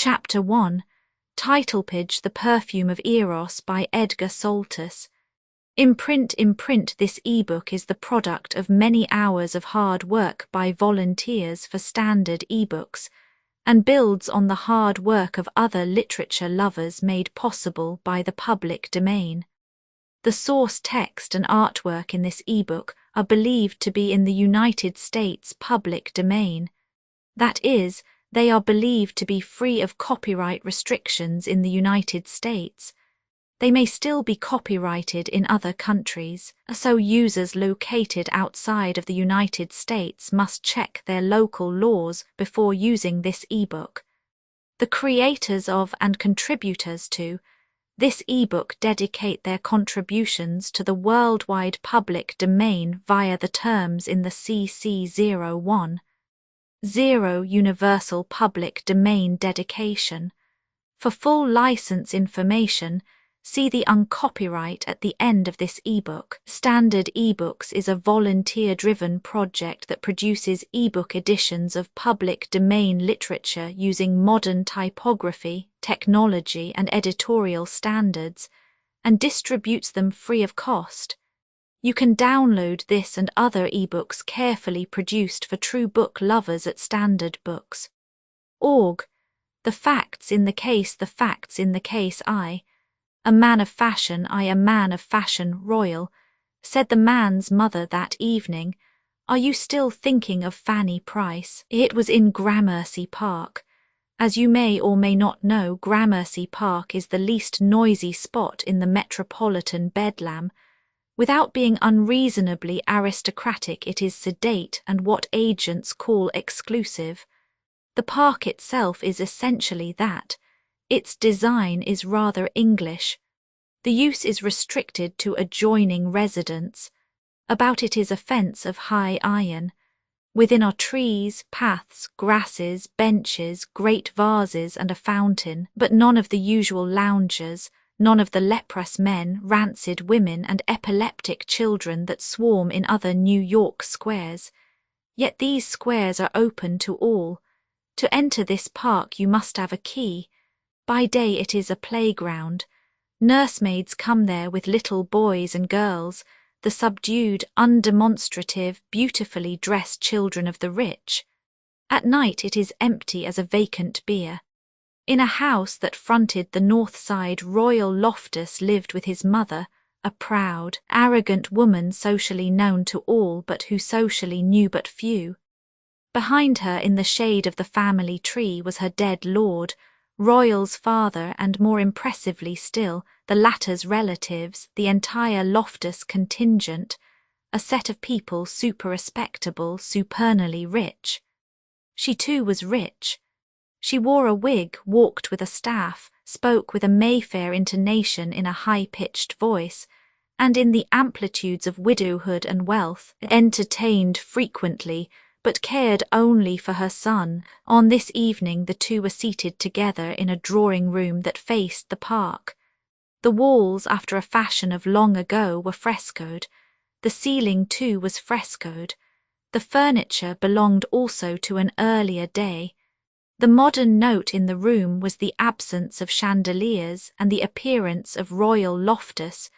Chapter 1, Title page The Perfume of Eros by Edgar Saltus. Imprint this ebook is the product of many hours of hard work by volunteers for standard ebooks and builds on the hard work of other literature lovers made possible by the public domain. The source text and artwork in this ebook are believed to be in the United States public domain. That is, they are believed to be free of copyright restrictions in the United States. They may still be copyrighted in other countries, so users located outside of the United States must check their local laws before using this ebook. The creators of and contributors to this ebook dedicate their contributions to the worldwide public domain via the terms in the CC01. 0 Universal Public Domain Dedication. For full license information, see the uncopyright at the end of this ebook. Standard eBooks is a volunteer-driven project that produces ebook editions of public domain literature using modern typography, technology, and editorial standards, and distributes them free of cost. You can download this and other ebooks carefully produced for true book lovers at Standard Books. Org. The facts in the case I. A man of fashion, a man of fashion royal, said the man's mother that evening, "Are you still thinking of Fanny Price?" It was in Gramercy Park. As you may or may not know, Gramercy Park is the least noisy spot in the metropolitan Bedlam. Without being unreasonably aristocratic, it is sedate and what agents call exclusive. The park itself is essentially that. Its design is rather English. The use is restricted to adjoining residents. About it is a fence of high iron. Within are trees, paths, grasses, benches, great vases and a fountain, but none of the usual loungers, none of the leprous men, rancid women and epileptic children that swarm in other New York squares. Yet these squares are open to all. To enter this park you must have a key. By day it is a playground. Nursemaids come there with little boys and girls, the subdued, undemonstrative, beautifully dressed children of the rich. At night it is empty as a vacant bier. In a house that fronted the north side, Royal Loftus lived with his mother, a proud, arrogant woman socially known to all but who socially knew but few. Behind her in the shade of the family tree was her dead lord, Royal's father, and more impressively still, the latter's relatives, the entire Loftus contingent, a set of people super-respectable, supernally rich. She too was rich. She wore a wig, walked with a staff, spoke with a Mayfair intonation in a high-pitched voice, and in the amplitudes of widowhood and wealth, entertained frequently, but cared only for her son. On this evening the two were seated together in a drawing-room that faced the park. The walls, after a fashion of long ago, were frescoed. The ceiling, too, was frescoed. The furniture belonged also to an earlier day. The modern note in the room was the absence of chandeliers and the appearance of Royal Loftus,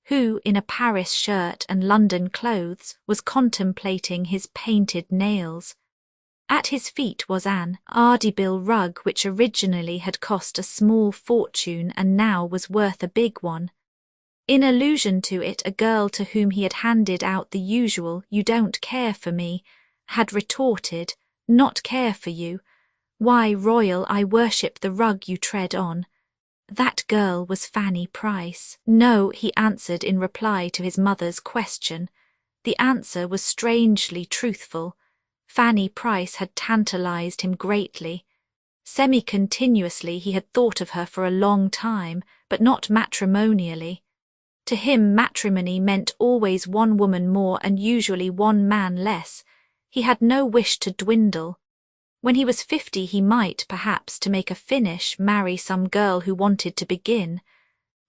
who, in a Paris shirt and London clothes, was contemplating his painted nails. At his feet was an Ardybill rug which originally had cost a small fortune and now was worth a big one. In allusion to it, a girl to whom he had handed out the usual "You don't care for me," had retorted, "Not care for you? Why, Royal, I worship the rug you tread on." That girl was Fanny Price. "No," he answered in reply to his mother's question. The answer was strangely truthful. Fanny Price had tantalized him greatly. Semi-continuously he had thought of her for a long time, but not matrimonially. To him matrimony meant always one woman more and usually one man less. He had no wish to dwindle. When he was 50 he might, perhaps, to make a finish, marry some girl who wanted to begin.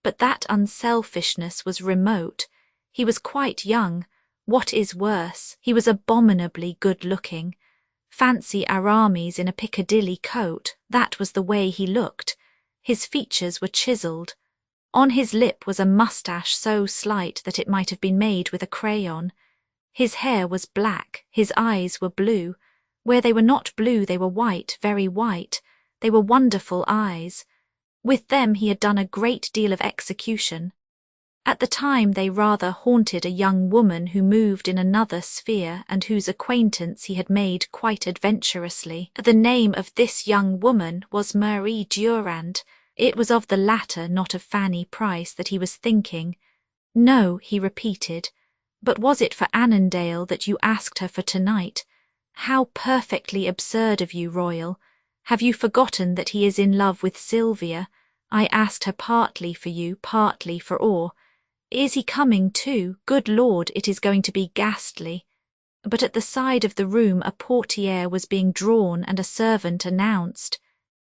But that unselfishness was remote. He was quite young. What is worse, he was abominably good-looking. Fancy Aramis in a Piccadilly coat, that was the way he looked. His features were chiselled. On his lip was a moustache so slight that it might have been made with a crayon. His hair was black, his eyes were blue. Where they were not blue they were white, very white. They were wonderful eyes. With them he had done a great deal of execution. At the time they rather haunted a young woman who moved in another sphere and whose acquaintance he had made quite adventurously. The name of this young woman was Marie Durand. It was of the latter, not of Fanny Price, that he was thinking. No, he repeated. But was it for Annandale that you asked her for tonight? How perfectly absurd of you, Royal. Have you forgotten that he is in love with Sylvia? I asked her partly for you, partly for Orr. Is he coming too? Good Lord, it is going to be ghastly. But at the side of the room a portiere was being drawn and a servant announced.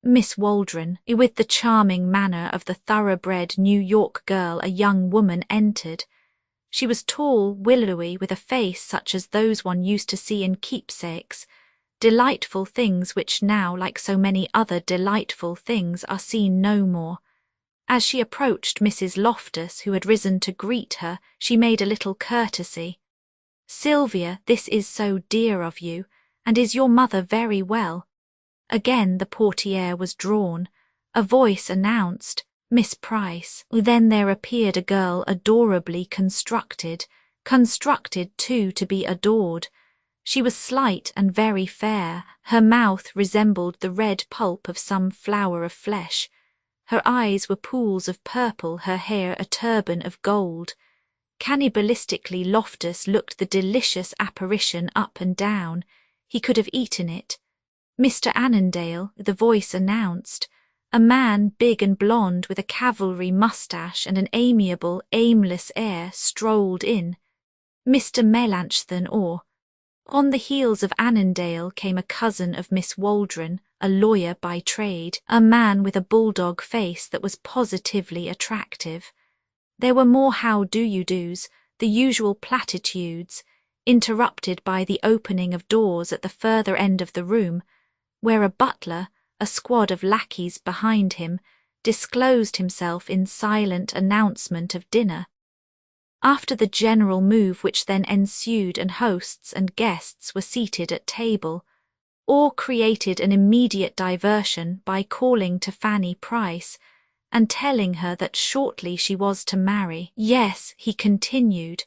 Miss Waldron, with the charming manner of the thoroughbred New York girl, a young woman entered. She was tall, willowy, with a face such as those one used to see in keepsakes, delightful things which now, like so many other delightful things, are seen no more. As she approached Mrs. Loftus, who had risen to greet her, she made a little courtesy. "Sylvia, this is so dear of you, and is your mother very well?" Again the portiere was drawn. A voice announced, "Miss Price." Then there appeared a girl adorably constructed too to be adored. She was slight and very fair. Her mouth resembled the red pulp of some flower of flesh. Her eyes were pools of purple, her hair a turban of gold. Cannibalistically Loftus looked the delicious apparition up and down. He could have eaten it. "Mr. Annandale," the voice announced. A man, big and blond, with a cavalry moustache and an amiable, aimless air, strolled in. "Mr. Melanchthon Orr." On the heels of Annandale came a cousin of Miss Waldron, a lawyer by trade, a man with a bulldog face that was positively attractive. There were more how-do-you-dos, the usual platitudes, interrupted by the opening of doors at the further end of the room, where a butler, a squad of lackeys behind him, disclosed himself in silent announcement of dinner. After the general move which then ensued and hosts and guests were seated at table, Orr created an immediate diversion by calling to Fanny Price and telling her that shortly she was to marry. "Yes," he continued,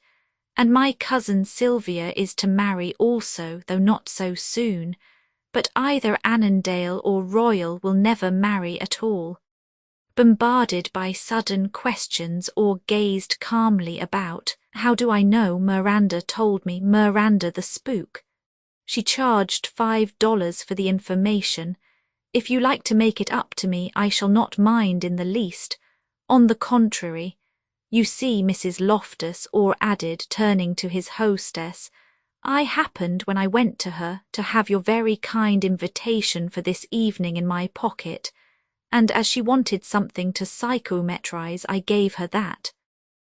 "and my cousin Sylvia is to marry also, though not so soon, but either Annandale or Royal will never marry at all." Bombarded by sudden questions, Orr gazed calmly about. "How do I know? Miranda told me, Miranda the spook. She charged $5 for the information. If you like to make it up to me, I shall not mind in the least. On the contrary. You see, Mrs. Loftus," Orr added, turning to his hostess, "I happened, when I went to her, to have your very kind invitation for this evening in my pocket, and as she wanted something to psychometrize, I gave her that."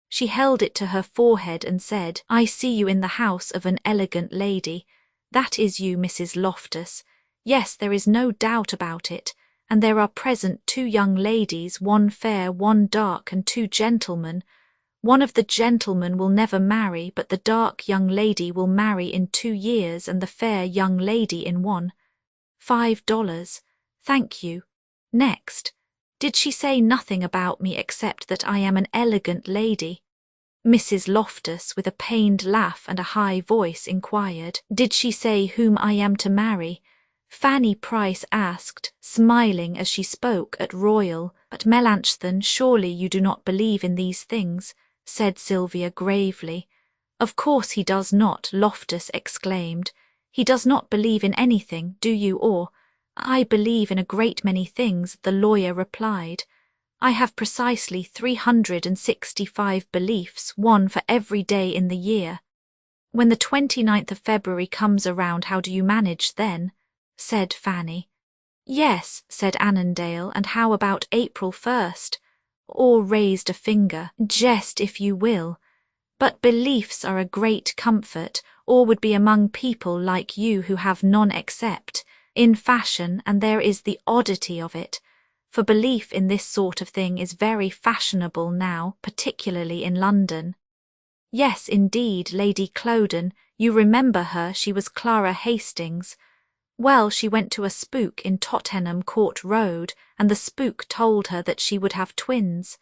She held it to her forehead and said, "I see you in the house of an elegant lady. That is you, Mrs. Loftus. Yes, there is no doubt about it, and there are present 2 young ladies, one fair, one dark, and 2 gentlemen. One of the gentlemen will never marry, but the dark young lady will marry in 2 years, and the fair young lady in 1. $5. Thank you. Next. Did she say nothing about me except that I am an elegant lady?" Mrs. Loftus, with a pained laugh and a high voice, inquired. "Did she say whom I am to marry?" Fanny Price asked, smiling as she spoke at Royal. "But Melanchthon, surely you do not believe in these things," said Sylvia gravely. "Of course he does not," Loftus exclaimed. "He does not believe in anything, do you, Orr?" "I believe in a great many things," the lawyer replied. "I have precisely 365 beliefs, one for every day in the year." "When the 29th of February comes around, how do you manage then?" said Fanny. "Yes," said Annandale, "and how about April 1st? Orr raised a finger. "Jest if you will. But beliefs are a great comfort. or would be among people like you who have none except in fashion, and there is the oddity of it, for belief in this sort of thing is very fashionable now, particularly in London. Yes, indeed, Lady Cloden, you remember her, she was Clara Hastings. Well, she went to a spook in Tottenham Court Road, and the spook told her that she would have twins.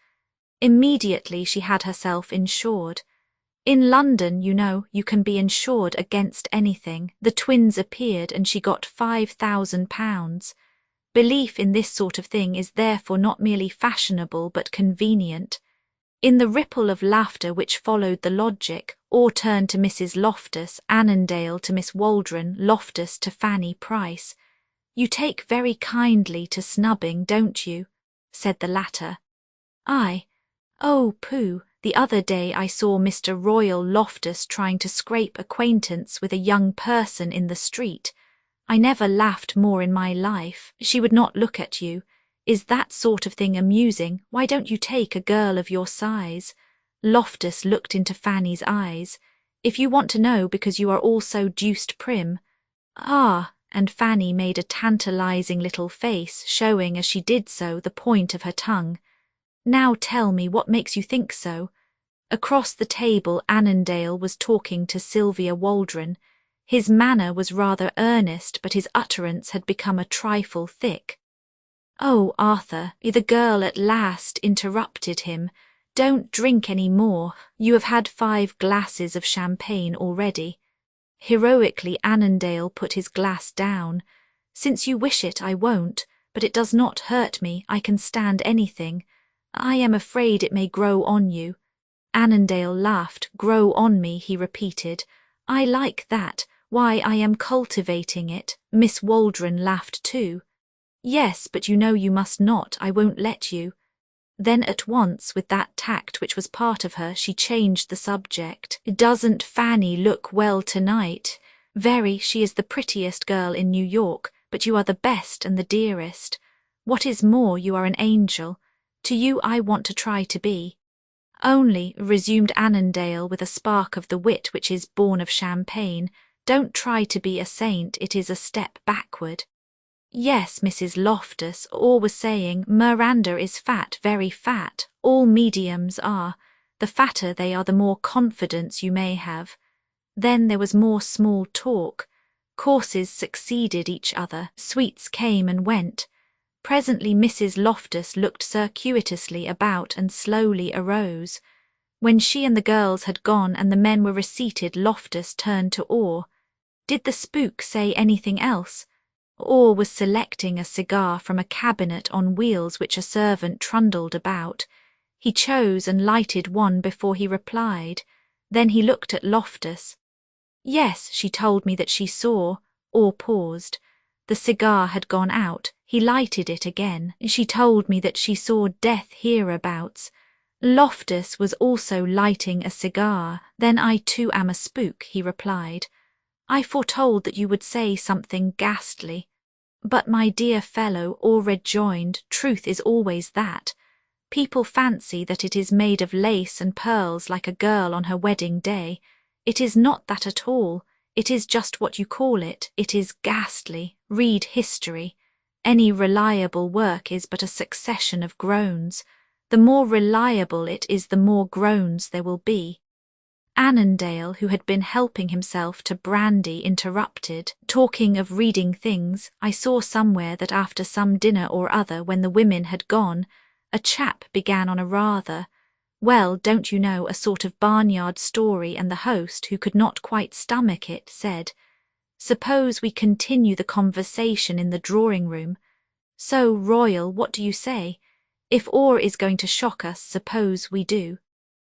Immediately she had herself insured. In London, you know, you can be insured against anything. The twins appeared and she got £5,000. Belief in this sort of thing is therefore not merely fashionable but convenient. In the ripple of laughter which followed the logic, Orr turned to Mrs. Loftus, Annandale to Miss Waldron, Loftus to Fanny Price. "You take very kindly to snubbing, don't you?" said the latter. "I? Oh, pooh! The other day I saw Mr. Royal Loftus trying to scrape acquaintance with a young person in the street. I never laughed more in my life. She would not look at you. Is that sort of thing amusing? Why don't you take a girl of your size?" Loftus looked into Fanny's eyes. "If you want to know because you are all so deuced prim." "Ah," and Fanny made a tantalizing little face, showing as she did so the point of her tongue. "Now tell me what makes you think so." Across the table Annandale was talking to Sylvia Waldron. His manner was rather earnest, but his utterance had become a trifle thick. "Oh, Arthur," the girl at last interrupted him, "don't drink any more. You have had 5 glasses of champagne already." Heroically Annandale put his glass down. "Since you wish it, I won't, but it does not hurt me. I can stand anything. I am afraid it may grow on you." Annandale laughed. "Grow on me," he repeated. "I like that. Why, I am cultivating it." Miss Waldron laughed too. "Yes, but you know you must not. I won't let you." Then at once, with that tact which was part of her, she changed the subject. "Doesn't Fanny look well tonight?" "Very. She is the prettiest girl in New York, but you are the best and the dearest. What is more, you are an angel. To you I want to try to be." "Only," resumed Annandale with a spark of the wit which is born of champagne, "don't try to be a saint, it is a step backward." "Yes, Mrs. Loftus, Orr was saying, Miranda is fat, very fat. All mediums are. The fatter they are, the more confidence you may have." Then there was more small talk. Courses succeeded each other. Sweets came and went. Presently Mrs. Loftus looked circuitously about and slowly arose. When she and the girls had gone and the men were reseated, Loftus turned to Orr. "Did the spook say anything else?" Orr was selecting a cigar from a cabinet on wheels which a servant trundled about. He chose and lighted one before he replied. Then he looked at Loftus. "Yes, she told me that she saw." Orr paused. The cigar had gone out. He lighted it again. "She told me that she saw death hereabouts." Loftus was also lighting a cigar. "Then I too am a spook," he replied. "I foretold that you would say something ghastly." "But my dear fellow," Orr rejoined, "truth is always that. People fancy that it is made of lace and pearls like a girl on her wedding day. It is not that at all. It is just what you call it. It is ghastly. Read history. Any reliable work is but a succession of groans. The more reliable it is, the more groans there will be." Annandale, who had been helping himself to brandy, interrupted. "Talking of reading things, I saw somewhere that after some dinner or other, when the women had gone, a chap began on a rather, well, don't you know, a sort of barnyard story, and the host, who could not quite stomach it, said, 'Suppose we continue the conversation in the drawing-room.' So, Royal, what do you say? If Orr is going to shock us, suppose we do."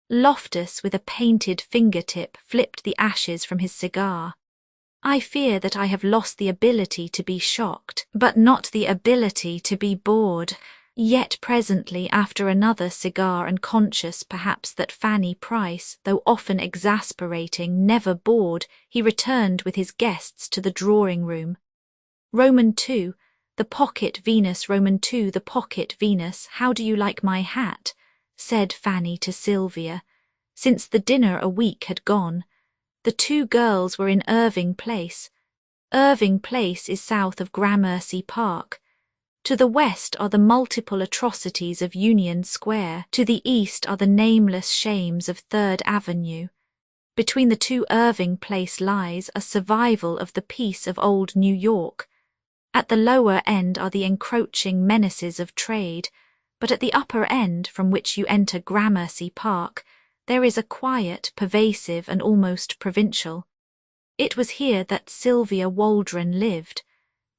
Loftus, with a painted fingertip, flipped the ashes from his cigar. "I fear that I have lost the ability to be shocked, but not the ability to be bored." Yet presently, after another cigar and conscious perhaps that Fanny Price, though often exasperating, never bored, he returned with his guests to the drawing-room. "Roman II, the pocket Venus, Roman II, the pocket Venus, how do you like my hat?" said Fanny to Sylvia. Since the dinner a week had gone. The two girls were in Irving Place. Irving Place is south of Gramercy Park. To the west are the multiple atrocities of Union Square. To the east are the nameless shames of 3rd Avenue. Between the two Irving Place lies a survival of the peace of old New York. At the lower end are the encroaching menaces of trade, but at the upper end, from which you enter Gramercy Park, there is a quiet, pervasive and almost provincial. It was here that Sylvia Waldron lived.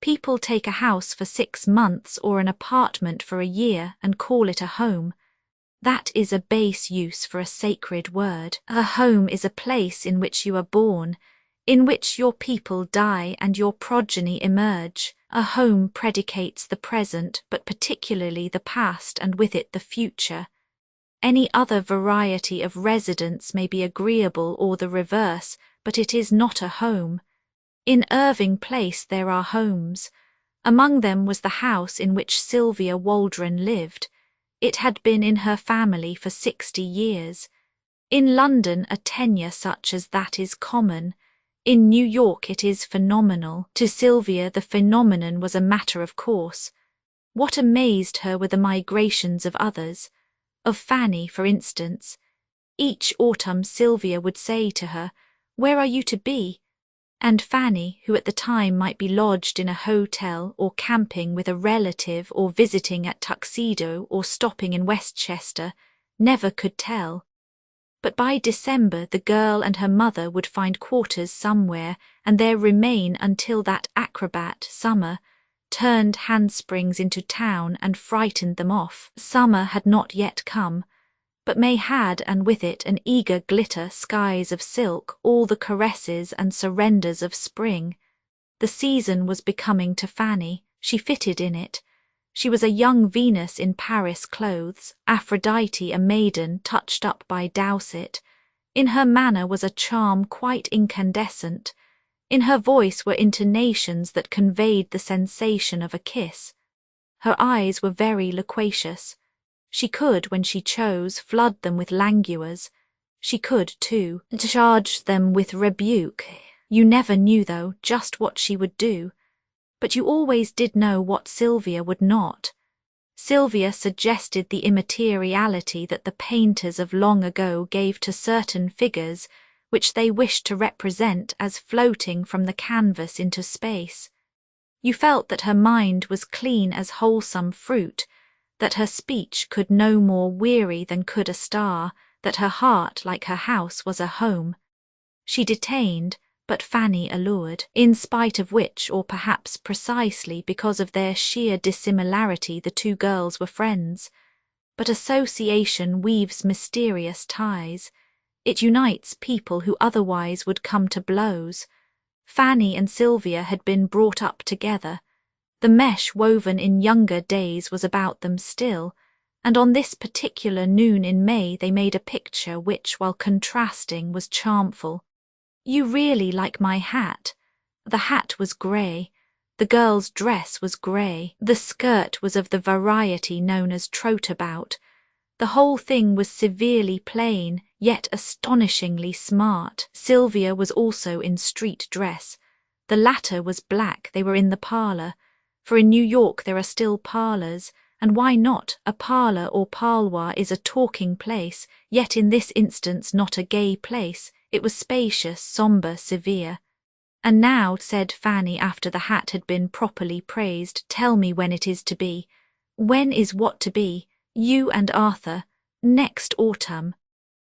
People take a house for 6 months or an apartment for a year and call it a home. That is a base use for a sacred word. A home is a place in which you are born, in which your people die and your progeny emerge. A home predicates the present, but particularly the past and with it the future. Any other variety of residence may be agreeable or the reverse, but it is not a home. In Irving Place there are homes. Among them was the house in which Sylvia Waldron lived. It had been in her family for 60 years. In London a tenure such as that is common. In New York it is phenomenal. To Sylvia the phenomenon was a matter of course. What amazed her were the migrations of others. Of Fanny, for instance. Each autumn Sylvia would say to her, "Where are you to be?" And Fanny, who at the time might be lodged in a hotel or camping with a relative or visiting at Tuxedo or stopping in Westchester, never could tell. But by December the girl and her mother would find quarters somewhere and there remain until that acrobat, summer, turned handsprings into town and frightened them off. Summer had not yet come, but May had, and with it an eager glitter, skies of silk, all the caresses and surrenders of spring. The season was becoming to Fanny. She fitted in it. She was a young Venus in Paris clothes, Aphrodite a maiden touched up by Dowsett. In her manner was a charm quite incandescent. In her voice were intonations that conveyed the sensation of a kiss. Her eyes were very loquacious. She could, when she chose, flood them with languors. She could, too, charge them with rebuke. You never knew, though, just what she would do. But you always did know what Sylvia would not. Sylvia suggested the immateriality that the painters of long ago gave to certain figures which they wished to represent as floating from the canvas into space. You felt that her mind was clean as wholesome fruit, that her speech could no more weary than could a star, that her heart, like her house, was a home. She detained, but Fanny allured, in spite of which, or perhaps precisely because of their sheer dissimilarity, the two girls were friends. But association weaves mysterious ties. It unites people who otherwise would come to blows. Fanny and Sylvia had been brought up together. The mesh woven in younger days was about them still, and on this particular noon in May they made a picture which, while contrasting, was charmful. "You really like my hat." The hat was grey. The girl's dress was grey. The skirt was of the variety known as trotabout. The whole thing was severely plain, yet astonishingly smart. Sylvia was also in street dress. The latter was black. They were in the parlour. For in New York there are still parlours, and why not? A parlour or parloir is a talking place, yet in this instance not a gay place. It was spacious, sombre, severe. "And now," said Fanny after the hat had been properly praised, "tell me when it is to be." "When is what to be?" "You and Arthur." "Next autumn."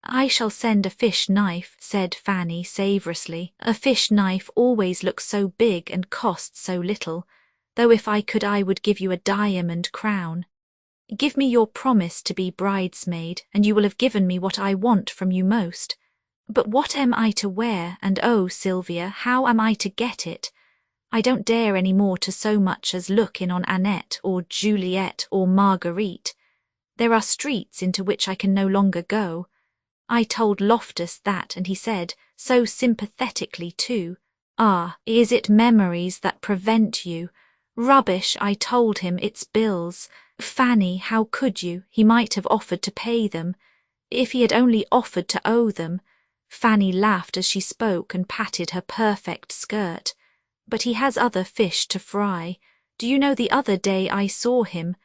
"I shall send a fish knife," said Fanny savourously. "A fish knife always looks so big and costs so little, though if I could I would give you a diamond crown. Give me your promise to be bridesmaid, and you will have given me what I want from you most. But what am I to wear, and oh, Sylvia, how am I to get it? I don't dare any more to so much as look in on Annette or Juliet or Marguerite. There are streets into which I can no longer go. I told Loftus that, and he said, so sympathetically too, 'Ah, is it memories that prevent you?' Rubbish, I told him, it's bills. Fanny, how could you? He might have offered to pay them. If he had only offered to owe them. Fanny laughed as she spoke and patted her perfect skirt. But he has other fish to fry. Do you know the other day I saw him?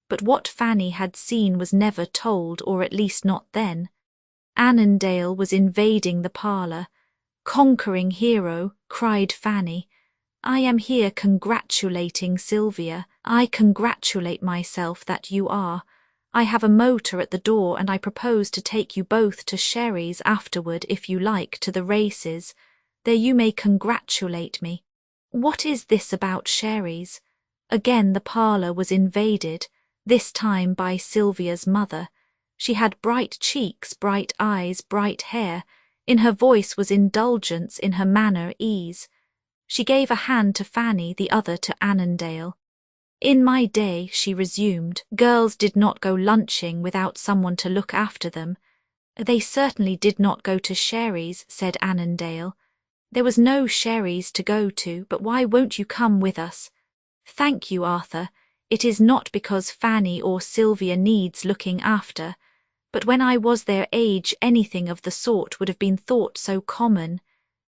But what Fanny had seen was never told, or at least not then. Annandale was invading the parlour. Conquering hero, cried Fanny. I am here congratulating Sylvia. I congratulate myself that you are. I have a motor at the door and I propose to take you both to Sherry's afterward if you like, to the races. There you may congratulate me. What is this about Sherry's? Again the parlour was invaded, this time by Sylvia's mother. She had bright cheeks, bright eyes, bright hair. In her voice was indulgence, in her manner ease. She gave a hand to Fanny, the other to Annandale. In my day, she resumed, girls did not go lunching without someone to look after them. They certainly did not go to Sherry's, said Annandale. There was no Sherry's to go to, but why won't you come with us? Thank you, Arthur. It is not because Fanny or Sylvia needs looking after, but when I was their age anything of the sort would have been thought so common.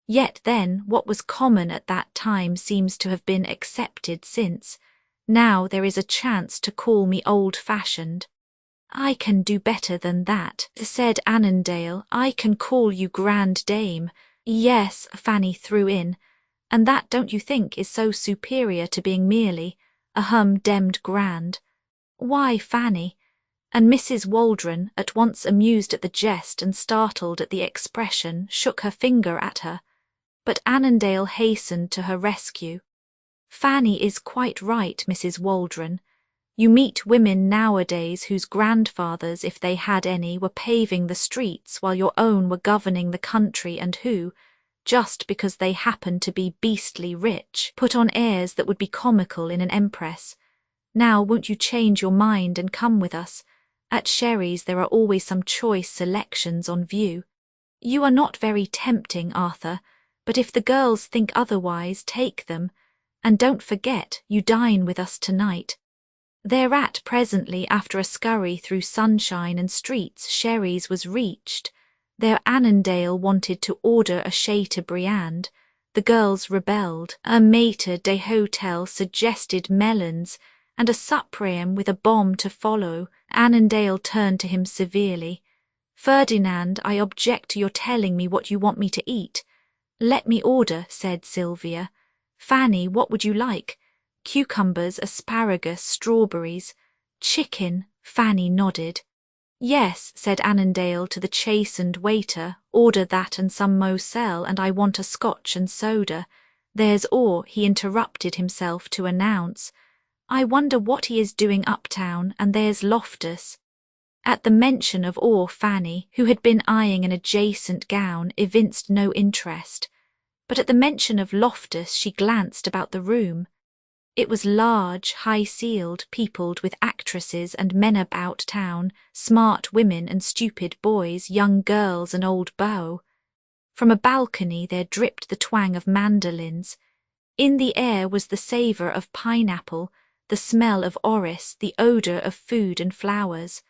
Yet then, what was common at that time seems to have been accepted since. Now there is a chance to call me old-fashioned. I can do better than that, said Annandale. I can call you grand dame. Yes, Fanny threw in, and that, don't you think, is so superior to being merely demmed grand. Why, Fanny? And Mrs. Waldron, at once amused at the jest and startled at the expression, shook her finger at her. But Annandale hastened to her rescue. Fanny is quite right, Mrs. Waldron. You meet women nowadays whose grandfathers, if they had any, were paving the streets while your own were governing the country, and who, just because they happen to be beastly rich, put on airs that would be comical in an empress. Now won't you change your mind and come with us? At Sherry's there are always some choice selections on view. You are not very tempting, Arthur, but if the girls think otherwise, take them. And don't forget, you dine with us tonight. Thereat presently, after a scurry through sunshine and streets, Sherry's was reached. There Annandale wanted to order a Chateaubriand. The girls rebelled. A maître d'hôtel suggested melons, and a suprême with a bomb to follow. Annandale turned to him severely. Ferdinand, I object to your telling me what you want me to eat. Let me order, said Sylvia. Fanny, what would you like? Cucumbers, asparagus, strawberries. Chicken, Fanny nodded. Yes, said Annandale to the chastened waiter, order that and some Moselle, and I want a scotch and soda. There's Orr, he interrupted himself to announce. I wonder what he is doing uptown, and there's Loftus. At the mention of Orr, Fanny, who had been eyeing an adjacent gown, evinced no interest. But at the mention of Loftus she glanced about the room. It was large, high-ceiled, peopled with actresses and men about town, smart women and stupid boys, young girls and old beaux. From a balcony there dripped the twang of mandolins. In the air was the savour of pineapple, the smell of orris, the odour of food and flowers.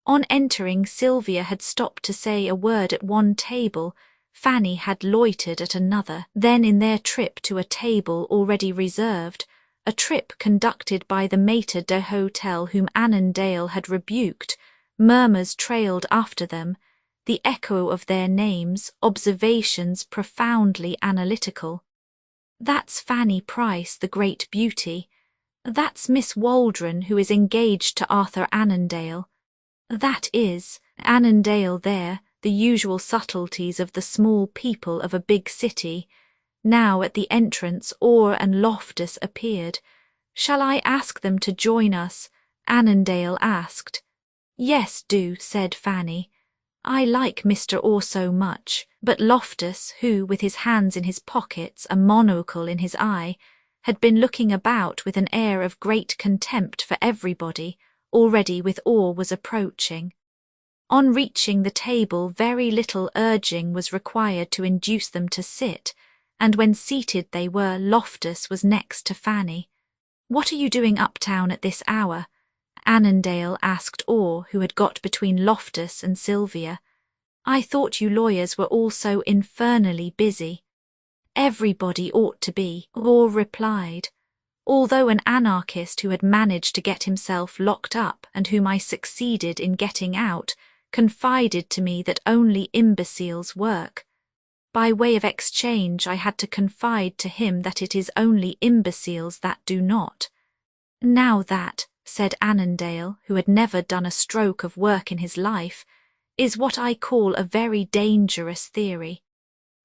On entering, Sylvia had stopped to say a word at one table. Fanny had loitered at another. Then in their trip to a table already reserved, a trip conducted by the maître d'hôtel whom Annandale had rebuked, murmurs trailed after them, the echo of their names, observations profoundly analytical. That's Fanny Price, the great beauty. That's Miss Waldron, who is engaged to Arthur Annandale. That is, Annandale there, the usual subtleties of the small people of a big city. Now at the entrance Orr and Loftus appeared. Shall I ask them to join us? Annandale asked. Yes, do, said Fanny. I like Mr. Orr so much, but Loftus, who, with his hands in his pockets, a monocle in his eye, had been looking about with an air of great contempt for everybody, already with Orr was approaching. On reaching the table very little urging was required to induce them to sit, and when seated they were, Loftus was next to Fanny. What are you doing uptown at this hour? Annandale asked Orr, who had got between Loftus and Sylvia. I thought you lawyers were all so infernally busy. Everybody ought to be, Or replied, although an anarchist who had managed to get himself locked up and whom I succeeded in getting out, confided to me that only imbeciles work. By way of exchange I had to confide to him that it is only imbeciles that do not. Now that, said Annandale, who had never done a stroke of work in his life, is what I call a very dangerous theory.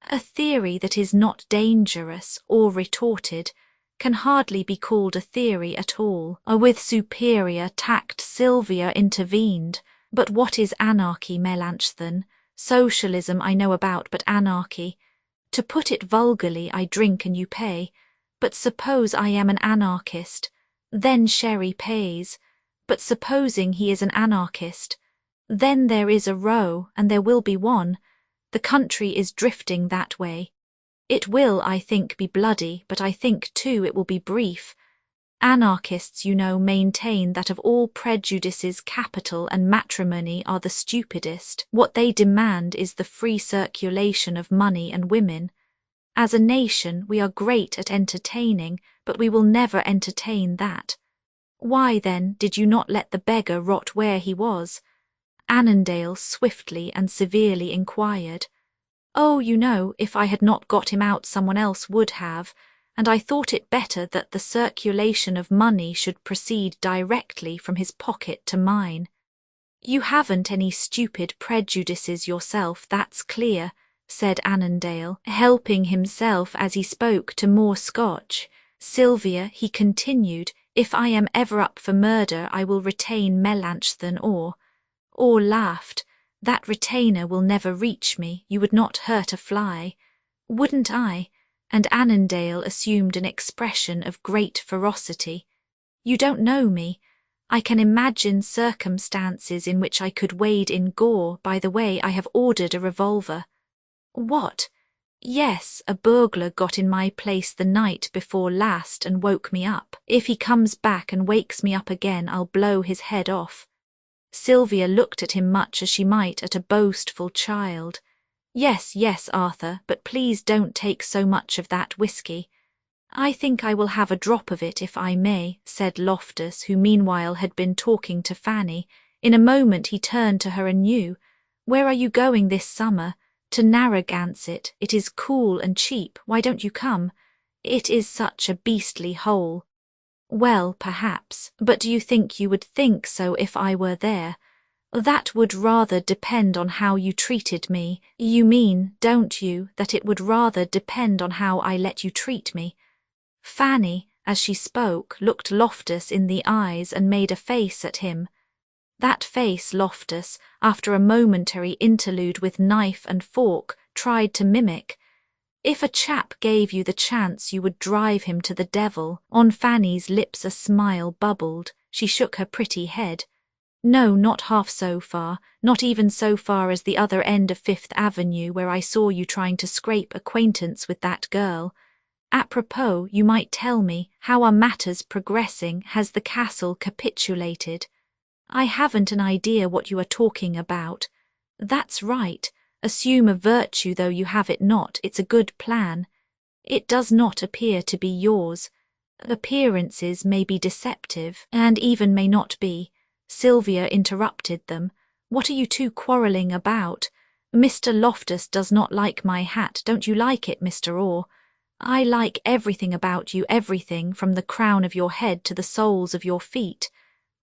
A theory that is not dangerous or retorted can hardly be called a theory at all. With superior tact Sylvia intervened. But what is anarchy, Melanchthon? Socialism I know about, but anarchy. To put it vulgarly, I drink and you pay. But suppose I am an anarchist, then Sherry pays. But supposing he is an anarchist, then there is a row, and there will be one. The country is drifting that way. It will, I think, be bloody, but I think, too, it will be brief. Anarchists, you know, maintain that of all prejudices capital and matrimony are the stupidest. What they demand is the free circulation of money and women. As a nation, we are great at entertaining, but we will never entertain that. Why, then, did you not let the beggar rot where he was? Annandale swiftly and severely inquired. Oh, you know, if I had not got him out someone else would have, and I thought it better that the circulation of money should proceed directly from his pocket to mine. You haven't any stupid prejudices yourself, that's clear, said Annandale, helping himself as he spoke to more Scotch. Sylvia, he continued, if I am ever up for murder I will retain Melanchthon or laughed. That retainer will never reach me, you would not hurt a fly. Wouldn't I? And Annandale assumed an expression of great ferocity. You don't know me. I can imagine circumstances in which I could wade in gore. By the way, I have ordered a revolver. What? Yes, a burglar got in my place the night before last and woke me up. If he comes back and wakes me up again, I'll blow his head off. Sylvia looked at him much as she might at a boastful child. Yes, yes, Arthur, but please don't take so much of that whisky. I think I will have a drop of it if I may, said Loftus, who meanwhile had been talking to Fanny. In a moment he turned to her anew. Where are you going this summer? To Narragansett. It is cool and cheap. Why don't you come? It is such a beastly hole. Well, perhaps, but do you think you would think so if I were there? That would rather depend on how you treated me. You mean, don't you, that it would rather depend on how I let you treat me? Fanny, as she spoke, looked Loftus in the eyes and made a face at him. That face Loftus, after a momentary interlude with knife and fork, tried to mimic. If a chap gave you the chance you would drive him to the devil. On Fanny's lips a smile bubbled. She shook her pretty head. No, not half so far, not even so far as the other end of Fifth Avenue where I saw you trying to scrape acquaintance with that girl. Apropos, you might tell me, how are matters progressing? Has the castle capitulated? I haven't an idea what you are talking about. That's right. Assume a virtue though you have it not, it's a good plan. It does not appear to be yours. Appearances may be deceptive, and even may not be. Sylvia interrupted them. What are you two quarrelling about? Mr. Loftus does not like my hat. Don't you like it, Mr. Orr? I like everything about you, everything, from the crown of your head to the soles of your feet.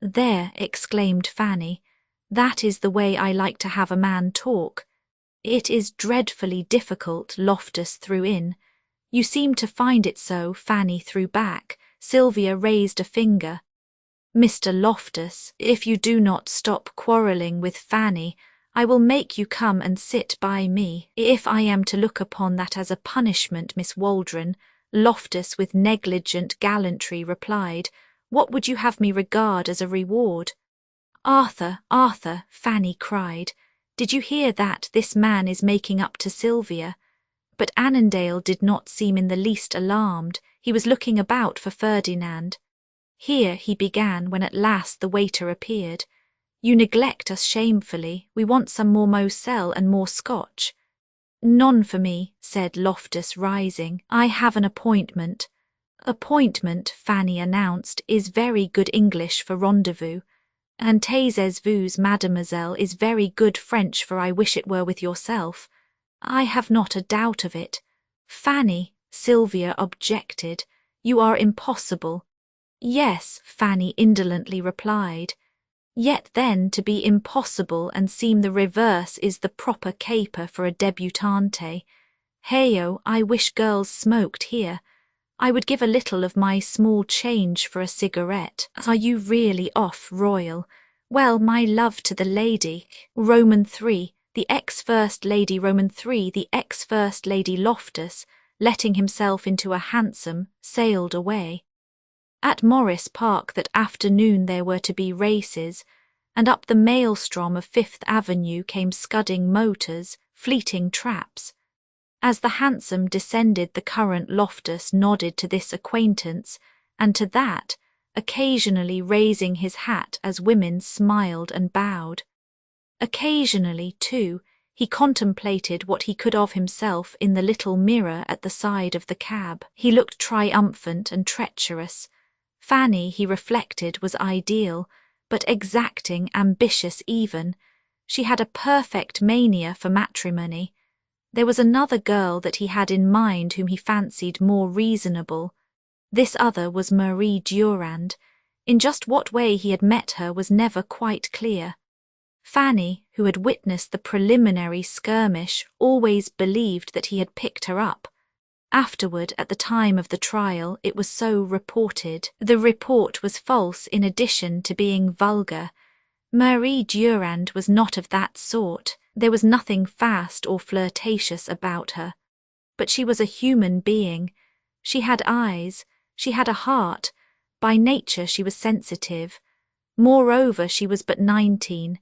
There, exclaimed Fanny. That is the way I like to have a man talk. It is dreadfully difficult, Loftus threw in. You seem to find it so, Fanny threw back. Sylvia raised a finger. Mr. Loftus, if you do not stop quarrelling with Fanny, I will make you come and sit by me. If I am to look upon that as a punishment, Miss Waldron, Loftus with negligent gallantry replied, what would you have me regard as a reward? Arthur, Arthur, Fanny cried. Did you hear that? This man is making up to Sylvia. But Annandale did not seem in the least alarmed. He was looking about for Ferdinand. Here he began when at last the waiter appeared. You neglect us shamefully. We want some more Moselle and more Scotch." "None for me," said Loftus, rising. "I have an appointment." "Appointment," Fanny announced, "is very good English for rendezvous. And taisez-vous, mademoiselle, is very good French for I wish it were with yourself." "I have not a doubt of it." "Fanny," Sylvia objected, "you are impossible." "Yes," Fanny indolently replied. "Yet then to be impossible and seem the reverse is the proper caper for a debutante. Heyo, I wish girls smoked here. I would give a little of my small change for a cigarette. Are you really off, Royal? Well, my love to the lady. Roman 3, the ex-First Lady Roman 3, the ex-First Lady Loftus, letting himself into a hansom, sailed away. At Morris Park that afternoon there were to be races, and up the maelstrom of Fifth Avenue came scudding motors, fleeting traps. As the hansom descended the current, Loftus nodded to this acquaintance and to that, occasionally raising his hat as women smiled and bowed. Occasionally, too, he contemplated what he could of himself in the little mirror at the side of the cab. He looked triumphant and treacherous. Fanny, he reflected, was ideal, but exacting, ambitious even. She had a perfect mania for matrimony. There was another girl that he had in mind whom he fancied more reasonable. This other was Marie Durand. In just what way he had met her was never quite clear. Fanny, who had witnessed the preliminary skirmish, always believed that he had picked her up. Afterward, at the time of the trial, it was so reported. The report was false in addition to being vulgar. Marie Durand was not of that sort. There was nothing fast or flirtatious about her. But she was a human being. She had eyes. She had a heart. By nature she was sensitive. Moreover, she was but 19.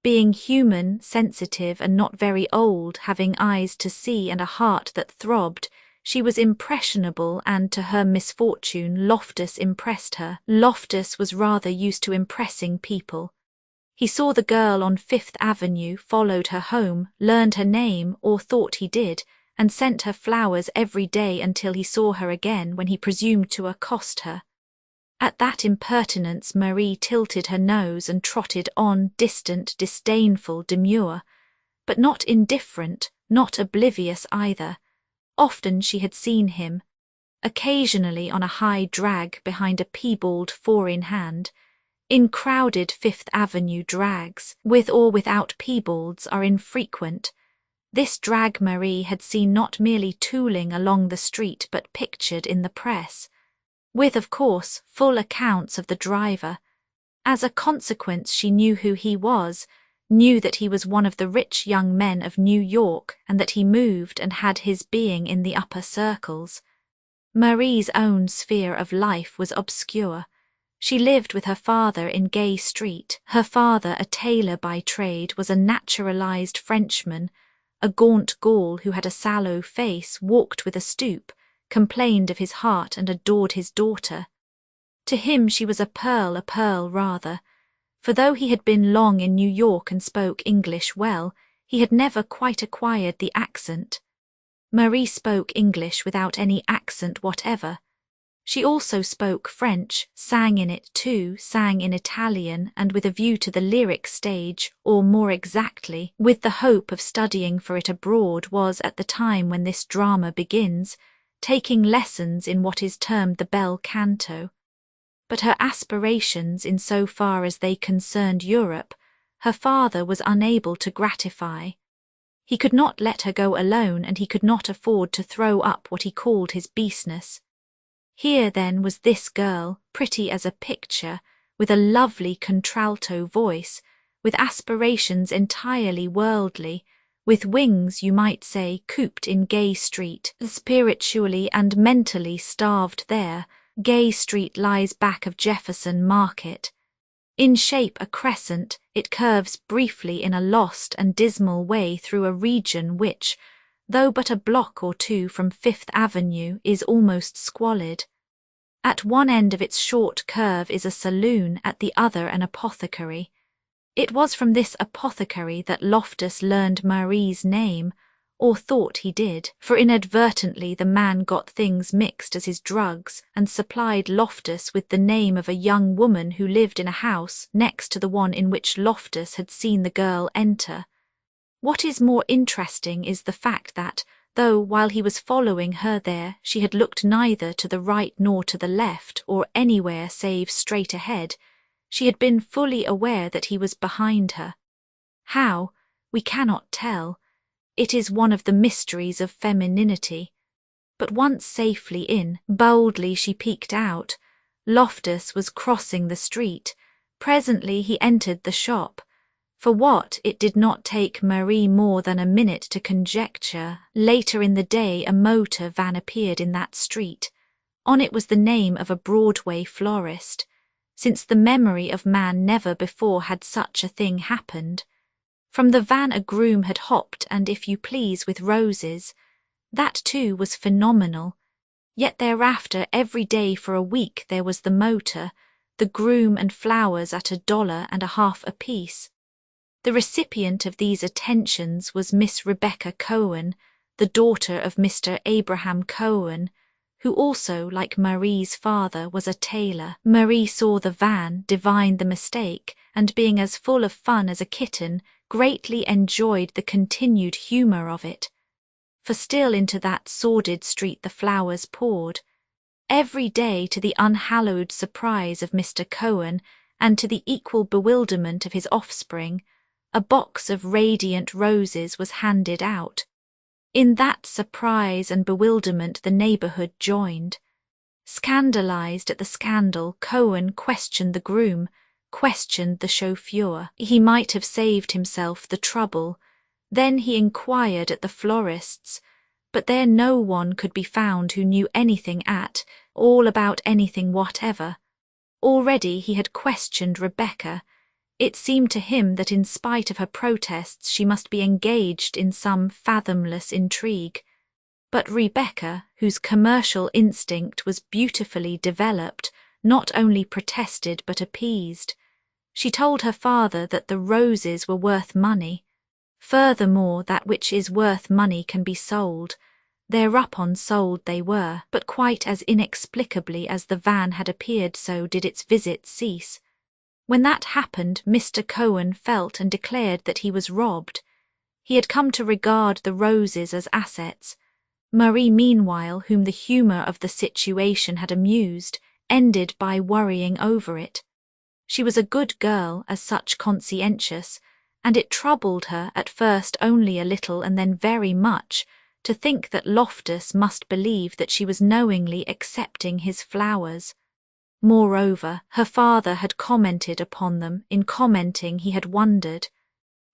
Being human, sensitive, and not very old, having eyes to see and a heart that throbbed, she was impressionable, and to her misfortune Loftus impressed her. Loftus was rather used to impressing people. He saw the girl on Fifth Avenue, followed her home, learned her name, or thought he did, and sent her flowers every day until he saw her again, when he presumed to accost her. At that impertinence Marie tilted her nose and trotted on, distant, disdainful, demure, but not indifferent, not oblivious either. Often she had seen him, occasionally on a high drag behind a piebald four-in-hand. In crowded Fifth Avenue drags, with or without piebalds, are infrequent. This drag Marie had seen not merely tooling along the street but pictured in the press, with, of course, full accounts of the driver. As a consequence she knew who he was, knew that he was one of the rich young men of New York and that he moved and had his being in the upper circles. Marie's own sphere of life was obscure. She lived with her father in Gay Street. Her father, a tailor by trade, was a naturalized Frenchman. A gaunt Gaul who had a sallow face, walked with a stoop, complained of his heart and adored his daughter. To him she was a pearl rather, for though he had been long in New York and spoke English well, he had never quite acquired the accent. Marie spoke English without any accent whatever. She also spoke French, sang in it too, sang in Italian, and with a view to the lyric stage, or more exactly, with the hope of studying for it abroad, was, at the time when this drama begins, taking lessons in what is termed the bel canto. But her aspirations, in so far as they concerned Europe, her father was unable to gratify. He could not let her go alone, and he could not afford to throw up what he called his beastness. Here, then, was this girl, pretty as a picture, with a lovely contralto voice, with aspirations entirely worldly, with wings, you might say, cooped in Gay Street, spiritually and mentally starved there. Gay Street lies back of Jefferson Market. In shape a crescent, it curves briefly in a lost and dismal way through a region which, though but a block or two from Fifth Avenue, is almost squalid. At one end of its short curve is a saloon, at the other an apothecary. It was from this apothecary that Loftus learned Marie's name, or thought he did, for inadvertently the man got things mixed as his drugs and supplied Loftus with the name of a young woman who lived in a house next to the one in which Loftus had seen the girl enter. What is more interesting is the fact that, though while he was following her there, she had looked neither to the right nor to the left or anywhere save straight ahead, she had been fully aware that he was behind her. How? We cannot tell. It is one of the mysteries of femininity. But once safely in, boldly she peeked out. Loftus was crossing the street. Presently he entered the shop. For what, it did not take Marie more than a minute to conjecture. Later in the day a motor van appeared in that street. On it was the name of a Broadway florist. Since the memory of man never before had such a thing happened. From the van a groom had hopped, and if you please, with roses. That too was phenomenal. Yet thereafter every day for a week there was the motor, the groom and flowers at $1.50 apiece. The recipient of these attentions was Miss Rebecca Cohen, the daughter of Mr. Abraham Cohen, who also, like Marie's father, was a tailor. Marie saw the van, divined the mistake, and being as full of fun as a kitten, greatly enjoyed the continued humour of it. For still into that sordid street the flowers poured. Every day, to the unhallowed surprise of Mr. Cohen, and to the equal bewilderment of his offspring, a box of radiant roses was handed out. In that surprise and bewilderment the neighbourhood joined. Scandalised at the scandal, Cohen questioned the groom, questioned the chauffeur. He might have saved himself the trouble. Then he inquired at the florists, but there no one could be found who knew anything all about anything whatever. Already he had questioned Rebecca. It seemed to him that in spite of her protests she must be engaged in some fathomless intrigue. But Rebecca, whose commercial instinct was beautifully developed, not only protested but appeased. She told her father that the roses were worth money. Furthermore, that which is worth money can be sold. Thereupon sold they were, but quite as inexplicably as the van had appeared so did its visit cease. When that happened, Mr. Cohen felt and declared that he was robbed. He had come to regard the roses as assets. Marie, meanwhile, whom the humour of the situation had amused, ended by worrying over it. She was a good girl, as such conscientious, and it troubled her at first only a little and then very much to think that Loftus must believe that she was knowingly accepting his flowers. Moreover, her father had commented upon them. In commenting he had wondered.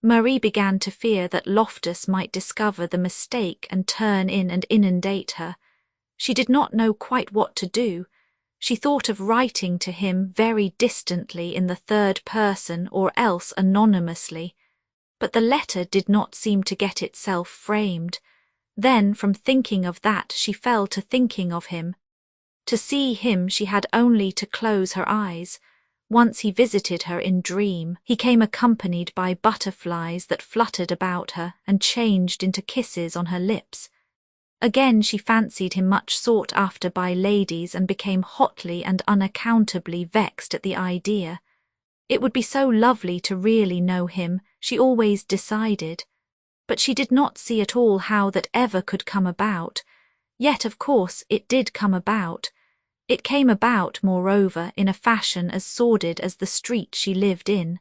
Marie began to fear that Loftus might discover the mistake and turn in and inundate her. She did not know quite what to do. She thought of writing to him very distantly in the third person or else anonymously. But the letter did not seem to get itself framed. Then, from thinking of that, she fell to thinking of him. To see him she had only to close her eyes. Once he visited her in dream. He came accompanied by butterflies that fluttered about her and changed into kisses on her lips. Again she fancied him much sought after by ladies and became hotly and unaccountably vexed at the idea. It would be so lovely to really know him, she always decided. But she did not see at all how that ever could come about. Yet, of course, it did come about. It came about, moreover, in a fashion as sordid as the street she lived in.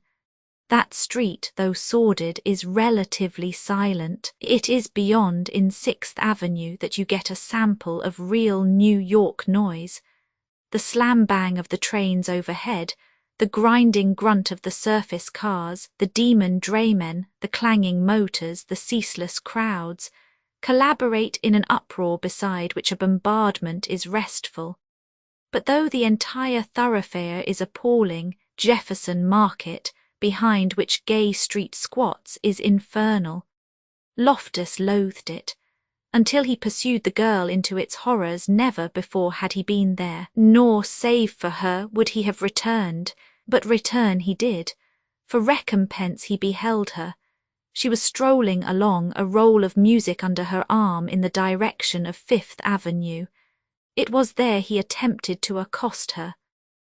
That street, though sordid, is relatively silent. It is beyond, in 6th Avenue, that you get a sample of real New York noise. The slam-bang of the trains overhead, the grinding grunt of the surface cars, the demon draymen, the clanging motors, the ceaseless crowds, collaborate in an uproar beside which a bombardment is restful. But though the entire thoroughfare is appalling, Jefferson Market, behind which Gay Street squats, is infernal. Loftus loathed it. Until he pursued the girl into its horrors, never before had he been there, nor, save for her, would he have returned, but return he did. For recompense he beheld her. She was strolling along, a roll of music under her arm, in the direction of Fifth Avenue. It was there he attempted to accost her.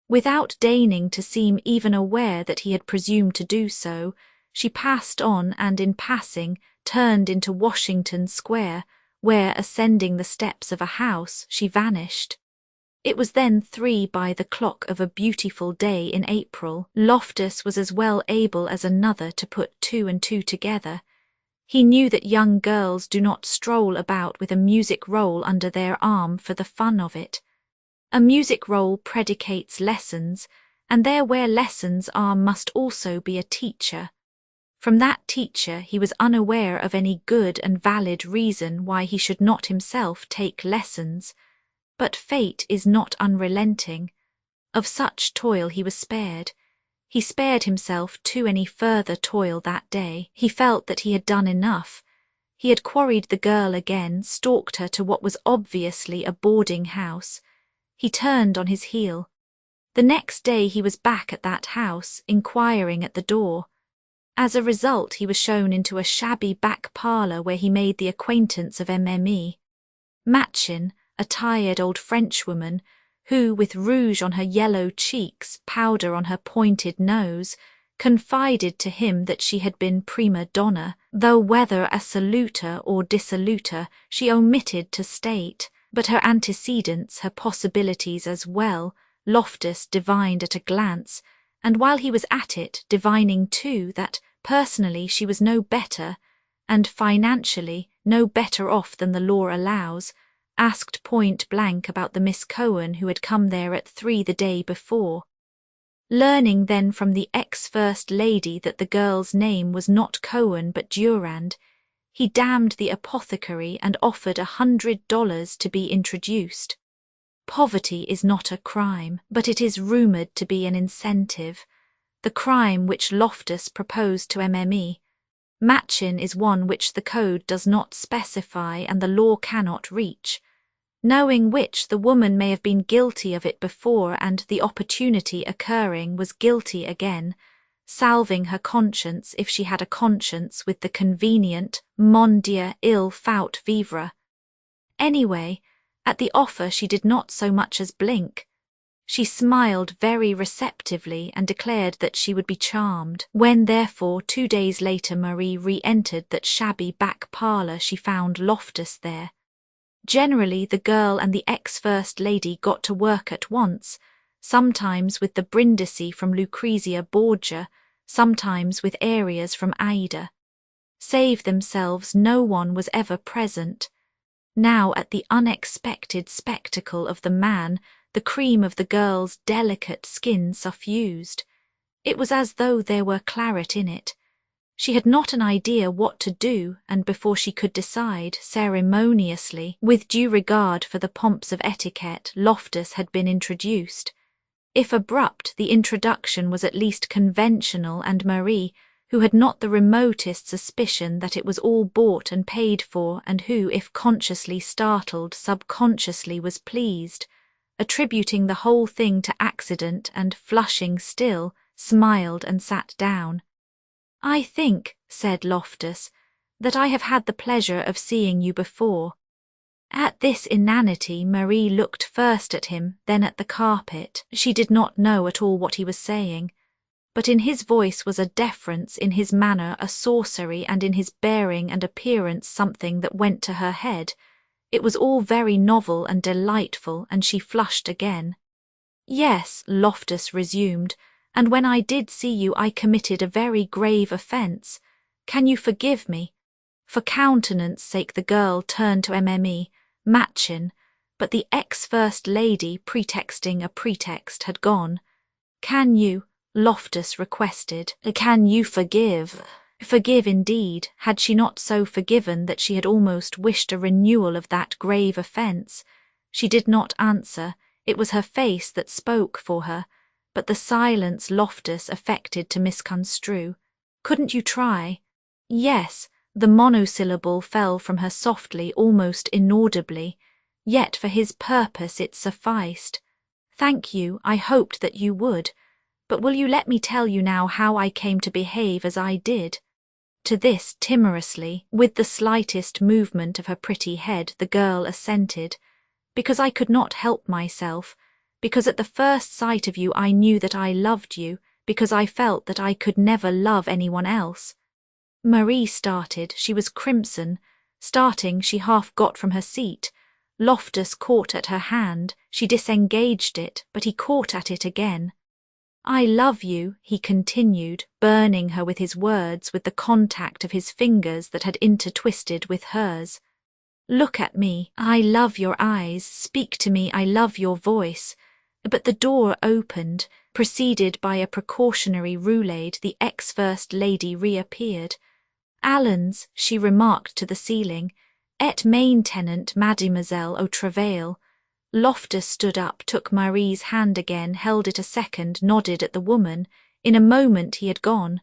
Without deigning to seem even aware that he had presumed to do so, she passed on and, in passing, turned into Washington Square, where, ascending the steps of a house, she vanished. It was then 3 by the clock of a beautiful day in April. Loftus was as well able as another to put 2 and 2 together. He knew that young girls do not stroll about with a music roll under their arm for the fun of it. A music roll predicates lessons, and there where lessons are must also be a teacher. From that teacher he was unaware of any good and valid reason why he should not himself take lessons. But fate is not unrelenting. Of such toil he was spared. He spared himself to any further toil that day. He felt that he had done enough. He had quarried the girl again, stalked her to what was obviously a boarding house. He turned on his heel. The next day he was back at that house, inquiring at the door. As a result, he was shown into a shabby back parlour where he made the acquaintance of Mme. Machin, a tired old Frenchwoman, who, with rouge on her yellow cheeks, powder on her pointed nose, confided to him that she had been prima donna, though whether assoluta or dissoluta she omitted to state, but her antecedents, her possibilities as well, Loftus divined at a glance, and while he was at it, divining too that, personally, she was no better, and financially no better off than the law allows, asked point blank about the Miss Cohen who had come there at 3 the day before. Learning then from the ex-First Lady that the girl's name was not Cohen but Durand, he damned the apothecary and offered $100 to be introduced. Poverty is not a crime, but it is rumoured to be an incentive, the crime which Loftus proposed to Mme. Machin is one which the code does not specify and the law cannot reach, knowing which the woman may have been guilty of it before and, the opportunity occurring, was guilty again, salving her conscience, if she had a conscience, with the convenient mon Dieu il faut vivre. Anyway, at the offer she did not so much as blink. She smiled very receptively and declared that she would be charmed. When, therefore, 2 days later Marie re-entered that shabby back parlour, she found Loftus there. Generally the girl and the ex-First Lady got to work at once, sometimes with the Brindisi from Lucrezia Borgia, sometimes with arias from Aida. Save themselves, no one was ever present. Now, at the unexpected spectacle of the man, the cream of the girl's delicate skin suffused. It was as though there were claret in it. She had not an idea what to do, and before she could decide, ceremoniously, with due regard for the pomps of etiquette, Loftus had been introduced. If abrupt, the introduction was at least conventional, and Marie, who had not the remotest suspicion that it was all bought and paid for, and who, if consciously startled, subconsciously was pleased, attributing the whole thing to accident and, flushing still, smiled and sat down. "I think," said Loftus, "that I have had the pleasure of seeing you before." At this inanity Marie looked first at him, then at the carpet. She did not know at all what he was saying, but in his voice was a deference, in his manner a sorcery, and in his bearing and appearance something that went to her head. It was all very novel and delightful, and she flushed again. "Yes," Loftus resumed, "and when I did see you I committed a very grave offence. Can you forgive me?" For countenance sake the girl turned to Mme. Machin, but the ex-First Lady, pretexting a pretext, had gone. "Can you," Loftus requested, "can you forgive?" Forgive indeed, had she not so forgiven that she had almost wished a renewal of that grave offence? She did not answer. It was her face that spoke for her, but the silence Loftus affected to misconstrue. "Couldn't you try?" "Yes." The monosyllable fell from her softly, almost inaudibly, yet for his purpose it sufficed. "Thank you, I hoped that you would. But will you let me tell you now how I came to behave as I did?" To this, timorously, with the slightest movement of her pretty head, the girl assented. "Because I could not help myself, because at the first sight of you I knew that I loved you, because I felt that I could never love anyone else." Marie started, she was crimson. Starting, she half got from her seat. Loftus caught at her hand, she disengaged it, but he caught at it again. "I love you," he continued, burning her with his words, with the contact of his fingers that had intertwisted with hers. "Look at me, I love your eyes, speak to me, I love your voice." But the door opened. Preceded by a precautionary roulade, the ex-First Lady reappeared. "Allons," she remarked to the ceiling, "et main-tenant Mademoiselle au travail." Loftus stood up, took Marie's hand again, held it a second, nodded at the woman. In a moment he had gone.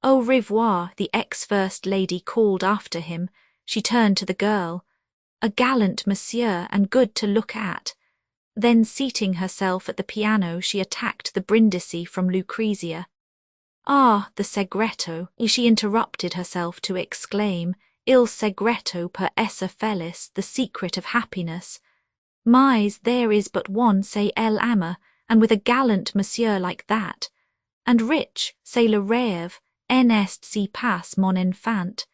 "Au revoir," the ex-First Lady called after him. She turned to the girl. "A gallant monsieur, and good to look at." Then, seating herself at the piano, she attacked the Brindisi from Lucrezia. "Ah, the segreto," she interrupted herself to exclaim, "il segreto per essa feliz, the secret of happiness. Mais, there is but one, c'est l'âme, and with a gallant monsieur like that. And rich, c'est le rêve, n'est si pas mon enfant."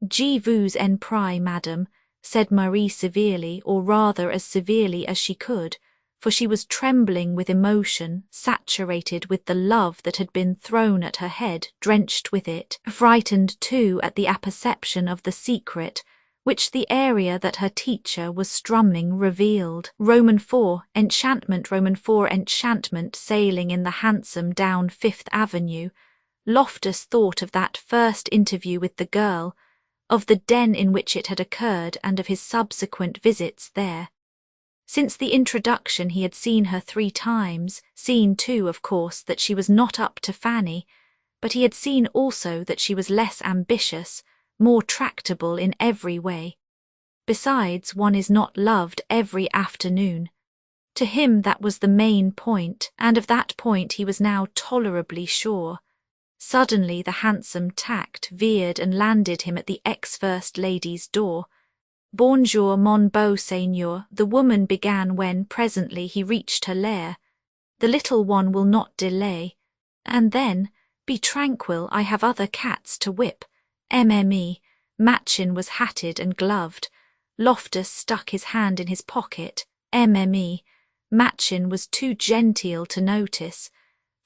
"Je vous en prie, madame," said Marie severely, or rather as severely as she could, for she was trembling with emotion, saturated with the love that had been thrown at her head, drenched with it, frightened too at the apperception of the secret, which the aria that her teacher was strumming revealed. Roman 4, enchantment, Roman 4, enchantment, sailing in the hansom down Fifth Avenue. Loftus thought of that first interview with the girl, of the den in which it had occurred, and of his subsequent visits there. Since the introduction he had seen her 3 times, seen too, of course, that she was not up to Fanny, but he had seen also that she was less ambitious, more tractable in every way. Besides, one is not loved every afternoon. To him that was the main point, and of that point he was now tolerably sure. Suddenly the hansom tacked, veered, and landed him at the ex-First Lady's door. "Bonjour, mon beau seigneur," the woman began when, presently, he reached her lair. "The little one will not delay." And then, "Be tranquil, I have other cats to whip." MME. Machin was hatted and gloved. Loftus stuck his hand in his pocket. MME. Machin was too genteel to notice.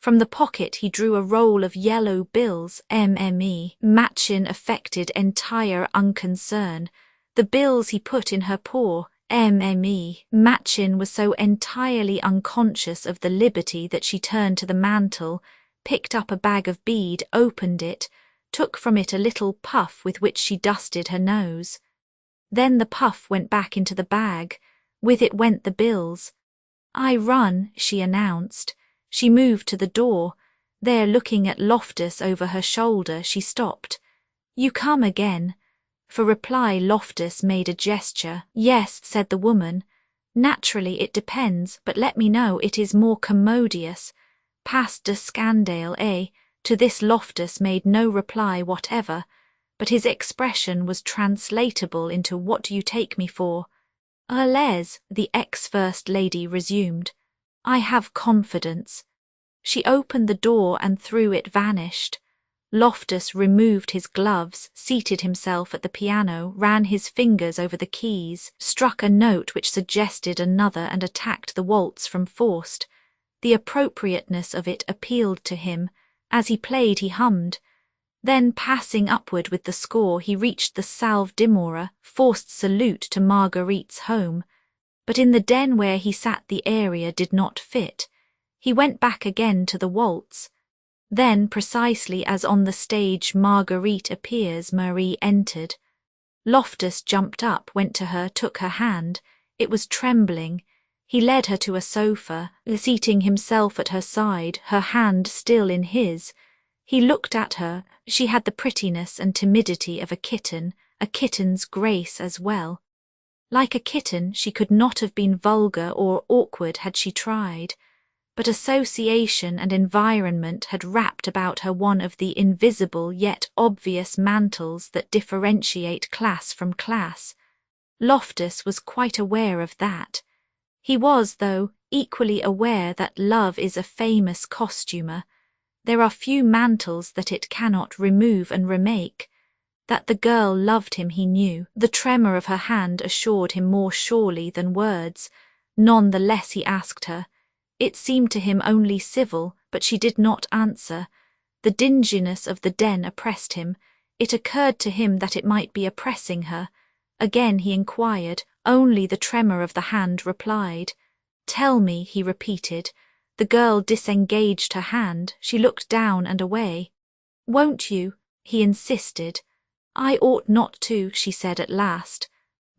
From the pocket he drew a roll of yellow bills. MME. Machin affected entire unconcern. The bills he put in her paw. MME. Machin was so entirely unconscious of the liberty that she turned to the mantel, picked up a bag of bead, opened it, took from it a little puff with which she dusted her nose. Then the puff went back into the bag. With it went the bills. "I run," she announced. She moved to the door. There, looking at Loftus over her shoulder, she stopped. "You come again." For reply Loftus made a gesture. "Yes," said the woman. "Naturally it depends, but let me know, it is more commodious. Pas de scandale, eh?" To this Loftus made no reply whatever, but his expression was translatable into "What do you take me for?" "À l'aise," the ex-First Lady resumed. "I have confidence." She opened the door and through it vanished. Loftus removed his gloves, seated himself at the piano, ran his fingers over the keys, struck a note which suggested another and attacked the waltz from Faust. The appropriateness of it appealed to him. As he played he hummed. Then, passing upward with the score, he reached the Salve dimora, Faust's salute to Marguerite's home. But in the den where he sat the aria did not fit. He went back again to the waltz. Then, precisely as on the stage Marguerite appears, Marie entered. Loftus jumped up, went to her, took her hand. It was trembling. He led her to a sofa, seating himself at her side, her hand still in his. He looked at her. She had the prettiness and timidity of a kitten's grace as well. Like a kitten, she could not have been vulgar or awkward had she tried. but association and environment had wrapped about her one of the invisible yet obvious mantles that differentiate class from class. Loftus was quite aware of that. He was, though, equally aware that love is a famous costumer. There are few mantles that it cannot remove and remake. That the girl loved him he knew. The tremor of her hand assured him more surely than words. None the less he asked her. It seemed to him only civil, but she did not answer. The dinginess of the den oppressed him. It occurred to him that it might be oppressing her. Again he inquired. Only the tremor of the hand replied. "Tell me," he repeated. The girl disengaged her hand. She looked down and away. "Won't you?" he insisted. "I ought not to," she said at last.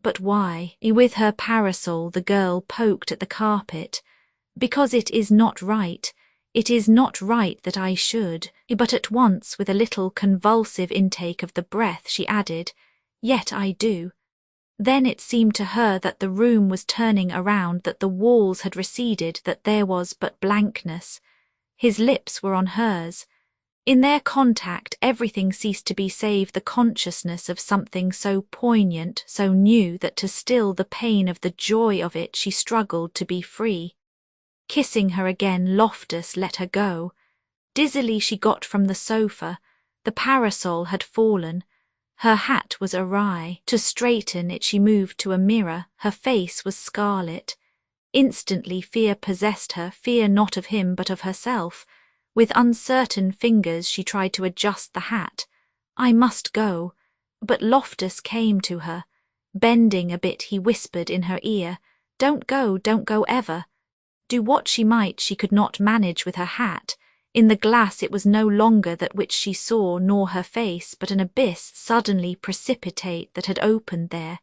"But why?" With her parasol the girl poked at the carpet. "Because it is not right. It is not right that I should." But at once, with a little convulsive intake of the breath, she added, "Yet I do." Then it seemed to her that the room was turning around, that the walls had receded, that there was but blankness. His lips were on hers. In their contact everything ceased to be save the consciousness of something so poignant, so new, that to still the pain of the joy of it she struggled to be free. Kissing her again, Loftus let her go. Dizzily she got from the sofa. The parasol had fallen. Her hat was awry. To straighten it she moved to a mirror. Her face was scarlet. Instantly fear possessed her, fear not of him but of herself. With uncertain fingers she tried to adjust the hat. "I must go." But Loftus came to her. Bending a bit he whispered in her ear, don't go ever." Do what she might, she could not manage with her hat. In the glass it was no longer that which she saw, nor her face, but an abyss suddenly precipitate that had opened there.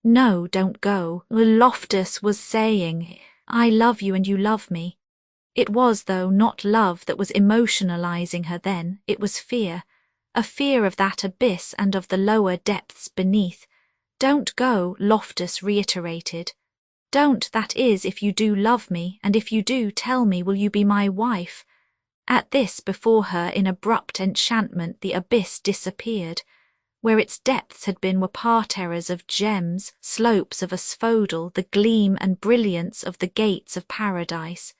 "No, don't go." Loftus was saying, "I love you and you love me." It was, though, not love that was emotionalizing her then, it was fear. A fear of that abyss and of the lower depths beneath. "Don't go," Loftus reiterated. "Don't, that is, if you do love me, and if you do, tell me, will you be my wife?" At this, before her, in abrupt enchantment, the abyss disappeared. Where its depths had been were parterres of gems, slopes of asphodel, the gleam and brilliance of the gates of paradise.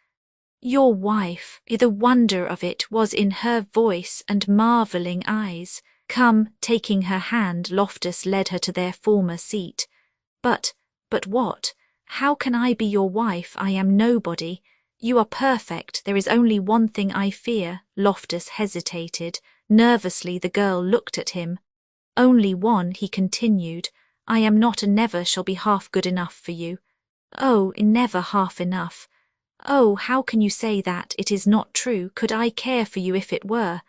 "Your wife," the wonder of it was in her voice and marvelling eyes. "Come," taking her hand, Loftus led her to their former seat. But what? How can I be your wife? I am nobody. You are perfect. There is only one thing I fear." Loftus hesitated. Nervously the girl looked at him. "Only one," he continued. "I am not and never shall be half good enough for you." "Oh, never half enough." "Oh, how can you say that? It is not true. Could I care for you if it were?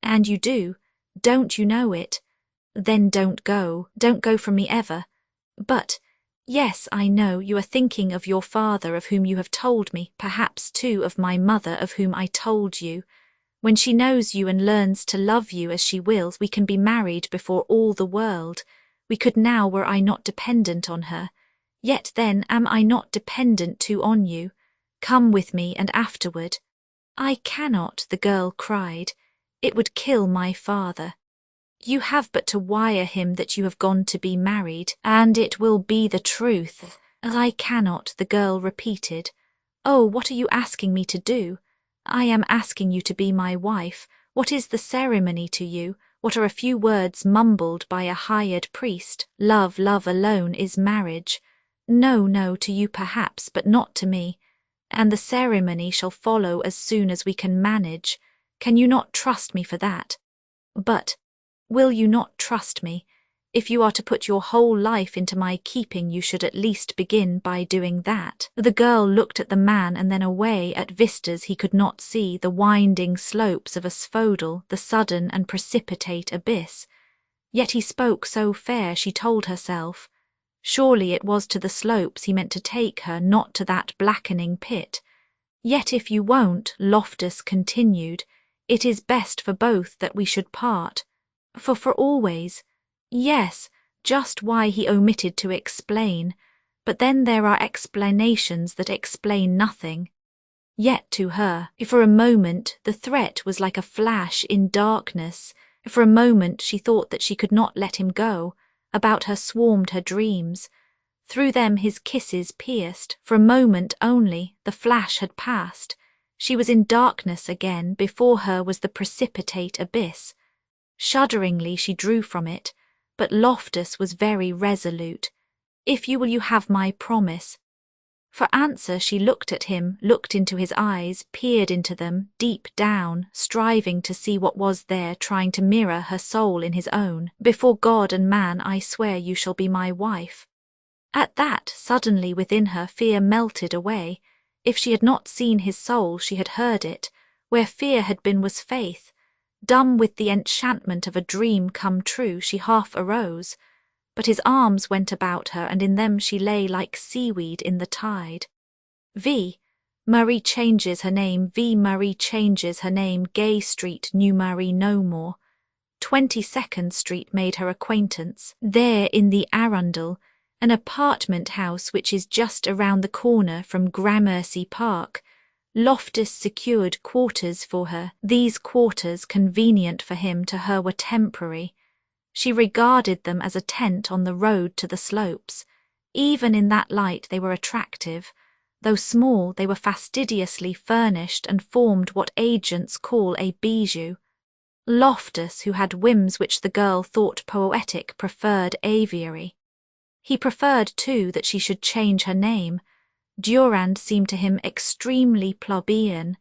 And you do. Don't you know it? Then don't go. Don't go from me ever." "But—" "Yes, I know, you are thinking of your father of whom you have told me, perhaps too of my mother of whom I told you. When she knows you and learns to love you as she wills, we can be married before all the world. We could now were I not dependent on her. Yet then am I not dependent too on you? Come with me and afterward." "I cannot," the girl cried. "It would kill my father." "You have but to wire him that you have gone to be married, and it will be the truth." "I cannot," the girl repeated. "Oh, what are you asking me to do?" "I am asking you to be my wife. What is the ceremony to you? What are a few words mumbled by a hired priest? Love, love alone is marriage. No, to you perhaps, but not to me. And the ceremony shall follow as soon as we can manage. Can you not trust me for that?" "But will you not trust me? If you are to put your whole life into my keeping, you should at least begin by doing that." The girl looked at the man and then away at vistas he could not see, the winding slopes of asphodel, the sudden and precipitate abyss. Yet he spoke so fair, she told herself. Surely it was to the slopes he meant to take her, not to that blackening pit. "Yet if you won't," Loftus continued, "it is best for both that we should part." For always? Yes, just why he omitted to explain. But then there are explanations that explain nothing. Yet to her, for a moment, the threat was like a flash in darkness. For a moment she thought that she could not let him go. About her swarmed her dreams. Through them his kisses pierced. For a moment only, the flash had passed. She was in darkness again. Before her was the precipitate abyss. Shudderingly she drew from it, but Loftus was very resolute. "If you will you have my promise?" For answer she looked at him, looked into his eyes, peered into them, deep down, striving to see what was there, trying to mirror her soul in his own. "Before God and man I swear you shall be my wife." At that, suddenly within her, fear melted away. If she had not seen his soul, she had heard it. Where fear had been was faith. Dumb with the enchantment of a dream come true, she half arose. But his arms went about her, and in them she lay like seaweed in the tide. Marie changes her name, Marie changes her name, Gay Street knew Marie no more. 22nd Street made her acquaintance. There in the Arundel, an apartment house which is just around the corner from Gramercy Park, Loftus secured quarters for her. These quarters, convenient for him, to her were temporary. She regarded them as a tent on the road to the slopes. Even in that light they were attractive. Though small, they were fastidiously furnished and formed what agents call a bijou. Loftus, who had whims which the girl thought poetic, preferred aviary. He preferred, too, that she should change her name. Durand seemed to him extremely plebeian.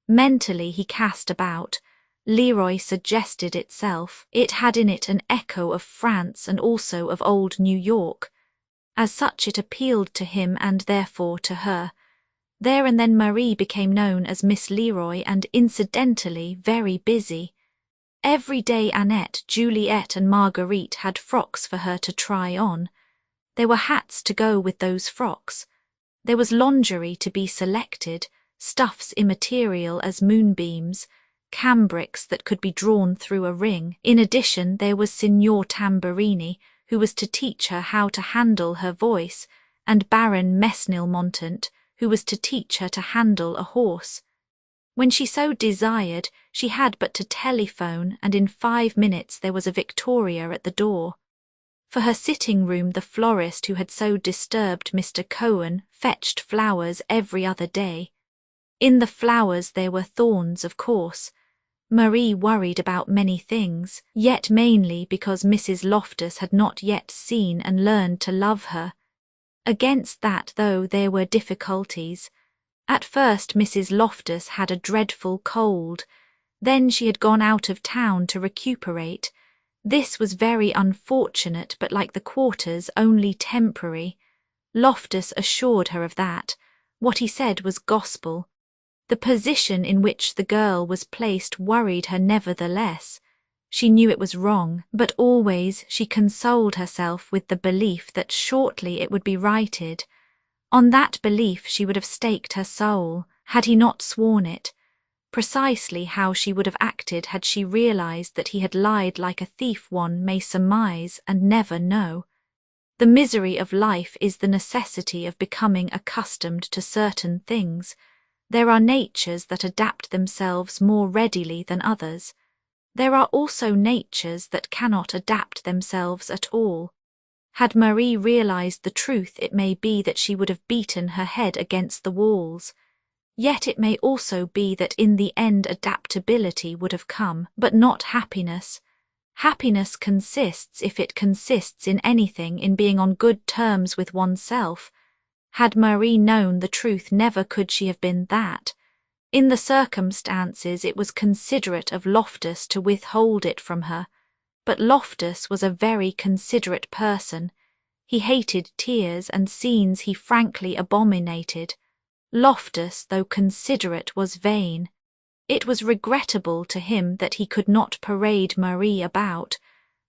Mentally he cast about. Leroy suggested itself. It had in it an echo of France and also of old New York. As such it appealed to him and therefore to her. There and then Marie became known as Miss Leroy and incidentally very busy. Every day Annette, Juliet and Marguerite had frocks for her to try on. There were hats to go with those frocks. There was lingerie to be selected, stuffs immaterial as moonbeams, cambrics that could be drawn through a ring. In addition, there was Signor Tamburini, who was to teach her how to handle her voice, and Baron Mesnil-Montant, who was to teach her to handle a horse. When she so desired, she had but to telephone, and in 5 minutes there was a Victoria at the door. For her sitting room, the florist who had so disturbed Mr. Cohen fetched flowers every other day. In the flowers there were thorns, of course. Marie worried about many things, yet mainly because Mrs. Loftus had not yet seen and learned to love her. Against that, though, there were difficulties. At first Mrs. Loftus had a dreadful cold. Then she had gone out of town to recuperate. This was very unfortunate, but like the quarters, only temporary. Loftus assured her of that. What he said was gospel. The position in which the girl was placed worried her nevertheless. She knew it was wrong, but always she consoled herself with the belief that shortly it would be righted. On that belief she would have staked her soul, had he not sworn it. Precisely how she would have acted had she realized that he had lied like a thief one may surmise and never know. The misery of life is the necessity of becoming accustomed to certain things. There are natures that adapt themselves more readily than others. There are also natures that cannot adapt themselves at all. Had Marie realized the truth, it may be that she would have beaten her head against the walls. Yet it may also be that in the end adaptability would have come, but not happiness. Happiness consists, if it consists in anything, in being on good terms with oneself. Had Marie known the truth, never could she have been that. In the circumstances it was considerate of Loftus to withhold it from her. But Loftus was a very considerate person. He hated tears and scenes he frankly abominated. Loftus, though considerate, was vain. It was regrettable to him that he could not parade Marie about.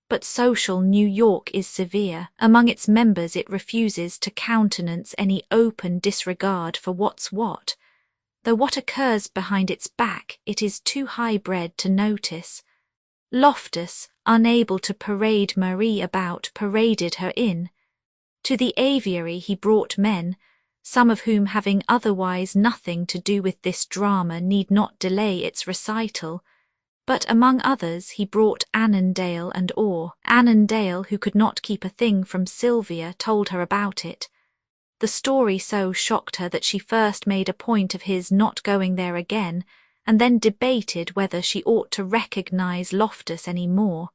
But social New York is severe. Among its members it refuses to countenance any open disregard for what's what. Though what occurs behind its back it is too high-bred to notice. Loftus, unable to parade Marie about, paraded her in. To the aviary he brought men. some of whom having otherwise nothing to do with this drama need not delay its recital, but among others he brought Annandale and Orr. Annandale, who could not keep a thing from Sylvia, told her about it. The story so shocked her that she first made a point of his not going there again, and then debated whether she ought to recognise Loftus any more.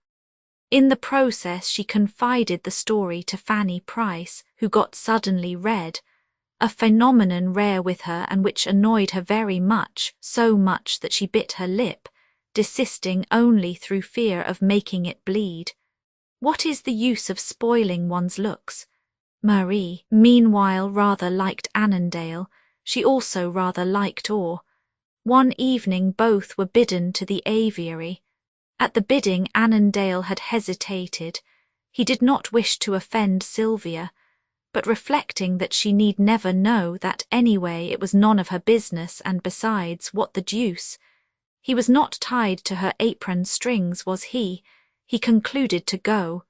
In the process she confided the story to Fanny Price, who got suddenly red, a phenomenon rare with her and which annoyed her very much, so much that she bit her lip, desisting only through fear of making it bleed. What is the use of spoiling one's looks? Marie, meanwhile, rather liked Annandale. She also rather liked Orr. One evening both were bidden to the aviary. At the bidding Annandale had hesitated. He did not wish to offend Sylvia, but reflecting that she need never know, that anyway it was none of her business, and besides, what the deuce? He was not tied to her apron strings, was he? He concluded to go.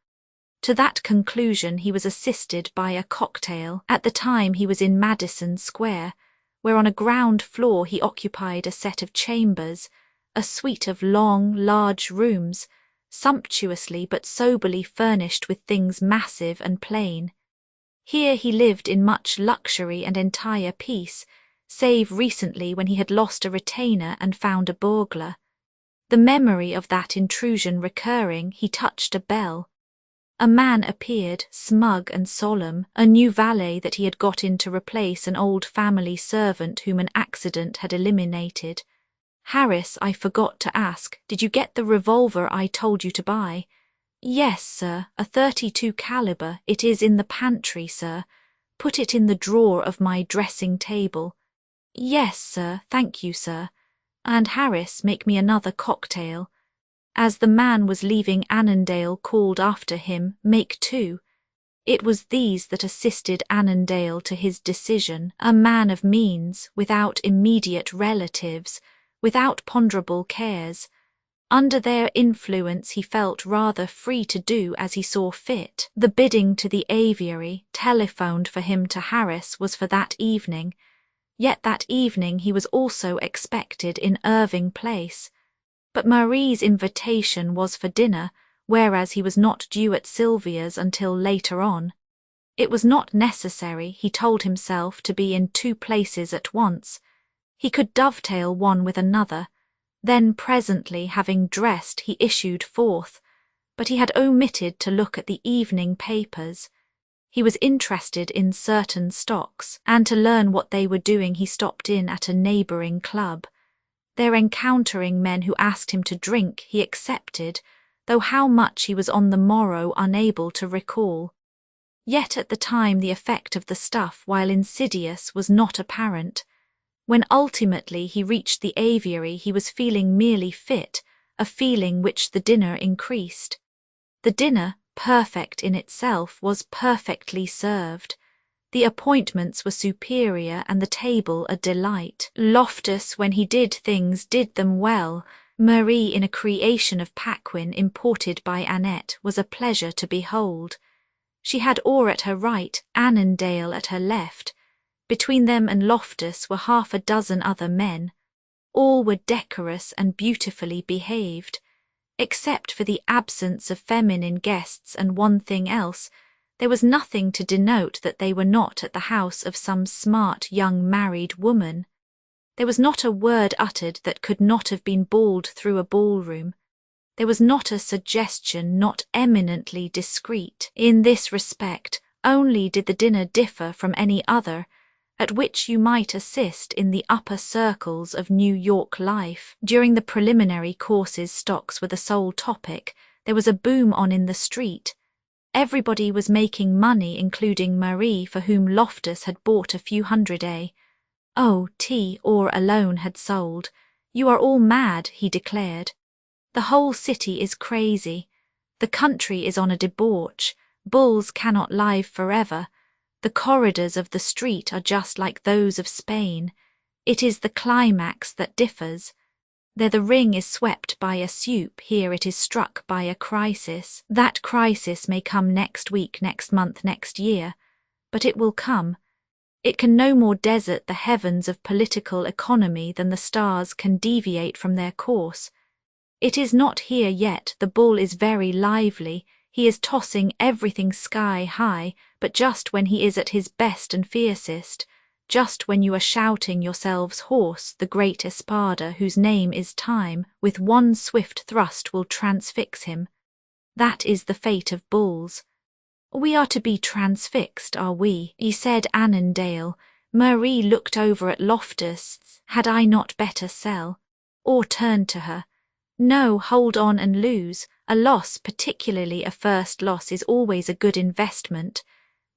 To that conclusion he was assisted by a cocktail. At the time he was in Madison Square, where on a ground floor he occupied a set of chambers, a suite of long, large rooms, sumptuously but soberly furnished with things massive and plain. Here he lived in much luxury and entire peace, save recently when he had lost a retainer and found a burglar. The memory of that intrusion recurring, he touched a bell. A man appeared, smug and solemn, a new valet that he had got in to replace an old family servant whom an accident had eliminated. "Harris, I forgot to ask, did you get the revolver I told you to buy?" "Yes, sir, a 32 caliber. It is in the pantry, sir. Put it in the drawer of my dressing table." "Yes, sir, thank you, sir. And Harris, make me another cocktail." As the man was leaving, Annandale called after him, "Make two." It was these that assisted Annandale to his decision, a man of means, without immediate relatives, without ponderable cares. Under their influence he felt rather free to do as he saw fit. The bidding to the aviary, telephoned for him to Harris, was for that evening. Yet that evening he was also expected in Irving Place. But Marie's invitation was for dinner, whereas he was not due at Sylvia's until later on. It was not necessary, he told himself, to be in two places at once. He could dovetail one with another. Then presently, having dressed, he issued forth, but he had omitted to look at the evening papers. He was interested in certain stocks, and to learn what they were doing he stopped in at a neighbouring club. There encountering men who asked him to drink, he accepted, though how much he was on the morrow unable to recall. Yet at the time the effect of the stuff, while insidious, was not apparent. When ultimately he reached the aviary he was feeling merely fit, a feeling which the dinner increased. The dinner, perfect in itself, was perfectly served. The appointments were superior and the table a delight. Loftus, when he did things, did them well. Marie, in a creation of Paquin imported by Annette, was a pleasure to behold. She had Orr at her right, Annandale at her left. Between them and Loftus were half a dozen other men. All were decorous and beautifully behaved. Except for the absence of feminine guests and one thing else, there was nothing to denote that they were not at the house of some smart young married woman. There was not a word uttered that could not have been bawled through a ballroom. There was not a suggestion not eminently discreet. In this respect only did the dinner differ from any other, at which you might assist in the upper circles of New York life. During the preliminary courses stocks were the sole topic. There was a boom on in the street. Everybody was making money, including Marie, for whom Loftus had bought a few hundred. Oh, Orr alone had sold. "You are all mad," he declared. "The whole city is crazy. The country is on a debauch. Bulls cannot live forever. The corridors of the street are just like those of Spain. It is the climax that differs. There the ring is swept by a soup, here it is struck by a crisis. That crisis may come next week, next month, next year, but it will come. It can no more desert the heavens of political economy than the stars can deviate from their course. It is not here yet, the bull is very lively, he is tossing everything sky high, but just when he is at his best and fiercest, just when you are shouting yourselves hoarse, the great Espada, whose name is Time, with one swift thrust will transfix him. That is the fate of bulls. We are to be transfixed, are we? He said Annandale. Marie looked over at Loftus. Had I not better sell? Or turned to her. No, hold on and lose. A loss, particularly a first loss, is always a good investment.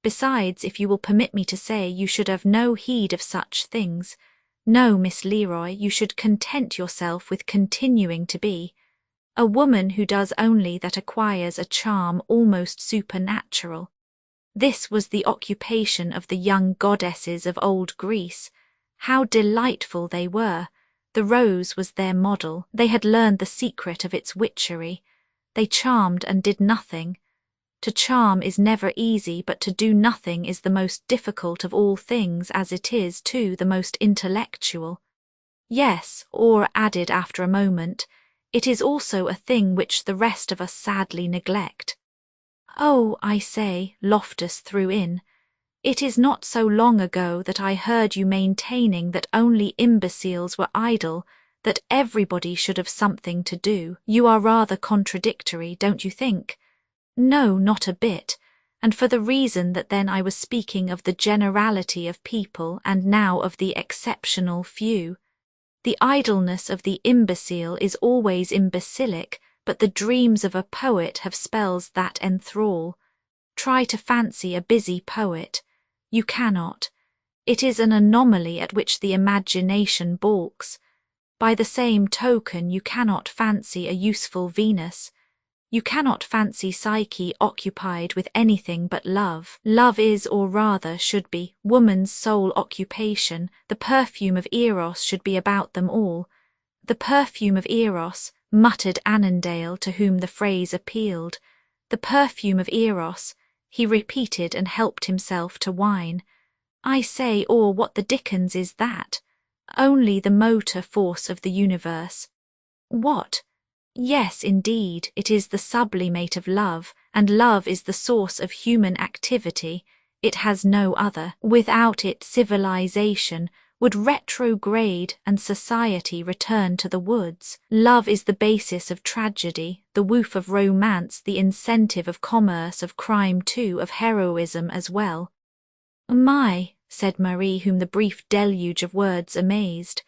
Besides, if you will permit me to say, you should have no heed of such things. No, Miss Leroy, you should content yourself with continuing to be. A woman who does only that acquires a charm almost supernatural. This was the occupation of the young goddesses of old Greece. How delightful they were! The rose was their model. They had learned the secret of its witchery. They charmed and did nothing. To charm is never easy, but to do nothing is the most difficult of all things, as it is, too, the most intellectual. Yes, or added after a moment, it is also a thing which the rest of us sadly neglect. Oh, I say, Loftus threw in, it is not so long ago that I heard you maintaining that only imbeciles were idle, that everybody should have something to do. You are rather contradictory, don't you think? No, not a bit, and for the reason that then I was speaking of the generality of people and now of the exceptional few. The idleness of the imbecile is always imbecilic, but the dreams of a poet have spells that enthrall. Try to fancy a busy poet. You cannot. It is an anomaly at which the imagination balks. By the same token, you cannot fancy a useful Venus. You cannot fancy Psyche occupied with anything but love. Love is, or rather should be, woman's sole occupation. The perfume of Eros should be about them all. The perfume of Eros, muttered Annandale, to whom the phrase appealed. The perfume of Eros, he repeated and helped himself to wine. I say, or what the dickens is that? Only the motor force of the universe. What? Yes, indeed, it is the sublimate of love, and love is the source of human activity. It has no other. Without it, civilization would retrograde and society return to the woods. Love is the basis of tragedy, the woof of romance, the incentive of commerce, of crime too, of heroism as well. My, said Marie, whom the brief deluge of words amazed.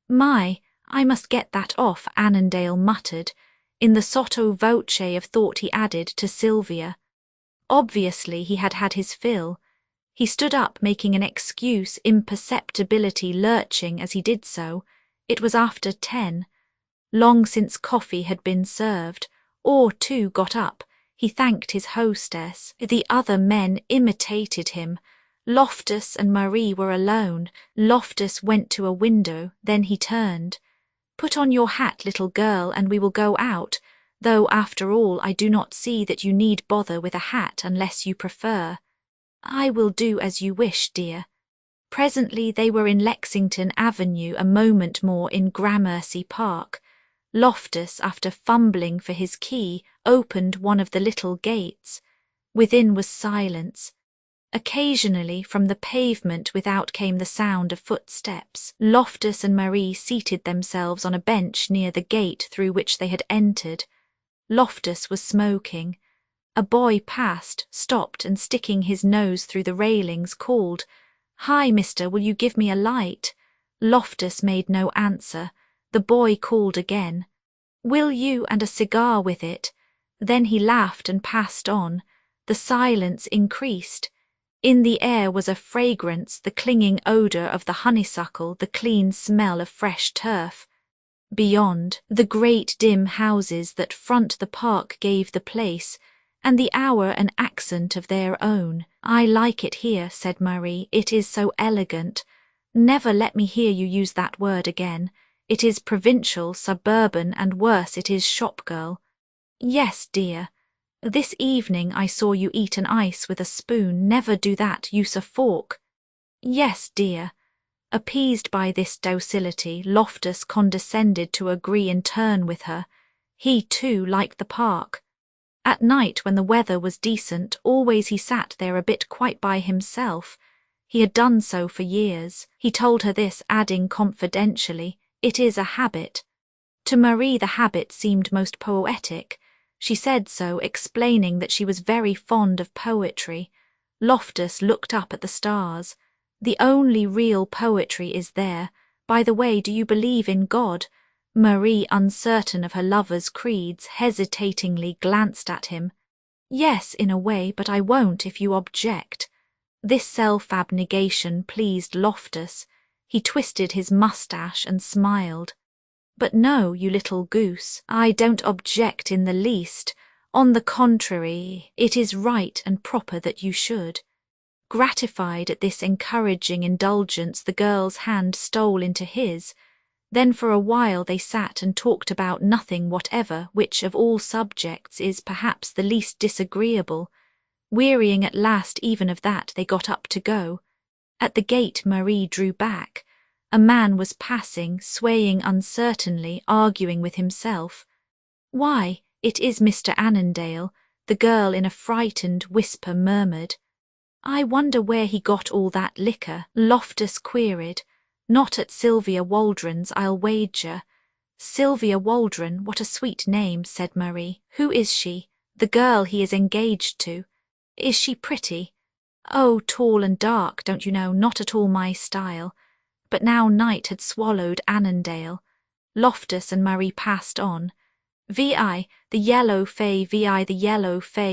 My, I must get that off, Annandale muttered. In the sotto voce of thought he added to Sylvia. Obviously he had had his fill. He stood up, making an excuse, imperceptibility lurching as he did so. It was after 10. Long since coffee had been served. Or, too, got up. He thanked his hostess. The other men imitated him. Loftus and Marie were alone. Loftus went to a window, then he turned. Put on your hat, little girl, and we will go out, though after all I do not see that you need bother with a hat unless you prefer. I will do as you wish, dear. Presently they were in Lexington Avenue, a moment more in Gramercy Park. Loftus, after fumbling for his key, opened one of the little gates. Within was silence. Occasionally, from the pavement without came the sound of footsteps. Loftus and Marie seated themselves on a bench near the gate through which they had entered. Loftus was smoking. A boy passed, stopped, and sticking his nose through the railings, called, "Hi, mister, will you give me a light?" Loftus made no answer. The boy called again. "Will you, and a cigar with it?" Then he laughed and passed on. The silence increased. In the air was a fragrance, the clinging odour of the honeysuckle, the clean smell of fresh turf. Beyond, the great dim houses that front the park gave the place, and the hour an accent of their own. "I like it here," said Marie. "It is so elegant. Never let me hear you use that word again. It is provincial, suburban, and worse, it is shop-girl." "Yes, dear. This evening I saw you eat an ice with a spoon. Never do that, use a fork." Yes, dear. Appeased by this docility, Loftus condescended to agree in turn with her. He, too, liked the park. At night, when the weather was decent, always he sat there a bit quite by himself. He had done so for years. He told her this, adding confidentially, "It is a habit." To Marie the habit seemed most poetic. She said so, explaining that she was very fond of poetry. Loftus looked up at the stars. "The only real poetry is there. By the way, do you believe in God?" Marie, uncertain of her lover's creeds, hesitatingly glanced at him. "Yes, in a way, but I won't if you object." This self-abnegation pleased Loftus. He twisted his moustache and smiled. "But no, you little goose, I don't object in the least. On the contrary, it is right and proper that you should." Gratified at this encouraging indulgence, the girl's hand stole into his. Then for a while they sat and talked about nothing whatever, which of all subjects is perhaps the least disagreeable. Wearying at last even of that, they got up to go. At the gate Marie drew back. A man was passing, swaying uncertainly, arguing with himself. "Why, it is Mr. Annandale," the girl in a frightened whisper murmured. "I wonder where he got all that liquor," Loftus queried. "Not at Sylvia Waldron's, I'll wager." "Sylvia Waldron, what a sweet name," said Marie. "Who is she?" "The girl he is engaged to." "Is she pretty?" "Oh, tall and dark, don't you know, not at all my style." But now night had swallowed Annandale. Loftus and Marie passed on. Vi, the yellow fay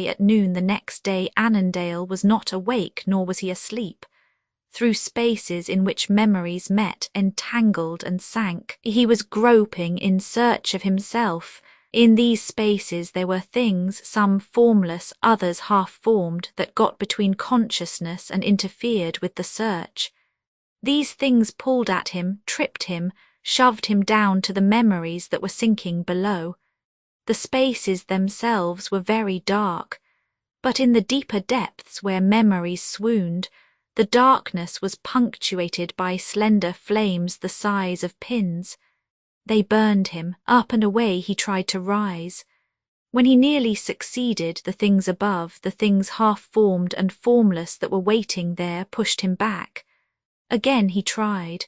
at noon the next day Annandale was not awake, nor was he asleep. Through spaces in which memories met, entangled and sank, he was groping in search of himself. In these spaces there were things, some formless, others half-formed, that got between consciousness and interfered with the search. These things pulled at him, tripped him, shoved him down to the memories that were sinking below. The spaces themselves were very dark, but in the deeper depths where memories swooned, the darkness was punctuated by slender flames the size of pins. They burned him. Up and away he tried to rise. When he nearly succeeded, the things above, the things half-formed and formless that were waiting there, pushed him back. Again he tried,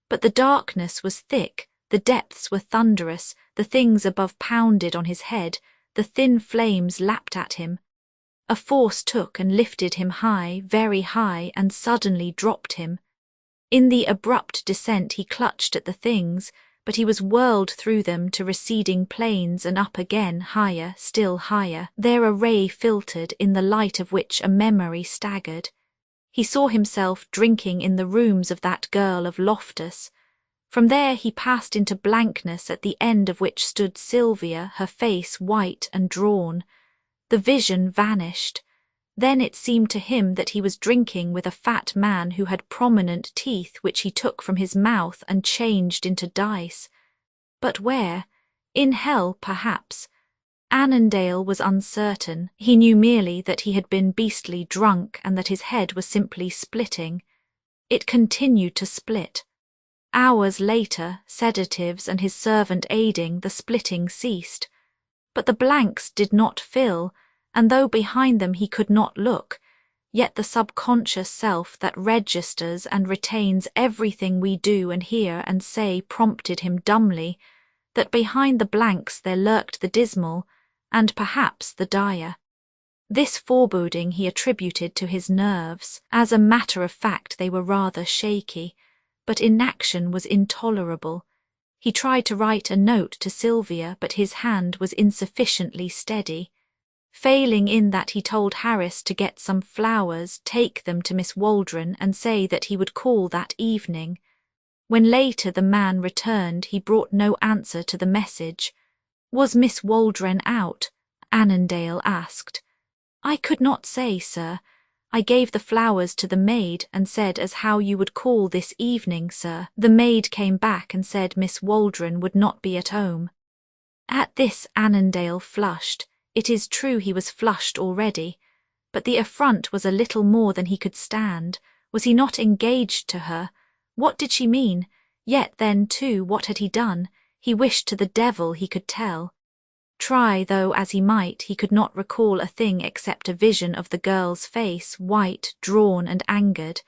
but the darkness was thick, the depths were thunderous, the things above pounded on his head, the thin flames lapped at him. A force took and lifted him high, very high, and suddenly dropped him. In the abrupt descent he clutched at the things, but he was whirled through them to receding planes and up again, higher, still higher. There a ray filtered, in the light of which a memory staggered. He saw himself drinking in the rooms of that girl of Loftus. From there he passed into blankness, at the end of which stood Sylvia, her face white and drawn. The vision vanished. Then it seemed to him that he was drinking with a fat man who had prominent teeth which he took from his mouth and changed into dice. But where? In hell, perhaps. Annandale was uncertain. He knew merely that he had been beastly drunk and that his head was simply splitting. It continued to split. Hours later, sedatives and his servant aiding, the splitting ceased. But the blanks did not fill, and though behind them he could not look, yet the subconscious self that registers and retains everything we do and hear and say prompted him dumbly that behind the blanks there lurked the dismal, and perhaps the dire. This foreboding he attributed to his nerves. As a matter of fact they were rather shaky, but inaction was intolerable. He tried to write a note to Sylvia, but his hand was insufficiently steady. Failing in that, he told Harris to get some flowers, take them to Miss Waldron, and say that he would call that evening. When later the man returned, he brought no answer to the message. "Was Miss Waldron out?" Annandale asked. "I could not say, sir. I gave the flowers to the maid and said as how you would call this evening, sir. The maid came back and said Miss Waldron would not be at home." At this Annandale flushed. It is true he was flushed already, but the affront was a little more than he could stand, Was he not engaged to her? What did she mean? Yet then, too, what had he done? He wished to the devil he could tell. Try, though, as he might, he could not recall a thing except a vision of the girl's face, white, drawn, and angered.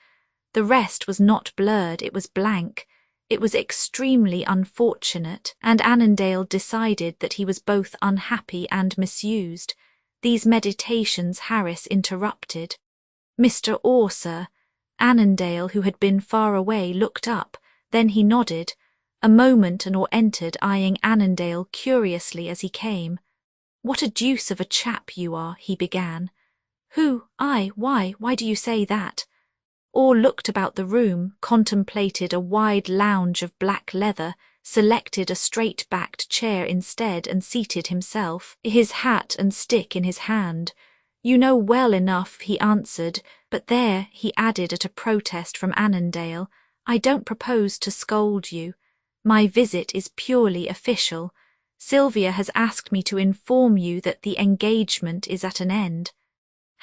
The rest was not blurred, it was blank. It was extremely unfortunate, and Annandale decided that he was both unhappy and misused. These meditations Harris interrupted. "Mr. Orr, sir." Annandale, who had been far away, looked up. Then he nodded. A moment and Orr entered, eyeing Annandale curiously as he came. "What a deuce of a chap you are," he began. "Who? I? Why do you say that?" Orr looked about the room, contemplated a wide lounge of black leather, selected a straight-backed chair instead and seated himself, his hat and stick in his hand. "You know well enough," he answered, "but there," he added at a protest from Annandale, "I don't propose to scold you. My visit is purely official. Sylvia has asked me to inform you that the engagement is at an end."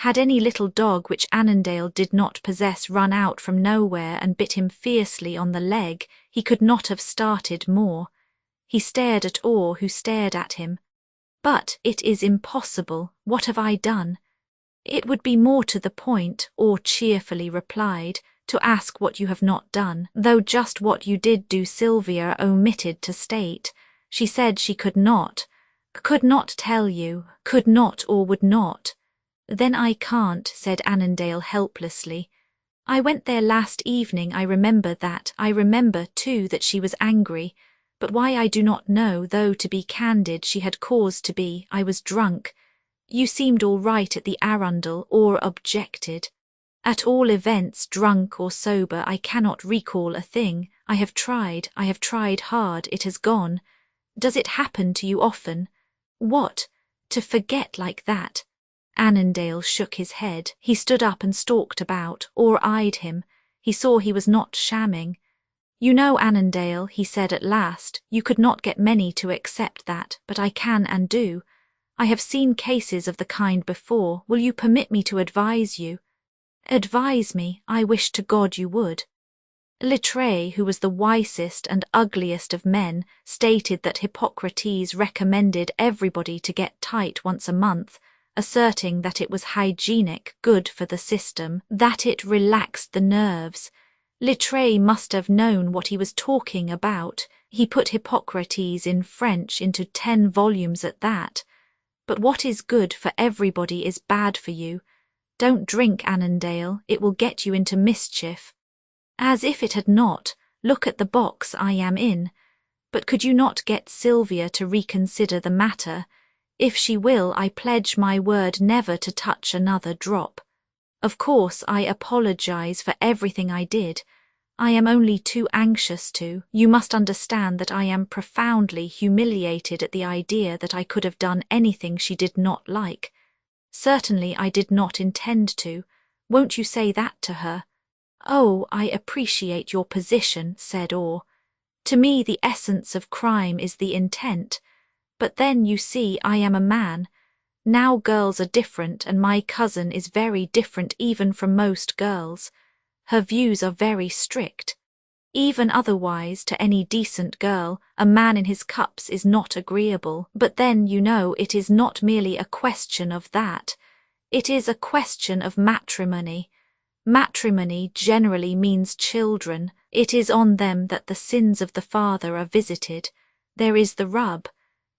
Had any little dog which Annandale did not possess run out from nowhere and bit him fiercely on the leg, he could not have started more. He stared at Orr, who stared at him. "But it is impossible. What have I done?" "It would be more to the point," Orr cheerfully replied, "to ask what you have not done, though just what you did do Sylvia omitted to state. She said she could not tell you, could not or would not." "Then I can't," said Annandale helplessly. "I went there last evening, I remember that. I remember, too, that she was angry. But why I do not know, though to be candid she had cause to be. I was drunk. You seemed all right at the Arundel, or objected. At all events, drunk or sober, I cannot recall a thing. I have tried hard, it has gone. Does it happen to you often?" "What? To forget like that?" Annandale shook his head. He stood up and stalked about, or eyed him. He saw he was not shamming. "You know, Annandale," he said at last, "you could not get many to accept that, but I can and do. I have seen cases of the kind before. Will you permit me to advise you?" "Advise me? I wish to God you would." Littré, who was the wisest and ugliest of men, stated that Hippocrates recommended everybody to get tight once a month, asserting that it was hygienic, good for the system, that it relaxed the nerves. Littré must have known what he was talking about. He put Hippocrates in French into 10 volumes at that. But what is good for everybody is bad for you. Don't drink, Annandale, it will get you into mischief. As if it had not. Look at the box I am in. But could you not get Sylvia to reconsider the matter? If she will, I pledge my word never to touch another drop. Of course, I apologize for everything I did. I am only too anxious to. You must understand that I am profoundly humiliated at the idea that I could have done anything she did not like. Certainly I did not intend to. Won't you say that to her?" "Oh, I appreciate your position," said Orr. "To me the essence of crime is the intent. But then, you see, I am a man. Now girls are different, and my cousin is very different even from most girls. Her views are very strict. Even otherwise, to any decent girl, a man in his cups is not agreeable. But then, you know, it is not merely a question of that. It is a question of matrimony. Matrimony generally means children. It is on them that the sins of the father are visited. There is the rub.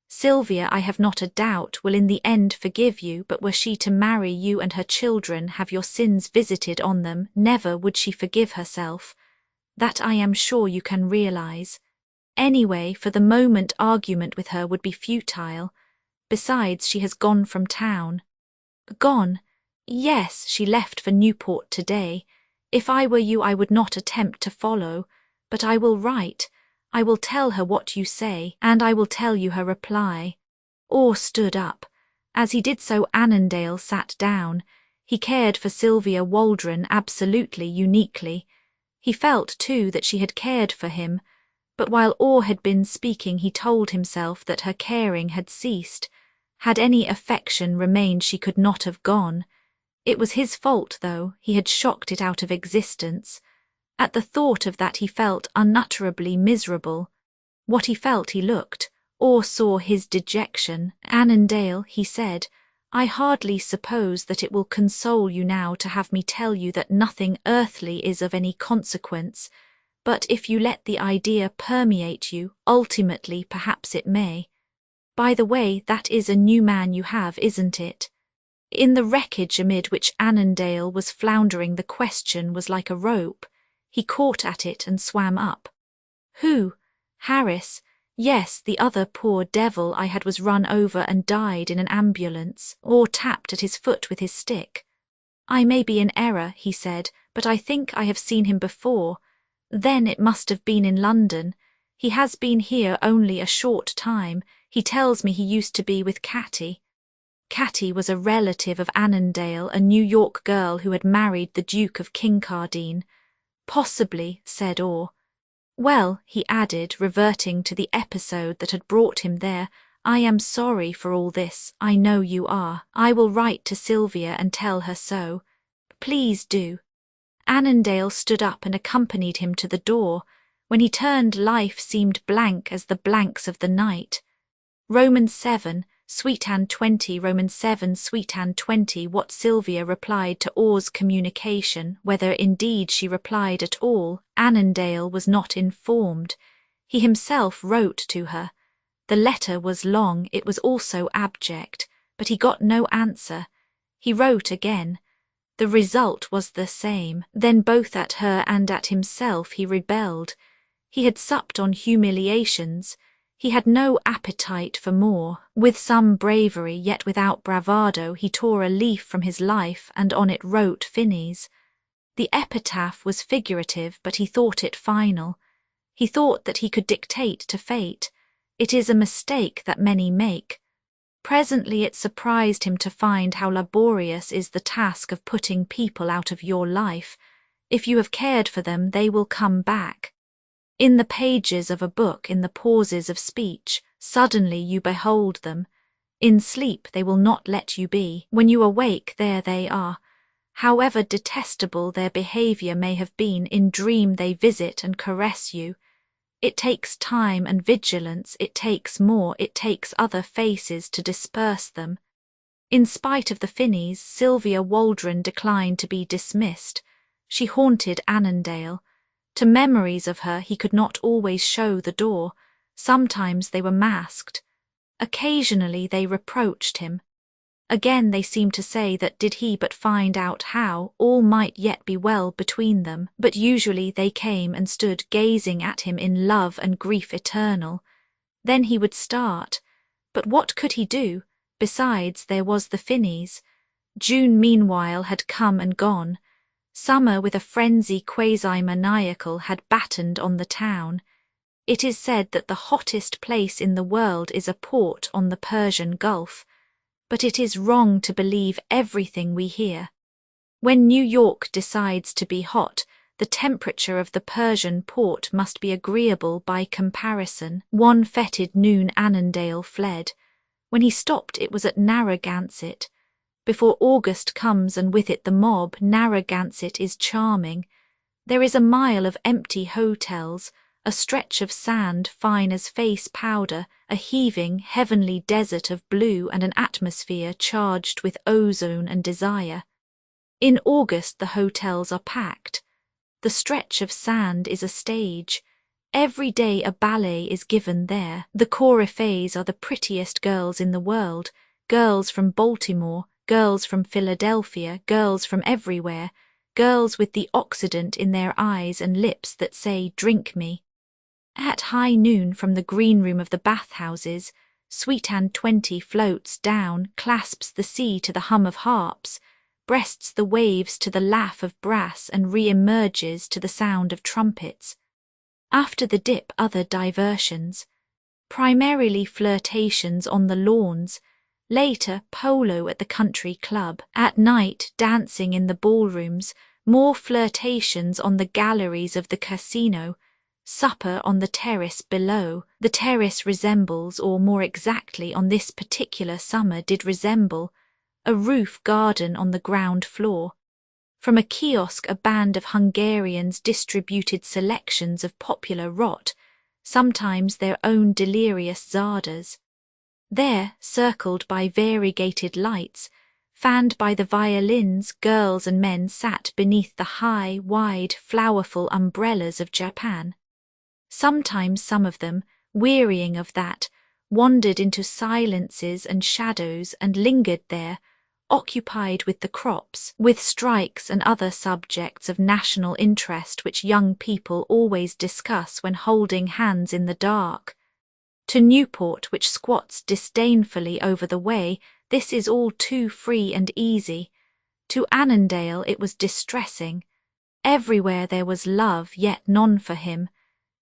Sylvia, I have not a doubt, will in the end forgive you, but were she to marry you and her children have your sins visited on them, never would she forgive herself. That I am sure you can realize. Anyway, for the moment argument with her would be futile. Besides, she has gone from town." "Gone?" "Yes, she left for Newport today. If I were you I would not attempt to follow. But I will write. I will tell her what you say, and I will tell you her reply." Orr stood up. As he did so, Annandale sat down. He cared for Sylvia Waldron absolutely, uniquely. He felt, too, that she had cared for him, but while Orr had been speaking he told himself that her caring had ceased. Had any affection remained she could not have gone. It was his fault, though, he had shocked it out of existence. At the thought of that he felt unutterably miserable. What he felt he looked, or saw his dejection. "Annandale," he said, "I hardly suppose that it will console you now to have me tell you that nothing earthly is of any consequence, but if you let the idea permeate you, ultimately perhaps it may. By the way, that is a new man you have, isn't it?" In the wreckage amid which Annandale was floundering, the question was like a rope. He caught at it and swam up. "Who? Harris? Yes, the other poor devil I had was run over and died in an ambulance, or tapped at his foot with his stick." "I may be in error," he said, "but I think I have seen him before. Then it must have been in London. He has been here only a short time. He tells me he used to be with Catty." Catty was a relative of Annandale, a New York girl who had married the Duke of Kincardine. "Possibly," said Orr. "Well," he added, reverting to the episode that had brought him there, "I am sorry for all this, I know you are. I will write to Sylvia and tell her so." "Please do." Annandale stood up and accompanied him to the door. When he turned, life seemed blank as the blanks of the night. Romans 7, Sweetan 20, Romans 7, Sweetan 20. What Sylvia replied to Orr's communication, whether indeed she replied at all, Annandale was not informed. He himself wrote to her. The letter was long, it was also abject, but he got no answer. He wrote again. The result was the same. Then both at her and at himself he rebelled. He had supped on humiliations. He had no appetite for more. With some bravery, yet without bravado, he tore a leaf from his life and on it wrote Finney's. The epitaph was figurative, but he thought it final. He thought that he could dictate to fate. It is a mistake that many make. Presently it surprised him to find how laborious is the task of putting people out of your life. If you have cared for them, they will come back. In the pages of a book, in the pauses of speech, suddenly you behold them. In sleep they will not let you be. When you awake, there they are. However detestable their behaviour may have been, in dream they visit and caress you. It takes time and vigilance, it takes more, it takes other faces to disperse them. In spite of the Finneys, Sylvia Waldron declined to be dismissed. She haunted Annandale. To memories of her he could not always show the door. Sometimes they were masked. Occasionally they reproached him. Again they seemed to say that did he but find out how, all might yet be well between them. But usually they came and stood gazing at him in love and grief eternal. Then he would start. But what could he do? Besides, there was the Finneys. June meanwhile had come and gone. Summer, with a frenzy quasi-maniacal, had battened on the town. It is said that the hottest place in the world is a port on the Persian Gulf. But it is wrong to believe everything we hear. When New York decides to be hot, the temperature of the Persian port must be agreeable by comparison. One fetid noon Annandale fled. When he stopped it was at Narragansett. Before August comes and with it the mob, Narragansett is charming. There is a mile of empty hotels, a stretch of sand fine as face powder, a heaving, heavenly desert of blue and an atmosphere charged with ozone and desire. In August the hotels are packed. The stretch of sand is a stage. Every day a ballet is given there. The coryphees are the prettiest girls in the world, girls from Baltimore, girls from Philadelphia, girls from everywhere, girls with the Occident in their eyes and lips that say, "Drink me." At high noon from the green room of the bathhouses, Sweetan 20 floats down, clasps the sea to the hum of harps, breasts the waves to the laugh of brass and re-emerges to the sound of trumpets. After the dip, other diversions. Primarily flirtations on the lawns, later polo at the country club, at night dancing in the ballrooms, more flirtations on the galleries of the casino, supper on the terrace below. The terrace resembles, or more exactly on this particular summer did resemble, a roof garden on the ground floor. From a kiosk, a band of Hungarians distributed selections of popular rot, sometimes their own delirious czardas. There, circled by variegated lights, fanned by the violins, girls and men sat beneath the high, wide, flowerful umbrellas of Japan. Sometimes some of them, wearying of that, wandered into silences and shadows and lingered there, occupied with the crops, with strikes and other subjects of national interest which young people always discuss when holding hands in the dark. To Newport, which squats disdainfully over the way, this is all too free and easy. To Annandale it was distressing. Everywhere there was love, yet none for him.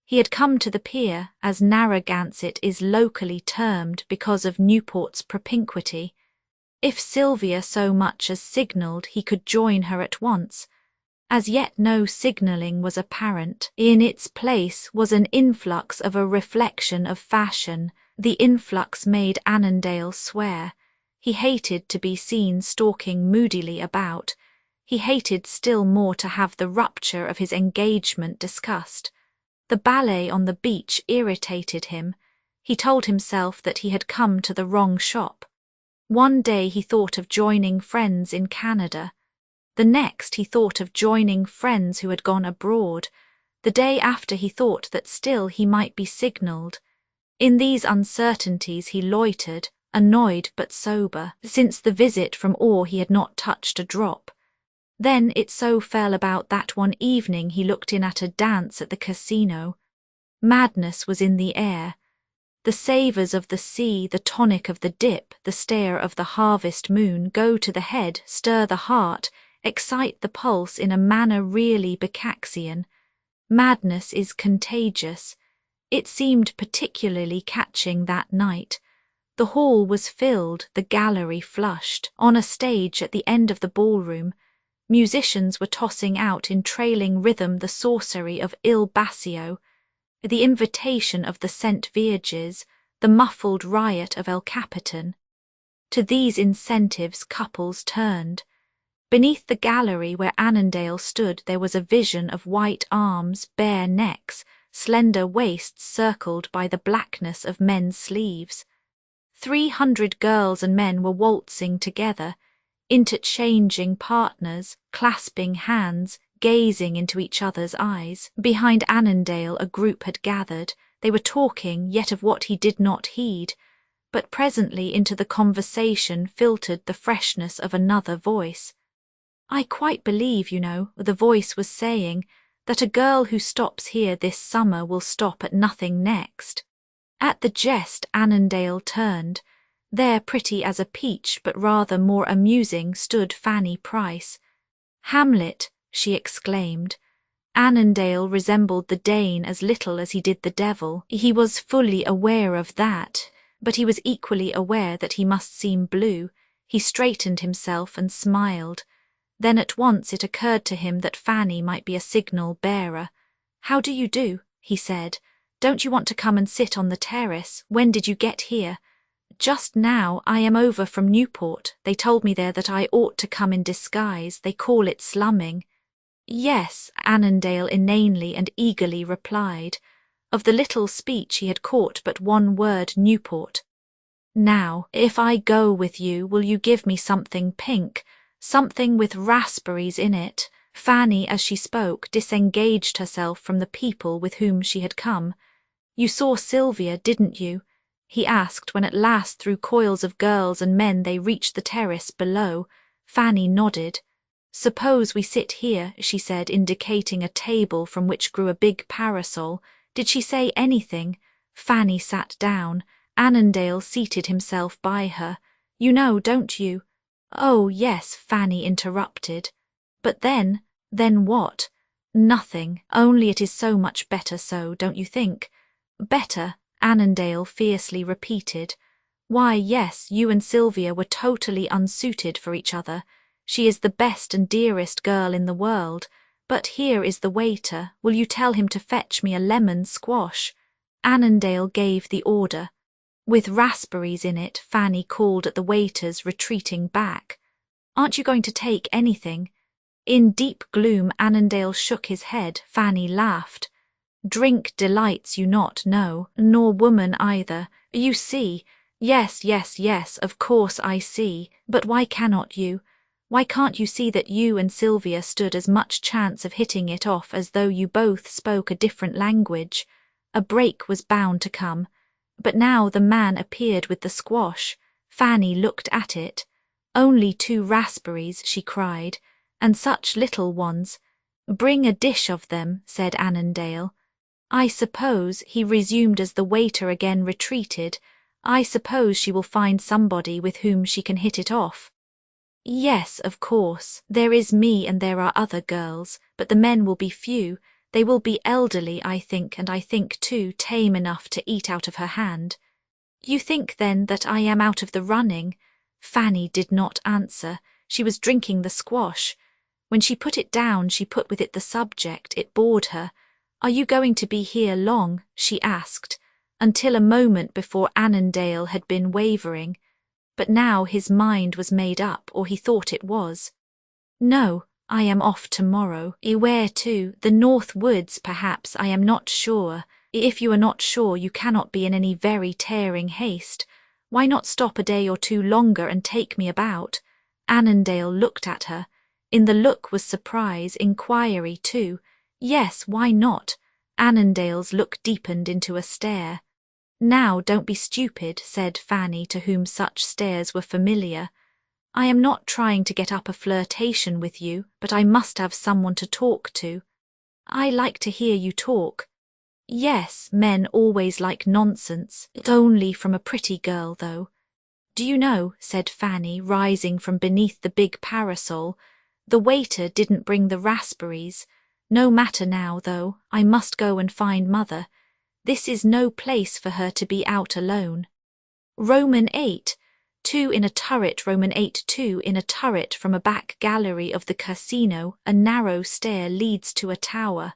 He had come to the pier, as Narragansett is locally termed because of Newport's propinquity. If Sylvia so much as signalled, he could join her at once. As yet no signalling was apparent. In its place was an influx of a reflection of fashion. The influx made Annandale swear. He hated to be seen stalking moodily about. He hated still more to have the rupture of his engagement discussed. The ballet on the beach irritated him. He told himself that he had come to the wrong shop. One day he thought of joining friends in Canada. The next he thought of joining friends who had gone abroad. The day after he thought that still he might be signalled. In these uncertainties he loitered, annoyed but sober. Since the visit from Orr he had not touched a drop. Then it so fell about that one evening he looked in at a dance at the casino. Madness was in the air. The savours of the sea, the tonic of the dip, the stare of the harvest moon go to the head, stir the heart, excite the pulse in a manner really Bacchaxian. Madness is contagious. It seemed particularly catching that night. The hall was filled, the gallery flushed. On a stage at the end of the ballroom, musicians were tossing out in trailing rhythm the sorcery of Il Bacio, the invitation of the Saint Vierges, the muffled riot of El Capitan. To these incentives couples turned. Beneath the gallery where Annandale stood there was a vision of white arms, bare necks, slender waists circled by the blackness of men's sleeves. 300 girls and men were waltzing together, interchanging partners, clasping hands, gazing into each other's eyes. Behind Annandale a group had gathered. They were talking, yet of what he did not heed. But presently into the conversation filtered the freshness of another voice. "I quite believe, you know," the voice was saying, "that a girl who stops here this summer will stop at nothing next." At the jest Annandale turned. There, pretty as a peach but rather more amusing, stood Fanny Price. "Hamlet!" she exclaimed. Annandale resembled the Dane as little as he did the devil. He was fully aware of that, but he was equally aware that he must seem blue. He straightened himself and smiled. Then at once it occurred to him that Fanny might be a signal bearer. "How do you do?" he said. "Don't you want to come and sit on the terrace? When did you get here?" "Just now. I am over from Newport. They told me there that I ought to come in disguise. They call it slumming." "Yes," Annandale inanely and eagerly replied. Of the little speech he had caught but one word, Newport. "Now, if I go with you, will you give me something pink, something with raspberries in it?" Fanny, as she spoke, disengaged herself from the people with whom she had come. "You saw Sylvia, didn't you?" he asked when at last through coils of girls and men they reached the terrace below. Fanny nodded. "Suppose we sit here," she said, indicating a table from which grew a big parasol. "Did she say anything?" Fanny sat down. Annandale seated himself by her. "You know, don't you?" "Oh, yes," Fanny interrupted. "But then what?" "Nothing, only it is so much better so, don't you think?" "Better," Annandale fiercely repeated. "Why, yes, you and Sylvia were totally unsuited for each other. She is the best and dearest girl in the world. But here is the waiter. Will you tell him to fetch me a lemon squash?" Annandale gave the order. With raspberries in it, Fanny called at the waiters, retreating back. Aren't you going to take anything? In deep gloom, Annandale shook his head. Fanny laughed. Drink delights you not, no, nor woman either. You see. Yes, yes, yes, of course I see. But why cannot you? Why can't you see that you and Sylvia stood as much chance of hitting it off as though you both spoke a different language? A break was bound to come. But now the man appeared with the squash. Fanny looked at it. Only 2 raspberries, she cried, and such little ones. Bring a dish of them, said Annandale. I suppose, he resumed as the waiter again retreated, I suppose she will find somebody with whom she can hit it off. Yes, of course, there is me and there are other girls, but the men will be few. They will be elderly, I think, and I think, too, tame enough to eat out of her hand. You think, then, that I am out of the running? Fanny did not answer. She was drinking the squash. When she put it down, she put with it the subject. It bored her. Are you going to be here long? She asked, until a moment before Annandale had been wavering. But now his mind was made up, or he thought it was. No, I am off tomorrow. Where to? The North Woods, perhaps, I am not sure. If you are not sure, you cannot be in any very tearing haste. Why not stop a day or 2 longer and take me about? Annandale looked at her. In the look was surprise, inquiry too. Yes, why not? Annandale's look deepened into a stare. Now, don't be stupid, said Fanny, to whom such stares were familiar. I am not trying to get up a flirtation with you, but I must have someone to talk to. I like to hear you talk. Yes, men always like nonsense. Only from a pretty girl, though. Do you know, said Fanny, rising from beneath the big parasol, the waiter didn't bring the raspberries. No matter now, though, I must go and find Mother. This is no place for her to be out alone. Roman 8. 2 in a turret, Roman 8. 2 in a turret from a back gallery of the casino, a narrow stair leads to a tower.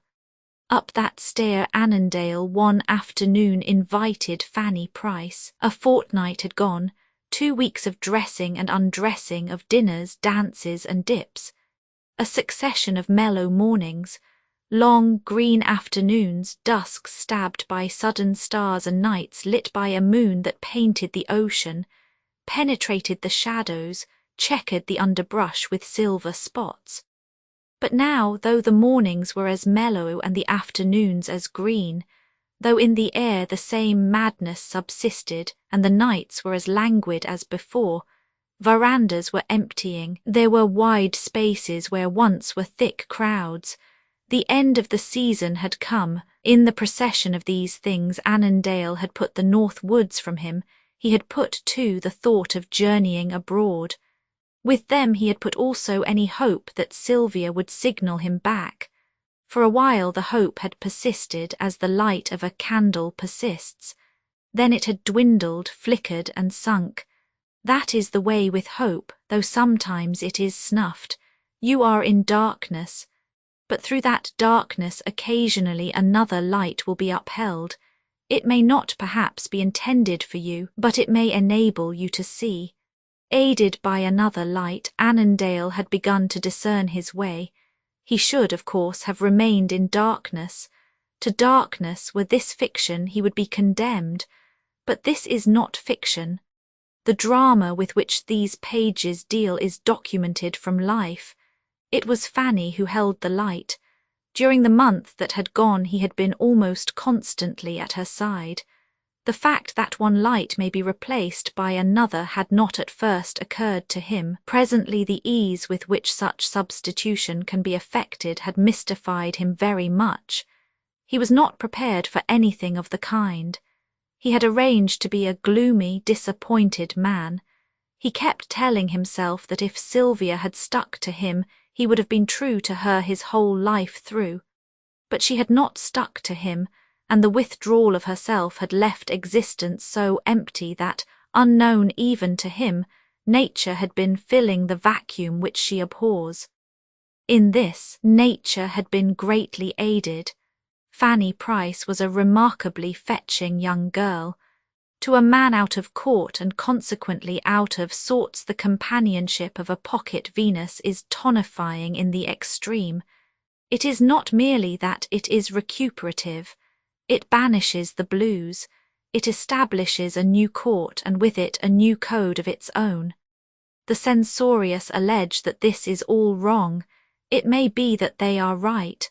Up that stair Annandale one afternoon invited Fanny Price. A fortnight had gone, 2 weeks of dressing and undressing, of dinners, dances and dips. A succession of mellow mornings, long green afternoons, dusks stabbed by sudden stars and nights lit by a moon that painted the ocean, penetrated the shadows, checkered the underbrush with silver spots. But now, though the mornings were as mellow and the afternoons as green, though in the air the same madness subsisted and the nights were as languid as before, verandas were emptying, there were wide spaces where once were thick crowds. The end of the season had come. In the procession of these things Annandale had put the North Woods from him. He had put, too, the thought of journeying abroad. With them he had put also any hope that Sylvia would signal him back. For a while the hope had persisted as the light of a candle persists. Then it had dwindled, flickered and sunk. That is the way with hope, though sometimes it is snuffed. You are in darkness, but through that darkness occasionally another light will be upheld. It may not perhaps be intended for you, but it may enable you to see. Aided by another light, Annandale had begun to discern his way. He should, of course, have remained in darkness. To darkness, were this fiction, he would be condemned. But this is not fiction. The drama with which these pages deal is documented from life. It was Fanny who held the light. During the month that had gone he had been almost constantly at her side. The fact that one light may be replaced by another had not at first occurred to him. Presently the ease with which such substitution can be effected had mystified him very much. He was not prepared for anything of the kind. He had arranged to be a gloomy, disappointed man. He kept telling himself that if Sylvia had stuck to him, he would have been true to her his whole life through. But she had not stuck to him, and the withdrawal of herself had left existence so empty that, unknown even to him, nature had been filling the vacuum which she abhors. In this, nature had been greatly aided. Fanny Price was a remarkably fetching young girl. To a man out of court and consequently out of sorts, the companionship of a pocket Venus is tonifying in the extreme. It is not merely that it is recuperative. It banishes the blues. It establishes a new court and with it a new code of its own. The censorious allege that this is all wrong. It may be that they are right.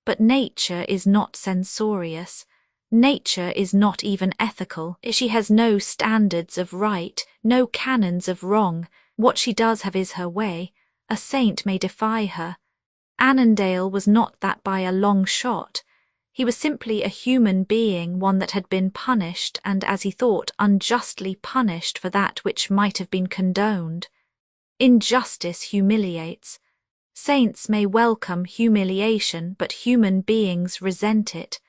But nature is not censorious. Nature is not even ethical. She has no standards of right, no canons of wrong. What she does have is her way. A saint may defy her. Annandale was not that by a long shot. He was simply a human being, one that had been punished, and as he thought, unjustly punished for that which might have been condoned. Injustice humiliates. Saints may welcome humiliation, but human beings resent it.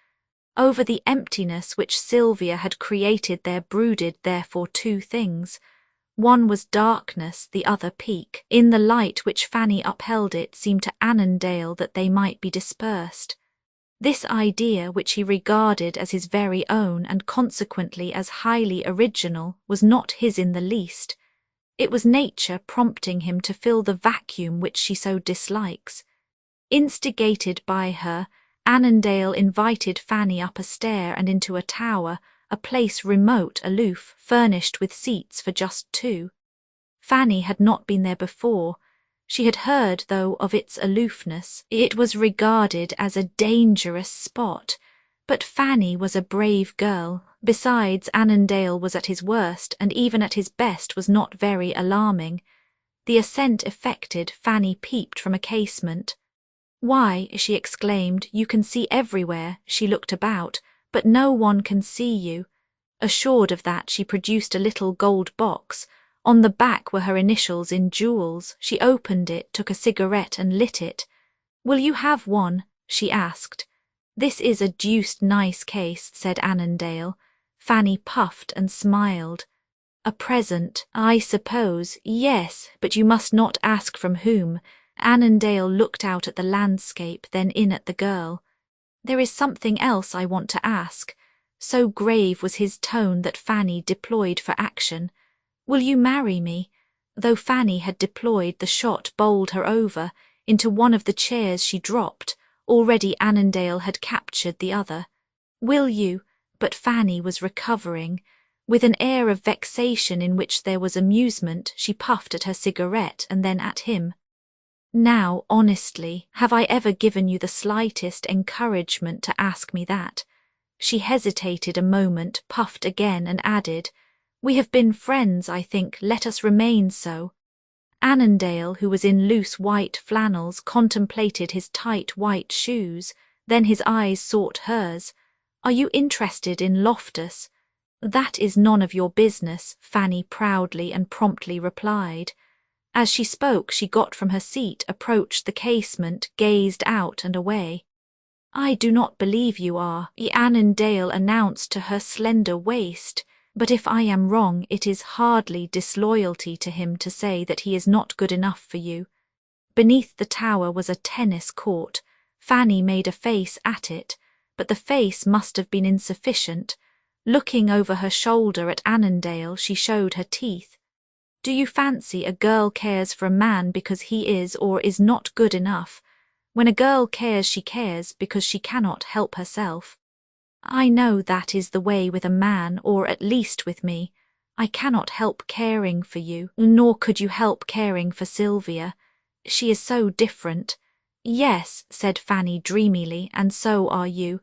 Over the emptiness which Sylvia had created there brooded therefore two things. One was darkness, the other peak. In the light which Fanny upheld it seemed to Annandale that they might be dispersed. This idea, which he regarded as his very own and consequently as highly original, was not his in the least. It was nature prompting him to fill the vacuum which she so dislikes. Instigated by her, Annandale invited Fanny up a stair and into a tower, a place remote, aloof, furnished with seats for just two. Fanny had not been there before. She had heard, though, of its aloofness. It was regarded as a dangerous spot. But Fanny was a brave girl. Besides, Annandale was at his worst, and even at his best was not very alarming. The ascent effected, Fanny peeped from a casement. "Why," she exclaimed, "you can see everywhere." She looked about, but no one can see you. Assured of that, she produced a little gold box. On the back were her initials in jewels. She opened it, took a cigarette and lit it. "Will you have one?" she asked. "This is a deuced nice case," said Annandale. Fanny puffed and smiled. "A present, I suppose. Yes, but you must not ask from whom." Annandale looked out at the landscape, then in at the girl. "There is something else I want to ask." So grave was his tone that Fanny deployed for action. "Will you marry me?" Though Fanny had deployed, the shot bowled her over. Into one of the chairs she dropped. Already Annandale had captured the other. "Will you?" But Fanny was recovering. With an air of vexation in which there was amusement, she puffed at her cigarette and then at him. "Now, honestly, have I ever given you the slightest encouragement to ask me that?" She hesitated a moment, puffed again, and added, "We have been friends, I think. Let us remain so." Annandale, who was in loose white flannels, contemplated his tight white shoes. Then his eyes sought hers. "Are you interested in Loftus?" "That is none of your business," Fanny proudly and promptly replied. As she spoke, she got from her seat, approached the casement, gazed out and away. "I do not believe you are," Annandale announced to her slender waist. "But if I am wrong, it is hardly disloyalty to him to say that he is not good enough for you." Beneath the tower was a tennis court. Fanny made a face at it, but the face must have been insufficient. Looking over her shoulder at Annandale, she showed her teeth. "Do you fancy a girl cares for a man because he is or is not good enough? When a girl cares, she cares because she cannot help herself. I know that is the way with a man, or at least with me. I cannot help caring for you, nor could you help caring for Sylvia. She is so different." "Yes," said Fanny dreamily, "and so are you."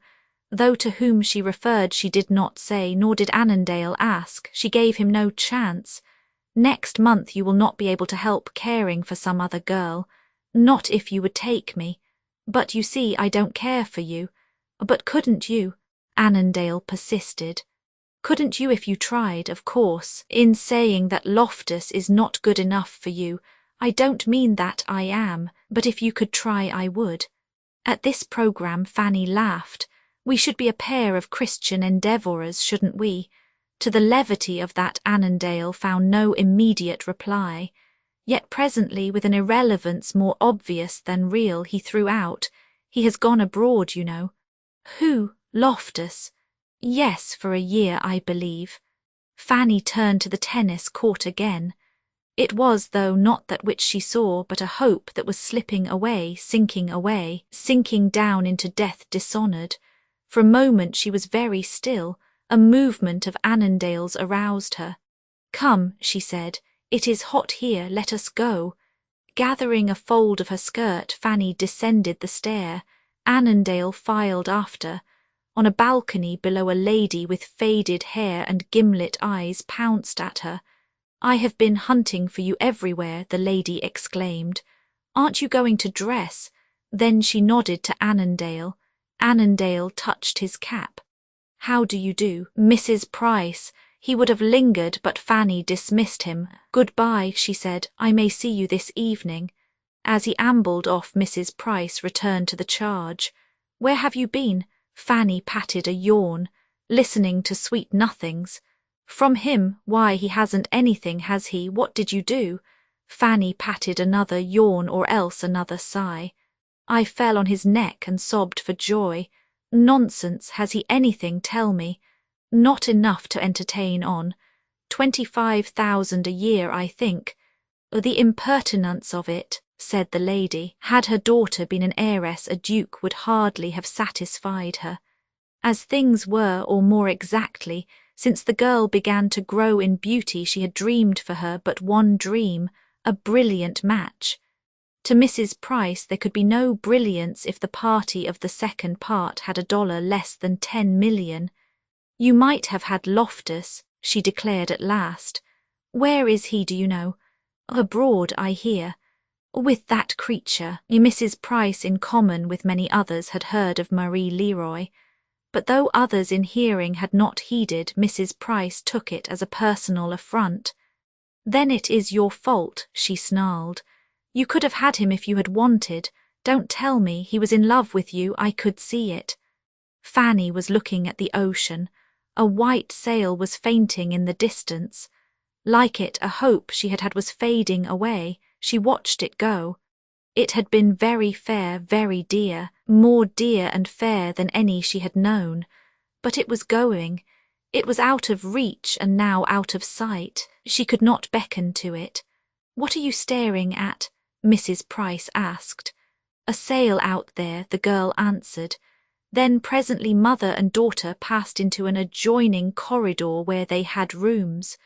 Though to whom she referred she did not say, nor did Annandale ask. She gave him no chance. "Next month you will not be able to help caring for some other girl. Not if you would take me. But you see, I don't care for you." "But couldn't you?" Annandale persisted. "Couldn't you if you tried, of course. In saying that Loftus is not good enough for you, I don't mean that I am, but if you could try, I would." At this programme Fanny laughed. "We should be a pair of Christian endeavourers, shouldn't we?" To the levity of that Annandale found no immediate reply. Yet presently, with an irrelevance more obvious than real, he threw out, "He has gone abroad, you know." "Who? Loftus?" "Yes, for a year, I believe." Fanny turned to the tennis court again. It was, though, not that which she saw, but a hope that was slipping away, sinking down into death dishonoured. For a moment she was very still. A movement of Annandale's aroused her. "Come," she said, "it is hot here, let us go." Gathering a fold of her skirt, Fanny descended the stair. Annandale filed after. On a balcony below, a lady with faded hair and gimlet eyes pounced at her. "I have been hunting for you everywhere," the lady exclaimed. "Aren't you going to dress?" Then she nodded to Annandale. Annandale touched his cap. "How do you do, Mrs. Price?" He would have lingered, but Fanny dismissed him. "Goodbye," she said. "I may see you this evening." As he ambled off, Mrs. Price returned to the charge. "Where have you been?" Fanny patted a yawn. "Listening to sweet nothings." "From him? Why, he hasn't anything, has he? What did you do?" Fanny patted another yawn, or else another sigh. "I fell on his neck and sobbed for joy." "Nonsense, has he anything, tell me?" "Not enough to entertain on. 25,000 a year, I think." "The impertinence of it," said the lady. Had her daughter been an heiress, a duke would hardly have satisfied her. As things were, or more exactly, since the girl began to grow in beauty, she had dreamed for her but one dream, a brilliant match. To Mrs. Price there could be no brilliance if the party of the second part had $1 less than 10 million. "You might have had Loftus," she declared at last. "Where is he, do you know?" "Abroad, I hear." "With that creature." Mrs. Price, in common with many others, had heard of Marie Leroy. But though others in hearing had not heeded, Mrs. Price took it as a personal affront. "Then it is your fault," she snarled. "You could have had him if you had wanted. Don't tell me he was in love with you, I could see it." Fanny was looking at the ocean. A white sail was fainting in the distance. Like it, a hope she had had was fading away. She watched it go. It had been very fair, very dear, more dear and fair than any she had known. But it was going. It was out of reach and now out of sight. She could not beckon to it. "What are you staring at?" Mrs. Price asked. "A sail out there," the girl answered. Then presently mother and daughter passed into an adjoining corridor where they had rooms.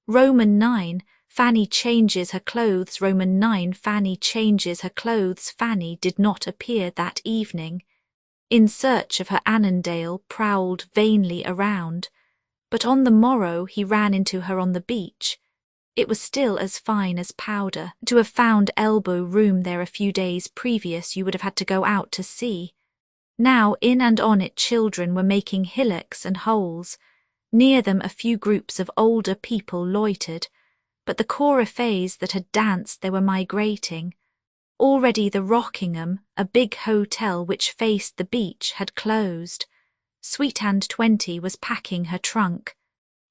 Roman 9, Fanny changes her clothes. Roman 9, Fanny changes her clothes. Fanny did not appear that evening. In search of her, Annandale prowled vainly around. But on the morrow he ran into her on the beach. It was still as fine as powder. To have found elbow room there a few days previous, you would have had to go out to sea. Now in and on it children were making hillocks and holes. Near them a few groups of older people loitered, but the coryphees that had danced they were migrating. Already the Rockingham, a big hotel which faced the beach, had closed. Sweethand 20 was packing her trunk.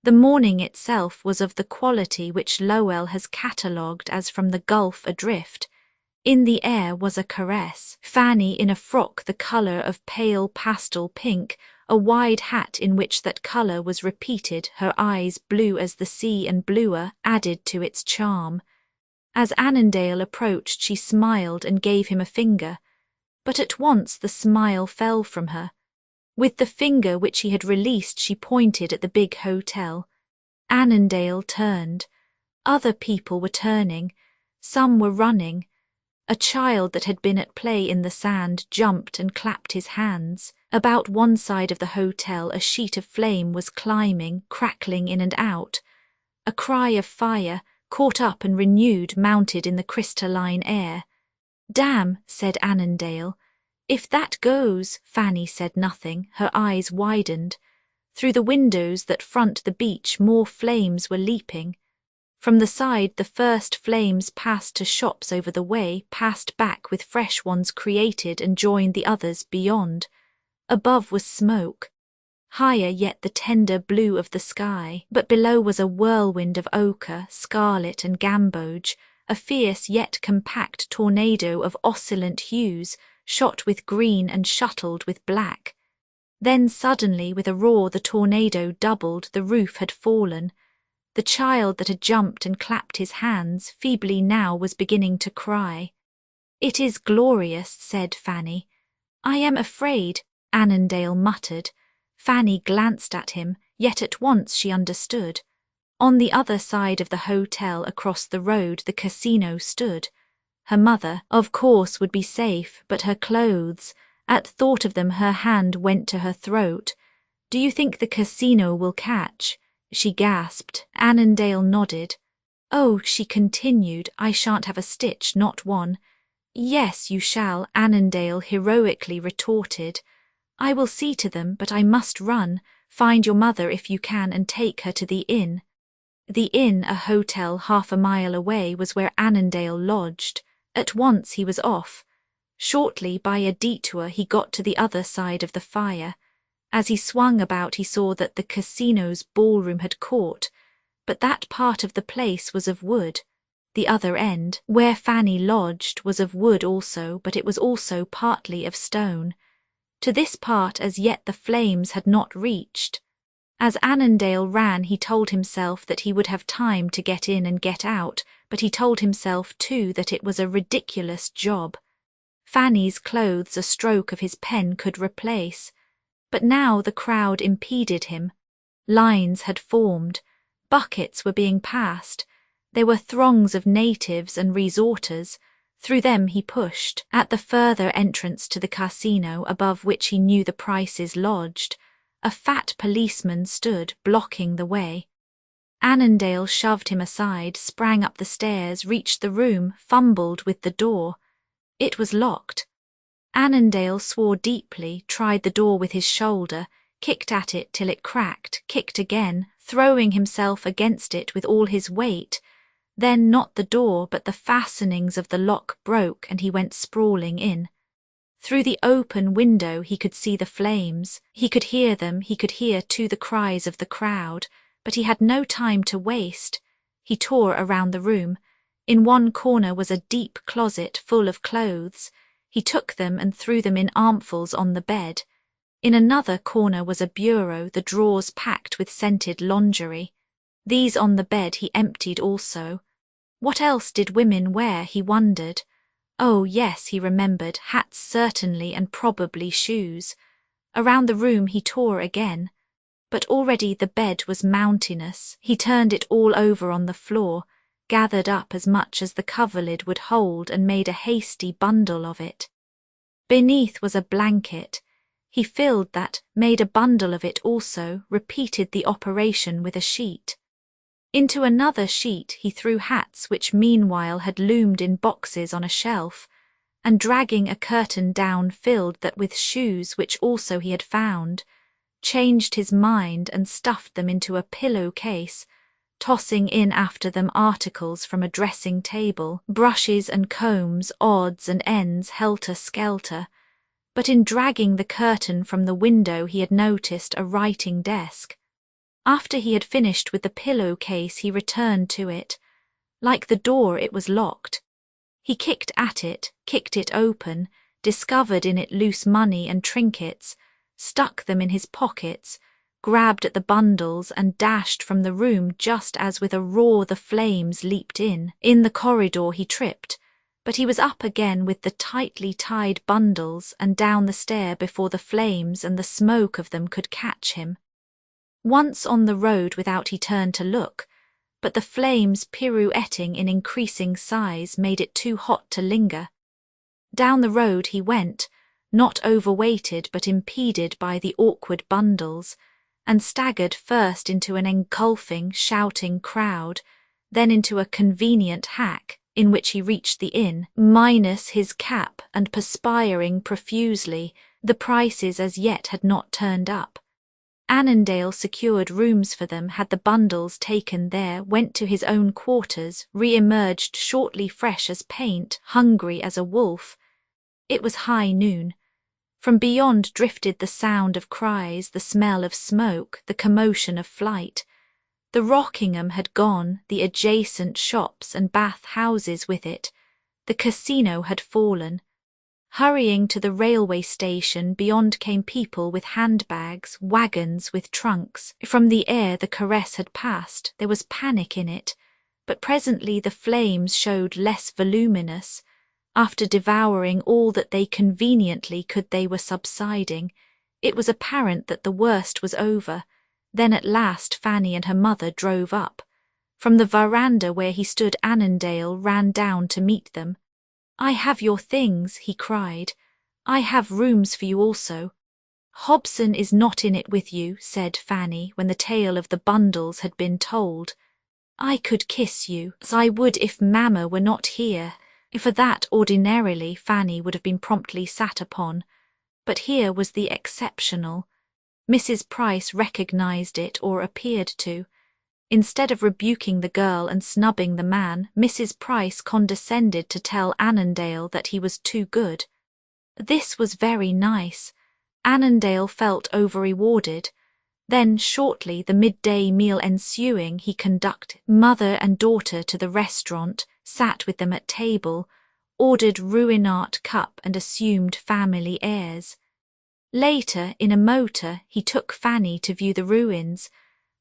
The morning itself was of the quality which Lowell has catalogued as from the Gulf adrift. In the air was a caress. Fanny in a frock the colour of pale pastel pink, a wide hat in which that colour was repeated, her eyes blue as the sea and bluer, added to its charm. As Annandale approached she smiled and gave him a finger, but at once the smile fell from her. With the finger which he had released she pointed at the big hotel. Annandale turned. Other people were turning. Some were running. A child that had been at play in the sand jumped and clapped his hands. About one side of the hotel a sheet of flame was climbing, crackling in and out. A cry of fire, caught up and renewed, mounted in the crystalline air. "Damn," said Annandale. "If that goes," Fanny said nothing, her eyes widened. Through the windows that front the beach more flames were leaping. From the side the first flames passed to shops over the way, passed back with fresh ones created and joined the others beyond. Above was smoke. Higher yet the tender blue of the sky, but below was a whirlwind of ochre, scarlet and gamboge, a fierce yet compact tornado of oscillant hues, shot with green and shuttled with black. Then suddenly with a roar the tornado doubled, the roof had fallen. The child that had jumped and clapped his hands feebly now was beginning to cry. "It is glorious," said Fanny. "I am afraid," Annandale muttered. Fanny glanced at him, yet at once she understood. On the other side of the hotel across the road the casino stood. Her mother, of course, would be safe, but her clothes, at thought of them her hand went to her throat. "Do you think the casino will catch?" she gasped. Annandale nodded. "Oh," she continued, "I shan't have a stitch, not one." "Yes, you shall," Annandale heroically retorted. "I will see to them, but I must run. Find your mother if you can and take her to the inn." The inn, a hotel half a mile away, was where Annandale lodged. At once he was off. Shortly, by a detour, he got to the other side of the fire. As he swung about he saw that the casino's ballroom had caught, but that part of the place was of wood. The other end, where Fanny lodged, was of wood also, but it was also partly of stone. To this part as yet the flames had not reached. As Annandale ran he told himself that he would have time to get in and get out, but he told himself too that it was a ridiculous job. Fanny's clothes a stroke of his pen could replace. But now the crowd impeded him. Lines had formed. Buckets were being passed. There were throngs of natives and resorters. Through them he pushed. At the further entrance to the casino, above which he knew the prices lodged, a fat policeman stood, blocking the way. Annandale shoved him aside, sprang up the stairs, reached the room, fumbled with the door. It was locked. Annandale swore deeply, tried the door with his shoulder, kicked at it till it cracked, kicked again, throwing himself against it with all his weight. Then not the door, but the fastenings of the lock broke, and he went sprawling in. Through the open window he could see the flames. He could hear them, he could hear too the cries of the crowd, but he had no time to waste. He tore around the room. In one corner was a deep closet full of clothes. He took them and threw them in armfuls on the bed. In another corner was a bureau, the drawers packed with scented lingerie. These on the bed he emptied also. What else did women wear, he wondered? Oh, yes, he remembered, hats certainly and probably shoes. Around the room he tore again. But already the bed was mountainous. He turned it all over on the floor, gathered up as much as the coverlid would hold and made a hasty bundle of it. Beneath was a blanket. He filled that, made a bundle of it also, repeated the operation with a sheet. Into another sheet he threw hats which meanwhile had loomed in boxes on a shelf, and dragging a curtain down filled that with shoes which also he had found, changed his mind and stuffed them into a pillow-case, tossing in after them articles from a dressing-table, brushes and combs, odds and ends helter-skelter. But in dragging the curtain from the window he had noticed a writing desk. After he had finished with the pillow-case he returned to it. Like the door it was locked. He kicked at it, kicked it open, discovered in it loose money and trinkets, stuck them in his pockets, grabbed at the bundles and dashed from the room just as with a roar the flames leaped in. In the corridor he tripped, but he was up again with the tightly tied bundles and down the stair before the flames and the smoke of them could catch him. Once on the road without he turned to look, but the flames pirouetting in increasing size made it too hot to linger. Down the road he went, not overweighted but impeded by the awkward bundles, and staggered first into an engulfing, shouting crowd, then into a convenient hack, in which he reached the inn, minus his cap and perspiring profusely. The prices as yet had not turned up. Annandale secured rooms for them, had the bundles taken there, went to his own quarters, re-emerged shortly fresh as paint, hungry as a wolf. It was high noon. From beyond drifted the sound of cries, the smell of smoke, the commotion of flight. The Rockingham had gone, the adjacent shops and bath houses with it. The casino had fallen. Hurrying to the railway station beyond came people with handbags, wagons with trunks. From the air the caress had passed, there was panic in it, but presently the flames showed less voluminous. After devouring all that they conveniently could, they were subsiding. It was apparent that the worst was over. Then at last Fanny and her mother drove up. From the veranda where he stood, Annandale ran down to meet them. "I have your things," he cried. "I have rooms for you also." "Hobson is not in it with you," said Fanny, when the tale of the bundles had been told. "I could kiss you, as I would if Mamma were not here." For that, ordinarily, Fanny would have been promptly sat upon. But here was the exceptional. Mrs. Price recognized it, or appeared to. Instead of rebuking the girl and snubbing the man, Mrs. Price condescended to tell Annandale that he was too good. This was very nice. Annandale felt over-rewarded. Then, shortly, the midday meal ensuing, he conducted mother and daughter to the restaurant, sat with them at table, ordered Ruinart cup and assumed family airs. Later, in a motor, he took Fanny to view the ruins,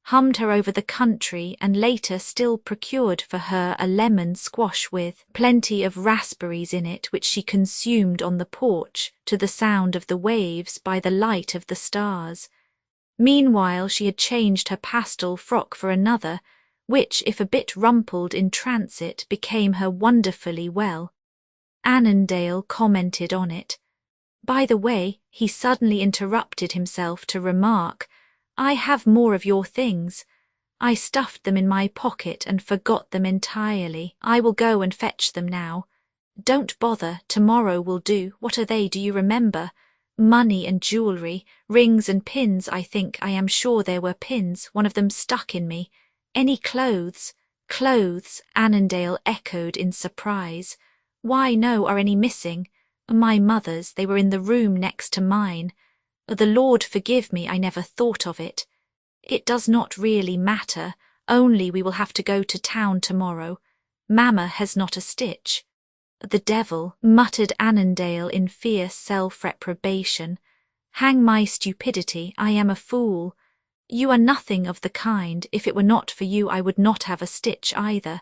hummed her over the country, and later still procured for her a lemon squash with plenty of raspberries in it, which she consumed on the porch, to the sound of the waves, by the light of the stars. Meanwhile she had changed her pastel frock for another, which, if a bit rumpled in transit, became her wonderfully well. Annandale commented on it. "By the way," he suddenly interrupted himself to remark, "I have more of your things. I stuffed them in my pocket and forgot them entirely. I will go and fetch them now." "Don't bother, tomorrow will do. What are they, do you remember?" "Money and jewellery, rings and pins, I think. I am sure there were pins, one of them stuck in me." "Any clothes?" "Clothes," Annandale echoed in surprise. "Why, no, are any missing?" "My mother's, they were in the room next to mine." "The Lord forgive me, I never thought of it." "It does not really matter, only we will have to go to town tomorrow. Mamma has not a stitch." "The devil," muttered Annandale in fierce self-reprobation. "Hang my stupidity, I am a fool." "You are nothing of the kind. If it were not for you I would not have a stitch either."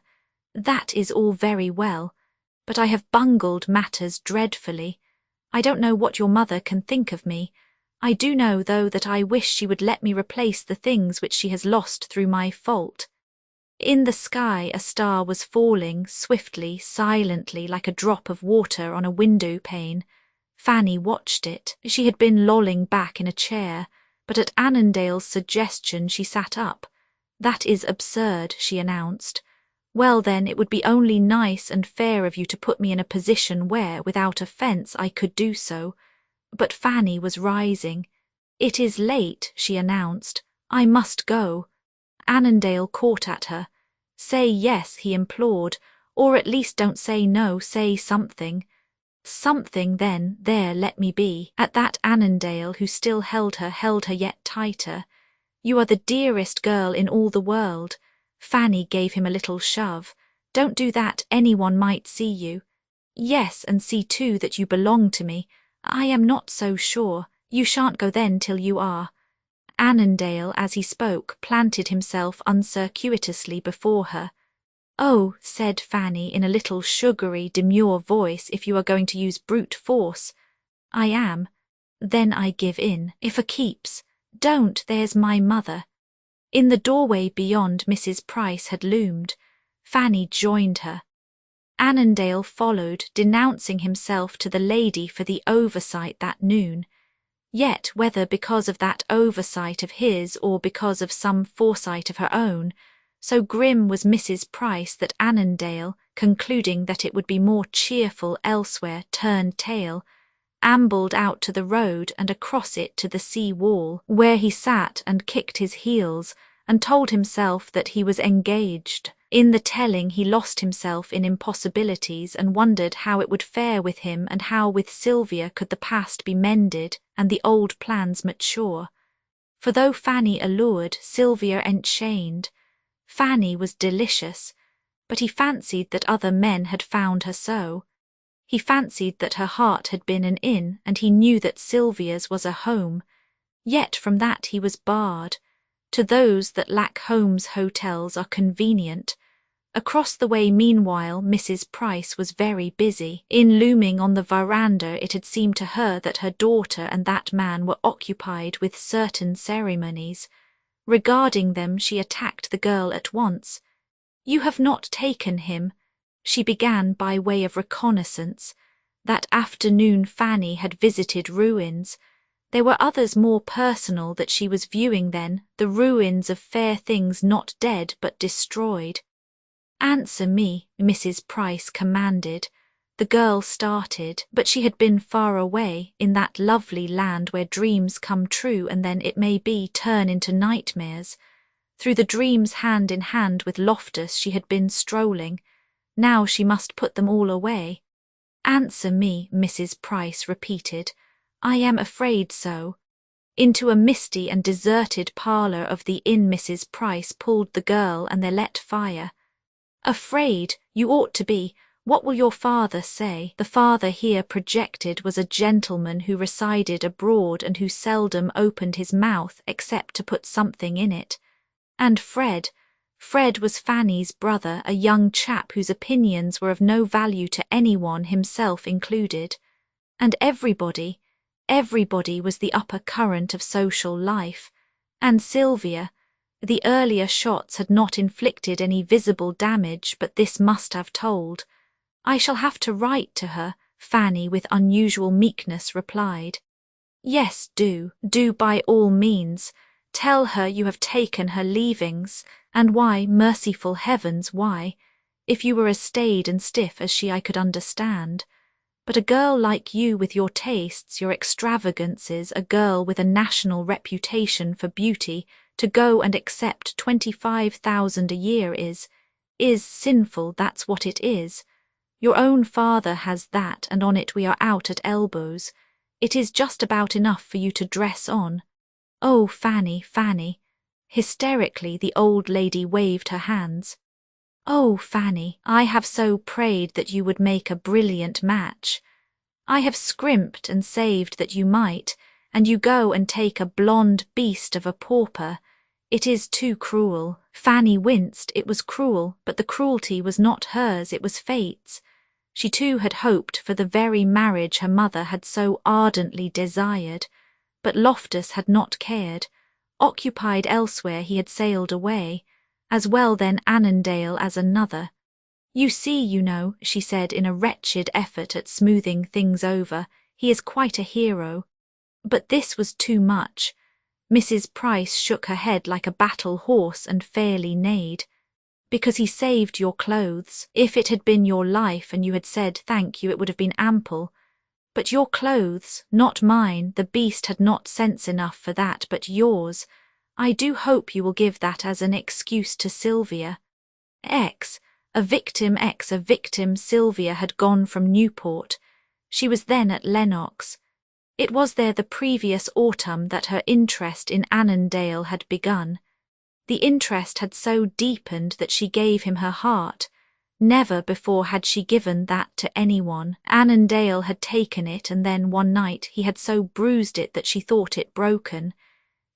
"That is all very well, but I have bungled matters dreadfully. I don't know what your mother can think of me. I do know, though, that I wish she would let me replace the things which she has lost through my fault." In the sky a star was falling, swiftly, silently, like a drop of water on a window pane. Fanny watched it. She had been lolling back in a chair, but at Annandale's suggestion she sat up. "That is absurd," she announced. "Well then, it would be only nice and fair of you to put me in a position where, without offence, I could do so." But Fanny was rising. "It is late," she announced. "I must go." Annandale caught at her. "Say yes," he implored, "or at least don't say no, say something." "Something, then, there, let me be." At that Annandale, who still held her yet tighter. "You are the dearest girl in all the world." Fanny gave him a little shove. "Don't do that, anyone might see you." "Yes, and see too that you belong to me." "I am not so sure. You shan't go then till you are." Annandale, as he spoke, planted himself uncircuitously before her. "Oh," said Fanny in a little sugary, demure voice, "if you are going to use brute force." "I am." "Then I give in, if for keeps." "Don't, there's my mother." In the doorway beyond, Mrs. Price had loomed. Fanny joined her. Annandale followed, denouncing himself to the lady for the oversight that noon. Yet, whether because of that oversight of his or because of some foresight of her own, so grim was Mrs. Price that Annandale, concluding that it would be more cheerful elsewhere, turned tail, ambled out to the road and across it to the sea wall, where he sat and kicked his heels and told himself that he was engaged. In the telling he lost himself in impossibilities and wondered how it would fare with him and how with Sylvia could the past be mended and the old plans mature. For though Fanny allured, Sylvia enchained. Fanny was delicious, but he fancied that other men had found her so. He fancied that her heart had been an inn, and he knew that Sylvia's was a home. Yet from that he was barred. To those that lack homes, hotels are convenient. Across the way, meanwhile, Mrs. Price was very busy. In looming on the veranda, it had seemed to her that her daughter and that man were occupied with certain ceremonies. Regarding them, she attacked the girl at once. "You have not taken him," she began by way of reconnaissance. That afternoon Fanny had visited ruins. There were others more personal that she was viewing then, the ruins of fair things not dead but destroyed. "Answer me," Mrs. Price commanded. The girl started, but she had been far away, in that lovely land where dreams come true and then, it may be, turn into nightmares. Through the dreams, hand in hand with Loftus, she had been strolling. Now she must put them all away. "Answer me," Mrs. Price repeated. "I am afraid so." Into a misty and deserted parlour of the inn Mrs. Price pulled the girl, and they let fire. "Afraid? You ought to be. What will your father say?" The father here projected was a gentleman who resided abroad and who seldom opened his mouth except to put something in it. And Fred was Fanny's brother, a young chap whose opinions were of no value to anyone, himself included. And everybody was the upper current of social life. And Sylvia, the earlier shots had not inflicted any visible damage, but this must have told. "I shall have to write to her," Fanny with unusual meekness replied. "Yes, do by all means. Tell her you have taken her leavings, and why, merciful heavens, why? If you were as staid and stiff as she I could understand. But a girl like you, with your tastes, your extravagances, a girl with a national reputation for beauty, to go and accept 25,000 a year is sinful, that's what it is. Your own father has that, and on it we are out at elbows. It is just about enough for you to dress on. Oh, Fanny, Fanny." Hysterically the old lady waved her hands. "Oh, Fanny, I have so prayed that you would make a brilliant match. I have scrimped and saved that you might, and you go and take a blonde beast of a pauper. It is too cruel." Fanny winced. It was cruel, but the cruelty was not hers, it was fate's. She too had hoped for the very marriage her mother had so ardently desired, but Loftus had not cared. Occupied elsewhere, he had sailed away. As well then Annandale as another. "You see, you know," she said in a wretched effort at smoothing things over, "he is quite a hero." But this was too much. Mrs. Price shook her head like a battle horse and fairly neighed. "Because he saved your clothes. If it had been your life and you had said thank you, it would have been ample. But your clothes, not mine, the beast had not sense enough for that, but yours. I do hope you will give that as an excuse to Sylvia." A victim Sylvia had gone from Newport. She was then at Lennox. It was there the previous autumn that her interest in Annandale had begun. The interest had so deepened that she gave him her heart. Never before had she given that to anyone. Annandale had taken it, and then one night he had so bruised it that she thought it broken.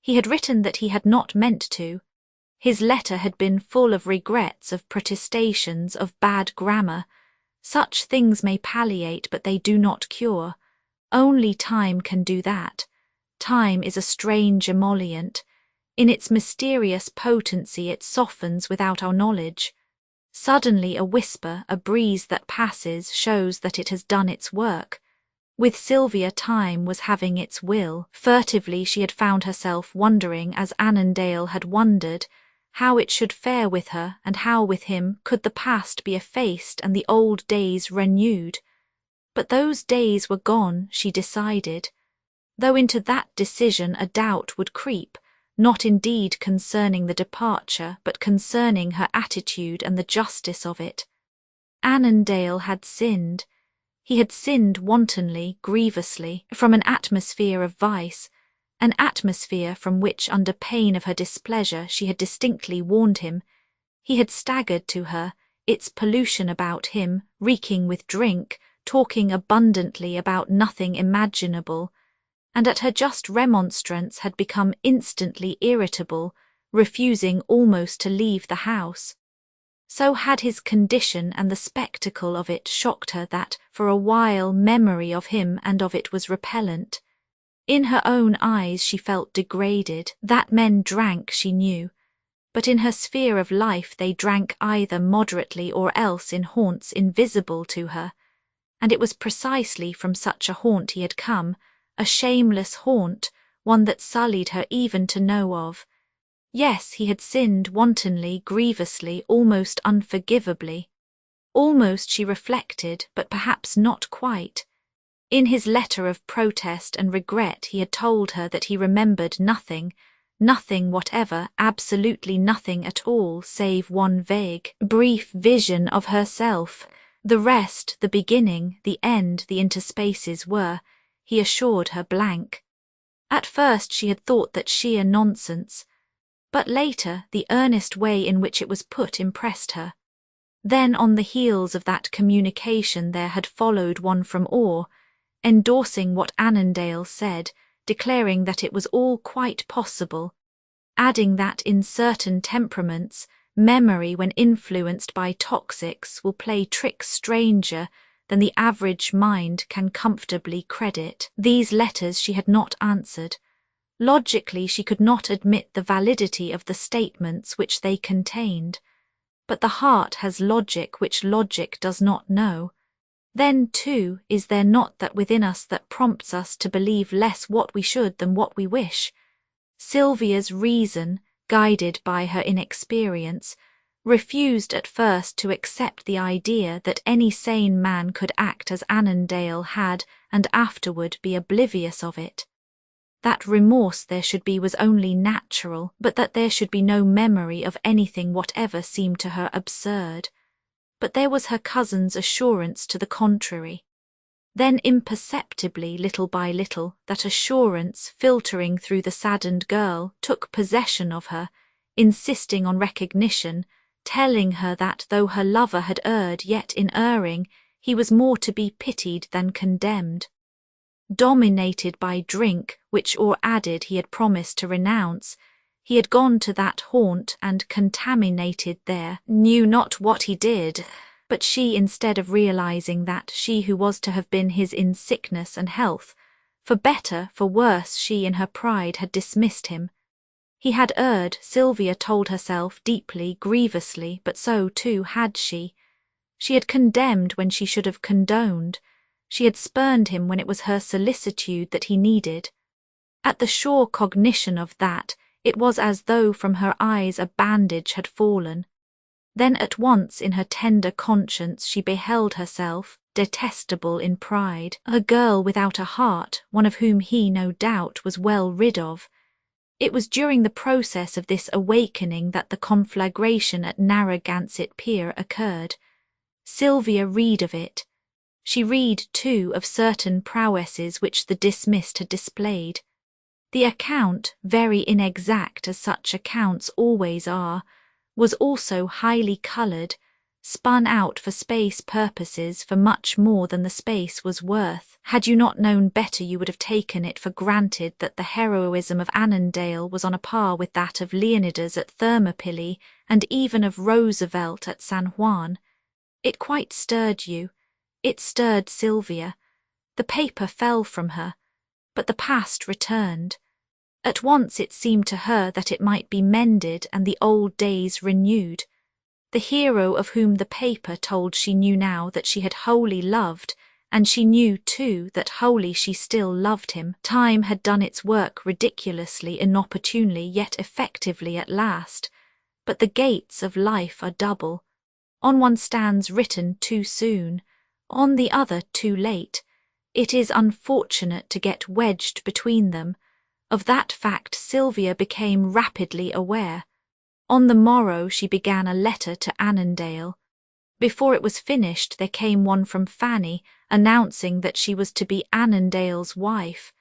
He had written that he had not meant to. His letter had been full of regrets, of protestations, of bad grammar. Such things may palliate, but they do not cure. Only time can do that. Time is a strange emollient. In its mysterious potency it softens without our knowledge. Suddenly a whisper, a breeze that passes, shows that it has done its work. With Sylvia time was having its will. Furtively she had found herself wondering, as Annandale had wondered, how it should fare with her, and how with him could the past be effaced and the old days renewed. But those days were gone, she decided, though into that decision a doubt would creep, not indeed concerning the departure, but concerning her attitude and the justice of it. Annandale had sinned. He had sinned wantonly, grievously, from an atmosphere of vice, an atmosphere from which, under pain of her displeasure, she had distinctly warned him. He had staggered to her, its pollution about him, reeking with drink, talking abundantly about nothing imaginable, and at her just remonstrance had become instantly irritable, refusing almost to leave the house. So had his condition and the spectacle of it shocked her that, for a while, memory of him and of it was repellent. In her own eyes she felt degraded. That men drank she knew, but in her sphere of life they drank either moderately or else in haunts invisible to her, and it was precisely from such a haunt he had come, a shameless haunt, one that sullied her even to know of. Yes, he had sinned wantonly, grievously, almost unforgivably. Almost, she reflected, but perhaps not quite. In his letter of protest and regret he had told her that he remembered nothing, nothing whatever, absolutely nothing at all, save one vague, brief vision of herself. The rest, the beginning, the end, the interspaces were, he assured her, blank. At first she had thought that sheer nonsense, but later the earnest way in which it was put impressed her. Then on the heels of that communication there had followed one from Orr, endorsing what Annandale said, declaring that it was all quite possible, adding that in certain temperaments, memory when influenced by toxics will play tricks stranger than the average mind can comfortably credit. These letters she had not answered. Logically she could not admit the validity of the statements which they contained, but the heart has logic which logic does not know. Then, too, is there not that within us that prompts us to believe less what we should than what we wish? Sylvia's reason, guided by her inexperience, refused at first to accept the idea that any sane man could act as Annandale had and afterward be oblivious of it. That remorse there should be was only natural, but that there should be no memory of anything whatever seemed to her absurd. But there was her cousin's assurance to the contrary. Then imperceptibly, little by little, that assurance, filtering through the saddened girl, took possession of her, insisting on recognition, telling her that though her lover had erred, yet in erring, he was more to be pitied than condemned. Dominated by drink, which Orr added he had promised to renounce, he had gone to that haunt and contaminated there, knew not what he did, but she, instead of realizing that, she who was to have been his in sickness and health, for better, for worse, she in her pride had dismissed him. He had erred, Sylvia told herself, deeply, grievously, but so too had she. She had condemned when she should have condoned. She had spurned him when it was her solicitude that he needed. At the sure cognition of that, it was as though from her eyes a bandage had fallen. Then at once in her tender conscience she beheld herself, detestable in pride, a girl without a heart, one of whom he, no doubt, was well rid of. It was during the process of this awakening that the conflagration at Narragansett Pier occurred. Sylvia read of it. She read, too, of certain prowesses which the dismissed had displayed. The account, very inexact as such accounts always are, was also highly coloured, spun out for space purposes for much more than the space was worth. Had you not known better you would have taken it for granted that the heroism of Annandale was on a par with that of Leonidas at Thermopylae and even of Roosevelt at San Juan. It quite stirred you. It stirred Sylvia. The paper fell from her, but the past returned. At once it seemed to her that it might be mended and the old days renewed. The hero of whom the paper told she knew now that she had wholly loved, and she knew, too, that wholly she still loved him. Time had done its work ridiculously, inopportunely, yet effectively at last. But the gates of life are double. On one stands written too soon, on the other too late. It is unfortunate to get wedged between them. Of that fact Sylvia became rapidly aware. On the morrow she began a letter to Annandale. Before it was finished there came one from Fanny, announcing that she was to be Annandale's wife.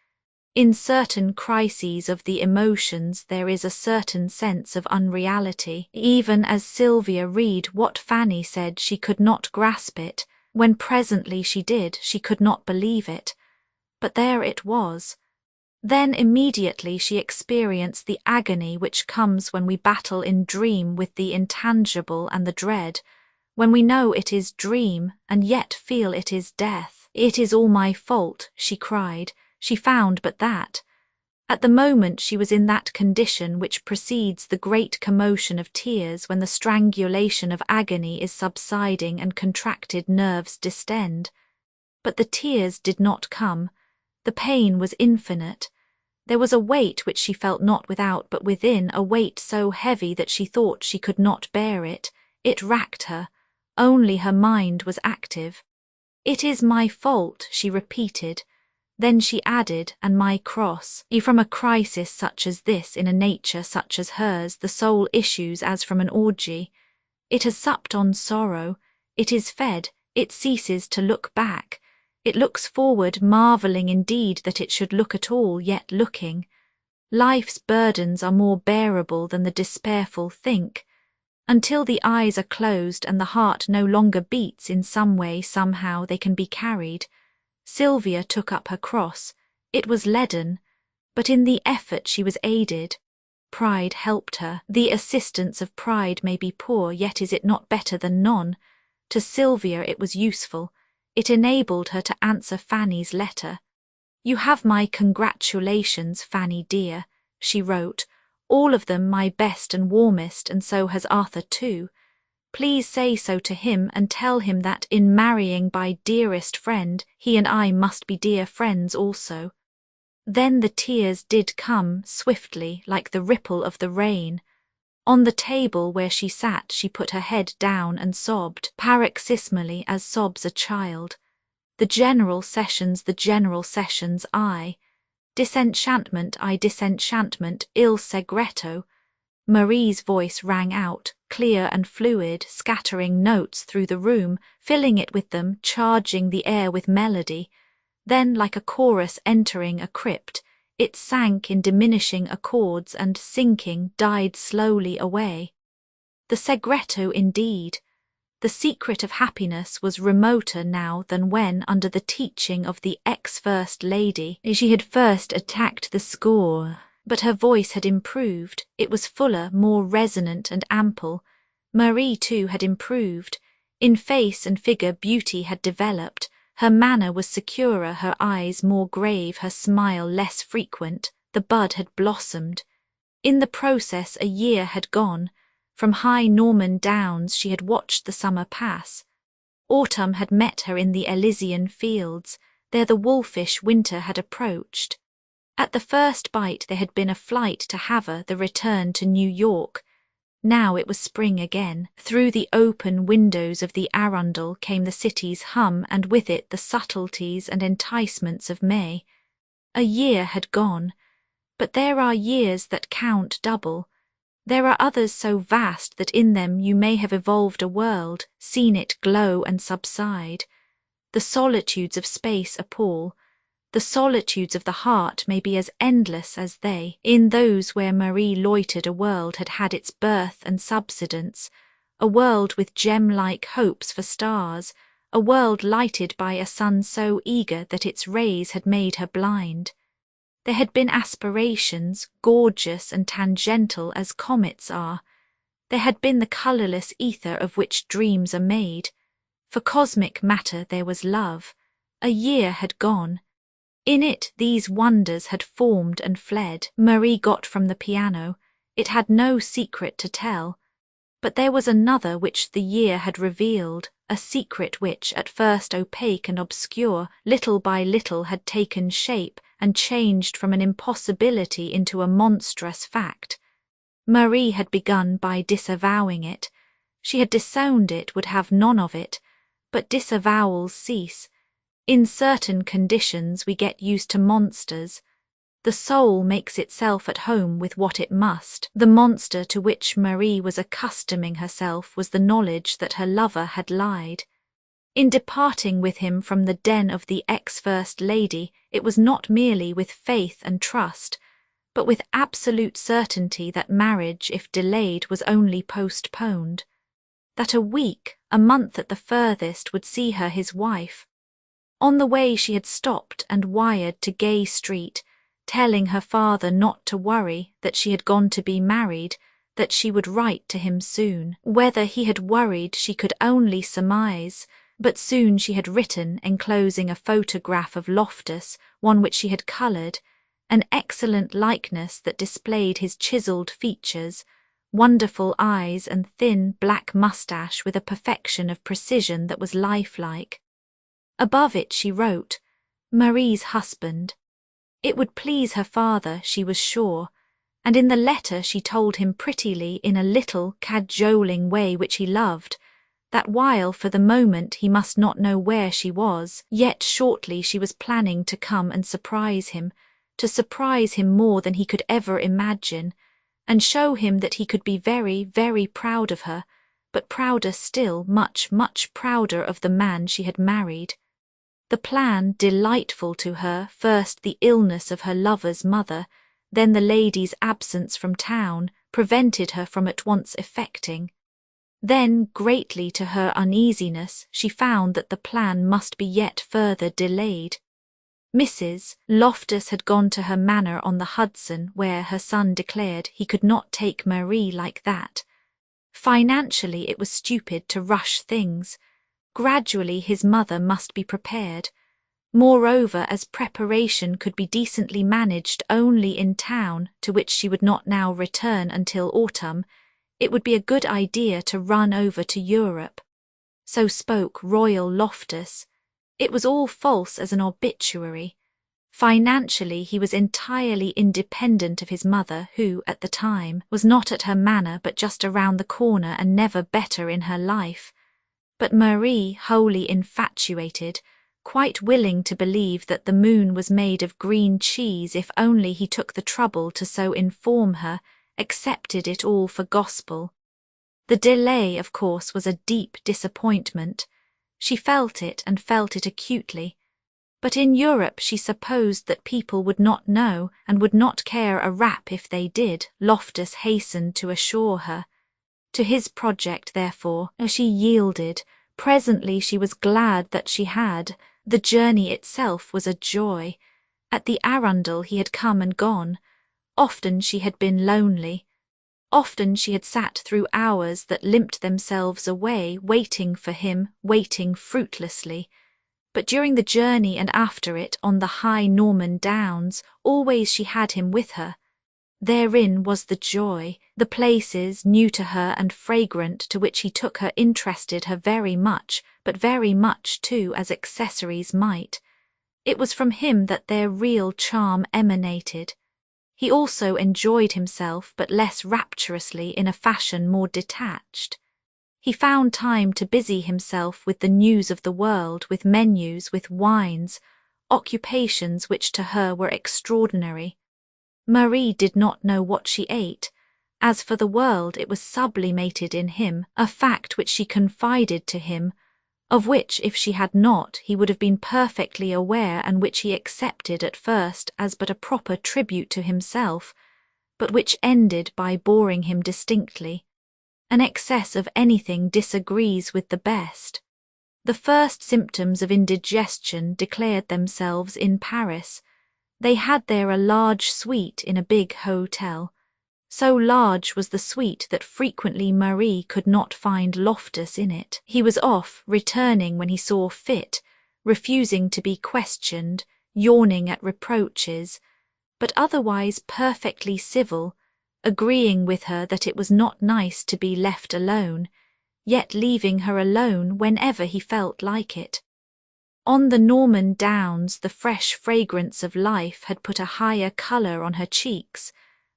In certain crises of the emotions there is a certain sense of unreality. Even as Sylvia read what Fanny said she could not grasp it, When presently she did, she could not believe it. But there it was. Then immediately she experienced the agony which comes when we battle in dream with the intangible and the dread, when we know it is dream and yet feel it is death. "It is all my fault," she cried. She found but that. At the moment she was in that condition which precedes the great commotion of tears, when the strangulation of agony is subsiding and contracted nerves distend. But the tears did not come. The pain was infinite. There was a weight which she felt not without but within, a weight so heavy that she thought she could not bear it. It racked her. Only her mind was active. "It is my fault," she repeated. Then she added, "and my cross." From a crisis such as this, in a nature such as hers, the soul issues as from an orgy. It has supped on sorrow. It is fed. It ceases to look back. It looks forward, marvelling indeed that it should look at all, yet looking. Life's burdens are more bearable than the despairful think. Until the eyes are closed and the heart no longer beats, in some way, somehow, they can be carried. Sylvia took up her cross. It was leaden, but in the effort she was aided. Pride helped her. The assistance of pride may be poor, yet is it not better than none? To Sylvia it was useful. It enabled her to answer Fanny's letter. "You have my congratulations, Fanny dear," she wrote, "all of them my best and warmest, and so has Arthur too. Please say so to him and tell him that in marrying by dearest friend, he and I must be dear friends also." Then the tears did come, swiftly, like the ripple of the rain. On the table where she sat, she put her head down and sobbed, paroxysmally as sobs a child. The general sessions, I. Disenchantment, il segreto. Marie's voice rang out, clear and fluid, scattering notes through the room, filling it with them, charging the air with melody. Then, like a chorus entering a crypt, it sank in diminishing accords and, sinking, died slowly away. The segreto indeed. The secret of happiness was remoter now than when, under the teaching of the ex-First Lady, she had first attacked the score. But her voice had improved. It was fuller, more resonant and ample. Marie, too, had improved. In face and figure beauty had developed. Her manner was securer, her eyes more grave, her smile less frequent. The bud had blossomed. In the process a year had gone. From high Norman downs she had watched the summer pass. Autumn had met her in the Elysian fields. There the wolfish winter had approached. At the first bite there had been a flight to Havre, the return to New York. Now it was spring again. Through the open windows of the Arundel came the city's hum, and with it the subtleties and enticements of May. A year had gone. But there are years that count double. There are others so vast that in them you may have evolved a world, seen it glow and subside. The solitudes of space appall. The solitudes of the heart may be as endless as they. In those where Marie loitered a world had had its birth and subsidence, a world with gem-like hopes for stars, a world lighted by a sun so eager that its rays had made her blind. There had been aspirations, gorgeous and tangential as comets are. There had been the colourless ether of which dreams are made. For cosmic matter there was love. A year had gone. In it these wonders had formed and fled. Marie got from the piano. It had no secret to tell. But there was another which the year had revealed, a secret which, at first opaque and obscure, little by little had taken shape and changed from an impossibility into a monstrous fact. Marie had begun by disavowing it. She had disowned it, would have none of it. But disavowals cease. In certain conditions we get used to monsters. The soul makes itself at home with what it must. The monster to which Marie was accustoming herself was the knowledge that her lover had lied. In departing with him from the den of the ex-First Lady, it was not merely with faith and trust, but with absolute certainty that marriage, if delayed, was only postponed. that a week, a month at the furthest, would see her his wife. On the way she had stopped and wired to Gay Street, telling her father not to worry, that she had gone to be married, that she would write to him soon. Whether he had worried she could only surmise, but soon she had written, enclosing a photograph of Loftus, one which she had coloured, an excellent likeness that displayed his chiselled features, wonderful eyes and thin black moustache with a perfection of precision that was lifelike. Above it she wrote, "Marie's husband." It would please her father, she was sure, and in the letter she told him prettily, in a little cajoling way which he loved, that while for the moment he must not know where she was, yet shortly she was planning to come and surprise him, to surprise him more than he could ever imagine, and show him that he could be very, very proud of her, but prouder still, much, much prouder of the man she had married. The plan, delightful to her, first the illness of her lover's mother, then the lady's absence from town, prevented her from at once effecting. Then, greatly to her uneasiness, she found that the plan must be yet further delayed. Mrs. Loftus had gone to her manor on the Hudson, where her son declared he could not take Marie like that. Financially it was stupid to rush things. Gradually his mother must be prepared. Moreover, as preparation could be decently managed only in town, to which she would not now return until autumn, it would be a good idea to run over to Europe. So spoke Royal Loftus. It was all false as an obituary. Financially he was entirely independent of his mother, who, at the time, was not at her manor but just around the corner and never better in her life. But Marie, wholly infatuated, quite willing to believe that the moon was made of green cheese if only he took the trouble to so inform her, accepted it all for gospel. The delay, of course, was a deep disappointment. She felt it and felt it acutely. But in Europe she supposed that people would not know and would not care a rap if they did, Loftus hastened to assure her. To his project, therefore, she yielded. Presently she was glad that she had. The journey itself was a joy. At the Arundel he had come and gone. Often she had been lonely. Often she had sat through hours that limped themselves away, waiting for him, waiting fruitlessly. But during the journey and after it, on the high Norman downs, always she had him with her. Therein was the joy. The places, new to her and fragrant, to which he took her interested her very much, but very much, too, as accessories might. It was from him that their real charm emanated. He also enjoyed himself, but less rapturously, in a fashion more detached. He found time to busy himself with the news of the world, with menus, with wines, occupations which to her were extraordinary. Marie did not know what she ate. As for the world, it was sublimated in him, a fact which she confided to him, of which, if she had not, he would have been perfectly aware, and which he accepted at first as but a proper tribute to himself, but which ended by boring him distinctly. An excess of anything disagrees with the best. The first symptoms of indigestion declared themselves in Paris. They had there a large suite in a big hotel. So large was the suite that frequently Marie could not find Loftus in it. He was off, returning when he saw fit, refusing to be questioned, yawning at reproaches, but otherwise perfectly civil, agreeing with her that it was not nice to be left alone, yet leaving her alone whenever he felt like it. On the Norman downs the fresh fragrance of life had put a higher colour on her cheeks,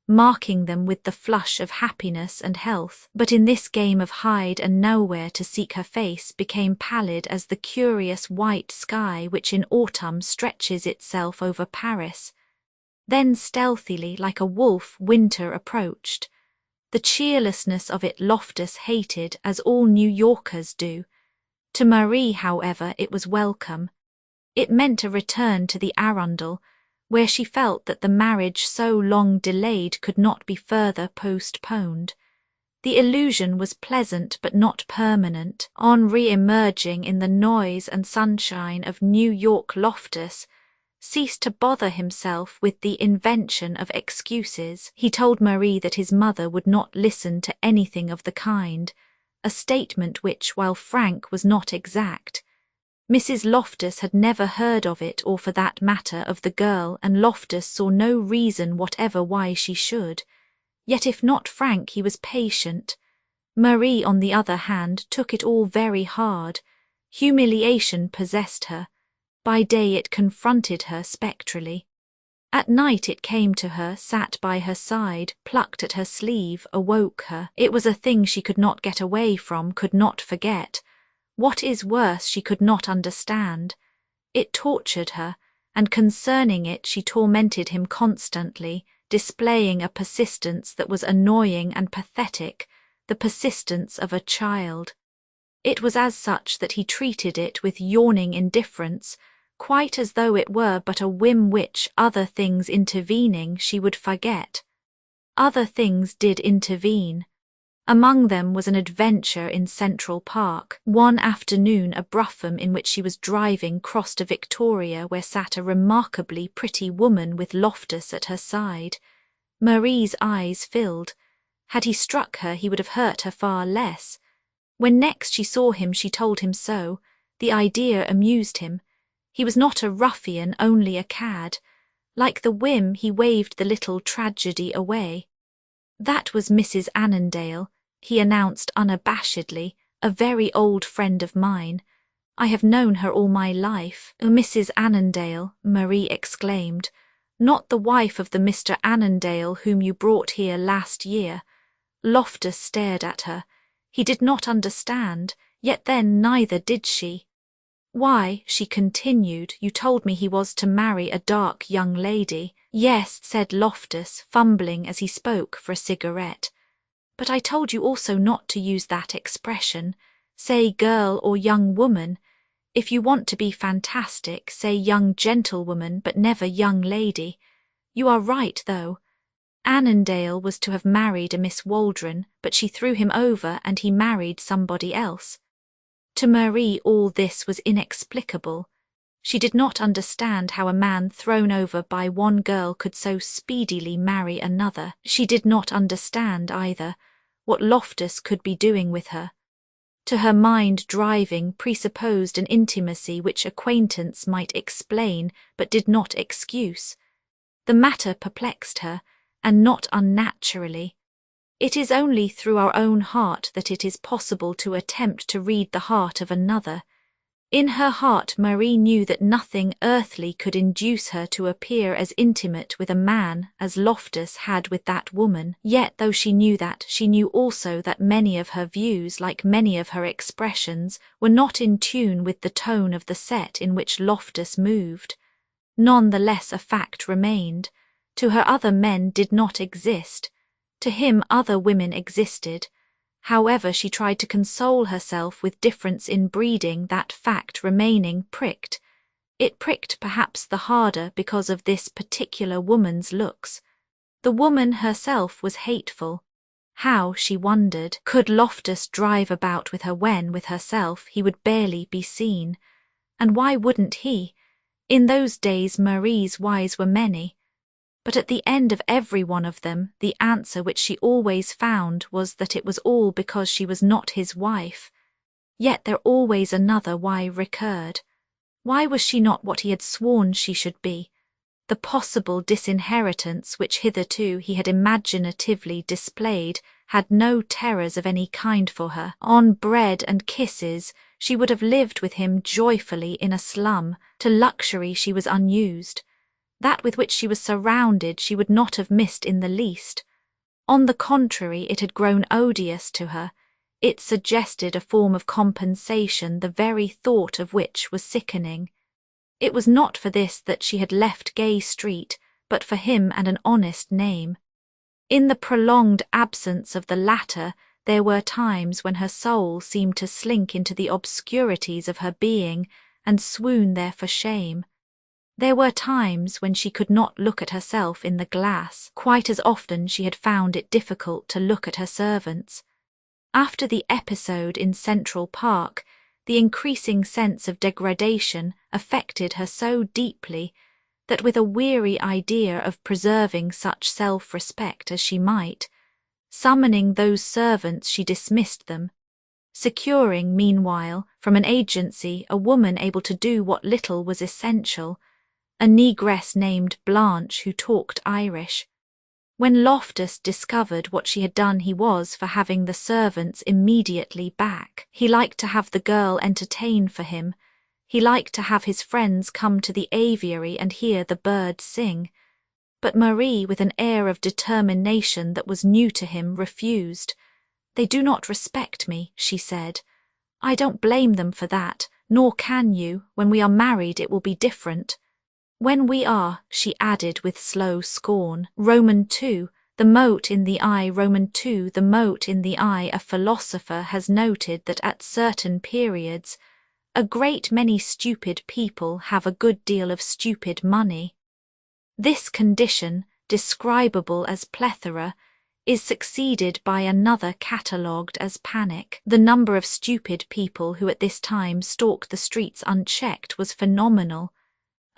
marking them with the flush of happiness and health, but in this game of hide and nowhere to seek her face became pallid as the curious white sky which in autumn stretches itself over Paris. Then stealthily, like a wolf, winter approached. The cheerlessness of it Loftus hated, as all New Yorkers do. To Marie, however, it was welcome. It meant a return to the Arundel, where she felt that the marriage so long delayed could not be further postponed. The illusion was pleasant but not permanent. On re-emerging in the noise and sunshine of New York, Loftus ceased to bother himself with the invention of excuses. He told Marie that his mother would not listen to anything of the kind, a statement which, while frank, was not exact. Mrs. Loftus had never heard of it, or for that matter of the girl, and Loftus saw no reason whatever why she should. Yet if not frank, he was patient. Marie, on the other hand, took it all very hard. Humiliation possessed her. By day it confronted her spectrally. At night it came to her, sat by her side, plucked at her sleeve, awoke her. It was a thing she could not get away from, could not forget. What is worse, she could not understand. It tortured her, and concerning it she tormented him constantly, displaying a persistence that was annoying and pathetic, the persistence of a child. It was as such that he treated it with yawning indifference, quite as though it were but a whim which, other things intervening, she would forget. Other things did intervene. Among them was an adventure in Central Park. One afternoon a brougham in which she was driving crossed a Victoria where sat a remarkably pretty woman with Loftus at her side. Marie's eyes filled. Had he struck her he would have hurt her far less. When next she saw him she told him so. The idea amused him. He was not a ruffian, only a cad. Like the whim he waved the little tragedy away. That was Mrs. Annandale, he announced unabashedly, a very old friend of mine. I have known her all my life. Mrs. Annandale, Marie exclaimed. Not the wife of the Mr. Annandale whom you brought here last year. Loftus stared at her. He did not understand, yet then neither did she. Why, she continued, you told me he was to marry a dark young lady. Yes, said Loftus, fumbling as he spoke for a cigarette. But I told you also not to use that expression. Say girl or young woman. If you want to be fantastic, say young gentlewoman, but never young lady. You are right, though. Annandale was to have married a Miss Waldron, but she threw him over and he married somebody else. To Marie all this was inexplicable. She did not understand how a man thrown over by one girl could so speedily marry another. She did not understand, either, what Loftus could be doing with her. To her mind, driving presupposed an intimacy which acquaintance might explain but did not excuse. The matter perplexed her, and not unnaturally. It is only through our own heart that it is possible to attempt to read the heart of another. In her heart Marie knew that nothing earthly could induce her to appear as intimate with a man as Loftus had with that woman. Yet though she knew that, she knew also that many of her views, like many of her expressions, were not in tune with the tone of the set in which Loftus moved. None the less a fact remained. To her other men did not exist. To him other women existed. However she tried to console herself with difference in breeding, that fact remaining pricked. It pricked perhaps the harder because of this particular woman's looks. The woman herself was hateful. How, she wondered, could Loftus drive about with her when, with herself, he would barely be seen? And why wouldn't he? In those days Marie's whys were many. But at the end of every one of them, the answer which she always found was that it was all because she was not his wife. Yet there always another why recurred. Why was she not what he had sworn she should be? The possible disinheritance which hitherto he had imaginatively displayed had no terrors of any kind for her. On bread and kisses she would have lived with him joyfully in a slum. To luxury she was unused. That with which she was surrounded she would not have missed in the least. On the contrary, it had grown odious to her. It suggested a form of compensation the very thought of which was sickening. It was not for this that she had left Gay Street, but for him and an honest name. In the prolonged absence of the latter, there were times when her soul seemed to slink into the obscurities of her being and swoon there for shame. There were times when she could not look at herself in the glass, quite as often she had found it difficult to look at her servants. After the episode in Central Park, the increasing sense of degradation affected her so deeply that with a weary idea of preserving such self-respect as she might, summoning those servants she dismissed them, securing, meanwhile, from an agency a woman able to do what little was essential, a negress named Blanche who talked Irish. When Loftus discovered what she had done, he was for having the servants immediately back. He liked to have the girl entertain for him. He liked to have his friends come to the aviary and hear the birds sing. But Marie, with an air of determination that was new to him, refused. "They do not respect me," she said. "I don't blame them for that, nor can you. When we are married it will be different." "When we are," she added with slow scorn. Roman 2, the mote in the eye. Roman 2, the mote in the eye. A philosopher has noted that at certain periods, a great many stupid people have a good deal of stupid money. This condition, describable as plethora, is succeeded by another catalogued as panic. The number of stupid people who at this time stalked the streets unchecked was phenomenal.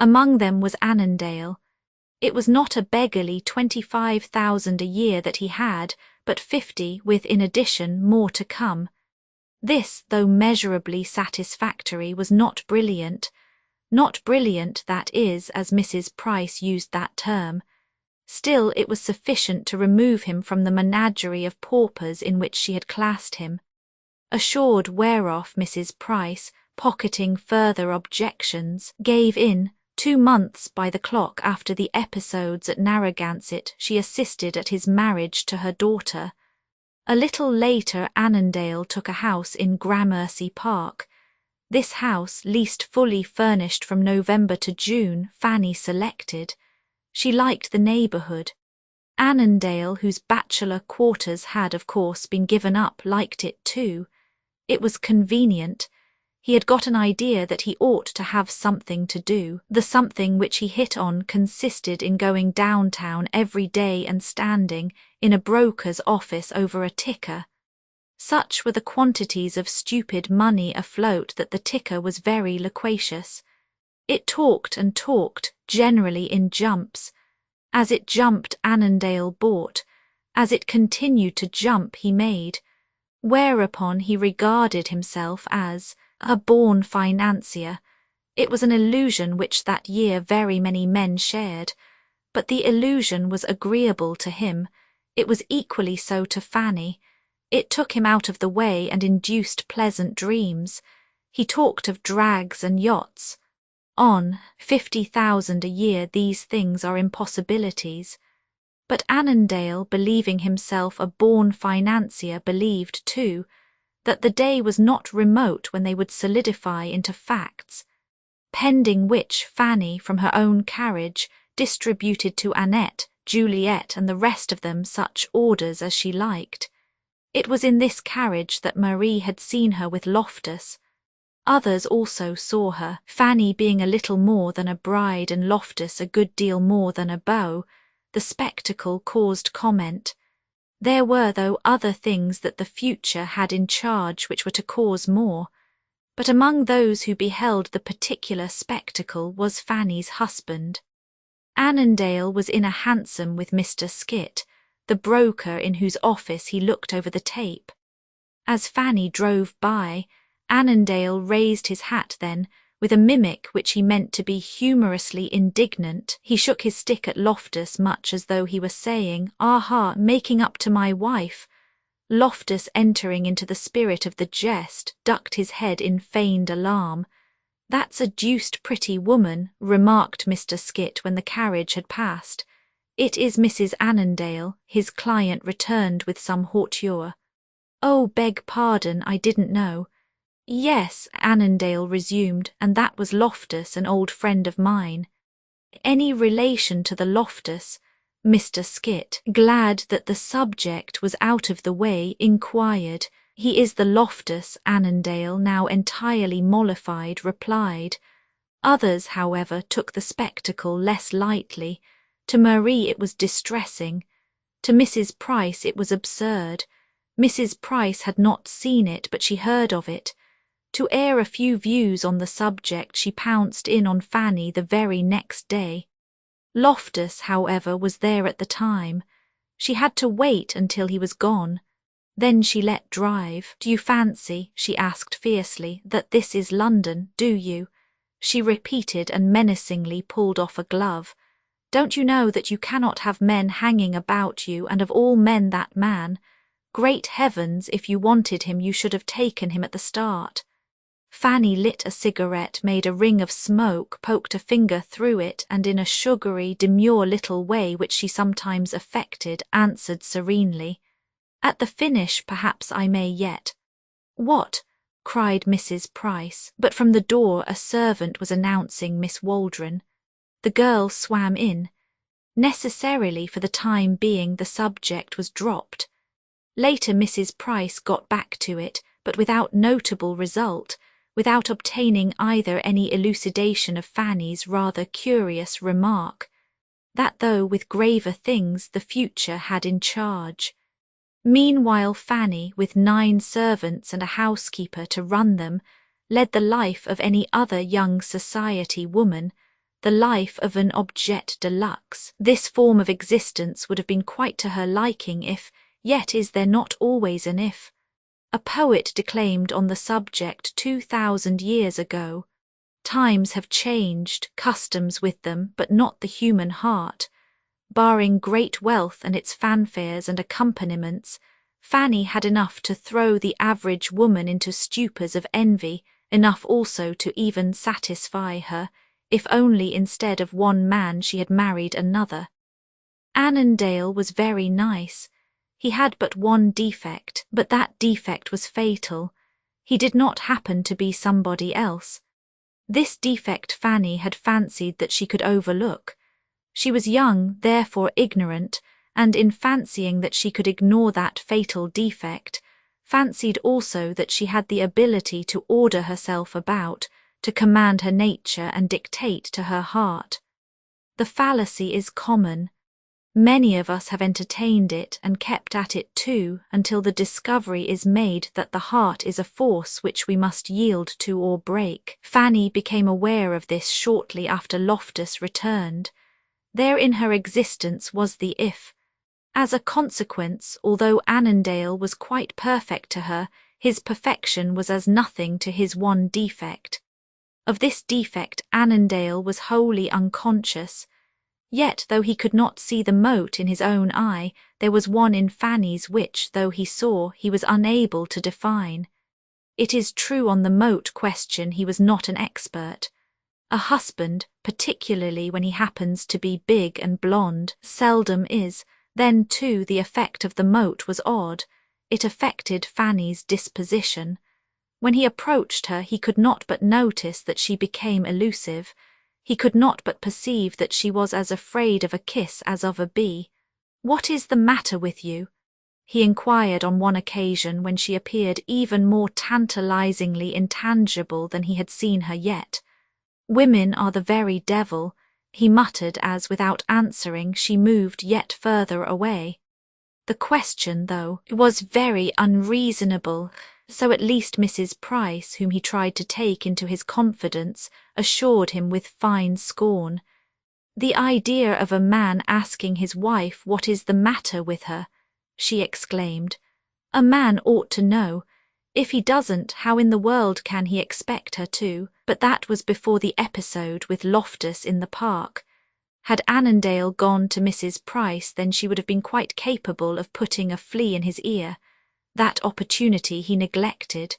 Among them was Annandale. It was not a beggarly 25,000 a year that he had, but 50, with in addition more to come. This, though measurably satisfactory, was not brilliant. Not brilliant, that is, as Mrs. Price used that term. Still, it was sufficient to remove him from the menagerie of paupers in which she had classed him. Assured whereof Mrs. Price, pocketing further objections, gave in. 2 months by the clock after the episodes at Narragansett, she assisted at his marriage to her daughter. A little later Annandale took a house in Gramercy Park. This house, leased fully furnished from November to June, Fanny selected. She liked the neighbourhood. Annandale, whose bachelor quarters had of course been given up, liked it too. It was convenient. He had got an idea that he ought to have something to do. The something which he hit on consisted in going downtown every day and standing in a broker's office over a ticker. Such were the quantities of stupid money afloat that the ticker was very loquacious. It talked and talked, generally in jumps. As it jumped, Annandale bought. As it continued to jump, he made. Whereupon he regarded himself as a born financier. It was an illusion which that year very many men shared, but the illusion was agreeable to him. It was equally so to Fanny. It took him out of the way and induced pleasant dreams. He talked of drags and yachts. On 50,000 a year these things are impossibilities. But Annandale, believing himself a born financier, believed, too, that the day was not remote when they would solidify into facts, pending which Fanny, from her own carriage, distributed to Annette, Juliet, and the rest of them such orders as she liked. It was in this carriage that Marie had seen her with Loftus. Others also saw her, Fanny being a little more than a bride and Loftus a good deal more than a beau. The spectacle caused comment. There were, though, other things that the future had in charge which were to cause more, but among those who beheld the particular spectacle was Fanny's husband. Annandale was in a hansom with Mr. Skit, the broker in whose office he looked over the tape. As Fanny drove by, Annandale raised his hat then, with a mimic which he meant to be humorously indignant. He shook his stick at Loftus much as though he were saying, "Aha, making up to my wife." Loftus, entering into the spirit of the jest, ducked his head in feigned alarm. "That's a deuced pretty woman," remarked Mr. Skit when the carriage had passed. "It is Mrs. Annandale," his client returned with some hauteur. "Oh, beg pardon, I didn't know." "Yes," Annandale resumed, "and that was Loftus, an old friend of mine." "Any relation to the Loftus?" Mr. Skit, glad that the subject was out of the way, inquired. "He is the Loftus," Annandale, now entirely mollified, replied. Others, however, took the spectacle less lightly. To Marie it was distressing. To Mrs. Price it was absurd. Mrs. Price had not seen it, but she heard of it. To air a few views on the subject, she pounced in on Fanny the very next day. Loftus, however, was there at the time. She had to wait until he was gone. Then she let drive. "Do you fancy," she asked fiercely, "that this is London, do you?" She repeated and menacingly pulled off a glove. "Don't you know that you cannot have men hanging about you, and of all men that man? Great heavens, if you wanted him you should have taken him at the start." Fanny lit a cigarette, made a ring of smoke, poked a finger through it, and in a sugary, demure little way which she sometimes affected, answered serenely, "At the finish perhaps I may yet." "What?" cried Mrs. Price, but from the door a servant was announcing Miss Waldron. The girl swam in. Necessarily, for the time being, the subject was dropped. Later Mrs. Price got back to it, but without notable result, without obtaining either any elucidation of Fanny's rather curious remark, that though with graver things the future had in charge. Meanwhile Fanny, with 9 servants and a housekeeper to run them, led the life of any other young society woman, the life of an objet de luxe. This form of existence would have been quite to her liking if, yet is there not always an if? A poet declaimed on the subject 2000 years ago. Times have changed, customs with them, but not the human heart. Barring great wealth and its fanfares and accompaniments, Fanny had enough to throw the average woman into stupors of envy, enough also to even satisfy her, if only instead of one man she had married another. Annandale was very nice. He had but one defect, but that defect was fatal. He did not happen to be somebody else. This defect Fanny had fancied that she could overlook. She was young, therefore ignorant, and in fancying that she could ignore that fatal defect, fancied also that she had the ability to order herself about, to command her nature and dictate to her heart. The fallacy is common. Many of us have entertained it and kept at it too until the discovery is made that the heart is a force which we must yield to or break. Fanny became aware of this shortly after Loftus returned. There in her existence was the if. As a consequence, although Annandale was quite perfect to her, his perfection was as nothing to his one defect. Of this defect Annandale was wholly unconscious. Yet, though he could not see the mote in his own eye, there was one in Fanny's which, though he saw, he was unable to define. It is true on the mote question he was not an expert. A husband, particularly when he happens to be big and blonde, seldom is. Then, too, the effect of the mote was odd. It affected Fanny's disposition. When he approached her, he could not but notice that she became elusive. He could not but perceive that she was as afraid of a kiss as of a bee. "What is the matter with you?" he inquired on one occasion when she appeared even more tantalizingly intangible than he had seen her yet. "Women are the very devil," he muttered as, without answering, she moved yet further away. The question, though, was very unreasonable. So at least Mrs. Price, whom he tried to take into his confidence, assured him with fine scorn. "The idea of a man asking his wife what is the matter with her," she exclaimed. "A man ought to know. If he doesn't, how in the world can he expect her to?" But that was before the episode with Loftus in the park. Had Annandale gone to Mrs. Price, then she would have been quite capable of putting a flea in his ear. That opportunity he neglected.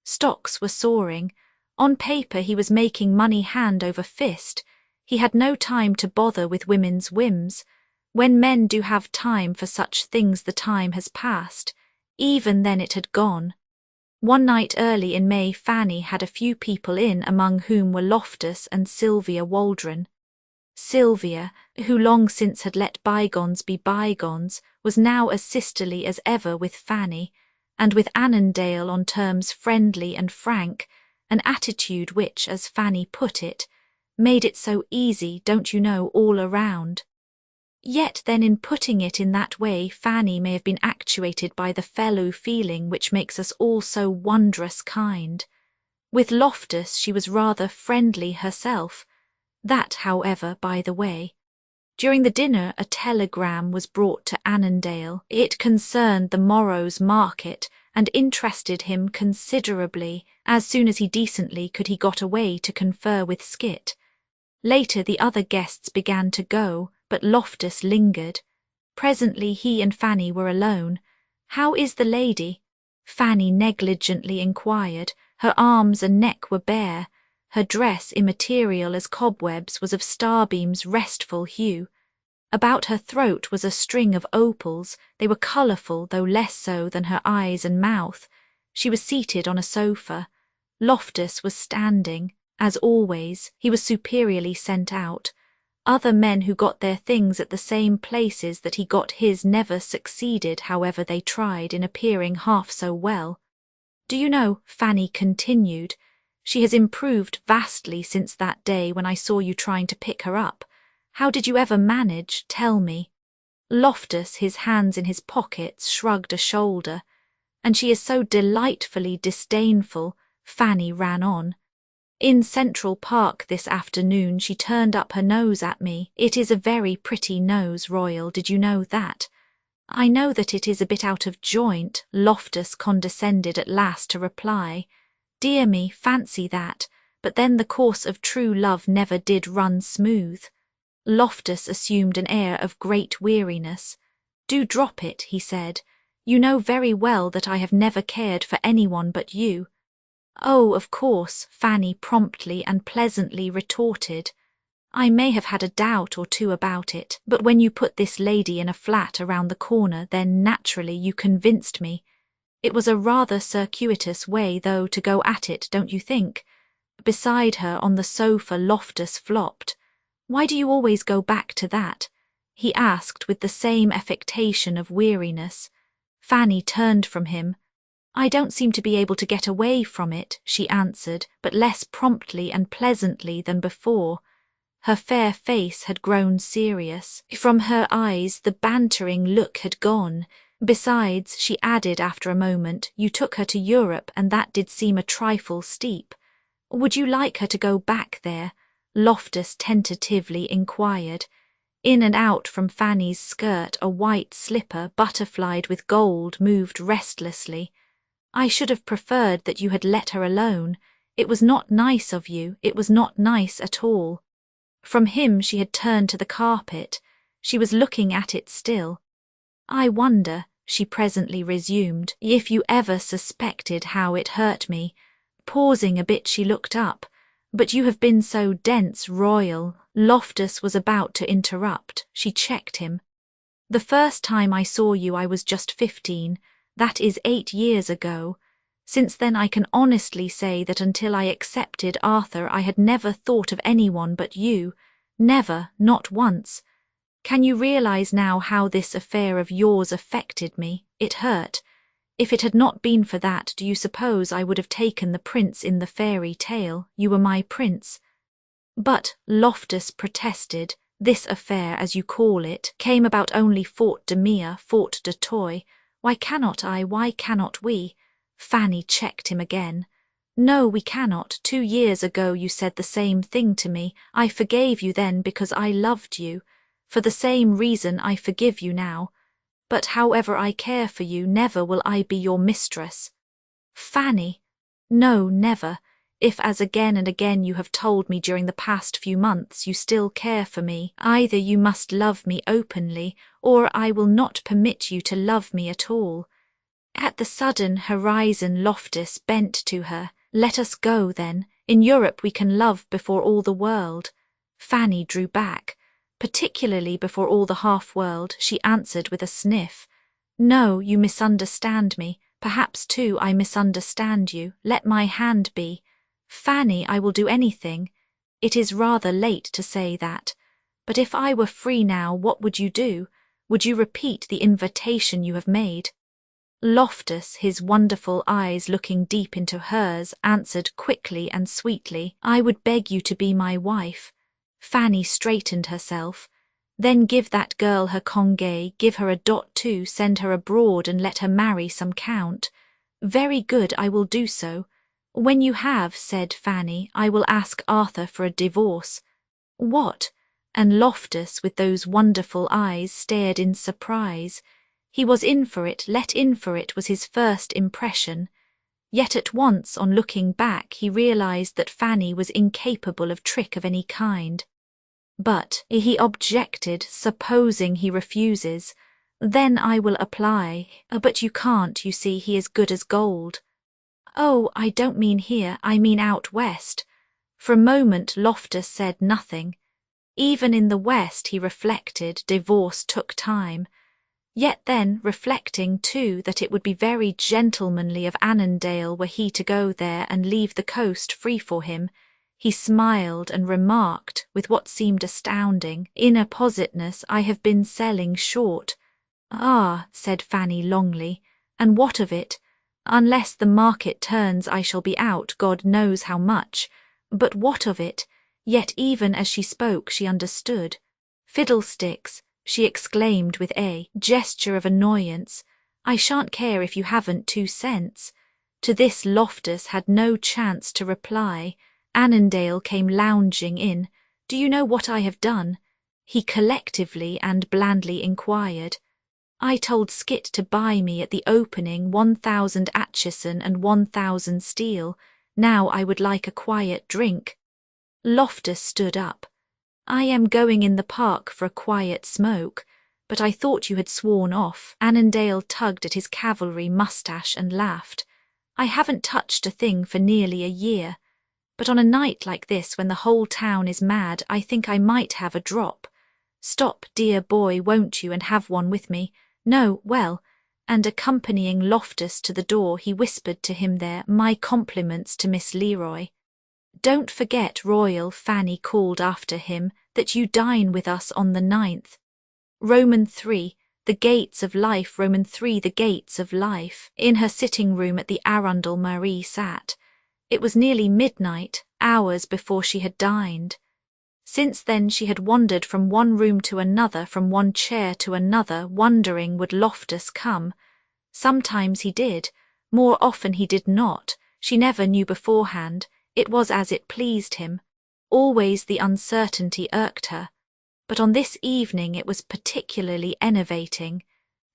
Stocks were soaring. On paper he was making money hand over fist. He had no time to bother with women's whims. When men do have time for such things, the time has passed. Even then it had gone. One night early in May Fanny had a few people in, among whom were Loftus and Sylvia Waldron. Sylvia, who long since had let bygones be bygones, was now as sisterly as ever with Fanny, and with Annandale on terms friendly and frank, an attitude which, as Fanny put it, made it so easy, don't you know, all around. Yet then in putting it in that way, Fanny may have been actuated by the fellow feeling which makes us all so wondrous kind. With Loftus she was rather friendly herself. That, however, by the way. During the dinner a telegram was brought to Annandale. It concerned the morrow's market and interested him considerably. As soon as he decently could he got away to confer with Skit. Later the other guests began to go, but Loftus lingered. Presently he and Fanny were alone. "How is the lady?" Fanny negligently inquired. Her arms and neck were bare. Her dress, immaterial as cobwebs, was of Starbeam's restful hue. About her throat was a string of opals. They were colourful, though less so than her eyes and mouth. She was seated on a sofa. Loftus was standing. As always, he was superiorly sent out. Other men who got their things at the same places that he got his never succeeded, however they tried, in appearing half so well. "Do you know," Fanny continued, "she has improved vastly since that day when I saw you trying to pick her up. How did you ever manage, tell me?" Loftus, his hands in his pockets, shrugged a shoulder. "And she is so delightfully disdainful," Fanny ran on. "In Central Park this afternoon she turned up her nose at me. It is a very pretty nose, Royal, did you know that?" "I know that it is a bit out of joint," Loftus condescended at last to reply. "Dear me, fancy that, but then the course of true love never did run smooth." Loftus assumed an air of great weariness. "Do drop it," he said. "You know very well that I have never cared for anyone but you." "Oh, of course," Fanny promptly and pleasantly retorted. "I may have had a doubt or two about it, but when you put this lady in a flat around the corner, then naturally you convinced me. It was a rather circuitous way, though, to go at it, don't you think?" Beside her on the sofa Loftus flopped. "Why do you always go back to that?" he asked with the same affectation of weariness. Fanny turned from him. "I don't seem to be able to get away from it," she answered, but less promptly and pleasantly than before. Her fair face had grown serious. From her eyes the bantering look had gone. "Besides," she added after a moment, "you took her to Europe, and that did seem a trifle steep. Would you like her to go back there?" Loftus tentatively inquired. In and out from Fanny's skirt a white slipper, butterflied with gold, moved restlessly. "I should have preferred that you had let her alone. It was not nice of you, it was not nice at all." From him she had turned to the carpet. She was looking at it still. "I wonder," she presently resumed, "if you ever suspected how it hurt me." Pausing a bit she looked up. "But you have been so dense, Royal." Loftus was about to interrupt. She checked him. "The first time I saw you I was just 15. That is 8 years ago. Since then I can honestly say that until I accepted Arthur I had never thought of anyone but you. Never, not once. Can you realize now how this affair of yours affected me? It hurt. If it had not been for that, do you suppose I would have taken the prince in the fairy tale? You were my prince." "But," Loftus protested, "this affair, as you call it, came about only faute de mere, faute de toy. Why cannot we?" Fanny checked him again. "No, we cannot. 2 years ago you said the same thing to me. I forgave you then because I loved you. For the same reason I forgive you now. But however I care for you, never will I be your mistress." "Fanny!" "No, never. If, as again and again you have told me during the past few months, you still care for me, either you must love me openly, or I will not permit you to love me at all." At the sudden horizon Loftus bent to her. "Let us go, then. In Europe we can love before all the world." Fanny drew back. "Particularly before all the half-world," she answered with a sniff. "No, you misunderstand me. Perhaps, too, I misunderstand you. Let my hand be." "Fanny, I will do anything." "It is rather late to say that. But if I were free now, what would you do? Would you repeat the invitation you have made?" Loftus, his wonderful eyes looking deep into hers, answered quickly and sweetly, "I would beg you to be my wife." Fanny straightened herself. Then give that girl her congé, give her a dot too, send her abroad and let her marry some count. Very good, I will do so. When you have, said Fanny, I will ask Arthur for a divorce. What? And Loftus, with those wonderful eyes, stared in surprise. He was in for it, let in for it was his first impression. Yet at once, on looking back, he realized that Fanny was incapable of trick of any kind. But, he objected, supposing he refuses, then I will apply. But you can't, you see, he is good as gold. Oh, I don't mean here, I mean out west. For a moment Loftus said nothing. Even in the West, he reflected, divorce took time. Yet then, reflecting too that it would be very gentlemanly of Annandale were he to go there and leave the coast free for him, he smiled and remarked, with what seemed astounding inappositeness, I have been selling short. Ah, said Fanny longly, and what of it? Unless the market turns I shall be out, God knows how much. But what of it? Yet even as she spoke she understood. Fiddlesticks, she exclaimed with a gesture of annoyance. I shan't care if you haven't 2 cents. To this Loftus had no chance to reply. Annandale came lounging in. Do you know what I have done? He collectively and blandly inquired. I told Skit to buy me at the opening 1,000 Atchison and 1,000 steel. Now I would like a quiet drink. Loftus stood up. I am going in the park for a quiet smoke, but I thought you had sworn off. Annandale tugged at his cavalry moustache and laughed. I haven't touched a thing for nearly a year, but on a night like this when the whole town is mad I think I might have a drop. Stop, dear boy, won't you, and have one with me? No, well, and accompanying Loftus to the door he whispered to him there, my compliments to Miss Leroy. Don't forget, Royal, Fanny called after him, that you dine with us on the 9th. Roman 3, the gates of life, Roman 3, the gates of life. In her sitting room at the Arundel Marie sat. It was nearly midnight, hours before she had dined. Since then she had wandered from one room to another, from one chair to another, wondering would Loftus come. Sometimes he did, more often he did not, she never knew beforehand, it was as it pleased him. Always the uncertainty irked her. But on this evening it was particularly enervating.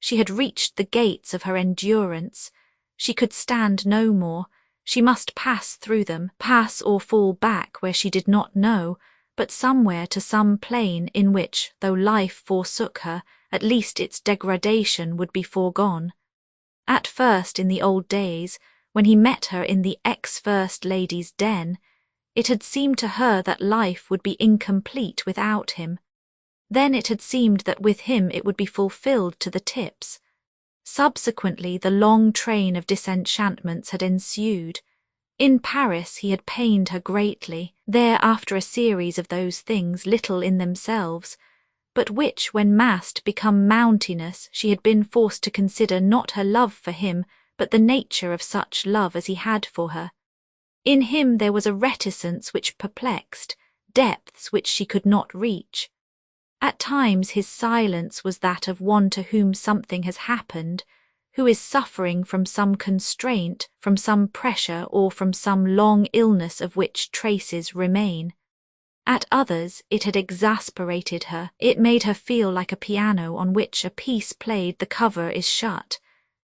She had reached the gates of her endurance. She could stand no more. She must pass through them, pass or fall back where she did not know, but somewhere to some plane in which, though life forsook her, at least its degradation would be foregone. At first, in the old days, when he met her in the ex-First Lady's den, it had seemed to her that life would be incomplete without him. Then it had seemed that with him it would be fulfilled to the tips. Subsequently the long train of disenchantments had ensued. In Paris he had pained her greatly, there after a series of those things little in themselves, but which when massed become mountainous she had been forced to consider not her love for him, but the nature of such love as he had for her. In him there was a reticence which perplexed, depths which she could not reach. At times his silence was that of one to whom something has happened, who is suffering from some constraint, from some pressure, or from some long illness of which traces remain. At others it had exasperated her, it made her feel like a piano on which a piece played the cover is shut.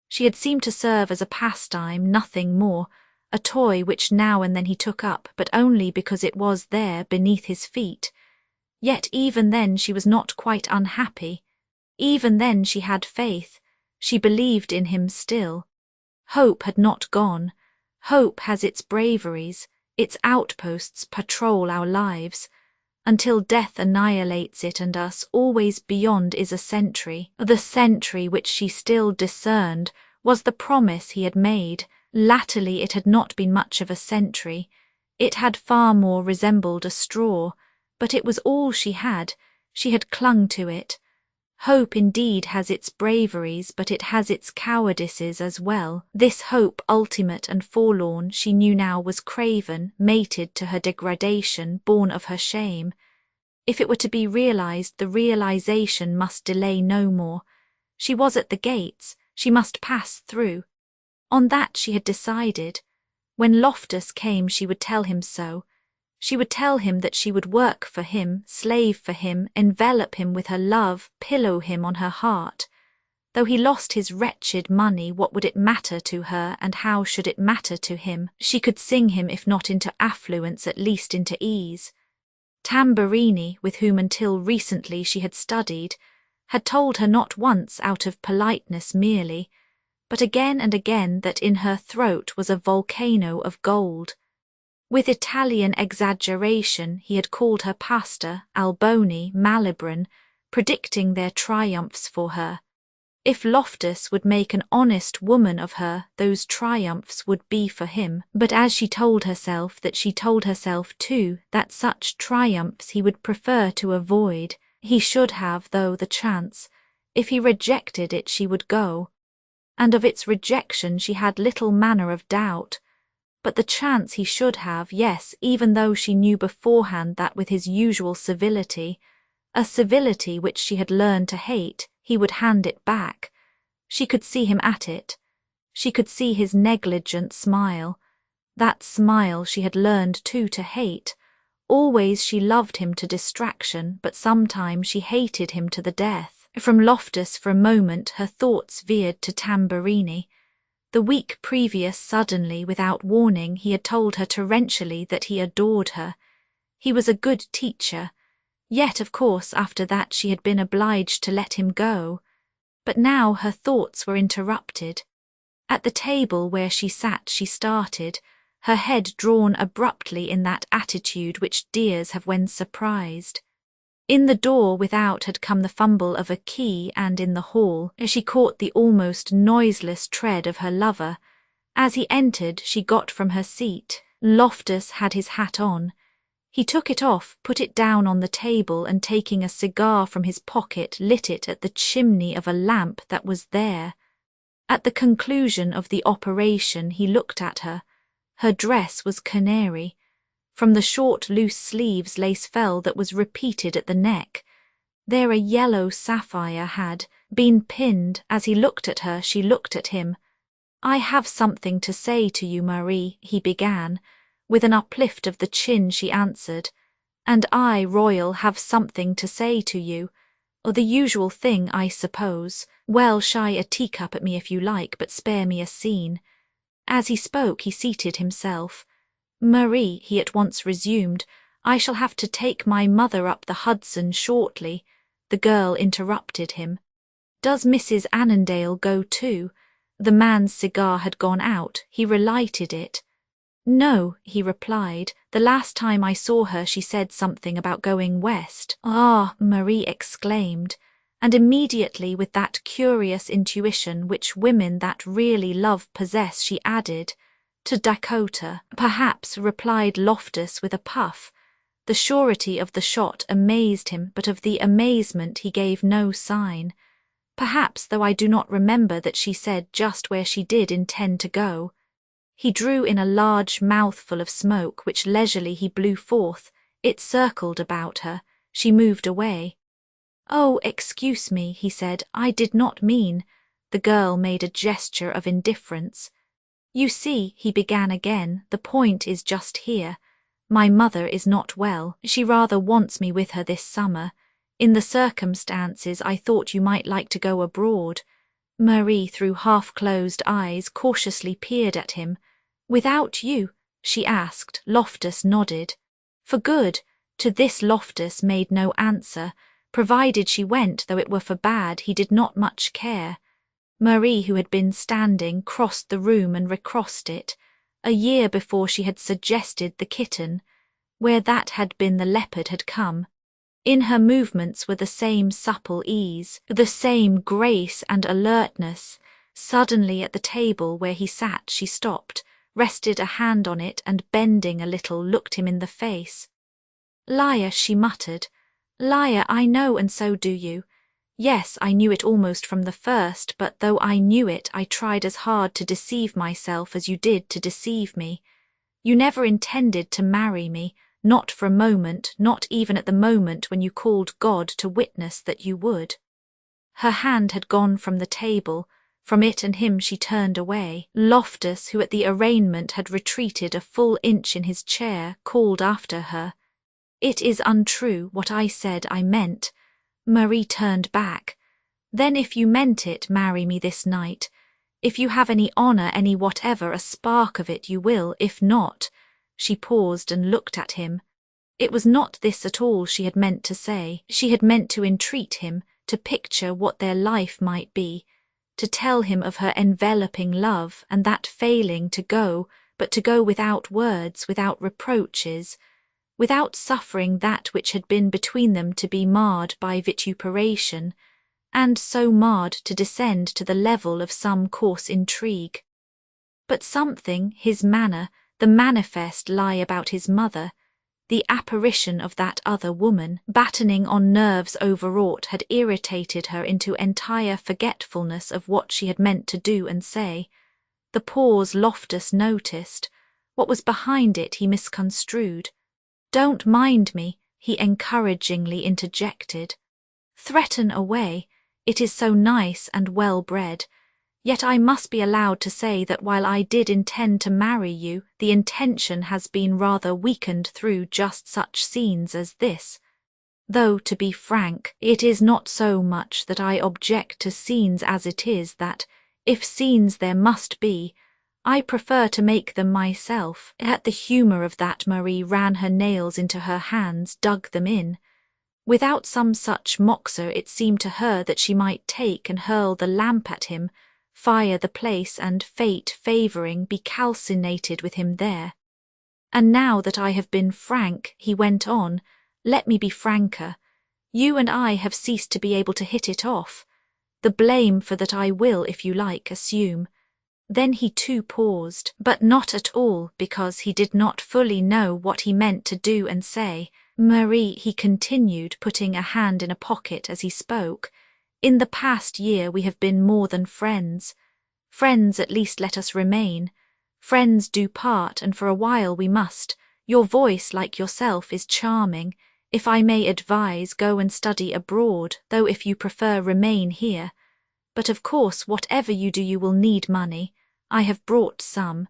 She had seemed to serve as a pastime, nothing more, a toy which now and then he took up, but only because it was there beneath his feet. Yet even then she was not quite unhappy. Even then she had faith. She believed in him still. Hope had not gone. Hope has its braveries, its outposts patrol our lives. Until death annihilates it and us, always beyond is a sentry. The sentry which she still discerned was the promise he had made. Latterly it had not been much of a sentry. It had far more resembled a straw, but it was all she had. She had clung to it. Hope indeed has its braveries, but it has its cowardices as well. This hope, ultimate and forlorn, she knew now was craven, mated to her degradation, born of her shame. If it were to be realized, the realization must delay no more. She was at the gates, she must pass through. On that she had decided. When Loftus came, she would tell him so. She would tell him that she would work for him, slave for him, envelop him with her love, pillow him on her heart. Though he lost his wretched money, what would it matter to her, and how should it matter to him? She could sing him, if not into affluence, at least into ease. Tamburini, with whom until recently she had studied, had told her not once out of politeness merely, but again and again that in her throat was a volcano of gold. With Italian exaggeration he had called her Pasta, Alboni, Malibran, predicting their triumphs for her. If Loftus would make an honest woman of her, those triumphs would be for him. But as she told herself that she told herself too that such triumphs he would prefer to avoid, he should have, though, the chance. If he rejected it, she would go. And of its rejection she had little manner of doubt. But the chance he should have, yes, even though she knew beforehand that with his usual civility, a civility which she had learned to hate, he would hand it back. She could see him at it. She could see his negligent smile. That smile she had learned too to hate. Always she loved him to distraction, but sometimes she hated him to the death. From Loftus for a moment her thoughts veered to Tamburini. The week previous, suddenly, without warning, he had told her torrentially that he adored her. He was a good teacher. Yet, of course, after that she had been obliged to let him go. But now her thoughts were interrupted. At the table where she sat she started, her head drawn abruptly in that attitude which deers have when surprised. In the door without had come the fumble of a key, and in the hall she caught the almost noiseless tread of her lover. As he entered she got from her seat. Loftus had his hat on. He took it off, put it down on the table, and taking a cigar from his pocket lit it at the chimney of a lamp that was there. At the conclusion of the operation he looked at her. Her dress was canary. From the short loose sleeves lace fell that was repeated at the neck. There a yellow sapphire had been pinned. As he looked at her she looked at him. "I have something to say to you, Marie," he began. With an uplift of the chin she answered, "And I, Royal, have something to say to you. Or the usual thing, I suppose. Well, shy a teacup at me if you like, but spare me a scene." As he spoke he seated himself. "Marie," he at once resumed, "I shall have to take my mother up the Hudson shortly." The girl interrupted him. "Does Mrs. Annandale go too?" The man's cigar had gone out. He relighted it. "No," he replied. "The last time I saw her she said something about going west." "Ah!" Marie exclaimed, and immediately with that curious intuition which women that really love possess, she added, "To Dakota." "Perhaps," replied Loftus with a puff. The surety of the shot amazed him, but of the amazement he gave no sign. "Perhaps, though I do not remember that she said just where she did intend to go." He drew in a large mouthful of smoke, which leisurely he blew forth. It circled about her. She moved away. "Oh, excuse me," he said, "I did not mean—" The girl made a gesture of indifference. "You see," he began again, "the point is just here. My mother is not well. She rather wants me with her this summer. In the circumstances I thought you might like to go abroad." Marie, through half-closed eyes, cautiously peered at him. "Without you?" she asked. Loftus nodded. "For good." To this Loftus made no answer. Provided she went, though it were for bad, he did not much care. Marie, who had been standing, crossed the room and recrossed it. A year before she had suggested the kitten. Where that had been the leopard had come. In her movements were the same supple ease, the same grace and alertness. Suddenly at the table where he sat she stopped, rested a hand on it, and bending a little looked him in the face. "Liar," she muttered. "Liar, I know, and so do you. Yes, I knew it almost from the first, but though I knew it, I tried as hard to deceive myself as you did to deceive me. You never intended to marry me, not for a moment, not even at the moment when you called God to witness that you would. Her hand had gone from the table. From it and him she turned away. Loftus, who at the arraignment had retreated a full inch in his chair, called after her, "It is untrue, what I said I meant." Marie turned back. "Then if you meant it, marry me this night. If you have any honour, any whatever, a spark of it, you will. If not—" She paused and looked at him. It was not this at all she had meant to say. She had meant to entreat him, to picture what their life might be, to tell him of her enveloping love, and that failing to go, but to go without words, without reproaches, without suffering that which had been between them to be marred by vituperation, and so marred to descend to the level of some coarse intrigue. But something, his manner, the manifest lie about his mother, the apparition of that other woman, battening on nerves overwrought, had irritated her into entire forgetfulness of what she had meant to do and say. The pause Loftus noticed. What was behind it he misconstrued. "Don't mind me," he encouragingly interjected. "Threaten away. It is so nice and well-bred. Yet I must be allowed to say that while I did intend to marry you, the intention has been rather weakened through just such scenes as this. Though, to be frank, it is not so much that I object to scenes as it is that, if scenes there must be, I prefer to make them myself." At the humour of that, Marie ran her nails into her hands, dug them in. Without some such moxer, it seemed to her that she might take and hurl the lamp at him, fire the place, and, fate favouring, be calcinated with him there. "And now that I have been frank," he went on, "let me be franker. You and I have ceased to be able to hit it off. The blame for that I will, if you like, assume." Then he too paused, but not at all because he did not fully know what he meant to do and say. "Marie," he continued, putting a hand in a pocket as he spoke, "in the past year we have been more than friends. Friends at least let us remain. Friends do part, and for a while we must. Your voice, like yourself, is charming. If I may advise, go and study abroad, though if you prefer, remain here. But of course, whatever you do, you will need money. I have brought some."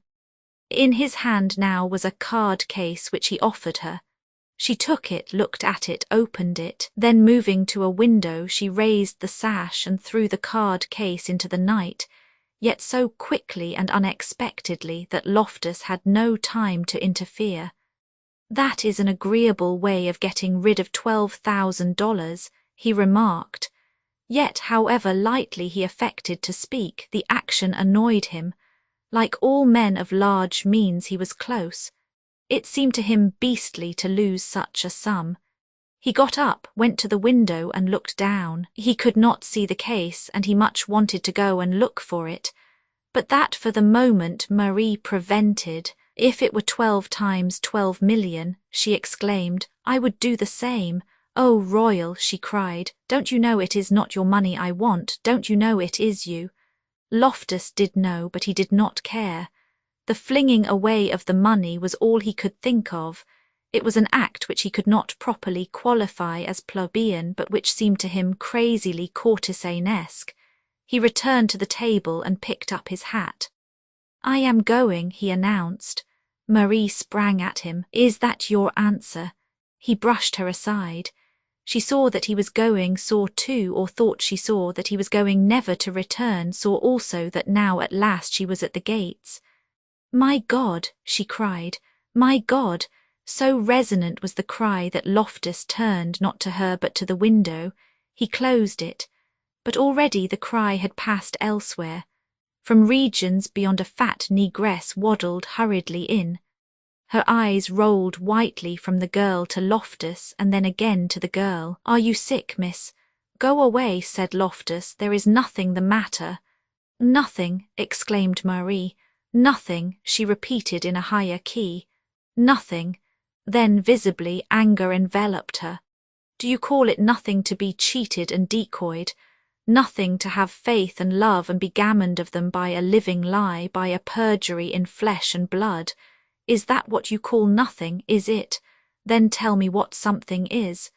In his hand now was a card case which he offered her. She took it, looked at it, opened it, then moving to a window, she raised the sash and threw the card case into the night, yet so quickly and unexpectedly that Loftus had no time to interfere. "That is an agreeable way of getting rid of $12,000, he remarked. Yet, however lightly he affected to speak, the action annoyed him. Like all men of large means, he was close. It seemed to him beastly to lose such a sum. He got up, went to the window and looked down. He could not see the case, and he much wanted to go and look for it. But that for the moment Marie prevented. "If it were 12 times 12 million, she exclaimed, "I would do the same. Oh, Royal," she cried, "don't you know it is not your money I want? Don't you know it is you?" Loftus did know, but he did not care. The flinging away of the money was all he could think of. It was an act which he could not properly qualify as plebeian, but which seemed to him crazily courtesanesque. He returned to the table and picked up his hat. "I am going," he announced. Marie sprang at him. "Is that your answer?" He brushed her aside. She saw that he was going, saw too, or thought she saw, that he was going never to return, saw also that now at last she was at the gates. "My God!" she cried. "My God!" So resonant was the cry that Loftus turned not to her but to the window. He closed it. But already the cry had passed elsewhere. From regions beyond a fat negress waddled hurriedly in. Her eyes rolled whitely from the girl to Loftus and then again to the girl. "Are you sick, miss?" "Go away," said Loftus. "There is nothing the matter." "Nothing," exclaimed Marie. "Nothing," she repeated in a higher key. "Nothing." Then visibly anger enveloped her. "Do you call it nothing to be cheated and decoyed? Nothing to have faith and love and be gammoned of them by a living lie, by a perjury in flesh and blood? Is that what you call nothing, is it? then tell me what something is.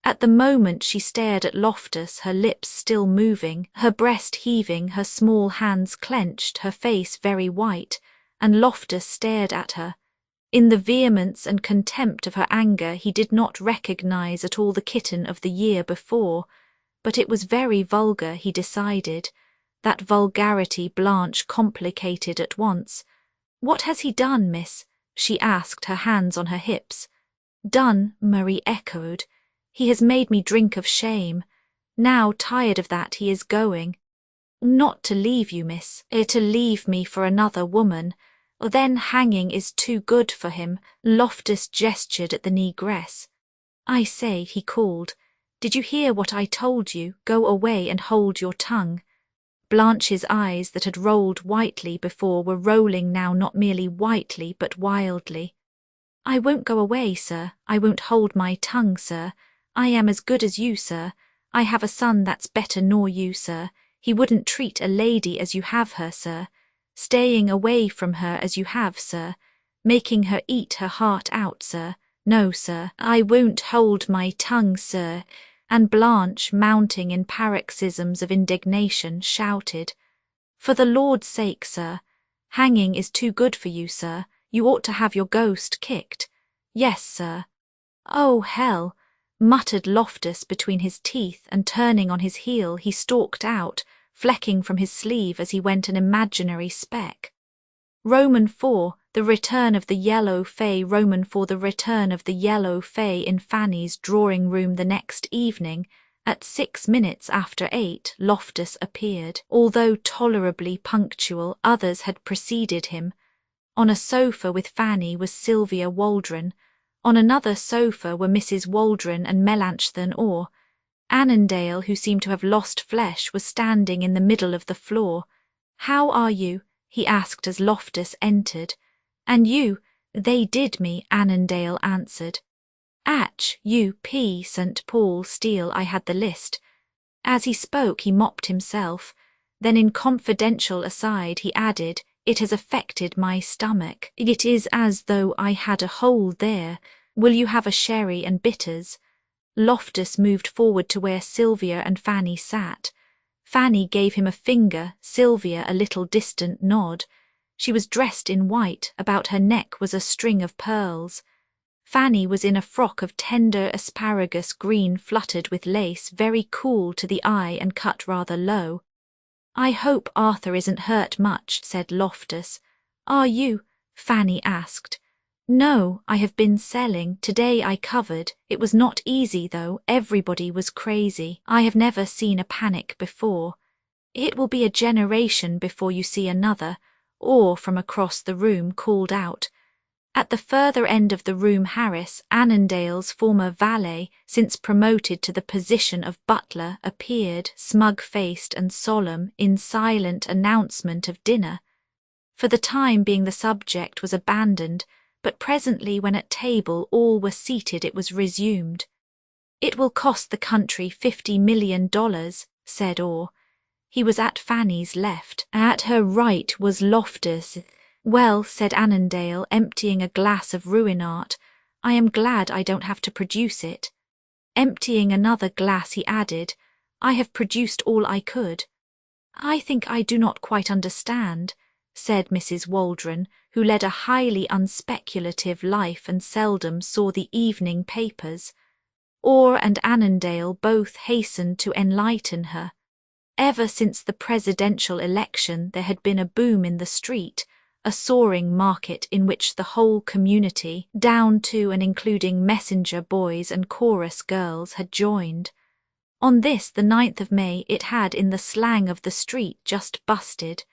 At the moment she stared at Loftus, her lips still moving, her breast heaving, her small hands clenched, her face very white, and Loftus stared at her. In the vehemence and contempt of her anger he did not recognize at all the kitten of the year before, but it was very vulgar, he decided. That vulgarity Blanche complicated at once. "What has he done, miss?" she asked, her hands on her hips. "Done," Marie echoed. "He has made me drink of shame. Now, tired of that, he is going." "Not to leave you, miss, to leave me for another woman. Then hanging is too good for him." Loftus gestured at the negress. "I say," he called, "did you hear what I told you? Go away and hold your tongue." Blanche's eyes, that had rolled whitely before, were rolling now not merely whitely but wildly. "I won't go away, sir. I won't hold my tongue, sir. I am as good as you, sir. I have a son that's better nor you, sir. He wouldn't treat a lady as you have her, sir. Staying away from her as you have, sir. Making her eat her heart out, sir. No, sir, I won't hold my tongue, sir." And Blanche, mounting in paroxysms of indignation, shouted, "For the Lord's sake, sir, hanging is too good for you, sir. You ought to have your ghost kicked." "Yes, sir." "Oh, hell," muttered Loftus between his teeth, and turning on his heel he stalked out, flecking from his sleeve as he went an imaginary speck. Roman 4, the return of the yellow fay. Roman 4, the return of the yellow fay. In Fanny's drawing-room the next evening, at 6 minutes after 8, Loftus appeared. Although tolerably punctual, others had preceded him. On a sofa with Fanny was Sylvia Waldron. On another sofa were Mrs. Waldron and Melanchthon Orr. Annandale, who seemed to have lost flesh, was standing in the middle of the floor. "How are you?" he asked as Loftus entered. "And you?" "They did me," Annandale answered. "Atch, you, P. St. Paul Steel, I had the list." As he spoke he mopped himself. Then in confidential aside he added, "It has affected my stomach. It is as though I had a hole there. Will you have a sherry and bitters?" Loftus moved forward to where Sylvia and Fanny sat. Fanny gave him a finger, Sylvia a little distant nod. She was dressed in white, about her neck was a string of pearls. Fanny was in a frock of tender asparagus green fluttered with lace, very cool to the eye and cut rather low. "I hope Arthur isn't hurt much," said Loftus. "Are you?" Fanny asked. "No, I have been selling. Today I covered. It was not easy, though. Everybody was crazy. I have never seen a panic before. It will be a generation before you see another," Orr from across the room called out. At the further end of the room Harris, Annandale's former valet, since promoted to the position of butler, appeared, smug-faced and solemn, in silent announcement of dinner. For the time being the subject was abandoned, but presently when at table all were seated it was resumed. "It will cost the country $50 million, said Orr. He was at Fanny's left. At her right was Loftus. "Well," said Annandale, emptying a glass of Ruinart, "I am glad I don't have to produce it." Emptying another glass he added, "I have produced all I could." "I think I do not quite understand," said Mrs. Waldron, who led a highly unspeculative life and seldom saw the evening papers. Orr and Annandale both hastened to enlighten her. Ever since the presidential election there had been a boom in the street, a soaring market in which the whole community, down to and including messenger boys and chorus girls, had joined. On this, the 9th of May, it had, in the slang of the street, just busted.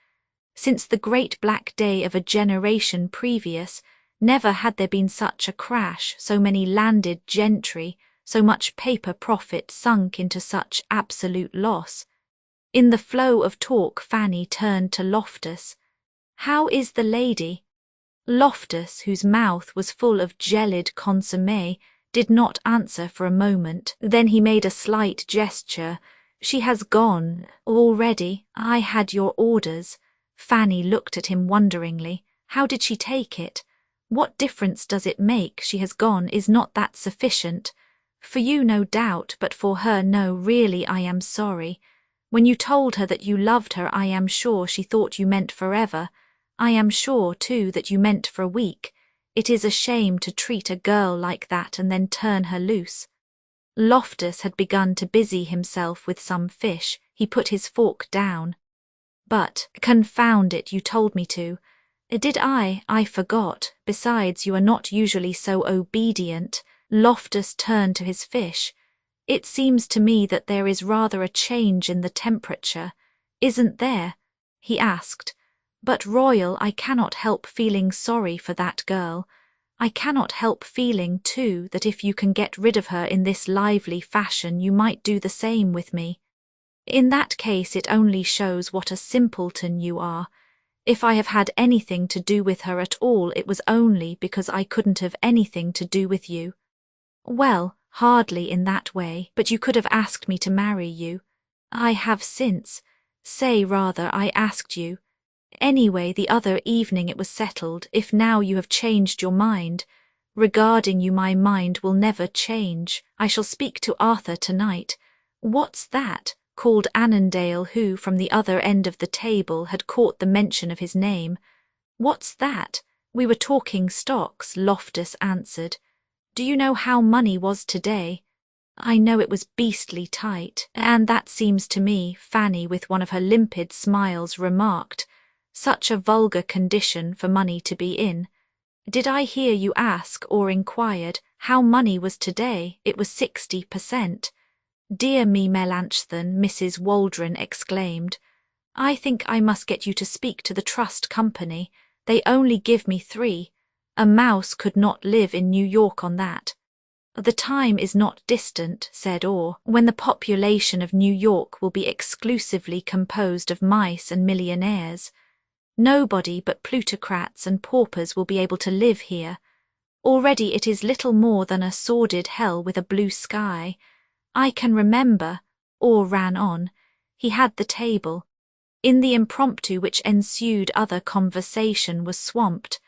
Since the great black day of a generation previous, never had there been such a crash, so many landed gentry, so much paper profit sunk into such absolute loss. In the flow of talk Fanny turned to Loftus. "How is the lady?" Loftus, whose mouth was full of gelid consommé, did not answer for a moment. Then he made a slight gesture. "She has gone already. I had your orders." Fanny looked at him wonderingly. "How did she take it?" What difference does it make? She has gone. Is not that sufficient? For you, no doubt, but for her, no. Really, I am sorry. When you told her that you loved her, I am sure she thought you meant forever. I am sure, too, that you meant for a week. It is a shame to treat a girl like that and then turn her loose. Loftus had begun to busy himself with some fish. He put his fork down. But, confound it, you told me to. Did I? I forgot. Besides, you are not usually so obedient. Loftus turned to his fish. It seems to me that there is rather a change in the temperature. Isn't there? He asked. But, Royal, I cannot help feeling sorry for that girl. I cannot help feeling, too, that if you can get rid of her in this lively fashion, you might do the same with me. In that case, it only shows what a simpleton you are. If I have had anything to do with her at all, it was only because I couldn't have anything to do with you. Well, hardly in that way, but you could have asked me to marry you. I have since. Say rather, I asked you. Anyway, the other evening it was settled. If now you have changed your mind, regarding you my mind will never change. I shall speak to Arthur tonight. What's that? Called Annandale, who, from the other end of the table, had caught the mention of his name. What's that? We were talking stocks, Loftus answered. Do you know how money was today? I know it was beastly tight, and that seems to me, Fanny, with one of her limpid smiles, remarked. Such a vulgar condition for money to be in. Did I hear you ask, or inquired, how money was today? It was 60%. Dear me, Melanchthon, Mrs. Waldron exclaimed. I think I must get you to speak to the trust company. They only give me 3. A mouse could not live in New York on that. The time is not distant, said Orr, when the population of New York will be exclusively composed of mice and millionaires. Nobody but plutocrats and paupers will be able to live here. Already it is little more than a sordid hell with a blue sky. I can remember, Orr ran on, he had the table. In the impromptu which ensued, other conversation was swamped,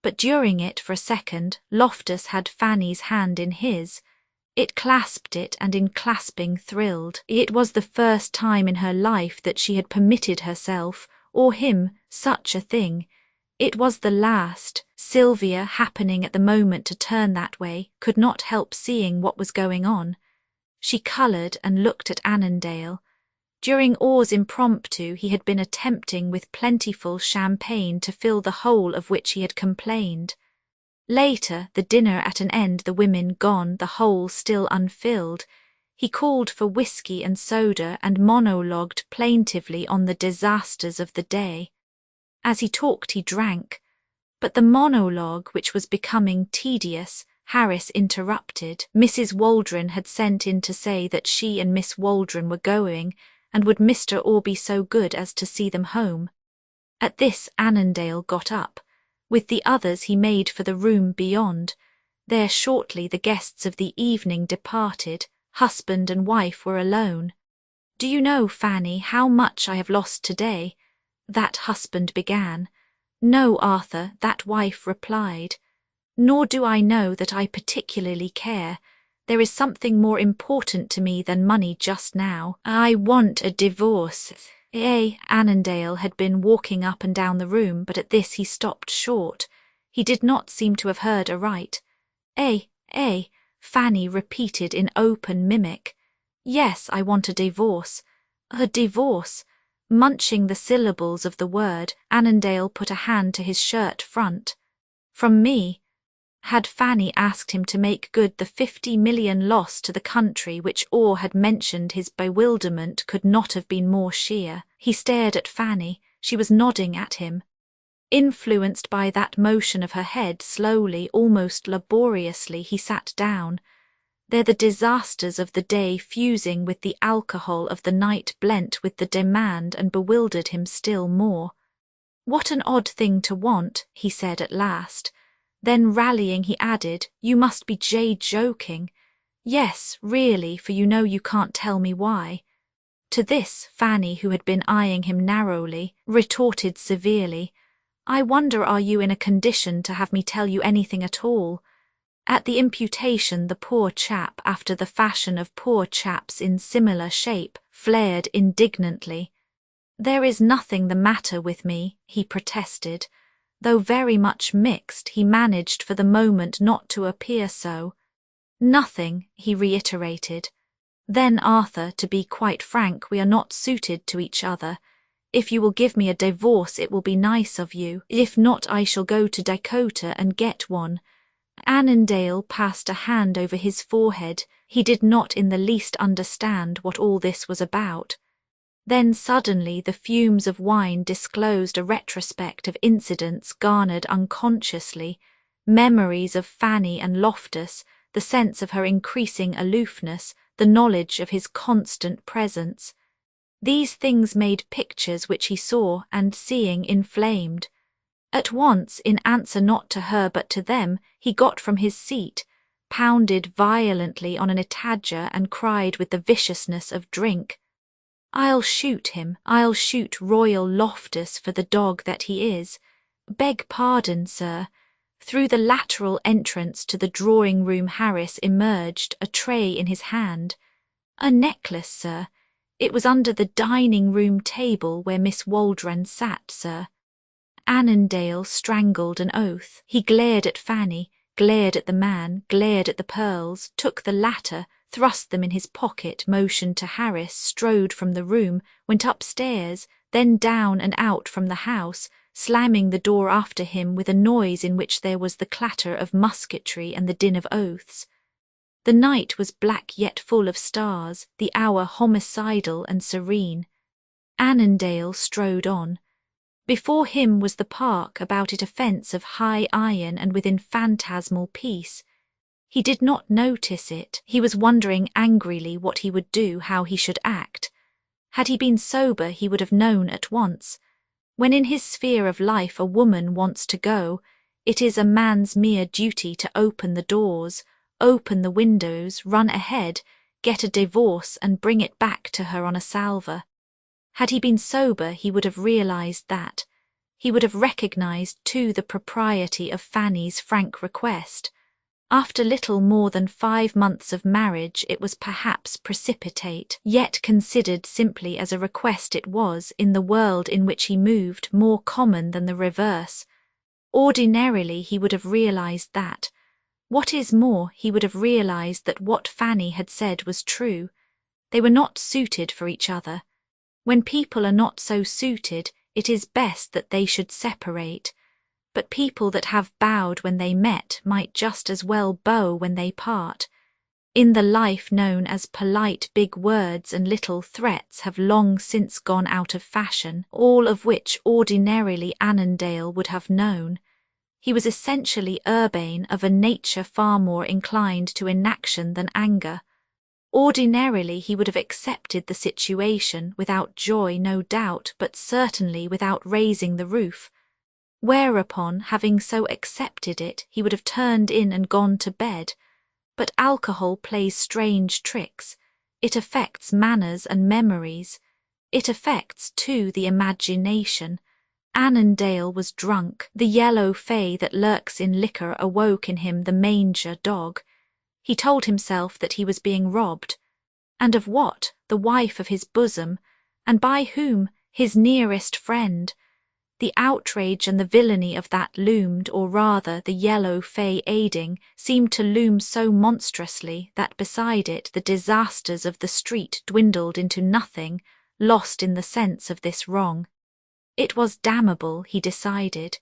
but during it, for a second, Loftus had Fanny's hand in his. It clasped it, and in clasping thrilled. It was the first time in her life that she had permitted herself, or him, such a thing. It was the last. Sylvia, happening at the moment to turn that way, could not help seeing what was going on. She coloured and looked at Annandale. During Orr's impromptu he had been attempting with plentiful champagne to fill the hole of which he had complained. Later, the dinner at an end, the women gone, the hole still unfilled, he called for whiskey and soda and monologued plaintively on the disasters of the day. As he talked he drank, but the monologue, which was becoming tedious, Harris interrupted. Mrs. Waldron had sent in to say that she and Miss Waldron were going, and would Mr. Orr be so good as to see them home. At this Annandale got up. With the others he made for the room beyond. There shortly the guests of the evening departed. Husband and wife were alone. Do you know, Fanny, how much I have lost today? That husband began. No, Arthur, that wife replied. Nor do I know that I particularly care. There is something more important to me than money just now. I want a divorce. Annandale had been walking up and down the room, but at this he stopped short. He did not seem to have heard aright. Fanny repeated in open mimic. Yes, I want a divorce. A divorce. Munching the syllables of the word, Annandale put a hand to his shirt front. From me. Had Fanny asked him to make good the 50 million loss to the country which Orr had mentioned, his bewilderment could not have been more sheer. He stared at Fanny. She was nodding at him. Influenced by that motion of her head, slowly, almost laboriously, he sat down. There the disasters of the day fusing with the alcohol of the night blent with the demand and bewildered him still more. What an odd thing to want, he said at last. Then rallying he added, you must be joking. Yes, really, for you know you can't tell me why. To this, Fanny, who had been eyeing him narrowly, retorted severely, I wonder are you in a condition to have me tell you anything at all? At the imputation the poor chap, after the fashion of poor chaps in similar shape, flared indignantly. There is nothing the matter with me, he protested. Though very much mixed, he managed for the moment not to appear so. Nothing, he reiterated. Then, Arthur, to be quite frank, we are not suited to each other. If you will give me a divorce it will be nice of you. If not, I shall go to Dakota and get one. Annandale passed a hand over his forehead. He did not in the least understand what all this was about. Then suddenly the fumes of wine disclosed a retrospect of incidents garnered unconsciously, memories of Fanny and Loftus, the sense of her increasing aloofness, the knowledge of his constant presence. These things made pictures which he saw and, seeing, inflamed. At once, in answer not to her but to them, he got from his seat, pounded violently on an etagere and cried with the viciousness of drink, "I'll shoot him, I'll shoot Royal Loftus for the dog that he is. Beg pardon, sir." Through the lateral entrance to the drawing-room Harris emerged, a tray in his hand. "A necklace, sir. It was under the dining-room table where Miss Waldron sat, sir." Annandale strangled an oath. He glared at Fanny, glared at the man, glared at the pearls, took the latter, thrust them in his pocket, motioned to Harris, strode from the room, went upstairs, then down and out from the house, slamming the door after him with a noise in which there was the clatter of musketry and the din of oaths. The night was black yet full of stars, the hour homicidal and serene. Annandale strode on. Before him was the park, about it a fence of high iron and within phantasmal peace. He did not notice it. He was wondering angrily what he would do, how he should act. Had he been sober he would have known at once. When in his sphere of life a woman wants to go, it is a man's mere duty to open the doors, open the windows, run ahead, get a divorce and bring it back to her on a salver. Had he been sober he would have realized that. He would have recognized too the propriety of Fanny's frank request. After little more than 5 months of marriage it was perhaps precipitate, yet considered simply as a request it was, in the world in which he moved, more common than the reverse. Ordinarily he would have realized that. What is more, he would have realized that what Fanny had said was true. They were not suited for each other. When people are not so suited, it is best that they should separate. But people that have bowed when they met might just as well bow when they part. In the life known as polite big words and little threats have long since gone out of fashion, all of which ordinarily Annandale would have known. He was essentially urbane, of a nature far more inclined to inaction than anger. Ordinarily he would have accepted the situation, without joy no doubt, but certainly without raising the roof. Whereupon, having so accepted it, he would have turned in and gone to bed. But alcohol plays strange tricks. It affects manners and memories. It affects, too, the imagination. Annandale was drunk. The yellow fay that lurks in liquor awoke in him the manger dog. He told himself that he was being robbed. And of what? The wife of his bosom. And by whom? His nearest friend. The outrage and the villainy of that loomed, or rather the yellow fay aiding, seemed to loom so monstrously that beside it the disasters of the street dwindled into nothing, lost in the sense of this wrong. It was damnable, he decided.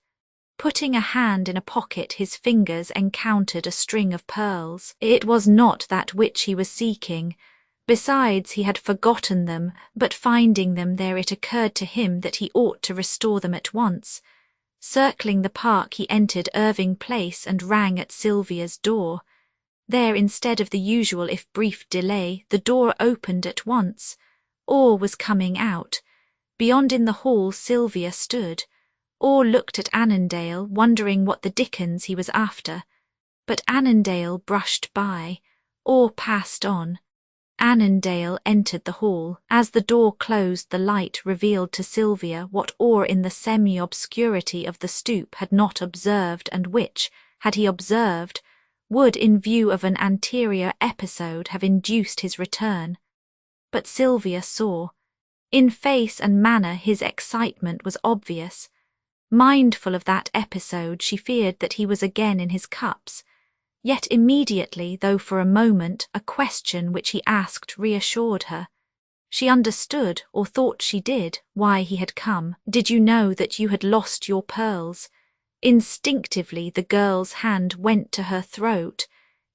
Putting a hand in a pocket, his fingers encountered a string of pearls. It was not that which he was seeking. Besides, he had forgotten them, but finding them there it occurred to him that he ought to restore them at once. Circling the park he entered Irving Place and rang at Sylvia's door. There, instead of the usual if brief delay, the door opened at once. Orr was coming out. Beyond in the hall Sylvia stood. Orr looked at Annandale, wondering what the dickens he was after. But Annandale brushed by. Orr passed on. Annandale entered the hall. As the door closed, the light revealed to Sylvia what Orr in the semi-obscurity of the stoop had not observed, and which, had he observed, would, in view of an anterior episode, have induced his return. But Sylvia saw. In face and manner his excitement was obvious. Mindful of that episode, she feared that he was again in his cups. Yet immediately, though for a moment, a question which he asked reassured her. She understood, or thought she did, why he had come. "Did you know that you had lost your pearls?" Instinctively the girl's hand went to her throat.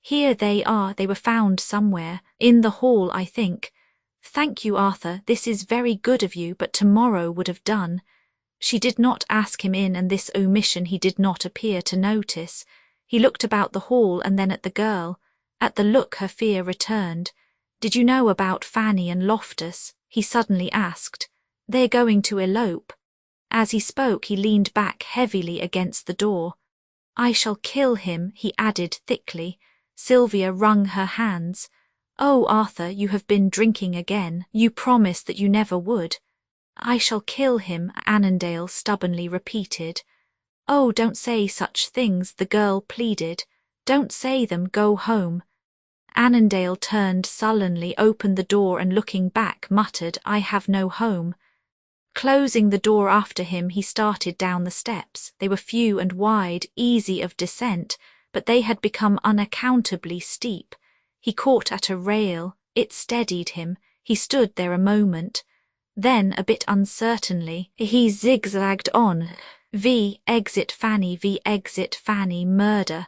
"Here they are, they were found somewhere. In the hall, I think. Thank you, Arthur, this is very good of you, but tomorrow would have done." She did not ask him in, and this omission he did not appear to notice. He looked about the hall and then at the girl. At the look her fear returned. "Did you know about Fanny and Loftus?" he suddenly asked. "They're going to elope." As he spoke he leaned back heavily against the door. "I shall kill him," he added thickly. Sylvia wrung her hands. "Oh, Arthur, you have been drinking again. You promised that you never would." "I shall kill him," Annandale stubbornly repeated. "Oh, don't say such things," the girl pleaded. "Don't say them, go home." Annandale turned sullenly, opened the door, and looking back muttered, "I have no home." Closing the door after him, he started down the steps. They were few and wide, easy of descent, but they had become unaccountably steep. He caught at a rail. It steadied him. He stood there a moment. Then, a bit uncertainly, he zigzagged on. V. Exit Fanny, V. Exit Fanny, murder.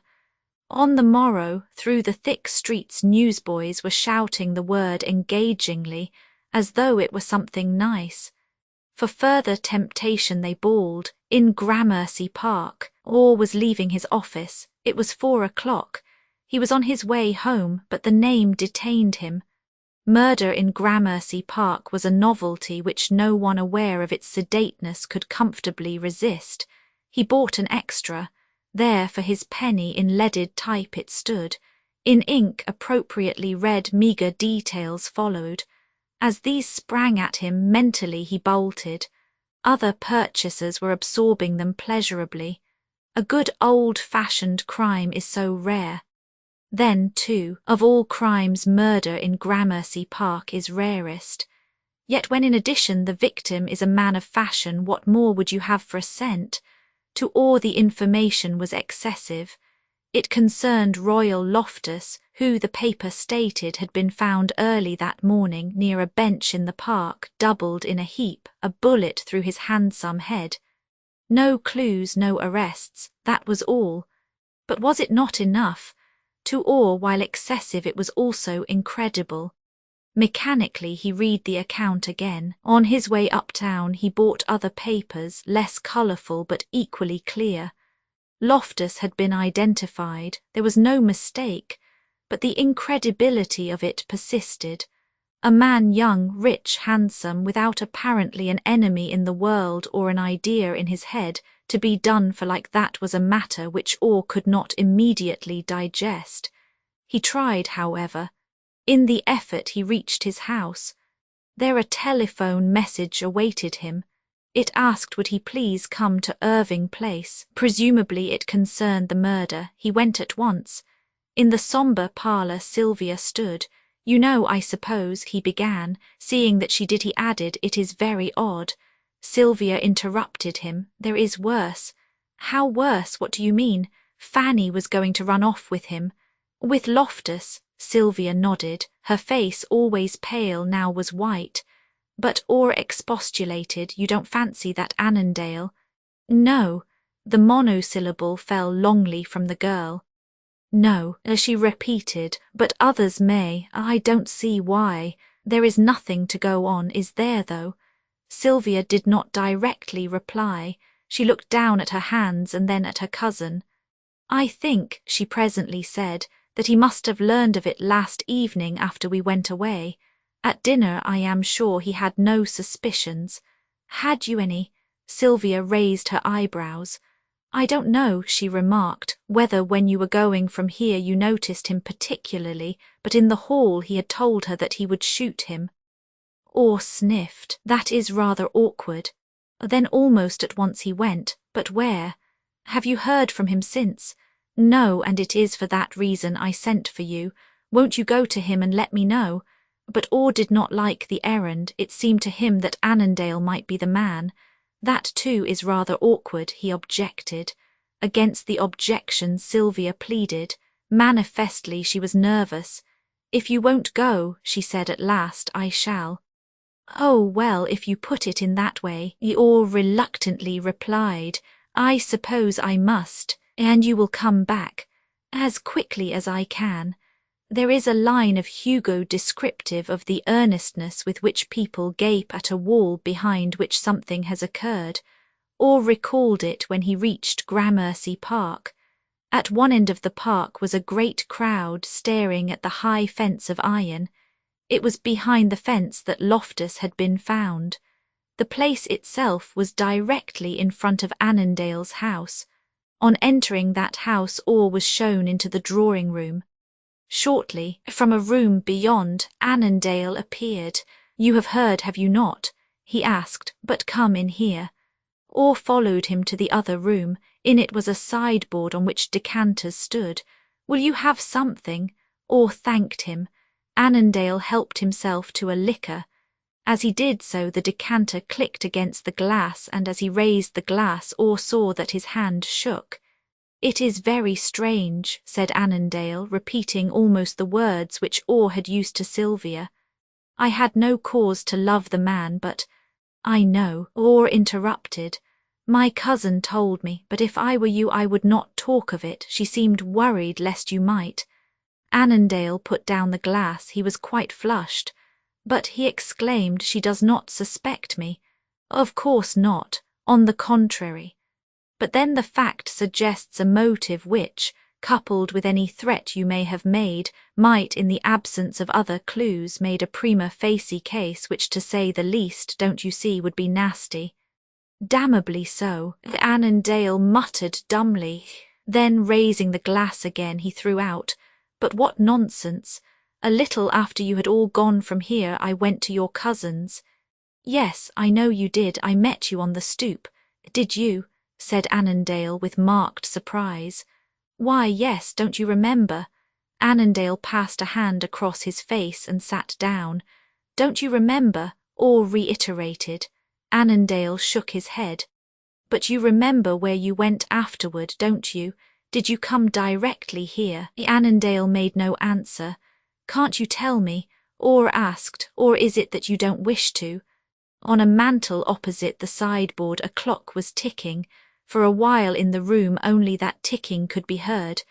On the morrow, through the thick streets, newsboys were shouting the word engagingly, as though it were something nice. For further temptation they bawled, "In Gramercy Park." Orr was leaving his office. It was 4 o'clock. He was on his way home, but the name detained him. Murder in Gramercy Park was a novelty which no one aware of its sedateness could comfortably resist. He bought an extra. There, for his penny, in leaded type it stood. In ink, appropriately read, meagre details followed. As these sprang at him, mentally he bolted. Other purchasers were absorbing them pleasurably. A good old-fashioned crime is so rare. Then, too, of all crimes, murder in Gramercy Park is rarest. Yet when in addition the victim is a man of fashion, what more would you have for a cent? To Orr the information was excessive. It concerned Royal Loftus, who, the paper stated, had been found early that morning near a bench in the park, doubled in a heap, a bullet through his handsome head. No clues, no arrests, that was all. But was it not enough? To Orr, while excessive, it was also incredible. Mechanically he read the account again. On his way uptown he bought other papers, less colourful but equally clear. Loftus had been identified, there was no mistake, but the incredibility of it persisted. A man young, rich, handsome, without apparently an enemy in the world or an idea in his head, to be done for like that was a matter which Orr could not immediately digest. He tried, however. In the effort he reached his house. There a telephone message awaited him. It asked would he please come to Irving Place. Presumably it concerned the murder. He went at once. In the sombre parlour Sylvia stood. "You know, I suppose," he began. Seeing that she did, he added, "It is very odd." Sylvia interrupted him. "There is worse." "How worse? What do you mean?" "Fanny was going to run off with him." "With Loftus?" Sylvia nodded. Her face, always pale, now was white. But Orr expostulated, "You don't fancy that Annandale—" "No." The monosyllable fell longly from the girl. "No," she repeated, "but others may. I don't see why. There is nothing to go on, is there, though?" Sylvia did not directly reply. She looked down at her hands and then at her cousin. "I think," she presently said, "that he must have learned of it last evening after we went away. At dinner I am sure he had no suspicions." "Had you any?" Sylvia raised her eyebrows. I don't know, she remarked, whether when you were going from here you noticed him particularly, but in the hall he had told her that he would shoot him. Or sniffed. That is rather awkward. Then almost at once he went, but where? Have you heard from him since? No, and it is for that reason I sent for you. Won't you go to him and let me know? But Orr did not like the errand. It seemed to him that Annandale might be the man. That too is rather awkward, he objected. Against the objection Sylvia pleaded. Manifestly she was nervous. If you won't go, she said at last, I shall. Oh, well, if you put it in that way, Orr reluctantly replied, I suppose I must, and you will come back, as quickly as I can. There is a line of Hugo descriptive of the earnestness with which people gape at a wall behind which something has occurred, or recalled it when he reached Gramercy Park. At one end of the park was a great crowd staring at the high fence of iron. It was behind the fence that Loftus had been found. The place itself was directly in front of Annandale's house. On entering that house, Orr was shown into the drawing-room. Shortly, from a room beyond, Annandale appeared. You have heard, have you not? He asked, but come in here. Orr followed him to the other room. In it was a sideboard on which decanters stood. Will you have something? Orr thanked him. Annandale helped himself to a liquor. As he did so, the decanter clicked against the glass, and as he raised the glass, Orr saw that his hand shook. It is very strange, said Annandale, repeating almost the words which Orr had used to Sylvia. I had no cause to love the man, but— I know, Orr interrupted. My cousin told me, but if I were you I would not talk of it. She seemed worried lest you might. Annandale put down the glass. He was quite flushed. But he exclaimed, she does not suspect me. Of course not. On the contrary. But then the fact suggests a motive which, coupled with any threat you may have made, might, in the absence of other clues, made a prima facie case which, to say the least, don't you see, would be nasty. Damnably so, Annandale muttered dumbly. Then, raising the glass again, he threw out, But what nonsense! A little after you had all gone from here, I went to your cousin's. Yes, I know you did. I met you on the stoop. Did you? Said Annandale with marked surprise. Why, yes, don't you remember? Annandale passed a hand across his face and sat down. Don't you remember? Orr reiterated. Annandale shook his head. But you remember where you went afterward, don't you? Did you come directly here? Annandale made no answer. Can't you tell me? Orr asked, or is it that you don't wish to? On a mantel opposite the sideboard a clock was ticking. For a while in the room only that ticking could be heard.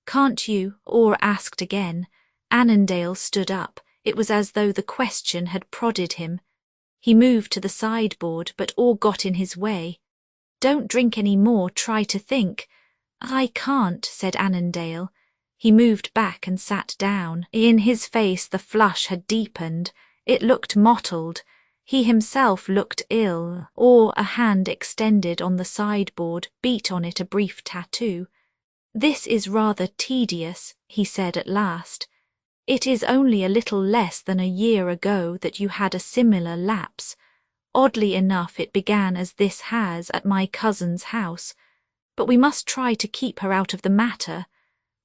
Can't you? Orr asked again. Annandale stood up. It was as though the question had prodded him. He moved to the sideboard, but Orr got in his way. Don't drink any more, try to think. I can't, said Annandale. He moved back and sat down. In his face the flush had deepened. It looked mottled. He himself looked ill, or a hand extended on the sideboard beat on it a brief tattoo. This is rather tedious, he said at last. It is only a little less than a year ago that you had a similar lapse. Oddly enough, it began as this has at my cousin's house. But we must try to keep her out of the matter.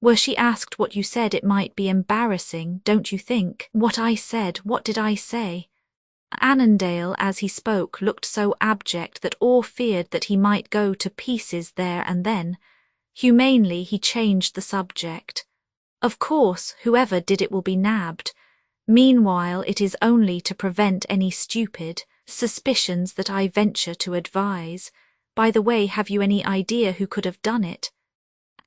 Were she asked what you said, it might be embarrassing, don't you think? What I said, what did I say? Annandale, as he spoke, looked so abject that Orr feared that he might go to pieces there and then. Humanely he changed the subject. Of course, whoever did it will be nabbed. Meanwhile, it is only to prevent any stupid suspicions that I venture to advise. By the way, have you any idea who could have done it?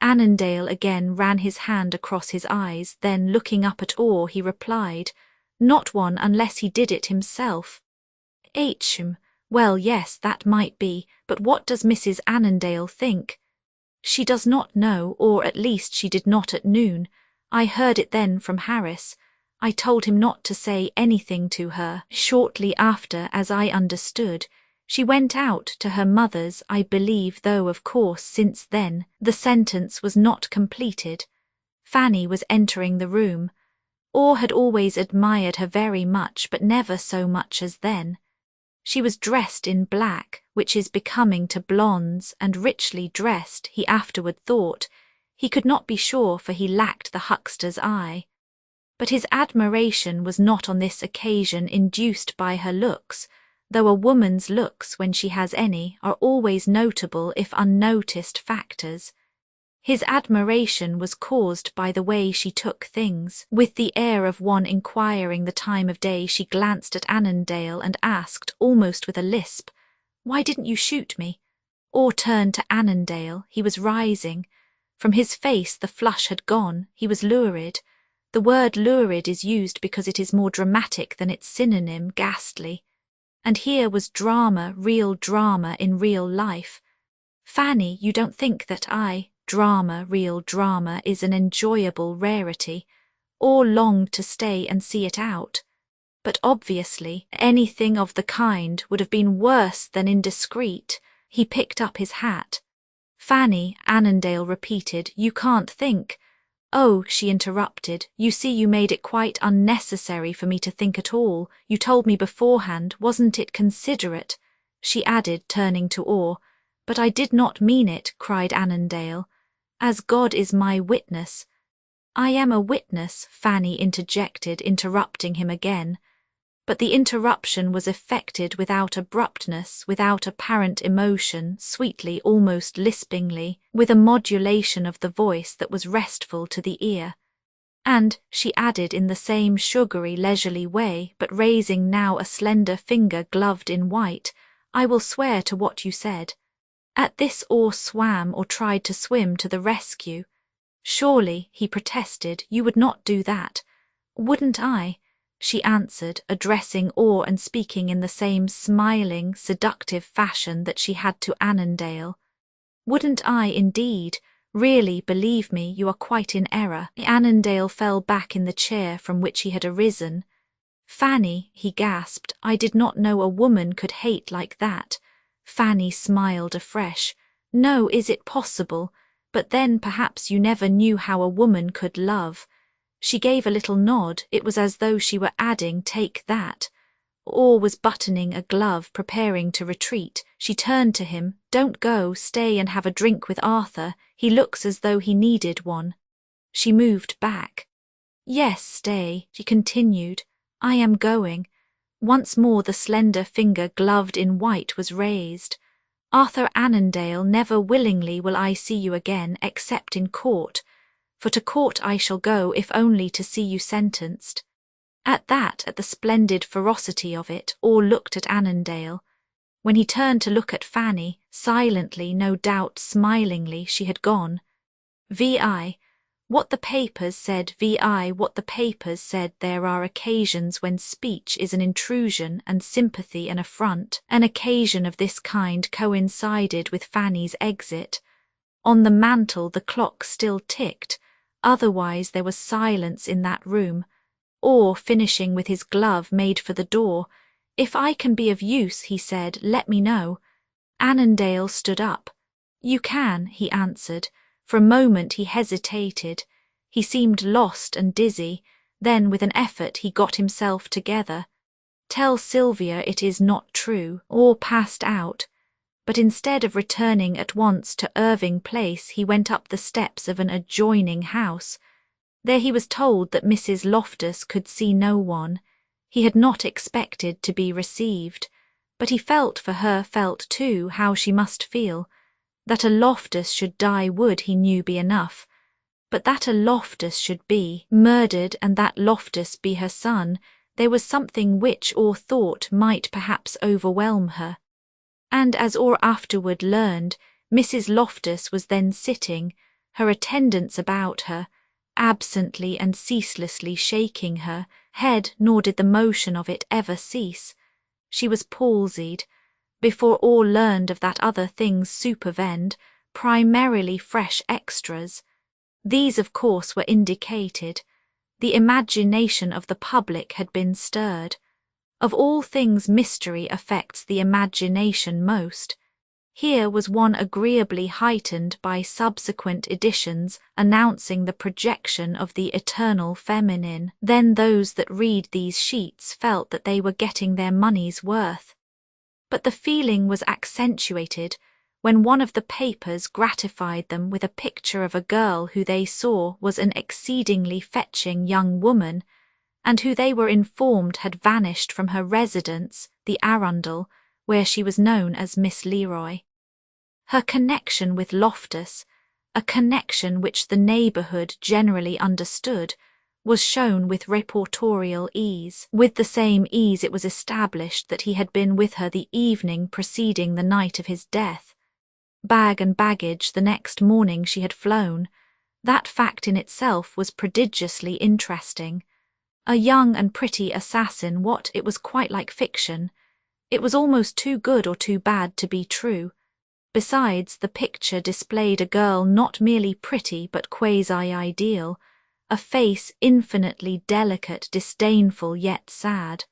Annandale again ran his hand across his eyes, then, looking up at Orr, he replied, Not one unless he did it himself. Well, yes, that might be, but what does Mrs. Annandale think? She does not know, or at least she did not at noon. I heard it then from Harris. I told him not to say anything to her. Shortly after, as I understood, She went out to her mother's, I believe, though of course since then the sentence was not completed. Fanny was entering the room. Orr had always admired her very much, but never so much as then. She was dressed in black, which is becoming to blondes, and richly dressed, he afterward thought. He could not be sure, for he lacked the huckster's eye. But his admiration was not on this occasion induced by her looks, though a woman's looks, when she has any, are always notable if unnoticed factors. His admiration was caused by the way she took things. With the air of one inquiring the time of day, she glanced at Annandale and asked, almost with a lisp, "Why didn't you shoot me?" Or turned to Annandale. He was rising. From his face the flush had gone. He was lurid. The word lurid is used because it is more dramatic than its synonym, ghastly. And here was drama in real life. "Fanny, you don't think that real drama is an enjoyable rarity, or longed to stay and see it out. But obviously anything of the kind would have been worse than indiscreet." He picked up his hat. "Fanny," Annandale repeated, "you can't think—" "Oh," she interrupted, "you see you made it quite unnecessary for me to think at all. You told me beforehand, wasn't it considerate?" she added, turning to Orr. "But I did not mean it," cried Annandale. "As God is my witness—" "I am a witness," Fanny interjected, interrupting him again. But the interruption was effected without abruptness, without apparent emotion, sweetly, almost lispingly, with a modulation of the voice that was restful to the ear. "And," she added in the same sugary, leisurely way, but raising now a slender finger gloved in white, "I will swear to what you said." At this Orr swam or tried to swim to the rescue. "Surely," he protested, "you would not do that." "Wouldn't I?" she answered, addressing Orr and speaking in the same smiling, seductive fashion that she had to Annandale. "Wouldn't I, indeed? Really, believe me, you are quite in error." Annandale fell back in the chair from which he had arisen. "Fanny," he gasped, "I did not know a woman could hate like that." Fanny smiled afresh. "No, is it possible? But then perhaps you never knew how a woman could love." She gave a little nod. It was as though she were adding, "Take that." Orr was buttoning a glove, preparing to retreat. She turned to him. "Don't go, stay and have a drink with Arthur. He looks as though he needed one." She moved back. "Yes, stay," she continued. "I am going." Once more the slender finger gloved in white was raised. "Arthur Annandale, never willingly will I see you again, except in court. For to court I shall go, if only to see you sentenced." At the splendid ferocity of it, all looked at Annandale. When he turned to look at Fanny, silently, no doubt smilingly, she had gone. "Vi, what the papers said, there are occasions when speech is an intrusion and sympathy an affront." An occasion of this kind coincided with Fanny's exit. On the mantel the clock still ticked, otherwise there was silence in that room. Orr, finishing with his glove, made for the door. "If I can be of use," he said, "let me know." Annandale stood up. "You can," he answered. For a moment he hesitated. He seemed lost and dizzy. Then, with an effort, he got himself together. "Tell Sylvia it is not true." Orr passed out. But instead of returning at once to Irving Place, he went up the steps of an adjoining house. There he was told that Mrs. Loftus could see no one. He had not expected to be received, but he felt for her, felt too how she must feel. That a Loftus should die would, he knew, be enough. But that a Loftus should be murdered and that Loftus be her son, there was something which Orr thought might perhaps overwhelm her. And as Orr afterward learned, Mrs. Loftus was then sitting, her attendants about her, absently and ceaselessly shaking her head, nor did the motion of it ever cease. She was palsied. Before Orr learned of that other things supervend, primarily fresh extras. These, of course, were indicated. The imagination of the public had been stirred. Of all things, mystery affects the imagination most. Here was one agreeably heightened by subsequent editions announcing the projection of the eternal feminine. Then those that read these sheets felt that they were getting their money's worth. But the feeling was accentuated when one of the papers gratified them with a picture of a girl who they saw was an exceedingly fetching young woman, and who they were informed had vanished from her residence, the Arundel, where she was known as Miss Leroy. Her connection with Loftus, a connection which the neighbourhood generally understood, was shown with reportorial ease. With the same ease it was established that he had been with her the evening preceding the night of his death. Bag and baggage the next morning she had flown. That fact in itself was prodigiously interesting. A young and pretty assassin, what, it was quite like fiction. It was almost too good or too bad to be true. Besides, the picture displayed a girl not merely pretty but quasi-ideal, a face infinitely delicate, disdainful yet sad.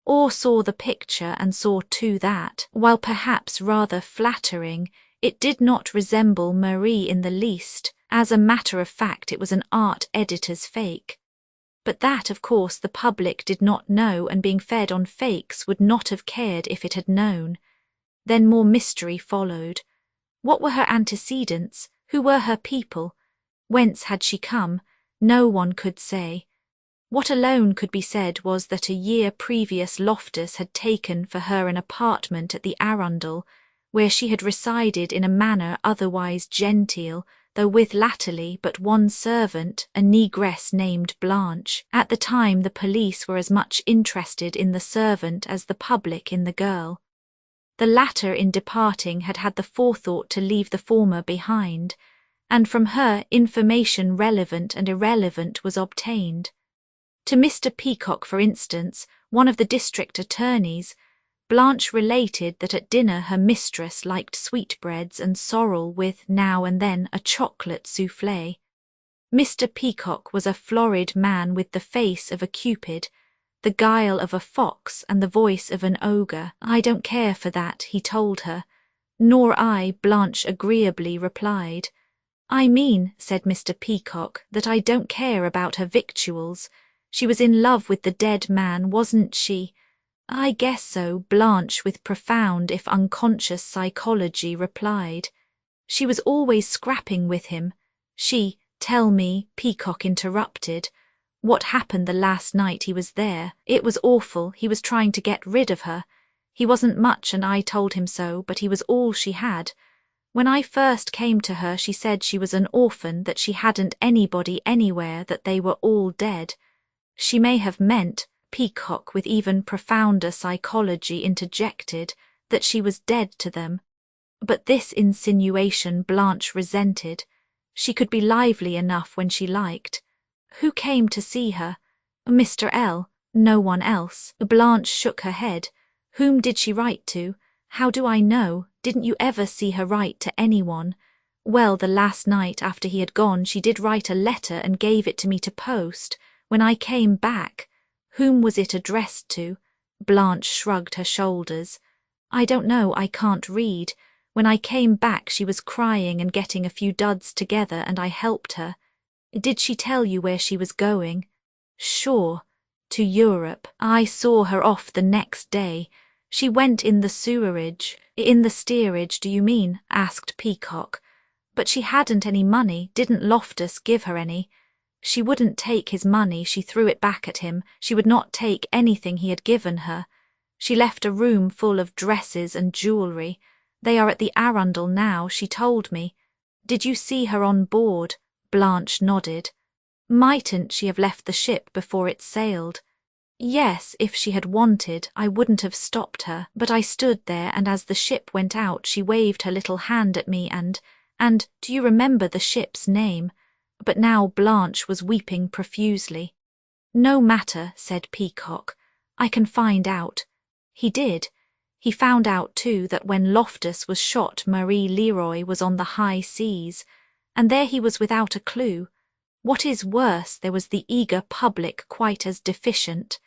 Or saw the picture and saw too that, while perhaps rather flattering, it did not resemble Marie in the least. As a matter of fact, it was an art editor's fake. But that, of course, the public did not know, and being fed on fakes would not have cared if it had known. Then more mystery followed. What were her antecedents? Who were her people? Whence had she come? No one could say. What alone could be said was that a year previous Loftus had taken for her an apartment at the Arundel, where she had resided in a manner otherwise genteel, though with latterly but one servant, a negress named Blanche. At the time the police were as much interested in the servant as the public in the girl. The latter in departing had had the forethought to leave the former behind, and from her information relevant and irrelevant was obtained. To Mr. Peacock, for instance, one of the district attorneys, Blanche related that at dinner her mistress liked sweetbreads and sorrel with, now and then, a chocolate soufflé. Mr. Peacock was a florid man with the face of a Cupid, the guile of a fox and the voice of an ogre. I don't care for that, he told her. Nor I, Blanche agreeably replied. I mean, said Mr. Peacock, that I don't care about her victuals. She was in love with the dead man, wasn't she? I guess so, Blanche with profound if unconscious psychology replied. She was always scrapping with him. She, tell me, Peacock interrupted. What happened the last night he was there? It was awful, he was trying to get rid of her. He wasn't much and I told him so, but he was all she had. When I first came to her she said she was an orphan, that she hadn't anybody anywhere, that they were all dead. She may have meant, Peacock with even profounder psychology interjected, that she was dead to them. But this insinuation Blanche resented. She could be lively enough when she liked. Who came to see her? Mr. L. No one else. Blanche shook her head. Whom did she write to? How do I know? Didn't you ever see her write to anyone? Well, the last night after he had gone she did write a letter and gave it to me to post. When I came back, whom was it addressed to? Blanche shrugged her shoulders. I don't know, I can't read. When I came back she was crying and getting a few duds together and I helped her. Did she tell you where she was going? Sure. To Europe. I saw her off the next day. She went in the sewerage. In the steerage, do you mean? Asked Peacock. But she hadn't any money, didn't Loftus give her any? She wouldn't take his money, she threw it back at him. She would not take anything he had given her. She left a room full of dresses and jewellery. They are at the Arundel now, she told me. Did you see her on board? Blanche nodded. Mightn't she have left the ship before it sailed? Yes, if she had wanted, I wouldn't have stopped her, but I stood there and as the ship went out she waved her little hand at me and, do you remember the ship's name? But now Blanche was weeping profusely. No matter, said Peacock. I can find out. He did. He found out too that when Loftus was shot Marie Leroy was on the high seas, and there he was without a clue. What is worse, there was the eager public quite as deficient.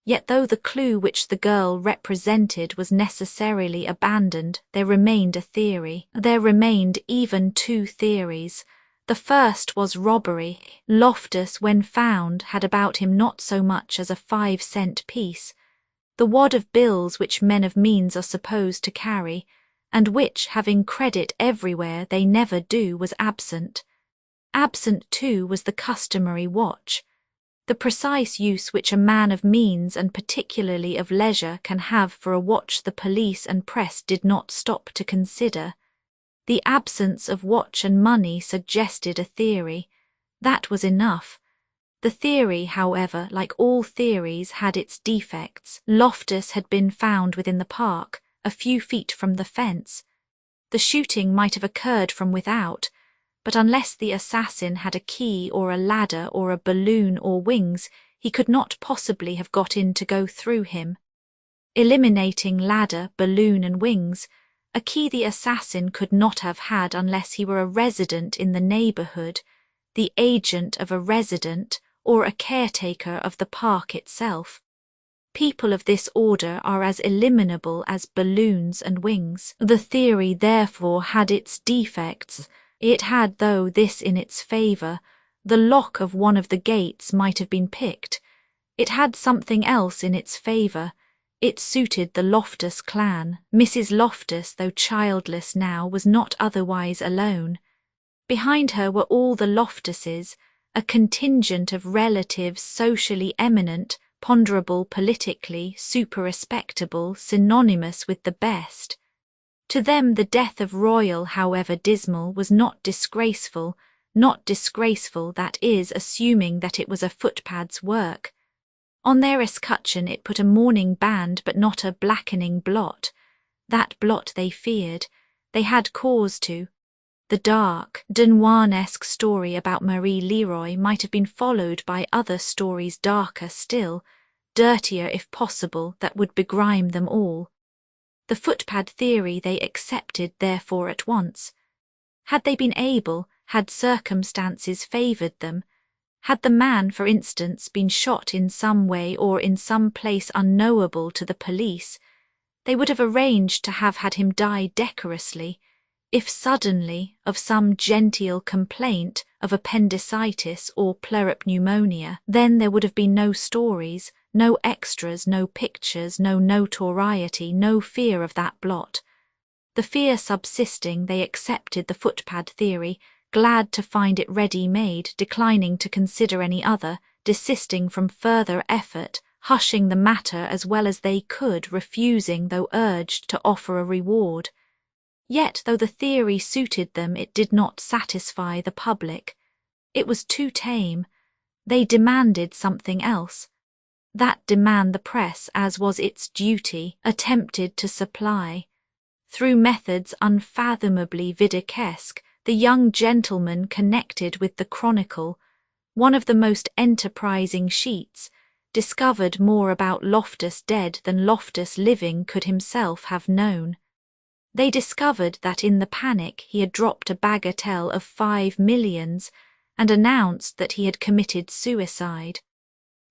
Yet though the clue which the girl represented was necessarily abandoned, there remained a theory. There remained even two theories. The first was robbery. Loftus, when found, had about him not so much as a 5-cent piece, the wad of bills which men of means are supposed to carry, and which, having credit everywhere, they never do, was absent. Absent, too, was the customary watch. The precise use which a man of means and particularly of leisure can have for a watch the police and press did not stop to consider. The absence of watch and money suggested a theory. That was enough. The theory, however, like all theories, had its defects. Loftus had been found within the park, a few feet from the fence. The shooting might have occurred from without, but unless the assassin had a key or a ladder or a balloon or wings, he could not possibly have got in to go through him. Eliminating ladder, balloon and wings, a key the assassin could not have had unless he were a resident in the neighbourhood, the agent of a resident, or a caretaker of the park itself. People of this order are as eliminable as balloons and wings. The theory therefore had its defects. It had, though, this in its favour: the lock of one of the gates might have been picked. It had something else in its favour. It suited the Loftus clan. Mrs. Loftus, though childless now, was not otherwise alone. Behind her were all the Loftuses, a contingent of relatives socially eminent, ponderable politically, super-respectable, synonymous with the best. To them the death of Royal, however dismal, was not disgraceful, that is, assuming that it was a footpad's work. On their escutcheon it put a mourning band but not a blackening blot. That blot they feared. They had cause to. The dark, Denoir-esque story about Marie Leroy might have been followed by other stories darker still, dirtier if possible, that would begrime them all. The footpad theory they accepted therefore at once. Had they been able, had circumstances favoured them, had the man, for instance, been shot in some way or in some place unknowable to the police, they would have arranged to have had him die decorously. If suddenly, of some genteel complaint of appendicitis or pneumoniae, then there would have been no stories, no extras, no pictures, no notoriety, no fear of that blot. The fear subsisting, they accepted the footpad theory, glad to find it ready-made, declining to consider any other, desisting from further effort, hushing the matter as well as they could, refusing, though urged, to offer a reward. Yet, though the theory suited them, it did not satisfy the public. It was too tame. They demanded something else. That demand the press, as was its duty, attempted to supply. Through methods unfathomably vidicesque, the young gentleman connected with the Chronicle, one of the most enterprising sheets, discovered more about Loftus dead than Loftus living could himself have known. They discovered that in the panic he had dropped a bagatelle of 5 millions and announced that he had committed suicide.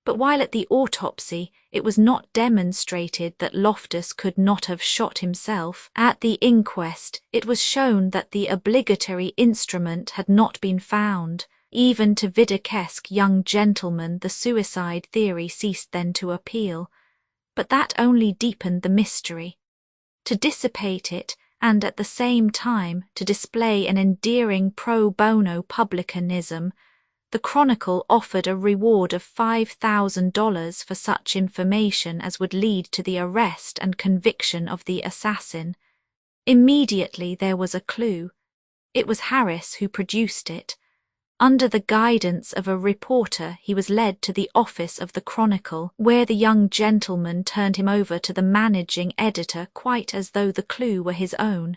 But while at the autopsy it was not demonstrated that Loftus could not have shot himself, at the inquest it was shown that the obligatory instrument had not been found. Even to vidicesque young gentlemen the suicide theory ceased then to appeal, but that only deepened the mystery. To dissipate it, and at the same time to display an endearing pro bono publicanism, the Chronicle offered a reward of $5,000 for such information as would lead to the arrest and conviction of the assassin. Immediately there was a clue. It was Harris who produced it. Under the guidance of a reporter he was led to the office of the Chronicle, where the young gentleman turned him over to the managing editor quite as though the clue were his own.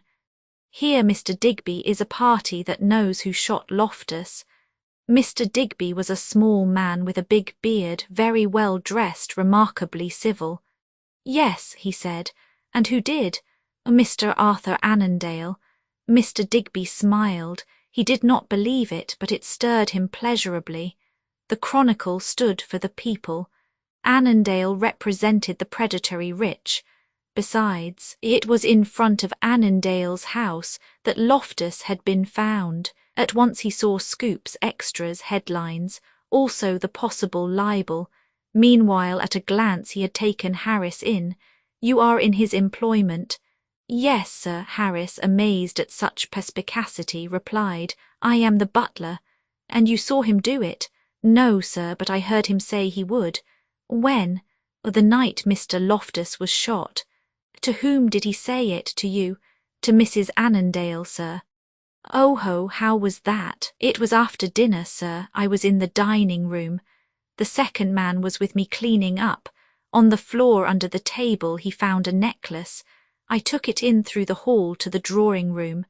Here Mr. Digby is a party that knows who shot Loftus. Mr. Digby was a small man with a big beard, very well dressed, remarkably civil. Yes, he said. And who did? Mr. Arthur Annandale. Mr. Digby smiled. He did not believe it, but it stirred him pleasurably. The Chronicle stood for the people. Annandale represented the predatory rich. Besides, it was in front of Annandale's house that Loftus had been found. At once he saw scoops, extras, headlines, also the possible libel. Meanwhile, at a glance he had taken Harris in. "You are in his employment." "Yes, sir," Harris, amazed at such perspicacity, replied. "I am the butler." "And you saw him do it?" "No, sir, but I heard him say he would." "When?" "The night Mr. Loftus was shot." "To whom did he say it? To you?" "To Mrs. Annandale, sir." "Oh ho, how was that?" "It was after dinner, sir. I was in the dining room. The second man was with me cleaning up. On the floor under the table he found a necklace. I took it in through the hall to the drawing room.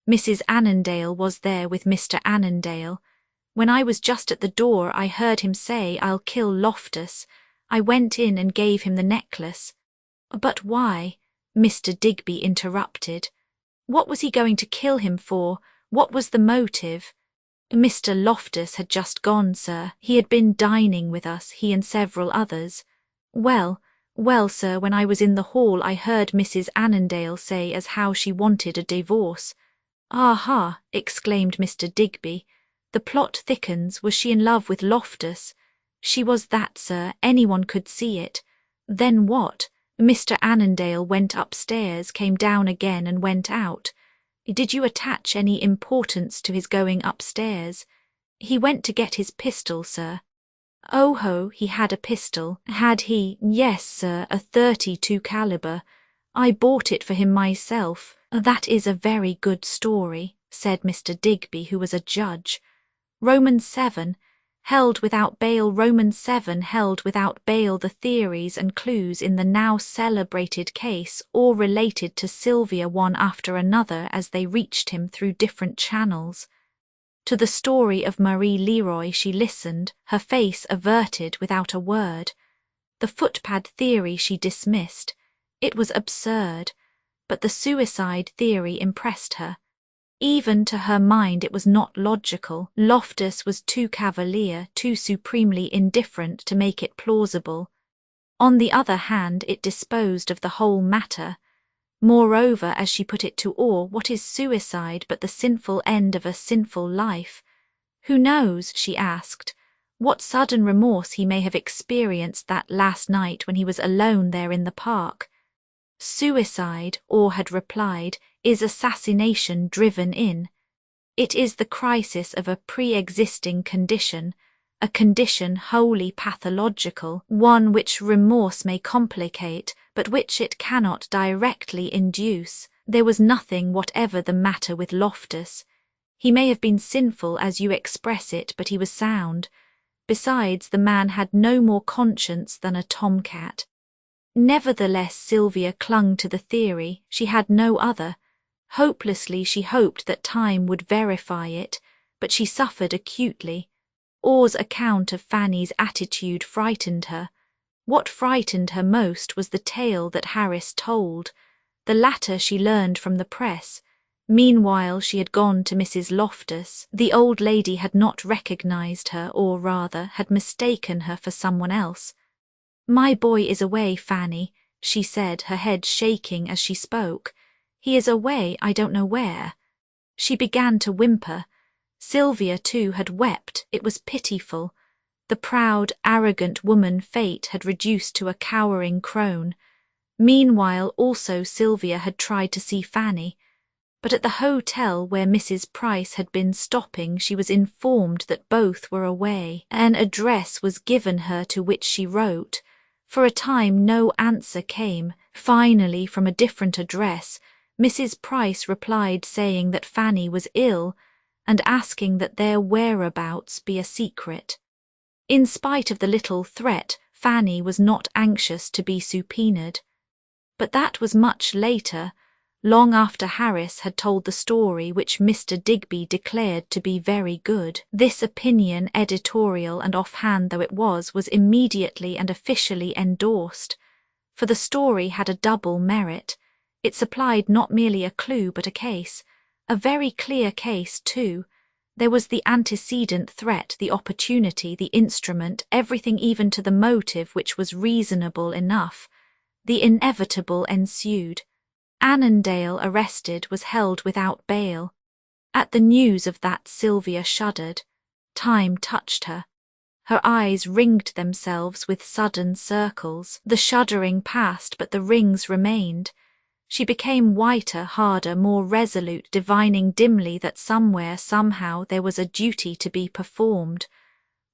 Mrs. Annandale was there with Mr. Annandale. When I was just at the door I heard him say, 'I'll kill Loftus.' I went in and gave him the necklace." "But why?" Mr. Digby interrupted. "What was he going to kill him for? What was the motive?" "Mr. Loftus had just gone, sir. He had been dining with us, he and several others. Well, sir, when I was in the hall I heard Mrs. Annandale say as how she wanted a divorce." "Aha!" exclaimed Mr. Digby. "The plot thickens. Was she in love with Loftus?" "She was that, sir. Anyone could see it." "Then what?" "Mr. Annandale went upstairs, came down again and went out." "Did you attach any importance to his going upstairs?" "He went to get his pistol, sir." "Oh ho, he had a pistol. Had he?" "Yes, sir, a 32 caliber. I bought it for him myself." "That is a very good story," said Mr. Digby, who was a judge. Romans 7. Held without bail. Romans 7 held without bail the theories and clues in the now celebrated case, all related to Sylvia one after another as they reached him through different channels. To the story of Marie Leroy she listened, her face averted without a word. The footpad theory she dismissed. It was absurd. But the suicide theory impressed her. Even to her mind it was not logical. Loftus was too cavalier, too supremely indifferent to make it plausible. On the other hand, it disposed of the whole matter. Moreover, as she put it to all, what is suicide but the sinful end of a sinful life? Who knows, she asked, what sudden remorse he may have experienced that last night when he was alone there in the park? Suicide, Orr had replied, is assassination driven in. It is the crisis of a pre-existing condition, a condition wholly pathological, one which remorse may complicate, but which it cannot directly induce. There was nothing whatever the matter with Loftus. He may have been sinful as you express it, but he was sound. Besides, the man had no more conscience than a tomcat. Nevertheless, Sylvia clung to the theory. She had no other. Hopelessly she hoped that time would verify it, but she suffered acutely. Orr's account of Fanny's attitude frightened her. What frightened her most was the tale that Harris told. The latter she learned from the press. Meanwhile she had gone to Mrs. Loftus. The old lady had not recognized her, or rather, had mistaken her for someone else. "My boy is away, Fanny," she said, her head shaking as she spoke. "He is away, I don't know where." She began to whimper. Sylvia, too, had wept. It was pitiful. The proud, arrogant woman fate had reduced to a cowering crone. Meanwhile, also Sylvia had tried to see Fanny. But at the hotel where Mrs. Price had been stopping she was informed that both were away. An address was given her to which she wrote. For a time no answer came. Finally, from a different address, Mrs. Price replied saying that Fanny was ill and asking that their whereabouts be a secret. In spite of the little threat, Fanny was not anxious to be subpoenaed. But that was much later, long after Harris had told the story which Mr. Digby declared to be very good. This opinion, editorial and offhand though it was immediately and officially endorsed, for the story had a double merit. It supplied not merely a clue but a case, a very clear case too. There was the antecedent threat, the opportunity, the instrument, everything even to the motive which was reasonable enough. The inevitable ensued. Annandale, arrested, was held without bail. At the news of that Sylvia shuddered. Time touched her. Her eyes ringed themselves with sudden circles. The shuddering passed, but the rings remained. She became whiter, harder, more resolute, divining dimly that somewhere, somehow, there was a duty to be performed.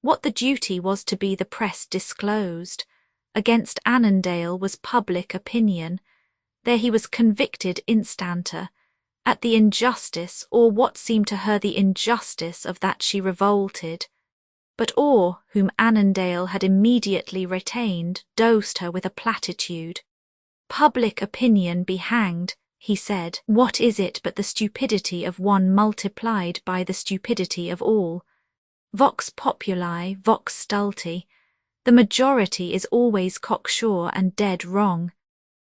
What the duty was to be the press disclosed. Against Annandale was public opinion. There he was convicted instanter. At the injustice, or what seemed to her the injustice of that she revolted. But Orr, whom Annandale had immediately retained, dosed her with a platitude. Public opinion be hanged, he said. What is it but the stupidity of one multiplied by the stupidity of all? Vox populi, vox stulti. The majority is always cocksure and dead wrong.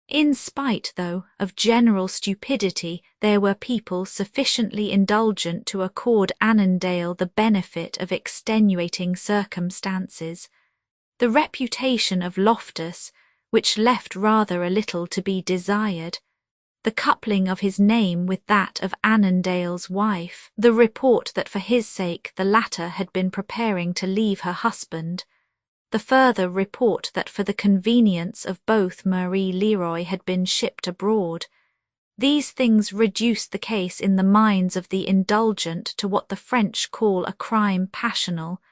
In spite, though, of general stupidity, there were people sufficiently indulgent to accord Annandale the benefit of extenuating circumstances. The reputation of Loftus, which left rather a little to be desired, the coupling of his name with that of Annandale's wife, the report that for his sake the latter had been preparing to leave her husband, the further report that for the convenience of both Marie Leroy had been shipped abroad. These things reduced the case in the minds of the indulgent to what the French call a crime passional,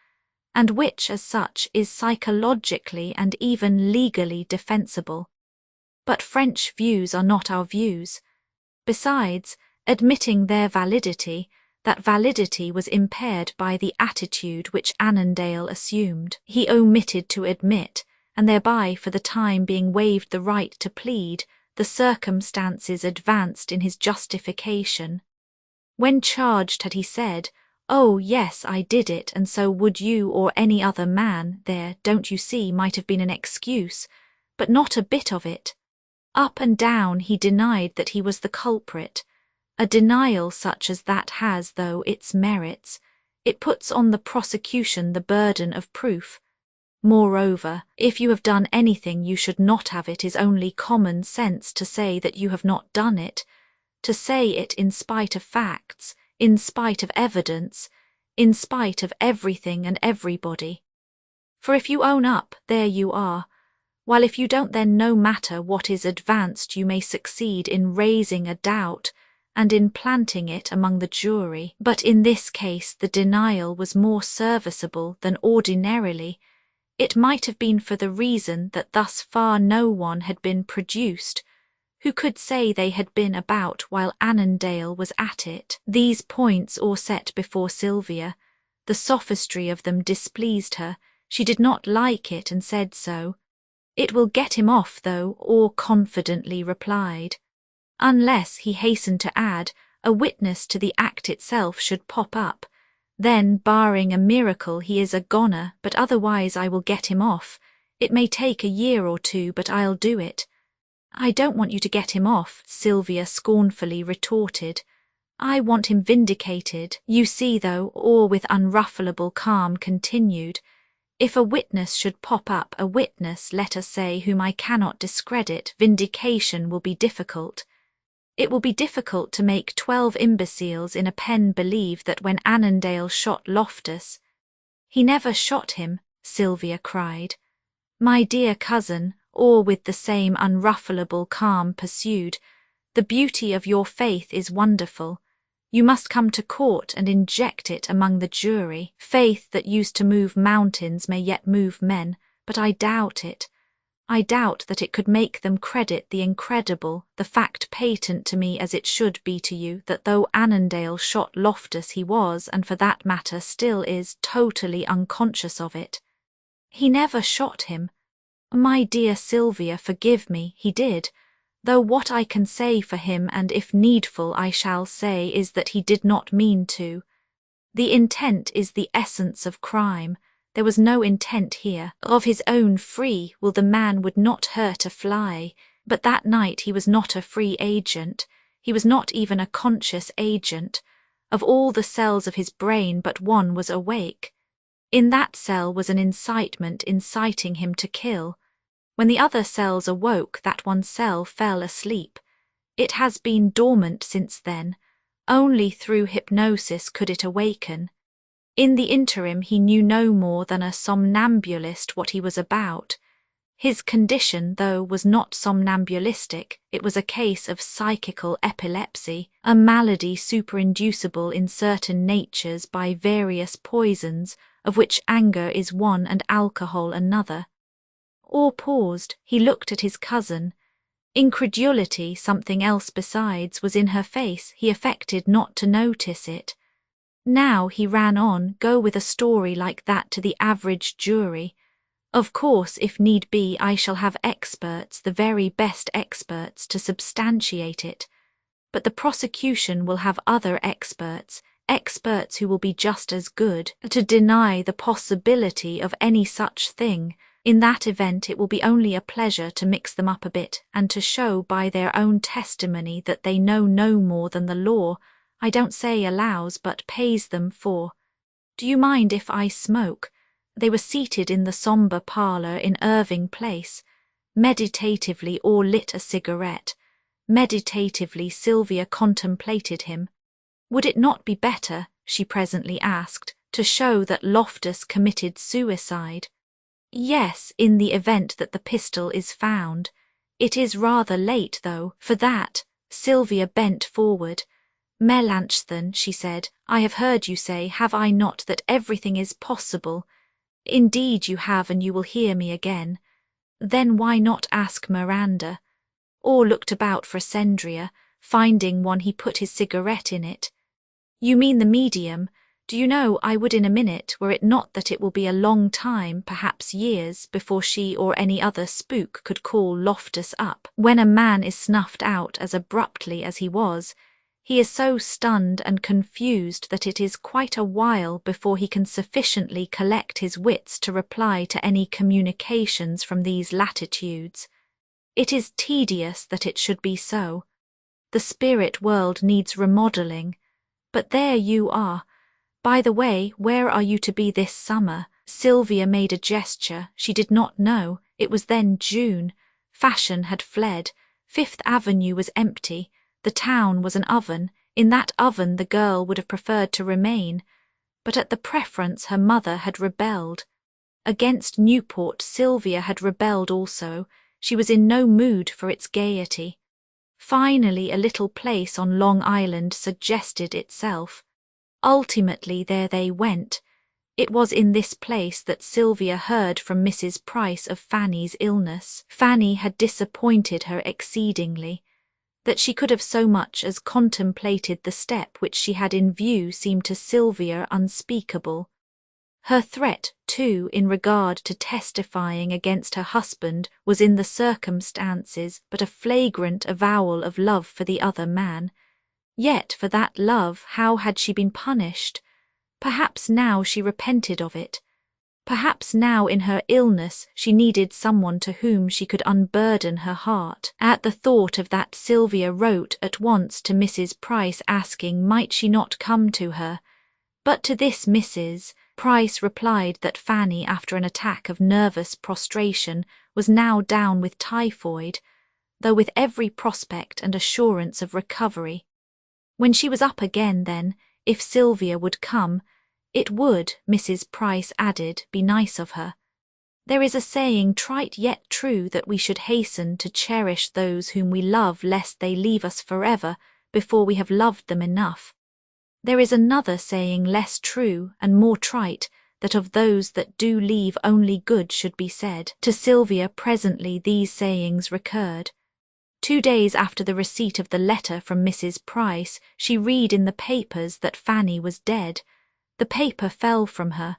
and which, as such, is psychologically and even legally defensible. But French views are not our views. Besides, admitting their validity, that validity was impaired by the attitude which Annandale assumed. He omitted to admit, and thereby for the time being waived the right to plead, the circumstances advanced in his justification. When charged had he said, "Oh, yes, I did it, and so would you or any other man, there, don't you see, might have been an excuse, but not a bit of it." Up and down he denied that he was the culprit. A denial such as that has, though, its merits. It puts on the prosecution the burden of proof. Moreover, if you have done anything you should not have, it is only common sense to say that you have not done it, to say it in spite of facts, in spite of evidence, in spite of everything and everybody. For if you own up, there you are, while if you don't, then no matter what is advanced you may succeed in raising a doubt and in planting it among the jury. But in this case the denial was more serviceable than ordinarily. It might have been for the reason that thus far no one had been produced who could say they had been about while Annandale was at it. These points all set before Sylvia. The sophistry of them displeased her. She did not like it and said so. "It will get him off, though," Orr confidently replied. "Unless," he hastened to add, "a witness to the act itself should pop up. Then, barring a miracle, he is a goner, but otherwise I will get him off. It may take a year or two, but I'll do it." "I don't want you to get him off," Sylvia scornfully retorted. "I want him vindicated. You see, though," Orr with unruffleable calm continued, "if a witness should pop up, a witness, let us say, whom I cannot discredit, vindication will be difficult. It will be difficult to make 12 imbeciles in a pen believe that when Annandale shot Loftus—" "He never shot him," Sylvia cried. "My dear cousin," Orr with the same unruffleable calm pursued, "the beauty of your faith is wonderful. You must come to court and inject it among the jury. Faith that used to move mountains may yet move men, but I doubt it. I doubt that it could make them credit the incredible, the fact patent to me as it should be to you, that though Annandale shot Loftus he was, and for that matter still is, totally unconscious of it." "He never shot him." "My dear Sylvia, forgive me, he did. Though what I can say for him, and if needful I shall say, is that he did not mean to. The intent is the essence of crime. There was no intent here. Of his own free will the man would not hurt a fly, but that night he was not a free agent. He was not even a conscious agent. Of all the cells of his brain, but one was awake. In that cell was an incitement inciting him to kill. When the other cells awoke, that one cell fell asleep. It has been dormant since then. Only through hypnosis could it awaken. In the interim he knew no more than a somnambulist what he was about. His condition, though, was not somnambulistic, it was a case of psychical epilepsy, a malady superinducible in certain natures by various poisons, of which anger is one and alcohol another. Orr paused. He looked at his cousin. Incredulity, something else besides, was in her face. He affected not to notice it. Now, he ran on, go with a story like that to the average jury. Of course, if need be, I shall have experts, the very best experts, to substantiate it. But the prosecution will have other experts, experts who will be just as good, to deny the possibility of any such thing. In that event it will be only a pleasure to mix them up a bit and to show by their own testimony that they know no more than the law, I don't say allows, but pays them for. Do you mind if I smoke? They were seated in the sombre parlour in Irving Place. Meditatively Orr lit a cigarette. Meditatively Sylvia contemplated him. Would it not be better, she presently asked, to show that Loftus committed suicide? Yes, in the event that the pistol is found. It is rather late, though, for that. Sylvia bent forward. Melanchthon, she said, I have heard you say, have I not, that everything is possible? Indeed you have, and you will hear me again. Then why not ask Miranda? Orr looked about for a Cendria. Finding one, he put his cigarette in it. You mean the medium? Do you know, I would in a minute, were it not that it will be a long time, perhaps years, before she or any other spook could call Loftus up. When a man is snuffed out as abruptly as he was, he is so stunned and confused that it is quite a while before he can sufficiently collect his wits to reply to any communications from these latitudes. It is tedious that it should be so. The spirit world needs remodelling. But there you are. By the way, where are you to be this summer? Sylvia made a gesture. She did not know. It was then June. Fashion had fled. Fifth Avenue was empty. The town was an oven. In that oven the girl would have preferred to remain. But at the preference her mother had rebelled. Against Newport Sylvia had rebelled also. She was in no mood for its gaiety. Finally a little place on Long Island suggested itself. Ultimately there they went. It was in this place that Sylvia heard from Mrs. Price of Fanny's illness. Fanny had disappointed her exceedingly. That she could have so much as contemplated the step which she had in view seemed to Sylvia unspeakable. Her threat, too, in regard to testifying against her husband was in the circumstances but a flagrant avowal of love for the other man. Yet for that love how had she been punished? Perhaps now she repented of it. Perhaps now in her illness she needed someone to whom she could unburden her heart. At the thought of that Sylvia wrote at once to Mrs. Price asking might she not come to her. But to this Mrs. Price replied that Fanny, after an attack of nervous prostration, was now down with typhoid, though with every prospect and assurance of recovery. When she was up again then, if Sylvia would come, it would, Mrs. Price added, be nice of her. There is a saying trite yet true that we should hasten to cherish those whom we love lest they leave us forever before we have loved them enough. There is another saying less true and more trite, that of those that do leave only good should be said. To Sylvia presently these sayings recurred. 2 days after the receipt of the letter from Mrs. Price, she read in the papers that Fanny was dead. The paper fell from her.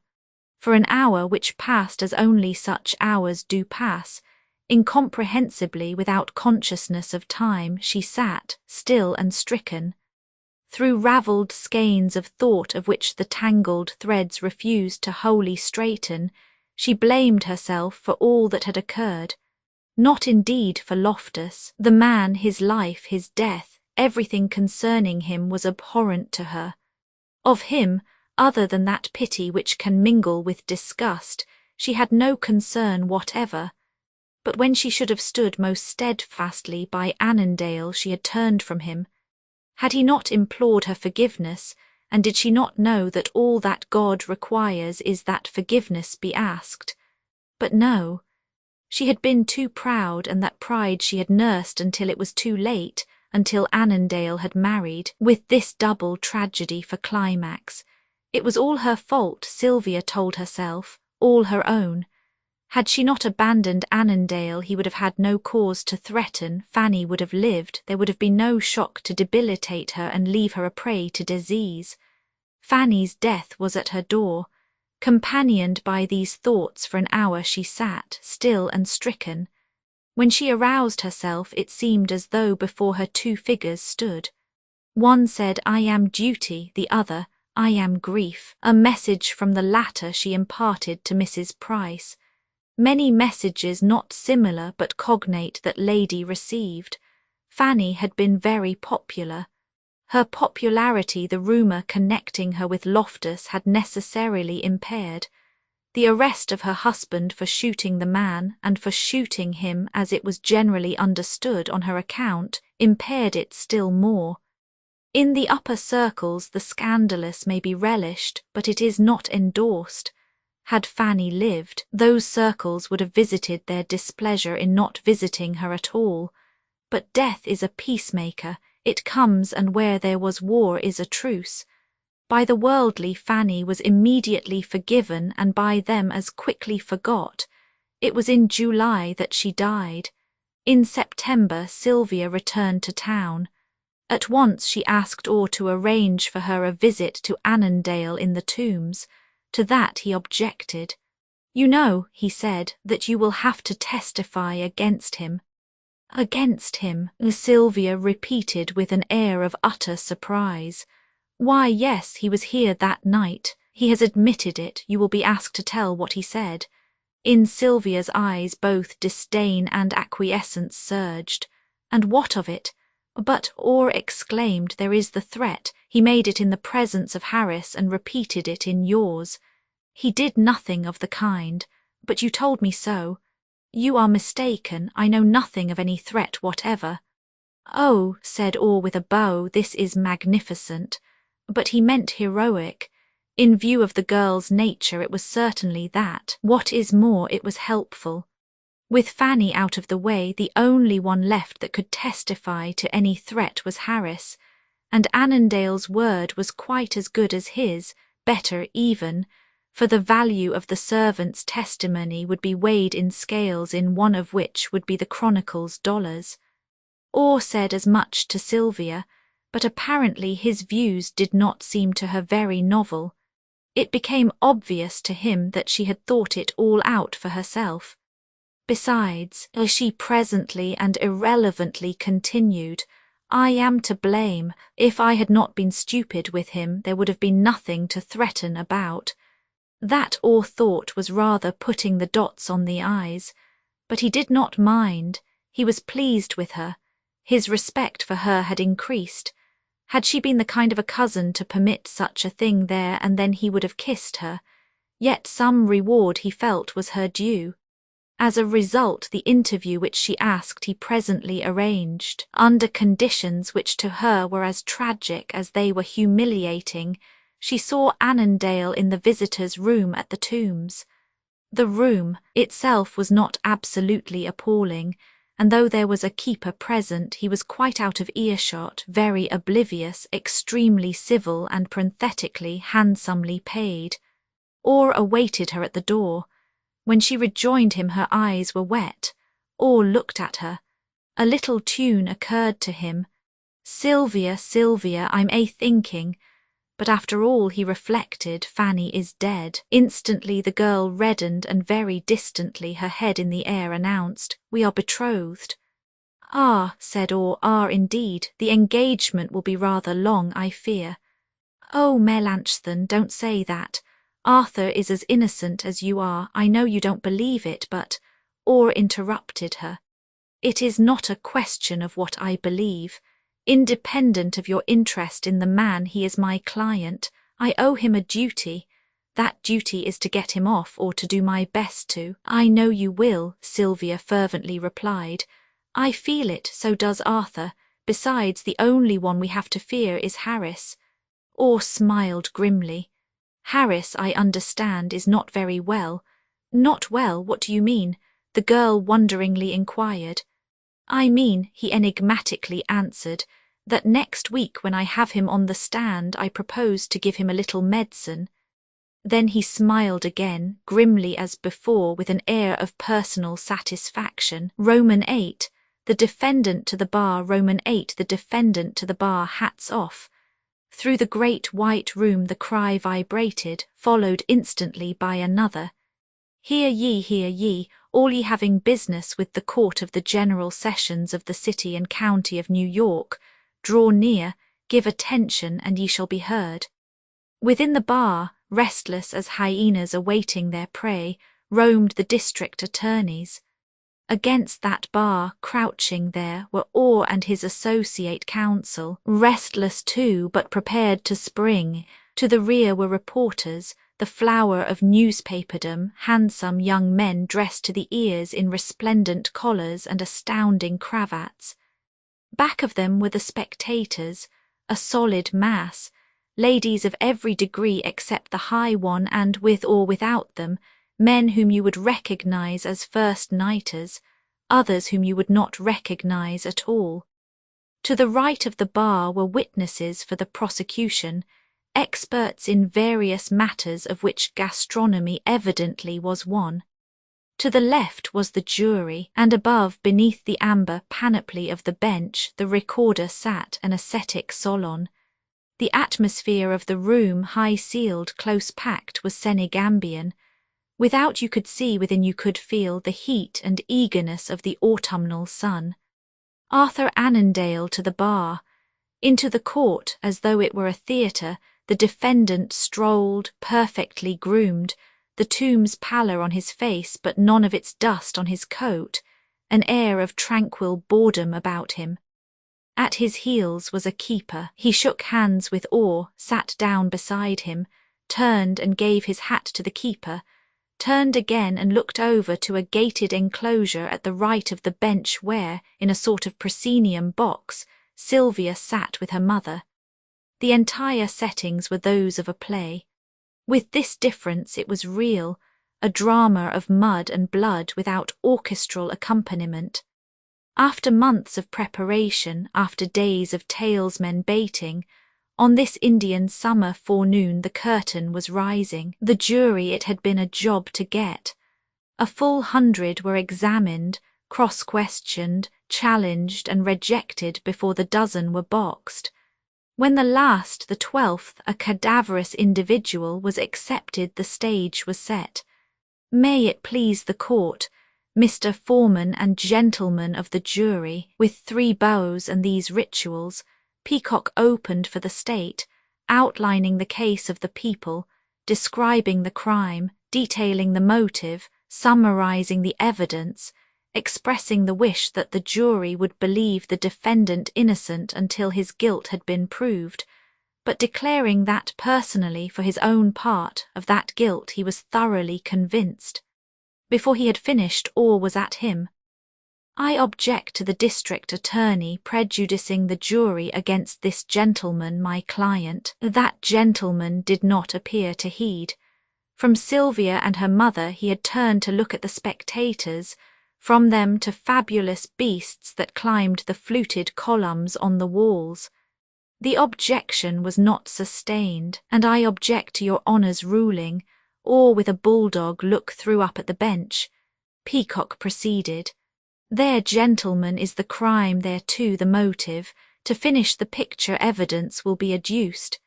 For an hour which passed as only such hours do pass, incomprehensibly without consciousness of time, she sat, still and stricken. Through ravelled skeins of thought of which the tangled threads refused to wholly straighten, she blamed herself for all that had occurred. Not indeed for Loftus. The man, his life, his death, everything concerning him was abhorrent to her. Of him, other than that pity which can mingle with disgust, she had no concern whatever. But when she should have stood most steadfastly by Annandale, she had turned from him. Had he not implored her forgiveness, and did she not know that all that God requires is that forgiveness be asked? But no. She had been too proud, and that pride she had nursed until it was too late, until Annandale had married, with this double tragedy for climax. It was all her fault, Sylvia told herself, all her own. Had she not abandoned Annandale, he would have had no cause to threaten, Fanny would have lived, there would have been no shock to debilitate her and leave her a prey to disease. Fanny's death was at her door. Companioned by these thoughts for an hour she sat, still and stricken. When she aroused herself, it seemed as though before her two figures stood. One said, "I am duty," the other, "I am grief." A message from the latter she imparted to Mrs. Price. Many messages not similar but cognate that lady received. Fanny had been very popular. Her popularity, the rumour connecting her with Loftus, had necessarily impaired. The arrest of her husband for shooting the man, and for shooting him as it was generally understood on her account, impaired it still more. In the upper circles the scandalous may be relished, but it is not endorsed. Had Fanny lived, those circles would have visited their displeasure in not visiting her at all. But death is a peacemaker, it comes, and where there was war is a truce. By the worldly Fanny was immediately forgiven, and by them as quickly forgot. It was in July that she died. In September Sylvia returned to town. At once she asked Orr to arrange for her a visit to Annandale in the Tombs. To that he objected. "You know," he said, "that you will have to testify against him." "Against him?" Sylvia repeated with an air of utter surprise. "Why, yes, he was here that night. He has admitted it. You will be asked to tell what he said." In Sylvia's eyes both disdain and acquiescence surged. "And what of it?" "But," Orr exclaimed, "there is the threat. He made it in the presence of Harris and repeated it in yours." "He did nothing of the kind." "But you told me so." "You are mistaken. I know nothing of any threat whatever." "Oh," said Orr with a bow, "this is magnificent." But he meant heroic. In view of the girl's nature it was certainly that. What is more, it was helpful. With Fanny out of the way, the only one left that could testify to any threat was Harris, and Annandale's word was quite as good as his, better even, for the value of the servant's testimony would be weighed in scales in one of which would be the Chronicle's dollars. Orr said as much to Sylvia, but apparently his views did not seem to her very novel. It became obvious to him that she had thought it all out for herself. Besides, as she presently and irrelevantly continued, "I am to blame. If I had not been stupid with him, there would have been nothing to threaten about." That Orr thought was rather putting the dots on the i's. But he did not mind. He was pleased with her. His respect for her had increased. Had she been the kind of a cousin to permit such a thing there, and then he would have kissed her. Yet some reward he felt was her due. As a result, the interview which she asked he presently arranged, under conditions which to her were as tragic as they were humiliating. She saw Annandale in the visitors' room at the Tombs. The room itself was not absolutely appalling, and though there was a keeper present, he was quite out of earshot, very oblivious, extremely civil, and parenthetically handsomely paid. Orr awaited her at the door. When she rejoined him her eyes were wet. Orr looked at her. A little tune occurred to him. "Sylvia, Sylvia, I'm a-thinking." But after all, he reflected, Fanny is dead. Instantly the girl reddened, and very distantly, her head in the air, announced, "We are betrothed." "Ah," said Orr, "ah, indeed. The engagement will be rather long, I fear." "Oh, Melanchthon, don't say that. Arthur is as innocent as you are. I know you don't believe it, but—" Orr interrupted her. "It is not a question of what I believe. Independent of your interest in the man, he is my client. I owe him a duty. That duty is to get him off or to do my best to. I know you will, Sylvia fervently replied. I feel it, so does Arthur. Besides, the only one we have to fear is Harris. Orr smiled grimly. Harris, I understand, is not very well. Not well, what do you mean? The girl wonderingly inquired. I mean, he enigmatically answered, that next week when I have him on the stand I propose to give him a little medicine. Then he smiled again, grimly as before, with an air of personal satisfaction. Roman 8, the defendant to the bar. Roman 8, the defendant to the bar. Hats off. Through the great white room the cry vibrated, followed instantly by another. Hear ye, all ye having business with the court of the General Sessions of the City and County of New York, draw near, give attention, and ye shall be heard. Within the bar, restless as hyenas awaiting their prey, roamed the district attorneys. Against that bar, crouching there, were Orr and his associate counsel, restless too, but prepared to spring. To the rear were reporters, the flower of newspaperdom, handsome young men dressed to the ears in resplendent collars and astounding cravats. Back of them were the spectators, a solid mass, ladies of every degree except the high one, and with or without them, men whom you would recognize as first-nighters, others whom you would not recognize at all. To the right of the bar were witnesses for the prosecution, experts in various matters of which gastronomy evidently was one. To the left was the jury, and above, beneath the amber panoply of the bench, the recorder sat, an ascetic Solon. The atmosphere of the room, high-ceiled, close-packed, was Senegambian. Without you could see, within you could feel the heat and eagerness of the autumnal sun. Arthur Annandale to the bar. Into the court, as though it were a theatre, the defendant strolled, perfectly groomed, the tomb's pallor on his face but none of its dust on his coat, an air of tranquil boredom about him. At his heels was a keeper. He shook hands with Orr, sat down beside him, turned and gave his hat to the keeper, turned again and looked over to a gated enclosure at the right of the bench where, in a sort of proscenium box, Sylvia sat with her mother. The entire settings were those of a play. With this difference, it was real, a drama of mud and blood without orchestral accompaniment. After months of preparation, after days of talesmen baiting, on this Indian summer forenoon the curtain was rising. The jury it had been a job to get. A full 100 were examined, cross-questioned, challenged and rejected before the dozen were boxed. When the last, the 12th, a cadaverous individual, was accepted, the stage was set. May it please the court, Mr. Foreman and gentlemen of the jury, with 3 bows and these rituals, Peacock opened for the state, outlining the case of the people, describing the crime, detailing the motive, summarizing the evidence, expressing the wish that the jury would believe the defendant innocent until his guilt had been proved, but declaring that personally, for his own part, of that guilt he was thoroughly convinced. Before he had finished, Orr was at him. I object to the district attorney prejudicing the jury against this gentleman, my client. That gentleman did not appear to heed. From Sylvia and her mother he had turned to look at the spectators, from them to fabulous beasts that climbed the fluted columns on the walls. The objection was not sustained, and I object to your honour's ruling, or with a bulldog look threw up at the bench. Peacock proceeded. There, gentlemen, is the crime, there too the motive. To finish the picture evidence will be adduced.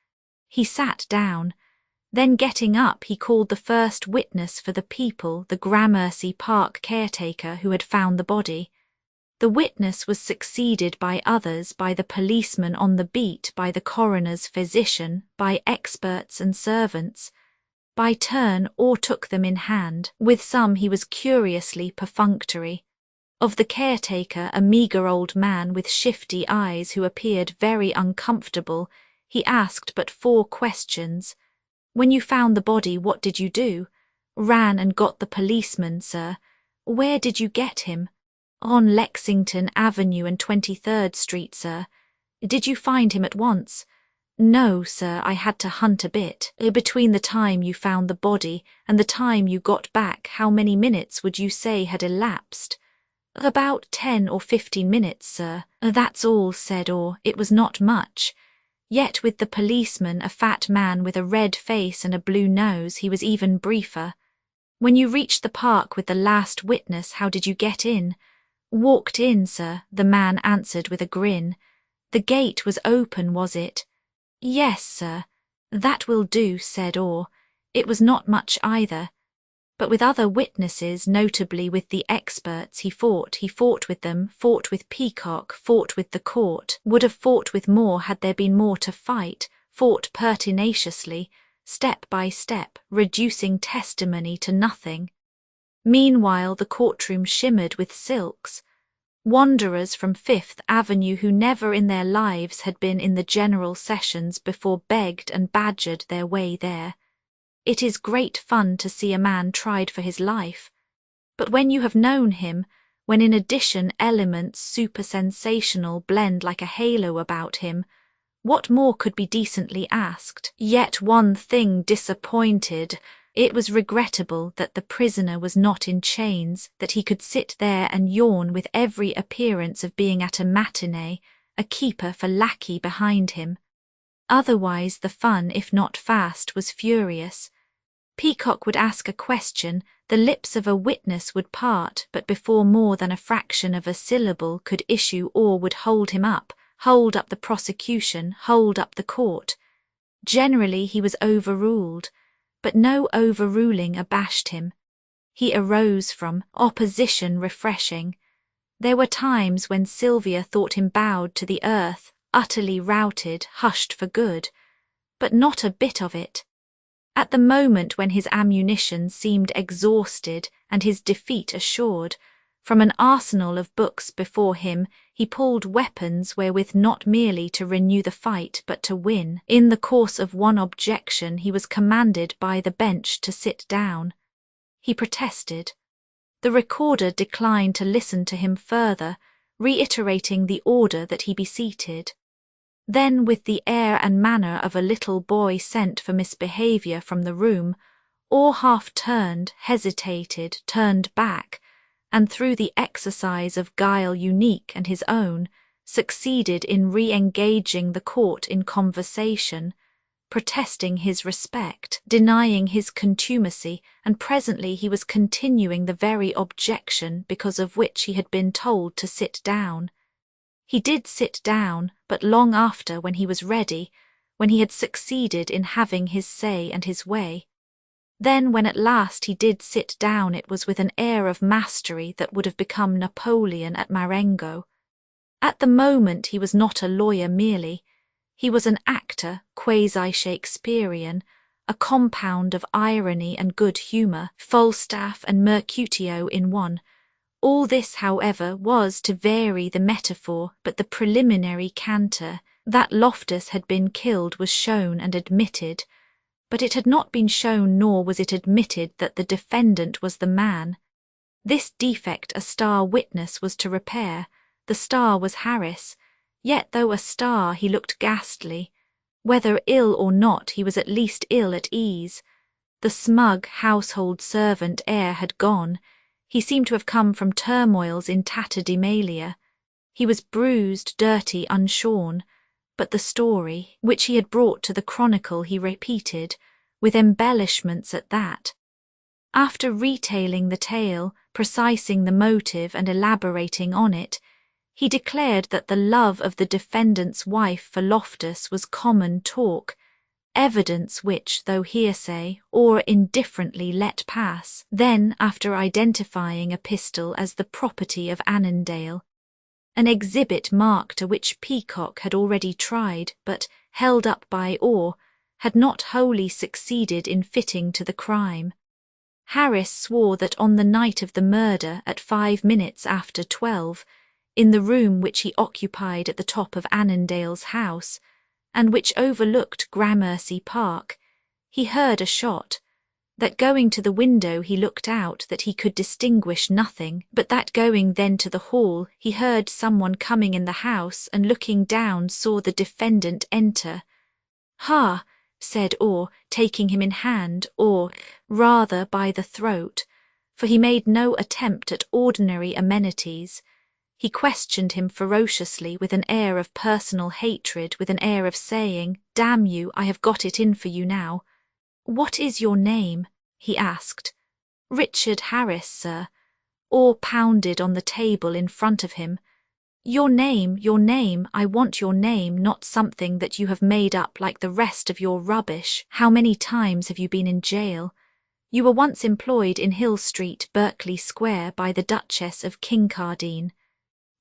He sat down. Then getting up he called the first witness for the people, the Gramercy Park caretaker who had found the body. The witness was succeeded by others, by the policeman on the beat, by the coroner's physician, by experts and servants. By turn Orr took them in hand. With some he was curiously perfunctory. Of the caretaker, a meagre old man with shifty eyes who appeared very uncomfortable, he asked but 4 questions. When you found the body, what did you do? Ran and got the policeman, sir. Where did you get him? On Lexington Avenue and 23rd Street, sir. Did you find him at once? No, sir, I had to hunt a bit. Between the time you found the body and the time you got back, how many minutes would you say had elapsed? About 10 or 15 minutes, sir. That's all, said Orr. It was not much. Yet with the policeman, a fat man with a red face and a blue nose, he was even briefer. When you reached the park with the last witness, how did you get in? Walked in, sir, the man answered with a grin. The gate was open, was it? Yes, sir. That will do, said Orr. It was not much either. But with other witnesses, notably with the experts, he fought with them, fought with Peacock, fought with the court, would have fought with more had there been more to fight, fought pertinaciously, step by step, reducing testimony to nothing. Meanwhile the courtroom shimmered with silks. Wanderers from Fifth Avenue who never in their lives had been in the general sessions before begged and badgered their way there. It is great fun to see a man tried for his life. But when you have known him, when in addition elements super-sensational blend like a halo about him, what more could be decently asked? Yet one thing disappointed. It was regrettable that the prisoner was not in chains, that he could sit there and yawn with every appearance of being at a matinee, a keeper for lackey behind him. Otherwise the fun, if not fast, was furious. Peacock would ask a question, the lips of a witness would part, but before more than a fraction of a syllable could issue, Orr would hold him up, hold up the prosecution, hold up the court. Generally he was overruled, but no overruling abashed him. He arose from opposition refreshing. There were times when Sylvia thought him bowed to the earth, utterly routed, hushed for good, but not a bit of it. At the moment when his ammunition seemed exhausted and his defeat assured, from an arsenal of books before him he pulled weapons wherewith not merely to renew the fight but to win. In the course of one objection he was commanded by the bench to sit down. He protested. The recorder declined to listen to him further, reiterating the order that he be seated. Then, with the air and manner of a little boy sent for misbehaviour from the room, Orr half turned, hesitated, turned back, and through the exercise of guile unique and his own, succeeded in re-engaging the court in conversation, protesting his respect, denying his contumacy, and presently he was continuing the very objection because of which he had been told to sit down. He did sit down, but long after, when he was ready, when he had succeeded in having his say and his way. Then when at last he did sit down, it was with an air of mastery that would have become Napoleon at Marengo. At the moment he was not a lawyer merely. He was an actor, quasi-Shakespearean, a compound of irony and good humour, Falstaff and Mercutio in one. All this, however, was to vary the metaphor, but the preliminary canter, that Loftus had been killed, was shown and admitted. But it had not been shown nor was it admitted that the defendant was the man. This defect a star witness was to repair. The star was Harris, yet though a star he looked ghastly. Whether ill or not, he was at least ill at ease. The smug household servant air had gone. He seemed to have come from turmoils in tatterdemalia. He was bruised, dirty, unshorn, but the story, which he had brought to the Chronicle, he repeated, with embellishments at that. After retailing the tale, precising the motive and elaborating on it, he declared that the love of the defendant's wife for Loftus was common talk, evidence which, though hearsay, or indifferently let pass. Then, after identifying a pistol as the property of Annandale, an exhibit mark to which Peacock had already tried, but, held up by Orr, had not wholly succeeded in fitting to the crime. Harris swore that on the night of the murder, at 5 minutes after 12, in the room which he occupied at the top of Annandale's house, and which overlooked Gramercy Park, He heard a shot. That going to the window he looked out that he could distinguish nothing, but that going then to the hall he heard someone coming in the house and looking down saw the defendant enter. "Ha!" said Orr, taking him in hand, or, rather, by the throat, for he made no attempt at ordinary amenities. He questioned him ferociously with an air of personal hatred, with an air of saying, "Damn you, I have got it in for you now." "What is your name?" he asked. "Richard Harris, sir." Orr pounded on the table in front of him. Your name, I want your name, not something that you have made up like the rest of your rubbish. How many times have you been in jail? You were once employed in Hill Street, Berkeley Square, by the Duchess of Kincardine.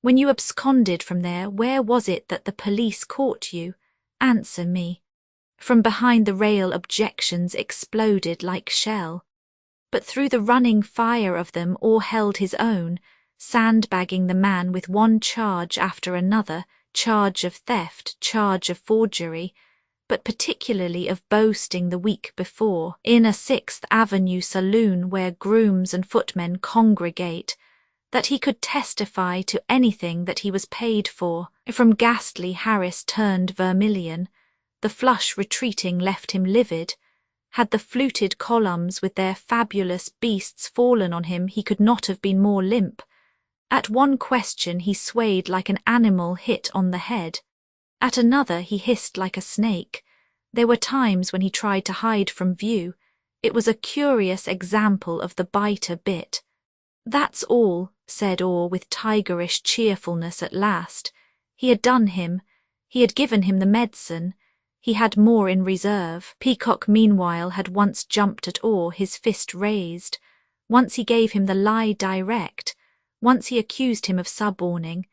When you absconded from there, where was it that the police caught you? Answer me." From behind the rail objections exploded like shell. But through the running fire of them Orr held his own, sandbagging the man with one charge after another, charge of theft, charge of forgery, but particularly of boasting the week before, in a Sixth Avenue saloon where grooms and footmen congregate, that he could testify to anything that he was paid for. From ghastly Harris turned vermilion. The flush retreating left him livid. Had the fluted columns with their fabulous beasts fallen on him, he could not have been more limp. At one question he swayed like an animal hit on the head. At another he hissed like a snake. There were times when he tried to hide from view. It was a curious example of the biter bit. "That's all," said Orr with tigerish cheerfulness at last. He had done him. He had given him the medicine. He had more in reserve. Peacock meanwhile had once jumped at Orr, his fist raised. Once he gave him the lie direct. Once he accused him of suborning.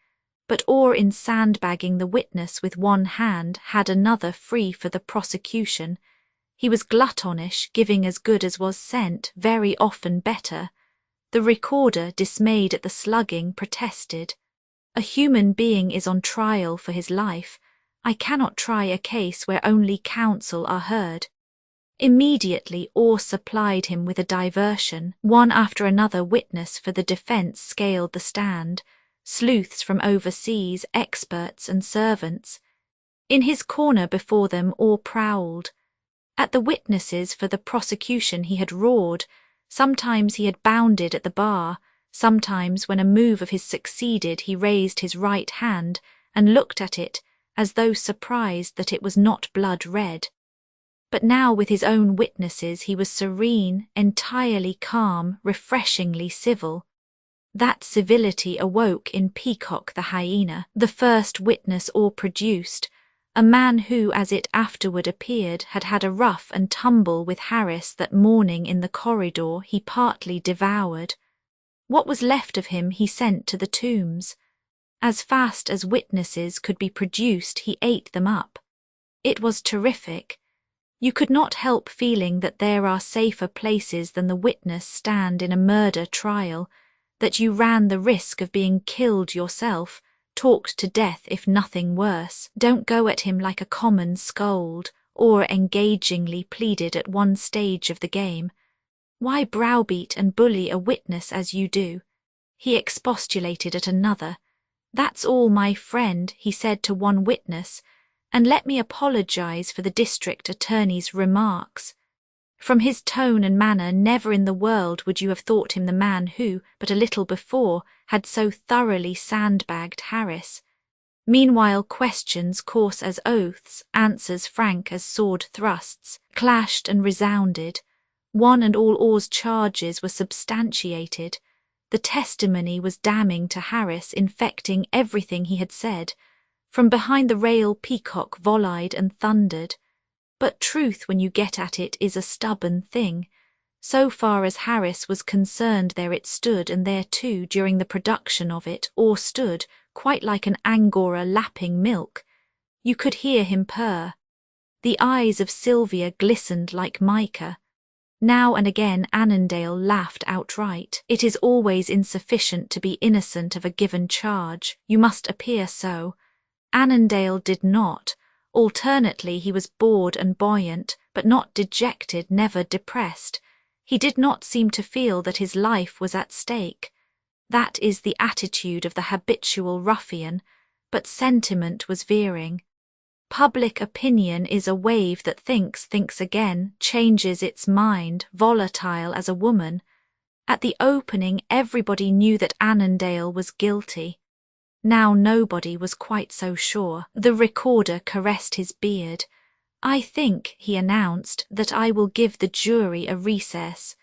But Orr, in sandbagging the witness with one hand, had another free for the prosecution. He was gluttonish, giving as good as was sent, very often better. The recorder, dismayed at the slugging, protested. "A human being is on trial for his life. I cannot try a case where only counsel are heard." Immediately Orr supplied him with a diversion. One after another witness for the defence scaled the stand, sleuths from overseas, experts and servants. In his corner before them Orr prowled. At the witnesses for the prosecution he had roared. Sometimes he had bounded at the bar. Sometimes, when a move of his succeeded, he raised his right hand and looked at it as though surprised that it was not blood red. But now with his own witnesses he was serene, entirely calm, refreshingly civil. That civility awoke in Peacock the hyena, the first witness Orr produced, a man who, as it afterward appeared, had had a rough and tumble with Harris that morning in the corridor he partly devoured. What was left of him he sent to the Tombs. As fast as witnesses could be produced he ate them up. It was terrific. You could not help feeling that there are safer places than the witness stand in a murder trial, that you ran the risk of being killed yourself, talked to death if nothing worse. "Don't go at him like a common scold," Orr engagingly pleaded at one stage of the game. "Why browbeat and bully a witness as you do?" He expostulated at another. "That's all, my friend," he said to one witness, "and let me apologize for the district attorney's remarks." From his tone and manner, never in the world would you have thought him the man who, but a little before, had so thoroughly sandbagged Harris. Meanwhile questions coarse as oaths, answers frank as sword thrusts, clashed and resounded. One and all Orr's charges were substantiated. The testimony was damning to Harris, infecting everything he had said. From behind the rail Peacock volleyed and thundered. But truth, when you get at it, is a stubborn thing. So far as Harris was concerned, there it stood, and there too, during the production of it, Orr stood, quite like an Angora lapping milk. You could hear him purr. The eyes of Sylvia glistened like mica. Now and again Annandale laughed outright. It is always insufficient to be innocent of a given charge. You must appear so. Annandale did not. Alternately, he was bored and buoyant, but not dejected, never depressed. He did not seem to feel that his life was at stake. That is the attitude of the habitual ruffian, but sentiment was veering. Public opinion is a wave that thinks again, changes its mind, volatile as a woman. At the opening, everybody knew that Annandale was guilty. Now nobody was quite so sure. The recorder caressed his beard. "I think," he announced, "that I will give the jury a recess.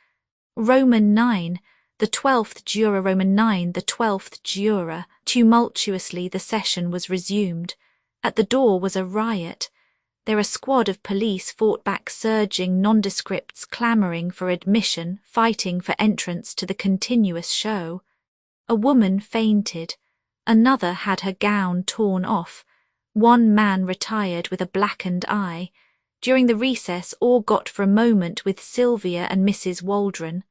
Roman 9, the 12th juror, Roman 9, the 12th juror." Tumultuously the session was resumed. At the door was a riot. There a squad of police fought back surging nondescripts clamouring for admission, fighting for entrance to the continuous show. A woman fainted. Another had her gown torn off. One man retired with a blackened eye. During the recess, all got for a moment with Sylvia and Mrs. Waldron.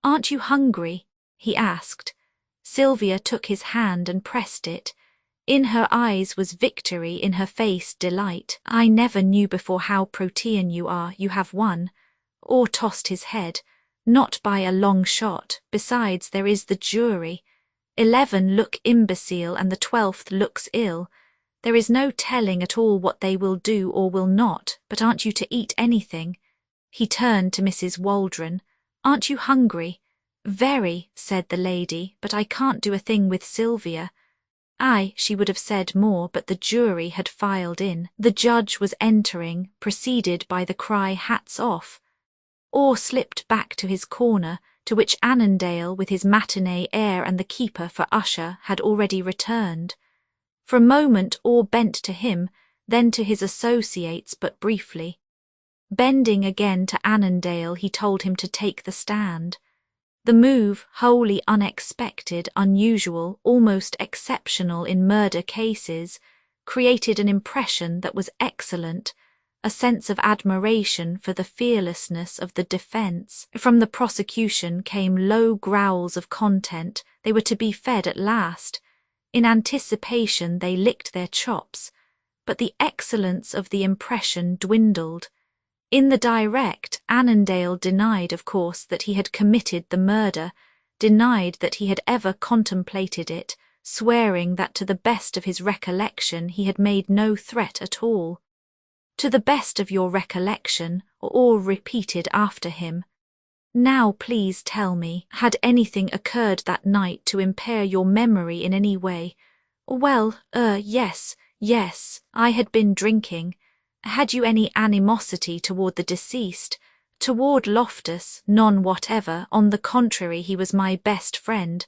"Aren't you hungry?" he asked. Sylvia took his hand and pressed it. In her eyes was victory, in her face delight. "I never knew before how protean you are, you have won." Or tossed his head. "Not by a long shot, besides there is the jury. 11 look imbecile and the 12th looks ill. There is no telling at all what they will do or will not, but aren't you to eat anything?" He turned to Mrs. Waldron. "Aren't you hungry?" "Very," said the lady, "but I can't do a thing with Sylvia." Aye, she would have said more, but the jury had filed in. The judge was entering, preceded by the cry, "Hats off!" Orr slipped back to his corner, to which Annandale, with his matinee air and the keeper for usher, had already returned. For a moment Orr bent to him, then to his associates, but briefly. Bending again to Annandale, he told him to take the stand. The move, wholly unexpected, unusual, almost exceptional in murder cases, created an impression that was excellent, a sense of admiration for the fearlessness of the defence. From the prosecution came low growls of content. They were to be fed at last. In anticipation they licked their chops, but the excellence of the impression dwindled. In the direct, Annandale denied, of course, that he had committed the murder, denied that he had ever contemplated it, swearing that to the best of his recollection he had made no threat at all. "To the best of your recollection," Orr repeated after him. "Now please tell me, had anything occurred that night to impair your memory in any way?" "Well, yes, I had been drinking." "Had you any animosity toward the deceased?" "Toward Loftus, none whatever. On the contrary, he was my best friend."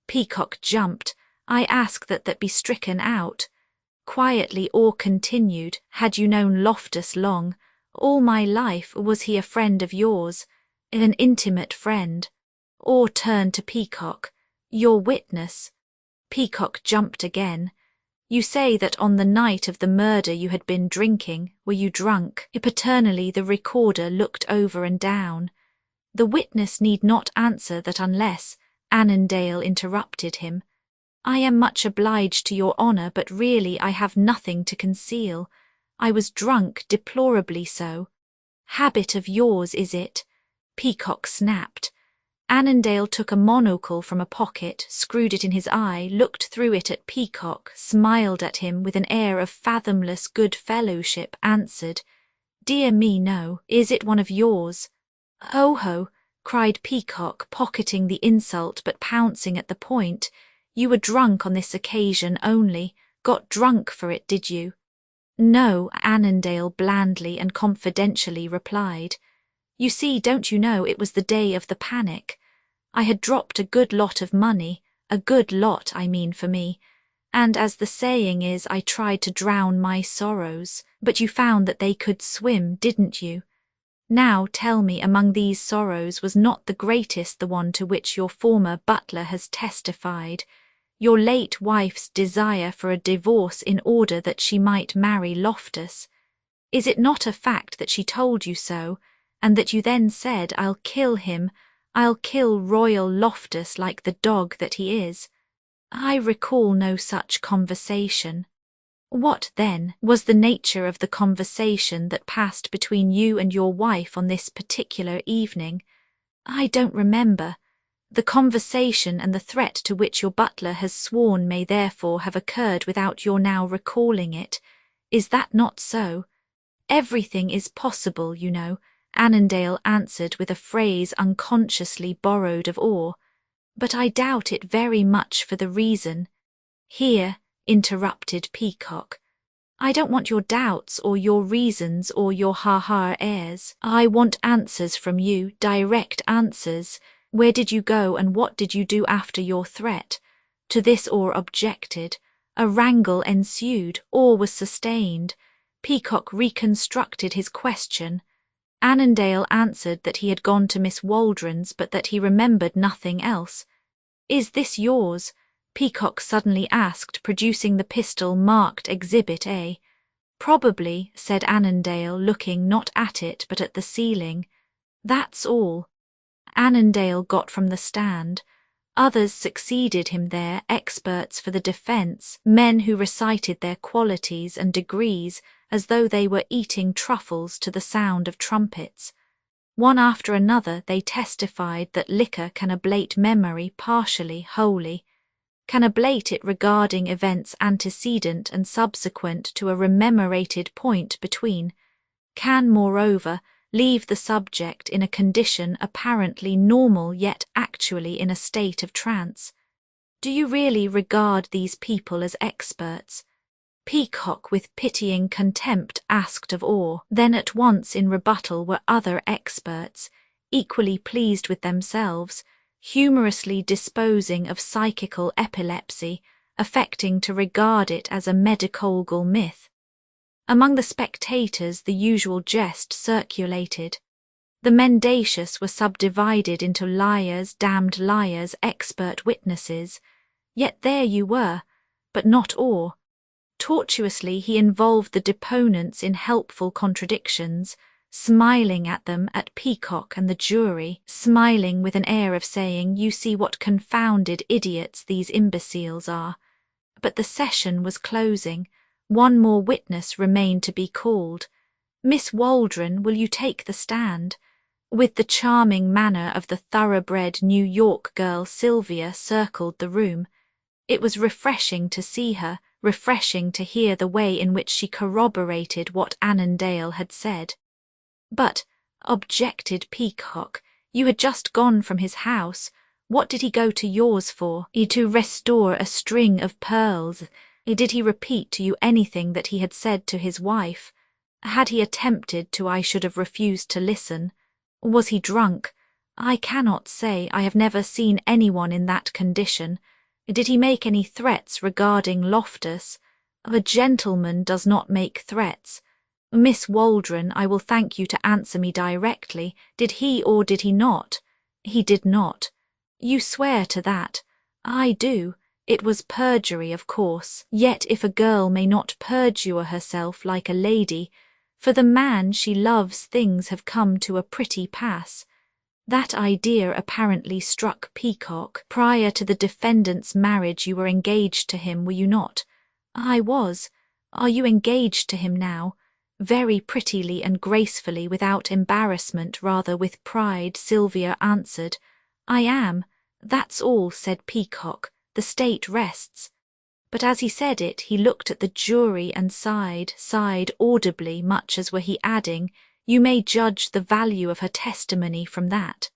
Peacock jumped. "I ask that be stricken out." Quietly Orr continued, "Had you known Loftus long?" "All my life." "Was he a friend of yours?" "An intimate friend." Orr turned to Peacock. "Your witness?" Peacock jumped again. "You say that on the night of the murder you had been drinking. Were you drunk?" Paternally the recorder looked over and down. "The witness need not answer that unless—" Annandale interrupted him. "I am much obliged to your honour, but really I have nothing to conceal. I was drunk, deplorably so." "Habit of yours, is it?" Peacock snapped. Annandale took a monocle from a pocket, screwed it in his eye, looked through it at Peacock, smiled at him with an air of fathomless good fellowship, answered, "Dear me, no. Is it one of yours?" "Ho!" cried Peacock, pocketing the insult but pouncing at the point. "You were drunk on this occasion only. Got drunk for it, did you?" "No," Annandale blandly and confidentially replied. "You see, don't you know, it was the day of the panic. I had dropped a good lot of money, a good lot, I mean, for me, and as the saying is, I tried to drown my sorrows. But you found that they could swim, didn't you? Now tell me, among these sorrows was not the greatest the one to which your former butler has testified, your late wife's desire for a divorce in order that she might marry Loftus? Is it not a fact that she told you so, and that you then said, 'I'll kill him, I'll kill Royal Loftus like the dog that he is'?" "I recall no such conversation." What, then, was the nature of the conversation that passed between you and your wife on this particular evening? I don't remember. The conversation and the threat to which your butler has sworn may therefore have occurred without your now recalling it. Is that not so? Everything is possible, you know, Annandale answered with a phrase unconsciously borrowed of awe. But I doubt it very much for the reason— Here, interrupted Peacock, I don't want your doubts or your reasons or your ha-ha airs. I want answers from you, direct answers. Where did you go and what did you do after your threat? To this Orr objected. A wrangle ensued. Orr was sustained. Peacock reconstructed his question. Annandale answered that he had gone to Miss Waldron's but that he remembered nothing else. Is this yours? Peacock suddenly asked, producing the pistol marked Exhibit A. Probably, said Annandale, looking not at it but at the ceiling. That's all. Annandale got from the stand. Others succeeded him there, experts for the defence, men who recited their qualities and degrees as though they were eating truffles to the sound of trumpets. One after another they testified that liquor can ablate memory partially, wholly, can ablate it regarding events antecedent and subsequent to a rememorated point between, can, moreover, leave the subject in a condition apparently normal yet actually in a state of trance. Do you really regard these people as experts? Peacock with pitying contempt asked of Orr. Then at once in rebuttal were other experts, equally pleased with themselves, humorously disposing of psychical epilepsy, affecting to regard it as a medicolegal myth. Among the spectators the usual jest circulated. The mendacious were subdivided into liars, damned liars, expert witnesses. Yet there you were, but not Orr. Tortuously he involved the deponents in helpful contradictions, smiling at them, at Peacock and the jury, smiling with an air of saying, you see what confounded idiots these imbeciles are. But the session was closing. One more witness remained to be called. Miss Waldron, will you take the stand? With the charming manner of the thoroughbred New York girl Sylvia circled the room. It was refreshing to see her, refreshing to hear the way in which she corroborated what Annandale had said. But, objected Peacock, you had just gone from his house. What did he go to yours for? To restore a string of pearls. Did he repeat to you anything that he had said to his wife? Had he attempted to, I should have refused to listen. Was he drunk? I cannot say. I have never seen anyone in that condition. Did he make any threats regarding Loftus? A gentleman does not make threats. Miss Waldron, I will thank you to answer me directly. Did he or did he not? He did not. You swear to that? I do. It was perjury, of course. Yet if a girl may not perjure herself like a lady, for the man she loves things have come to a pretty pass. That idea apparently struck Peacock. Prior to the defendant's marriage you were engaged to him, were you not? I was. Are you engaged to him now? Very prettily and gracefully, without embarrassment, rather with pride, Sylvia answered. I am. That's all, said Peacock. The state rests. But as he said it, he looked at the jury and sighed audibly, much as were he adding, you may judge the value of her testimony from that.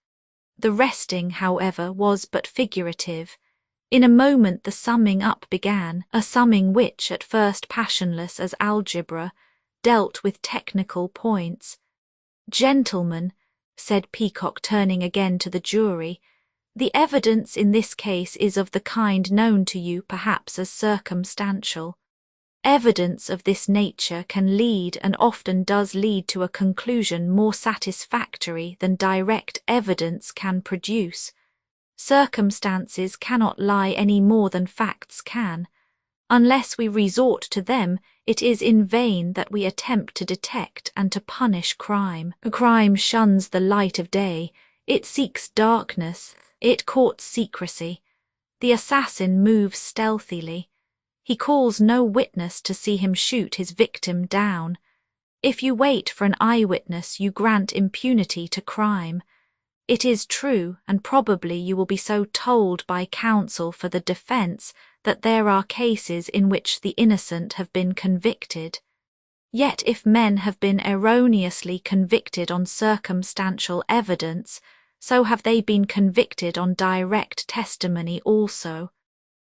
The resting, however, was but figurative. In a moment the summing up began, a summing which, at first passionless as algebra, dealt with technical points. Gentlemen, said Peacock, turning again to the jury, the evidence in this case is of the kind known to you perhaps as circumstantial. Evidence of this nature can lead and often does lead to a conclusion more satisfactory than direct evidence can produce. Circumstances cannot lie any more than facts can. Unless we resort to them, it is in vain that we attempt to detect and to punish crime. Crime shuns the light of day. It seeks darkness. It courts secrecy. The assassin moves stealthily. He calls no witness to see him shoot his victim down. If you wait for an eyewitness, you grant impunity to crime. It is true, and probably you will be so told by counsel for the defense, that there are cases in which the innocent have been convicted. Yet if men have been erroneously convicted on circumstantial evidence, so have they been convicted on direct testimony also.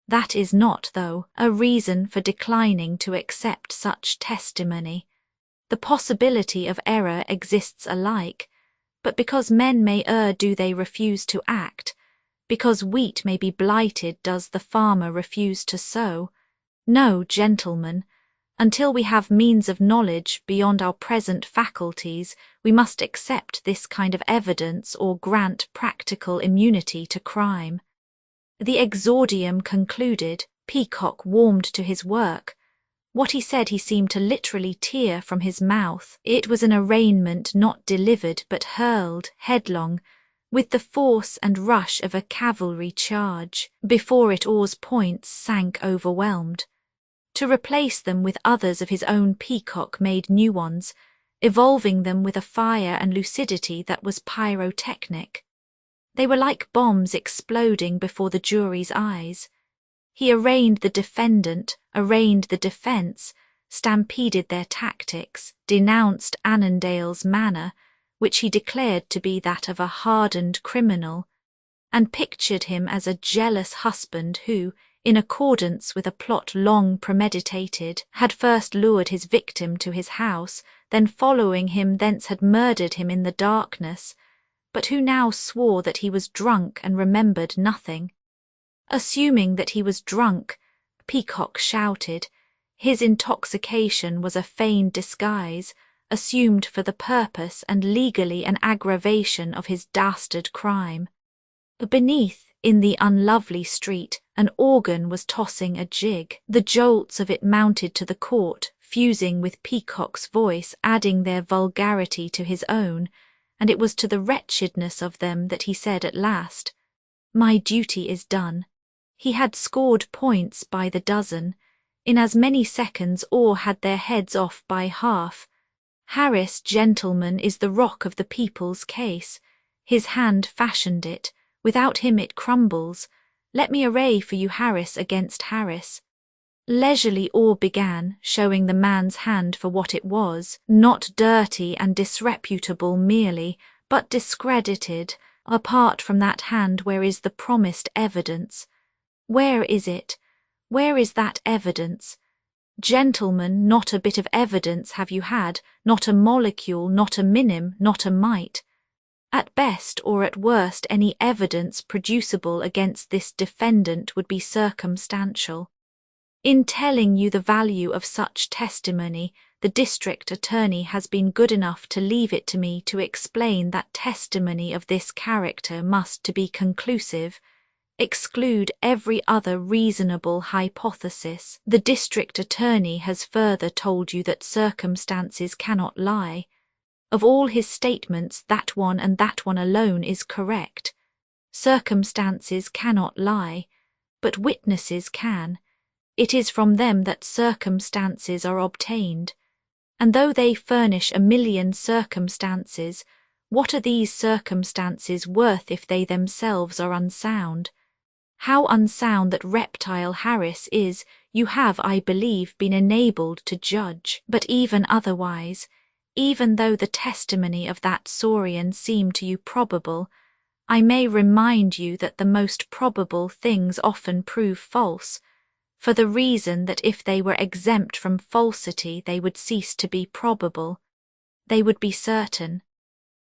That is not, though, a reason for declining to accept such testimony. The possibility of error exists alike, but because men may err do they refuse to act? Because wheat may be blighted does the farmer refuse to sow? No, gentlemen, until we have means of knowledge beyond our present faculties, we must accept this kind of evidence or grant practical immunity to crime. The exordium concluded, Peacock warmed to his work. What he said he seemed to literally tear from his mouth. It was an arraignment not delivered but hurled headlong, with the force and rush of a cavalry charge. Before it oars' points sank overwhelmed. To replace them with others of his own, Peacock made new ones, evolving them with a fire and lucidity that was pyrotechnic. They were like bombs exploding before the jury's eyes. He arraigned the defendant, arraigned the defence, stampeded their tactics, denounced Annandale's manner, which he declared to be that of a hardened criminal, and pictured him as a jealous husband who, in accordance with a plot long premeditated, had first lured his victim to his house, then following him thence had murdered him in the darkness, but who now swore that he was drunk and remembered nothing. Assuming that he was drunk, Peacock shouted. His intoxication was a feigned disguise, assumed for the purpose and legally an aggravation of his dastard crime. Beneath, in the unlovely street, an organ was tossing a jig. The jolts of it mounted to the court, fusing with Peacock's voice, adding their vulgarity to his own, and it was to the wretchedness of them that he said at last, "My duty is done." He had scored points by the dozen. In as many seconds all had their heads off by half. Harris, gentleman, is the rock of the people's case. His hand fashioned it. Without him it crumbles. Let me array for you Harris against Harris. Leisurely all began, showing the man's hand for what it was, not dirty and disreputable merely, but discredited. Apart from that hand, where is the promised evidence? Where is it? Where is that evidence? Gentlemen, not a bit of evidence have you had, not a molecule, not a minim, not a mite. At best or at worst, any evidence producible against this defendant would be circumstantial. In telling you the value of such testimony, the district attorney has been good enough to leave it to me to explain that testimony of this character must, to be conclusive, exclude every other reasonable hypothesis. The district attorney has further told you that circumstances cannot lie. Of all his statements, that one and that one alone is correct. Circumstances cannot lie, but witnesses can. It is from them that circumstances are obtained. And though they furnish a million circumstances, what are these circumstances worth if they themselves are unsound? How unsound that reptile Harris is, you have, I believe, been enabled to judge. But even otherwise, even though the testimony of that saurian seem to you probable, I may remind you that the most probable things often prove false, for the reason that if they were exempt from falsity they would cease to be probable. They would be certain.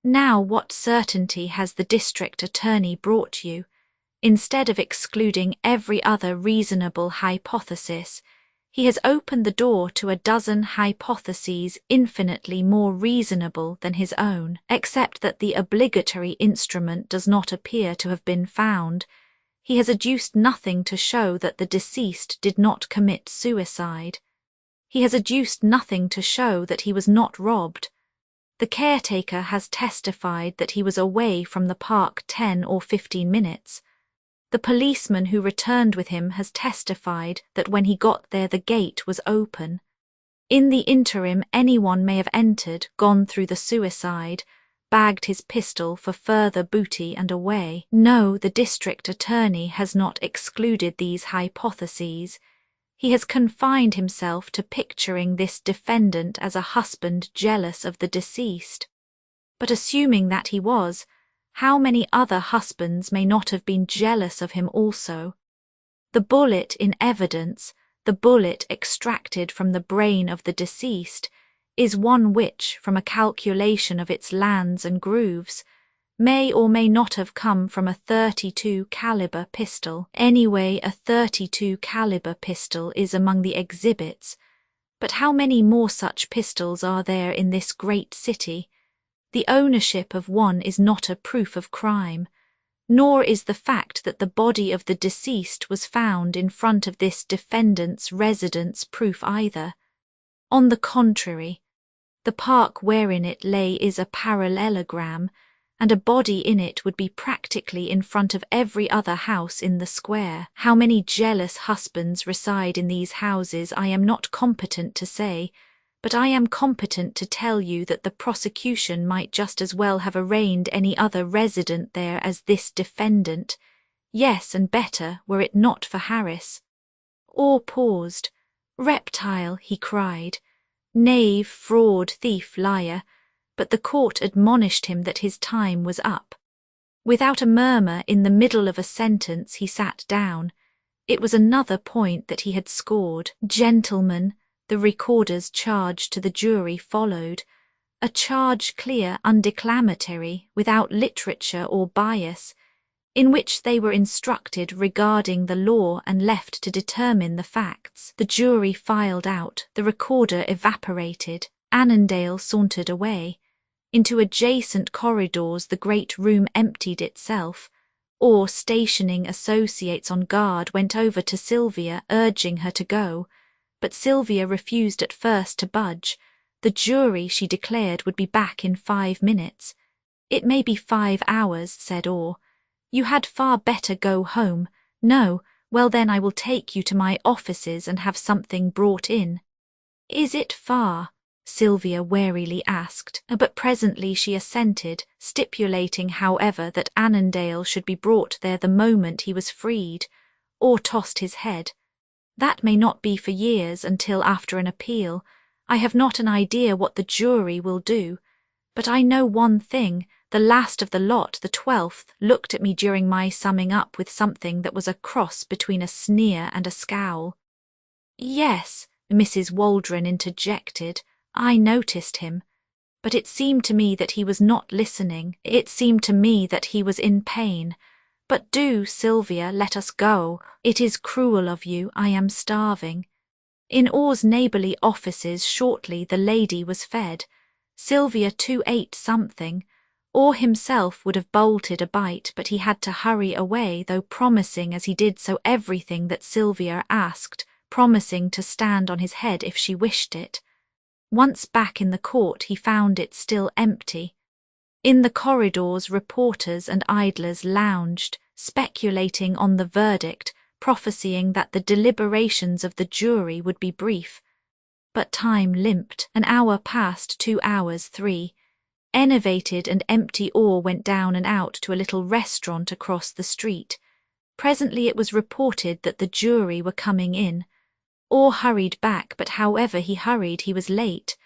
Now what certainty has the district attorney brought you? Instead of excluding every other reasonable hypothesis, he has opened the door to a dozen hypotheses infinitely more reasonable than his own, except that the obligatory instrument does not appear to have been found. He has adduced nothing to show that the deceased did not commit suicide. He has adduced nothing to show that he was not robbed. The caretaker has testified that he was away from the park 10 or 15 minutes. The policeman who returned with him has testified that when he got there the gate was open. In the interim, anyone may have entered, gone through the suicide, bagged his pistol for further booty and away. No, the district attorney has not excluded these hypotheses. He has confined himself to picturing this defendant as a husband jealous of the deceased. But assuming that he was, how many other husbands may not have been jealous of him also? The bullet in evidence, the bullet extracted from the brain of the deceased, is one which, from a calculation of its lands and grooves, may or may not have come from a .32 caliber pistol. Anyway, a .32 caliber pistol is among the exhibits, but how many more such pistols are there in this great city? The ownership of one is not a proof of crime, nor is the fact that the body of the deceased was found in front of this defendant's residence proof either. On the contrary, the park wherein it lay is a parallelogram, and a body in it would be practically in front of every other house in the square. How many jealous husbands reside in these houses I am not competent to say, but I am competent to tell you that the prosecution might just as well have arraigned any other resident there as this defendant. Yes, and better, were it not for Harris. Orr paused. "Reptile," he cried. "Knave, fraud, thief, liar," but the court admonished him that his time was up. Without a murmur, in the middle of a sentence, he sat down. It was another point that he had scored. "Gentlemen," the recorder's charge to the jury followed, a charge clear, undeclamatory, without literature or bias, in which they were instructed regarding the law and left to determine the facts. The jury filed out, the recorder evaporated, Annandale sauntered away. Into adjacent corridors the great room emptied itself, or, stationing associates on guard, went over to Sylvia, urging her to go. But Sylvia refused at first to budge. The jury, she declared, would be back in 5 minutes. "It may be 5 hours," said Orr. "You had far better go home." "No, well then I will take you to my offices and have something brought in." "Is it far?" Sylvia warily asked, but presently she assented, stipulating, however, that Annandale should be brought there the moment he was freed. Orr tossed his head. "That may not be for years, until after an appeal. I have not an idea what the jury will do. But I know one thing, the last of the lot, the 12th, looked at me during my summing up with something that was a cross between a sneer and a scowl." "Yes," Mrs. Waldron interjected, "I noticed him. But it seemed to me that he was not listening. It seemed to me that he was in pain. But do, Sylvia, let us go. It is cruel of you, I am starving." In Orr's neighbourly offices shortly the lady was fed. Sylvia too ate something. Orr himself would have bolted a bite, but he had to hurry away, though promising as he did so everything that Sylvia asked, promising to stand on his head if she wished it. Once back in the court he found it still empty. In the corridors reporters and idlers lounged, speculating on the verdict, prophesying that the deliberations of the jury would be brief. But time limped. An hour passed, 2 hours, 3. Enervated and empty Orr went down and out to a little restaurant across the street. Presently it was reported that the jury were coming in. Orr hurried back, but however he hurried he was late.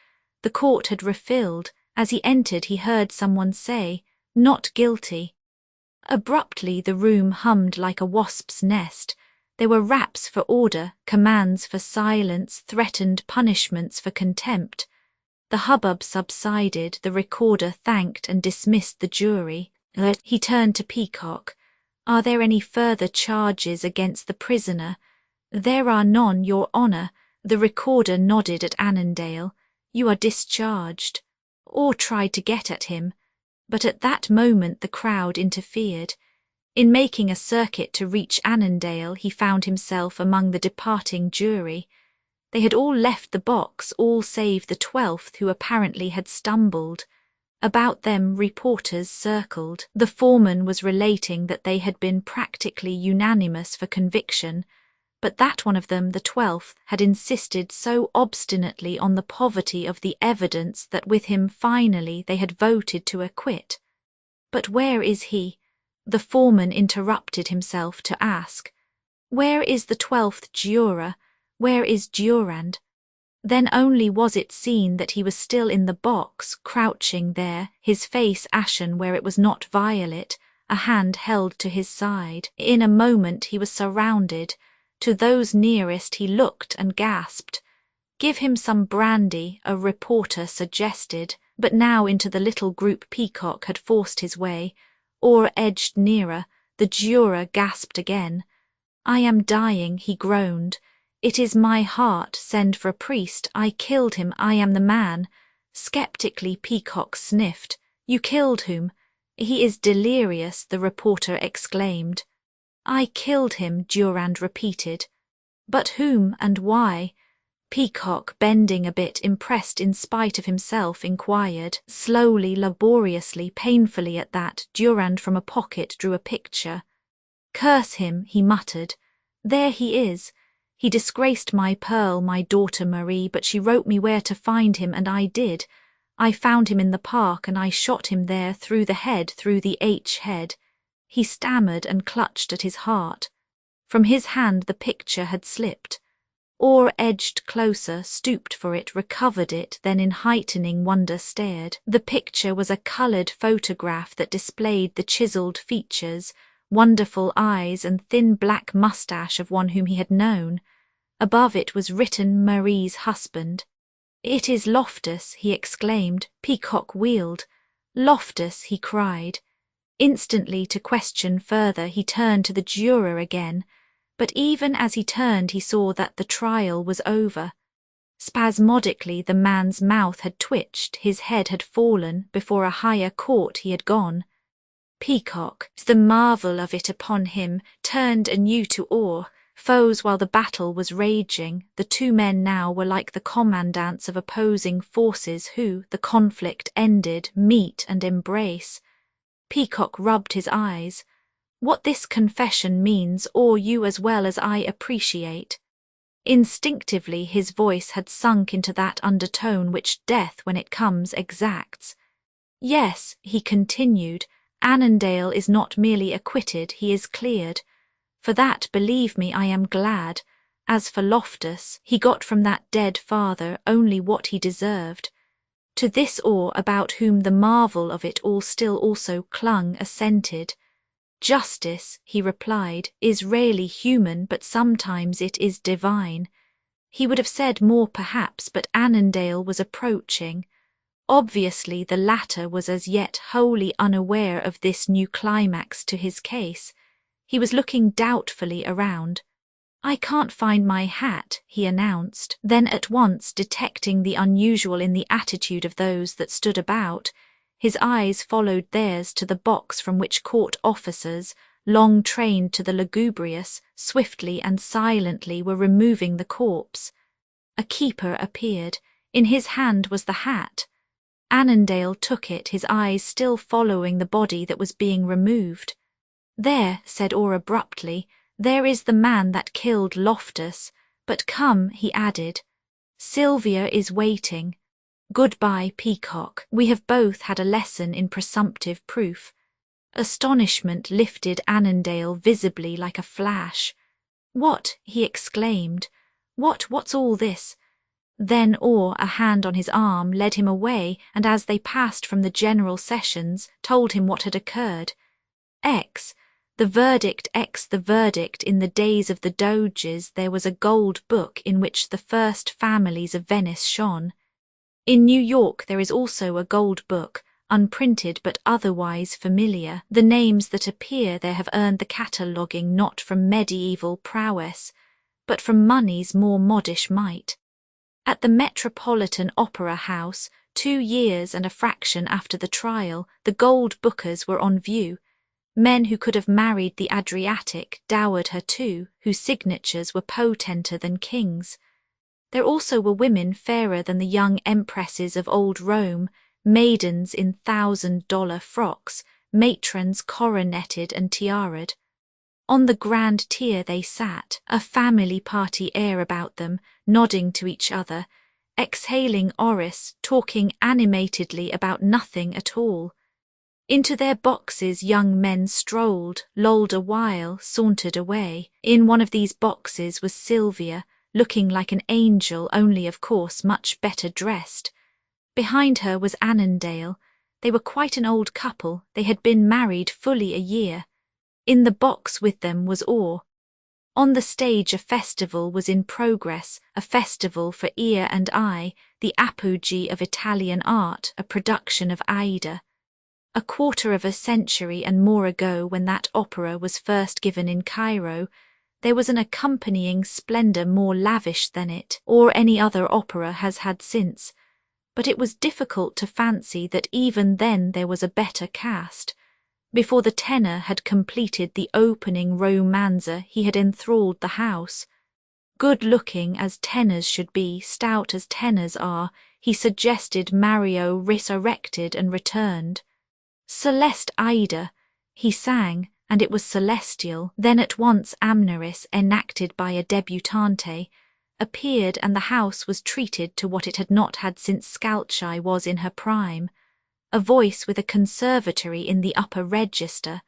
The court had refilled. As he entered he heard someone say, "Not guilty." Abruptly the room hummed like a wasp's nest. There were raps for order, commands for silence, threatened punishments for contempt. The hubbub subsided, the recorder thanked and dismissed the jury. He turned to Peacock. "Are there any further charges against the prisoner?" "There are none, Your Honour." The recorder nodded at Annandale. "You are discharged." Orr tried to get at him, but at that moment the crowd interfered. In making a circuit to reach Annandale, he found himself among the departing jury. They had all left the box, all save the 12th, who apparently had stumbled. About them reporters circled. The foreman was relating that they had been practically unanimous for conviction, but that one of them, the 12th, had insisted so obstinately on the poverty of the evidence that with him finally they had voted to acquit. But where is he? The foreman interrupted himself to ask. Where is the 12th juror? Where is Durand? Then only was it seen that he was still in the box, crouching there, his face ashen where it was not violet, a hand held to his side. In a moment he was surrounded. To those nearest he looked and gasped. Give him some brandy, a reporter suggested, but now into the little group Peacock had forced his way, or edged nearer. The juror gasped again. I am dying, he groaned. It is my heart, send for a priest, I killed him, I am the man. Skeptically Peacock sniffed. You killed whom? He is delirious, the reporter exclaimed. I killed him, Durand repeated. But whom and why? Peacock, bending a bit, impressed in spite of himself, inquired. Slowly, laboriously, painfully at that, Durand from a pocket drew a picture. Curse him, he muttered. There he is. He disgraced my Pearl, my daughter Marie, but she wrote me where to find him, and I did. I found him in the park, and I shot him there, through the head, through the head. He stammered and clutched at his heart. From his hand the picture had slipped. Orr edged closer, stooped for it, recovered it, then in heightening wonder stared. The picture was a coloured photograph that displayed the chiselled features, wonderful eyes and thin black moustache of one whom he had known. Above it was written Marie's husband. It is Loftus, he exclaimed. Peacock wheeled. Loftus, he cried. Instantly, to question further, he turned to the juror again, but even as he turned he saw that the trial was over. Spasmodically the man's mouth had twitched, his head had fallen, before a higher court he had gone. Peacock, the marvel of it upon him, turned anew to awe. Foes while the battle was raging, the two men now were like the commandants of opposing forces who, the conflict ended, meet and embrace. Peacock rubbed his eyes. What this confession means, or you as well as I appreciate. Instinctively his voice had sunk into that undertone which death, when it comes, exacts. Yes, he continued, Annandale is not merely acquitted, he is cleared. For that, believe me, I am glad. As for Loftus, he got from that dead father only what he deserved. To this awe about whom the marvel of it all still also clung assented. Justice, he replied, is rarely human, but sometimes it is divine. He would have said more perhaps, but Annandale was approaching. Obviously the latter was as yet wholly unaware of this new climax to his case. He was looking doubtfully around. I can't find my hat, he announced, then at once detecting the unusual in the attitude of those that stood about, his eyes followed theirs to the box from which court officers, long trained to the lugubrious, swiftly and silently were removing the corpse. A keeper appeared. In his hand was the hat. Annandale took it, his eyes still following the body that was being removed. There, said Orr abruptly, there is the man that killed Loftus. But come, he added. Sylvia is waiting. Goodbye, Peacock. We have both had a lesson in presumptive proof. Astonishment lifted Annandale visibly like a flash. What? He exclaimed. What's all this? Then Orr, a hand on his arm, led him away, and as they passed from the general sessions, told him what had occurred. The verdict in the days of the Doges there was a gold book in which the first families of Venice shone. In New York there is also a gold book, unprinted but otherwise familiar. The names that appear there have earned the cataloguing not from medieval prowess, but from money's more modish might. At the Metropolitan Opera House, 2 years and a fraction after the trial, the gold bookers were on view. Men who could have married the Adriatic dowered her too, whose signatures were potenter than kings. There also were women fairer than the young empresses of old Rome, maidens in $1,000 frocks, matrons coroneted and tiaraed. On the grand tier they sat, a family party air about them, nodding to each other, exhaling Eros, talking animatedly about nothing at all. Into their boxes young men strolled, lolled a while, sauntered away. In one of these boxes was Sylvia, looking like an angel, only of course much better dressed. Behind her was Annandale. They were quite an old couple, they had been married fully a year. In the box with them was Or. On the stage a festival was in progress, a festival for ear and eye, the apogee of Italian art, a production of Aida. A quarter of a century and more ago, when that opera was first given in Cairo, there was an accompanying splendour more lavish than it, or any other opera has had since, but it was difficult to fancy that even then there was a better cast. Before the tenor had completed the opening romanza he had enthralled the house. Good-looking as tenors should be, stout as tenors are, he suggested Mario resurrected and returned. Celeste Aida, he sang, and it was celestial. Then at once Amneris, enacted by a debutante, appeared, and the house was treated to what it had not had since Scalchi was in her prime. A voice with a conservatory in the upper register,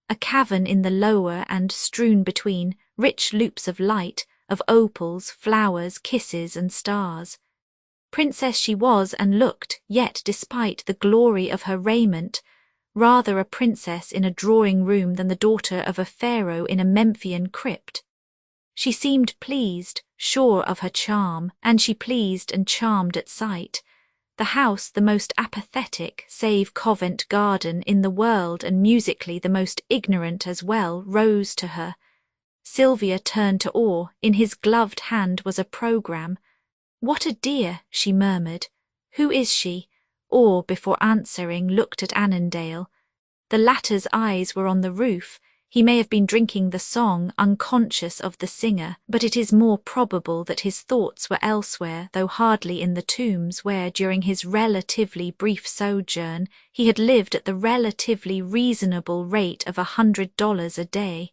a cavern in the lower, and strewn between, rich loops of light, of opals, flowers, kisses and stars. Princess she was and looked, yet despite the glory of her raiment, rather a princess in a drawing-room than the daughter of a pharaoh in a Memphian crypt. She seemed pleased, sure of her charm, and she pleased and charmed at sight. The house the most apathetic, save Covent Garden, in the world, and musically the most ignorant as well, rose to her. Sylvia turned to Or. In his gloved hand was a programme. "What a dear," she murmured. "Who is she?" Or, before answering, looked at Annandale. The latter's eyes were on the roof. He may have been drinking the song, unconscious of the singer, but it is more probable that his thoughts were elsewhere, though hardly in the Tombs, where, during his relatively brief sojourn, he had lived at the relatively reasonable rate of $100 a day.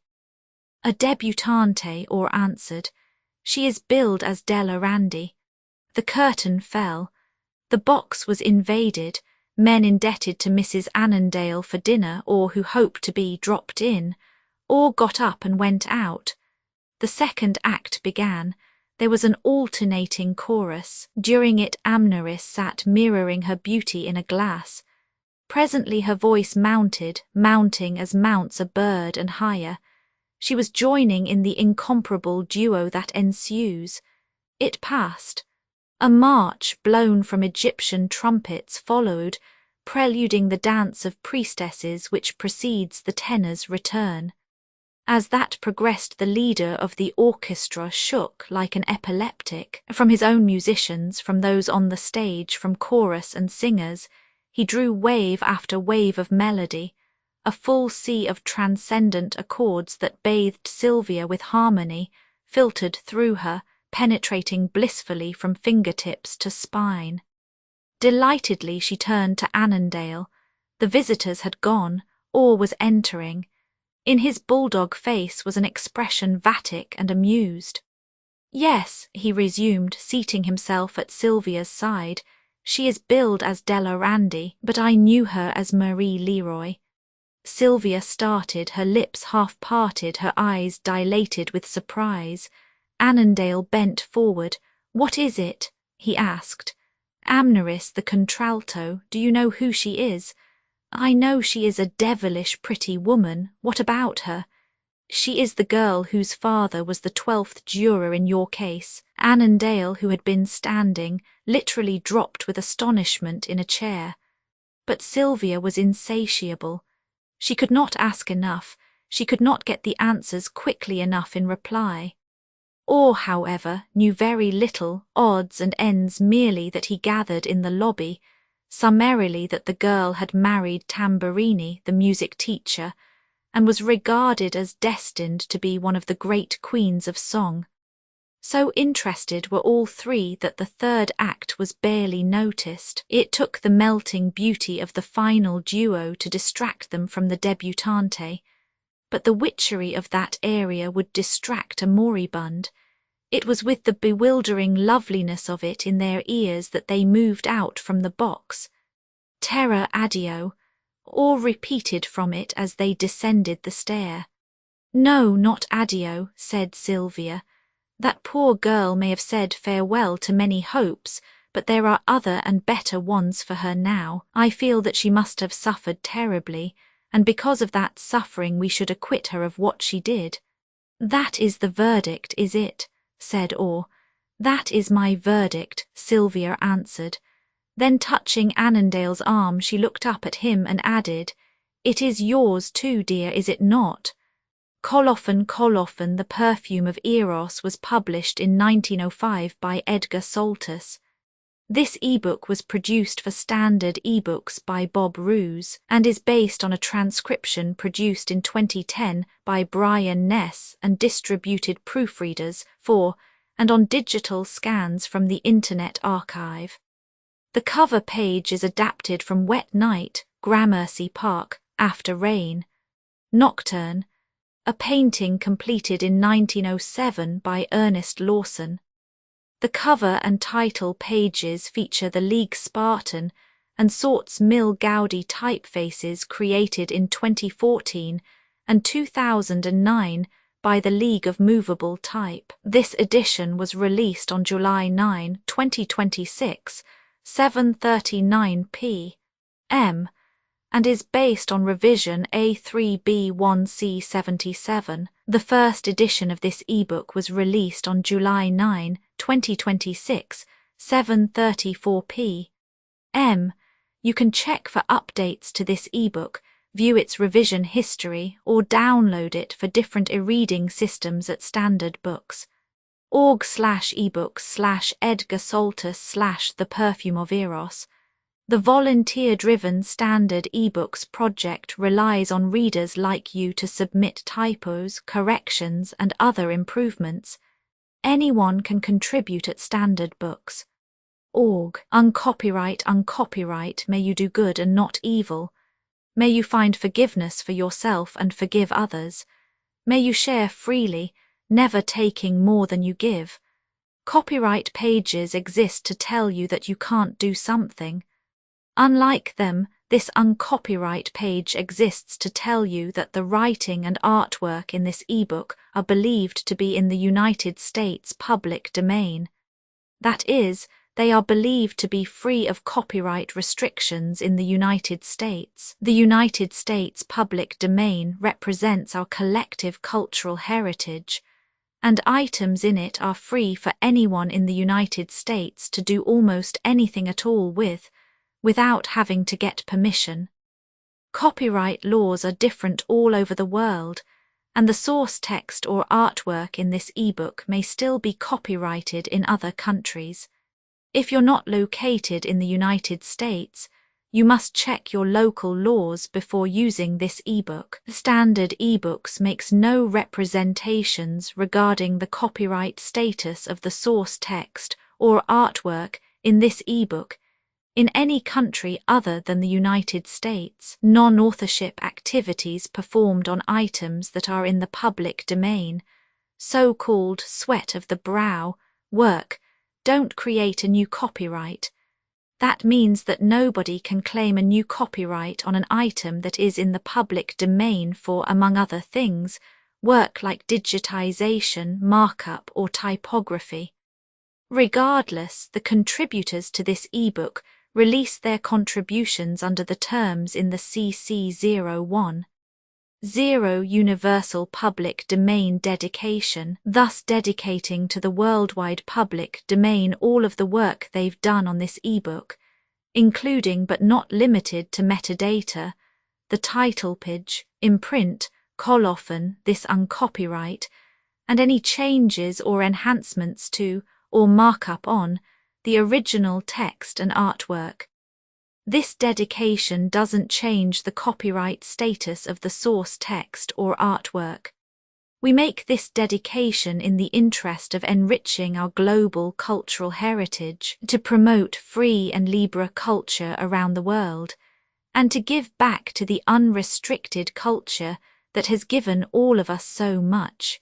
"A debutante," Or answered. "She is billed as Della Randi." The curtain fell. The box was invaded. Men indebted to Mrs. Annandale for dinner, or who hoped to be, dropped in. Or got up and went out. The second act began. There was an alternating chorus. During it Amneris sat mirroring her beauty in a glass. Presently her voice mounted, mounting as mounts a bird, and higher. She was joining in the incomparable duo that ensues. It passed. A march blown from Egyptian trumpets followed, preluding the dance of priestesses which precedes the tenor's return. As that progressed, the leader of the orchestra shook like an epileptic. From his own musicians, from those on the stage, from chorus and singers, he drew wave after wave of melody, a full sea of transcendent accords that bathed Sylvia with harmony, filtered through her, penetrating blissfully from fingertips to spine. Delightedly she turned to Annandale. The visitors had gone, Or was entering. In his bulldog face was an expression vatic and amused. "Yes," he resumed, seating himself at Sylvia's side, "she is billed as Della Randi, but I knew her as Marie Leroy." Sylvia started, her lips half-parted, her eyes dilated with surprise. Annandale bent forward. "What is it?" he asked. "Amneris, the contralto. Do you know who she is?" "I know she is a devilish pretty woman. What about her?" "She is the girl whose father was the 12th juror in your case." Annandale, who had been standing, literally dropped with astonishment in a chair. But Sylvia was insatiable. She could not ask enough. She could not get the answers quickly enough in reply. Or, however, knew very little, odds and ends merely that he gathered in the lobby, summarily that the girl had married Tamburini, the music teacher, and was regarded as destined to be one of the great queens of song. So interested were all three that the third act was barely noticed. It took the melting beauty of the final duo to distract them from the debutante, but the witchery of that area would distract a moribund. It was with the bewildering loveliness of it in their ears that they moved out from the box. Terra addio, all repeated from it as they descended the stair. No, not addio, said Sylvia. That poor girl may have said farewell to many hopes, but there are other and better ones for her now. I feel that she must have suffered terribly, and because of that suffering we should acquit her of what she did. That is the verdict, is it? Said Orr. That is my verdict, Sylvia answered. Then touching Annandale's arm she looked up at him and added, It is yours too, dear, is it not? Colophon, the Perfume of Eros was published in 1905 by Edgar Soltis. This ebook was produced for Standard eBooks by Bob Roos and is based on a transcription produced in 2010 by Brian Ness and distributed proofreaders for and on digital scans from the Internet Archive. The cover page is adapted from Wet Night, Gramercy Park, After Rain. Nocturne, a painting completed in 1907 by Ernest Lawson. The cover and title pages feature the League Spartan and Sorts Mill Gaudi typefaces created in 2014 and 2009 by the League of Movable Type. This edition was released on July 9, 2026, 7:39 p.m. and is based on revision A3B1C77. The first edition of this ebook was released on July 9, 2026, 7:34 p.m. You can check for updates to this ebook, view its revision history, or download it for different e-reading systems at Standard Books. org/ebooks/Edgar Soltis/The Perfume of Eros. The volunteer-driven Standard eBooks project relies on readers like you to submit typos, corrections, and other improvements. Anyone can contribute at Standard Books. Org. Uncopyright, may you do good and not evil. May you find forgiveness for yourself and forgive others. May you share freely, never taking more than you give. Copyright pages exist to tell you that you can't do something. Unlike them, this uncopyright page exists to tell you that the writing and artwork in this ebook are believed to be in the United States public domain. That is, they are believed to be free of copyright restrictions in the United States. The United States public domain represents our collective cultural heritage, and items in it are free for anyone in the United States to do almost anything at all with, without having to get permission. Copyright laws are different all over the world, and the source text or artwork in this ebook may still be copyrighted in other countries. If you're not located in the United States, you must check your local laws before using this ebook. Standard eBooks makes no representations regarding the copyright status of the source text or artwork in this ebook in any country other than the United States. Non-authorship activities performed on items that are in the public domain, so-called sweat of the brow, work, don't create a new copyright. That means that nobody can claim a new copyright on an item that is in the public domain for, among other things, work like digitization, markup, or typography. Regardless, the contributors to this ebook release their contributions under the terms in the CC01. 0 Universal Public Domain Dedication, thus dedicating to the worldwide public domain all of the work they've done on this ebook, including but not limited to metadata, the title page, imprint, colophon, this uncopyright, and any changes or enhancements to, or markup on, the original text and artwork. This dedication doesn't change the copyright status of the source text or artwork. We make this dedication in the interest of enriching our global cultural heritage, to promote free and libre culture around the world, and to give back to the unrestricted culture that has given all of us so much.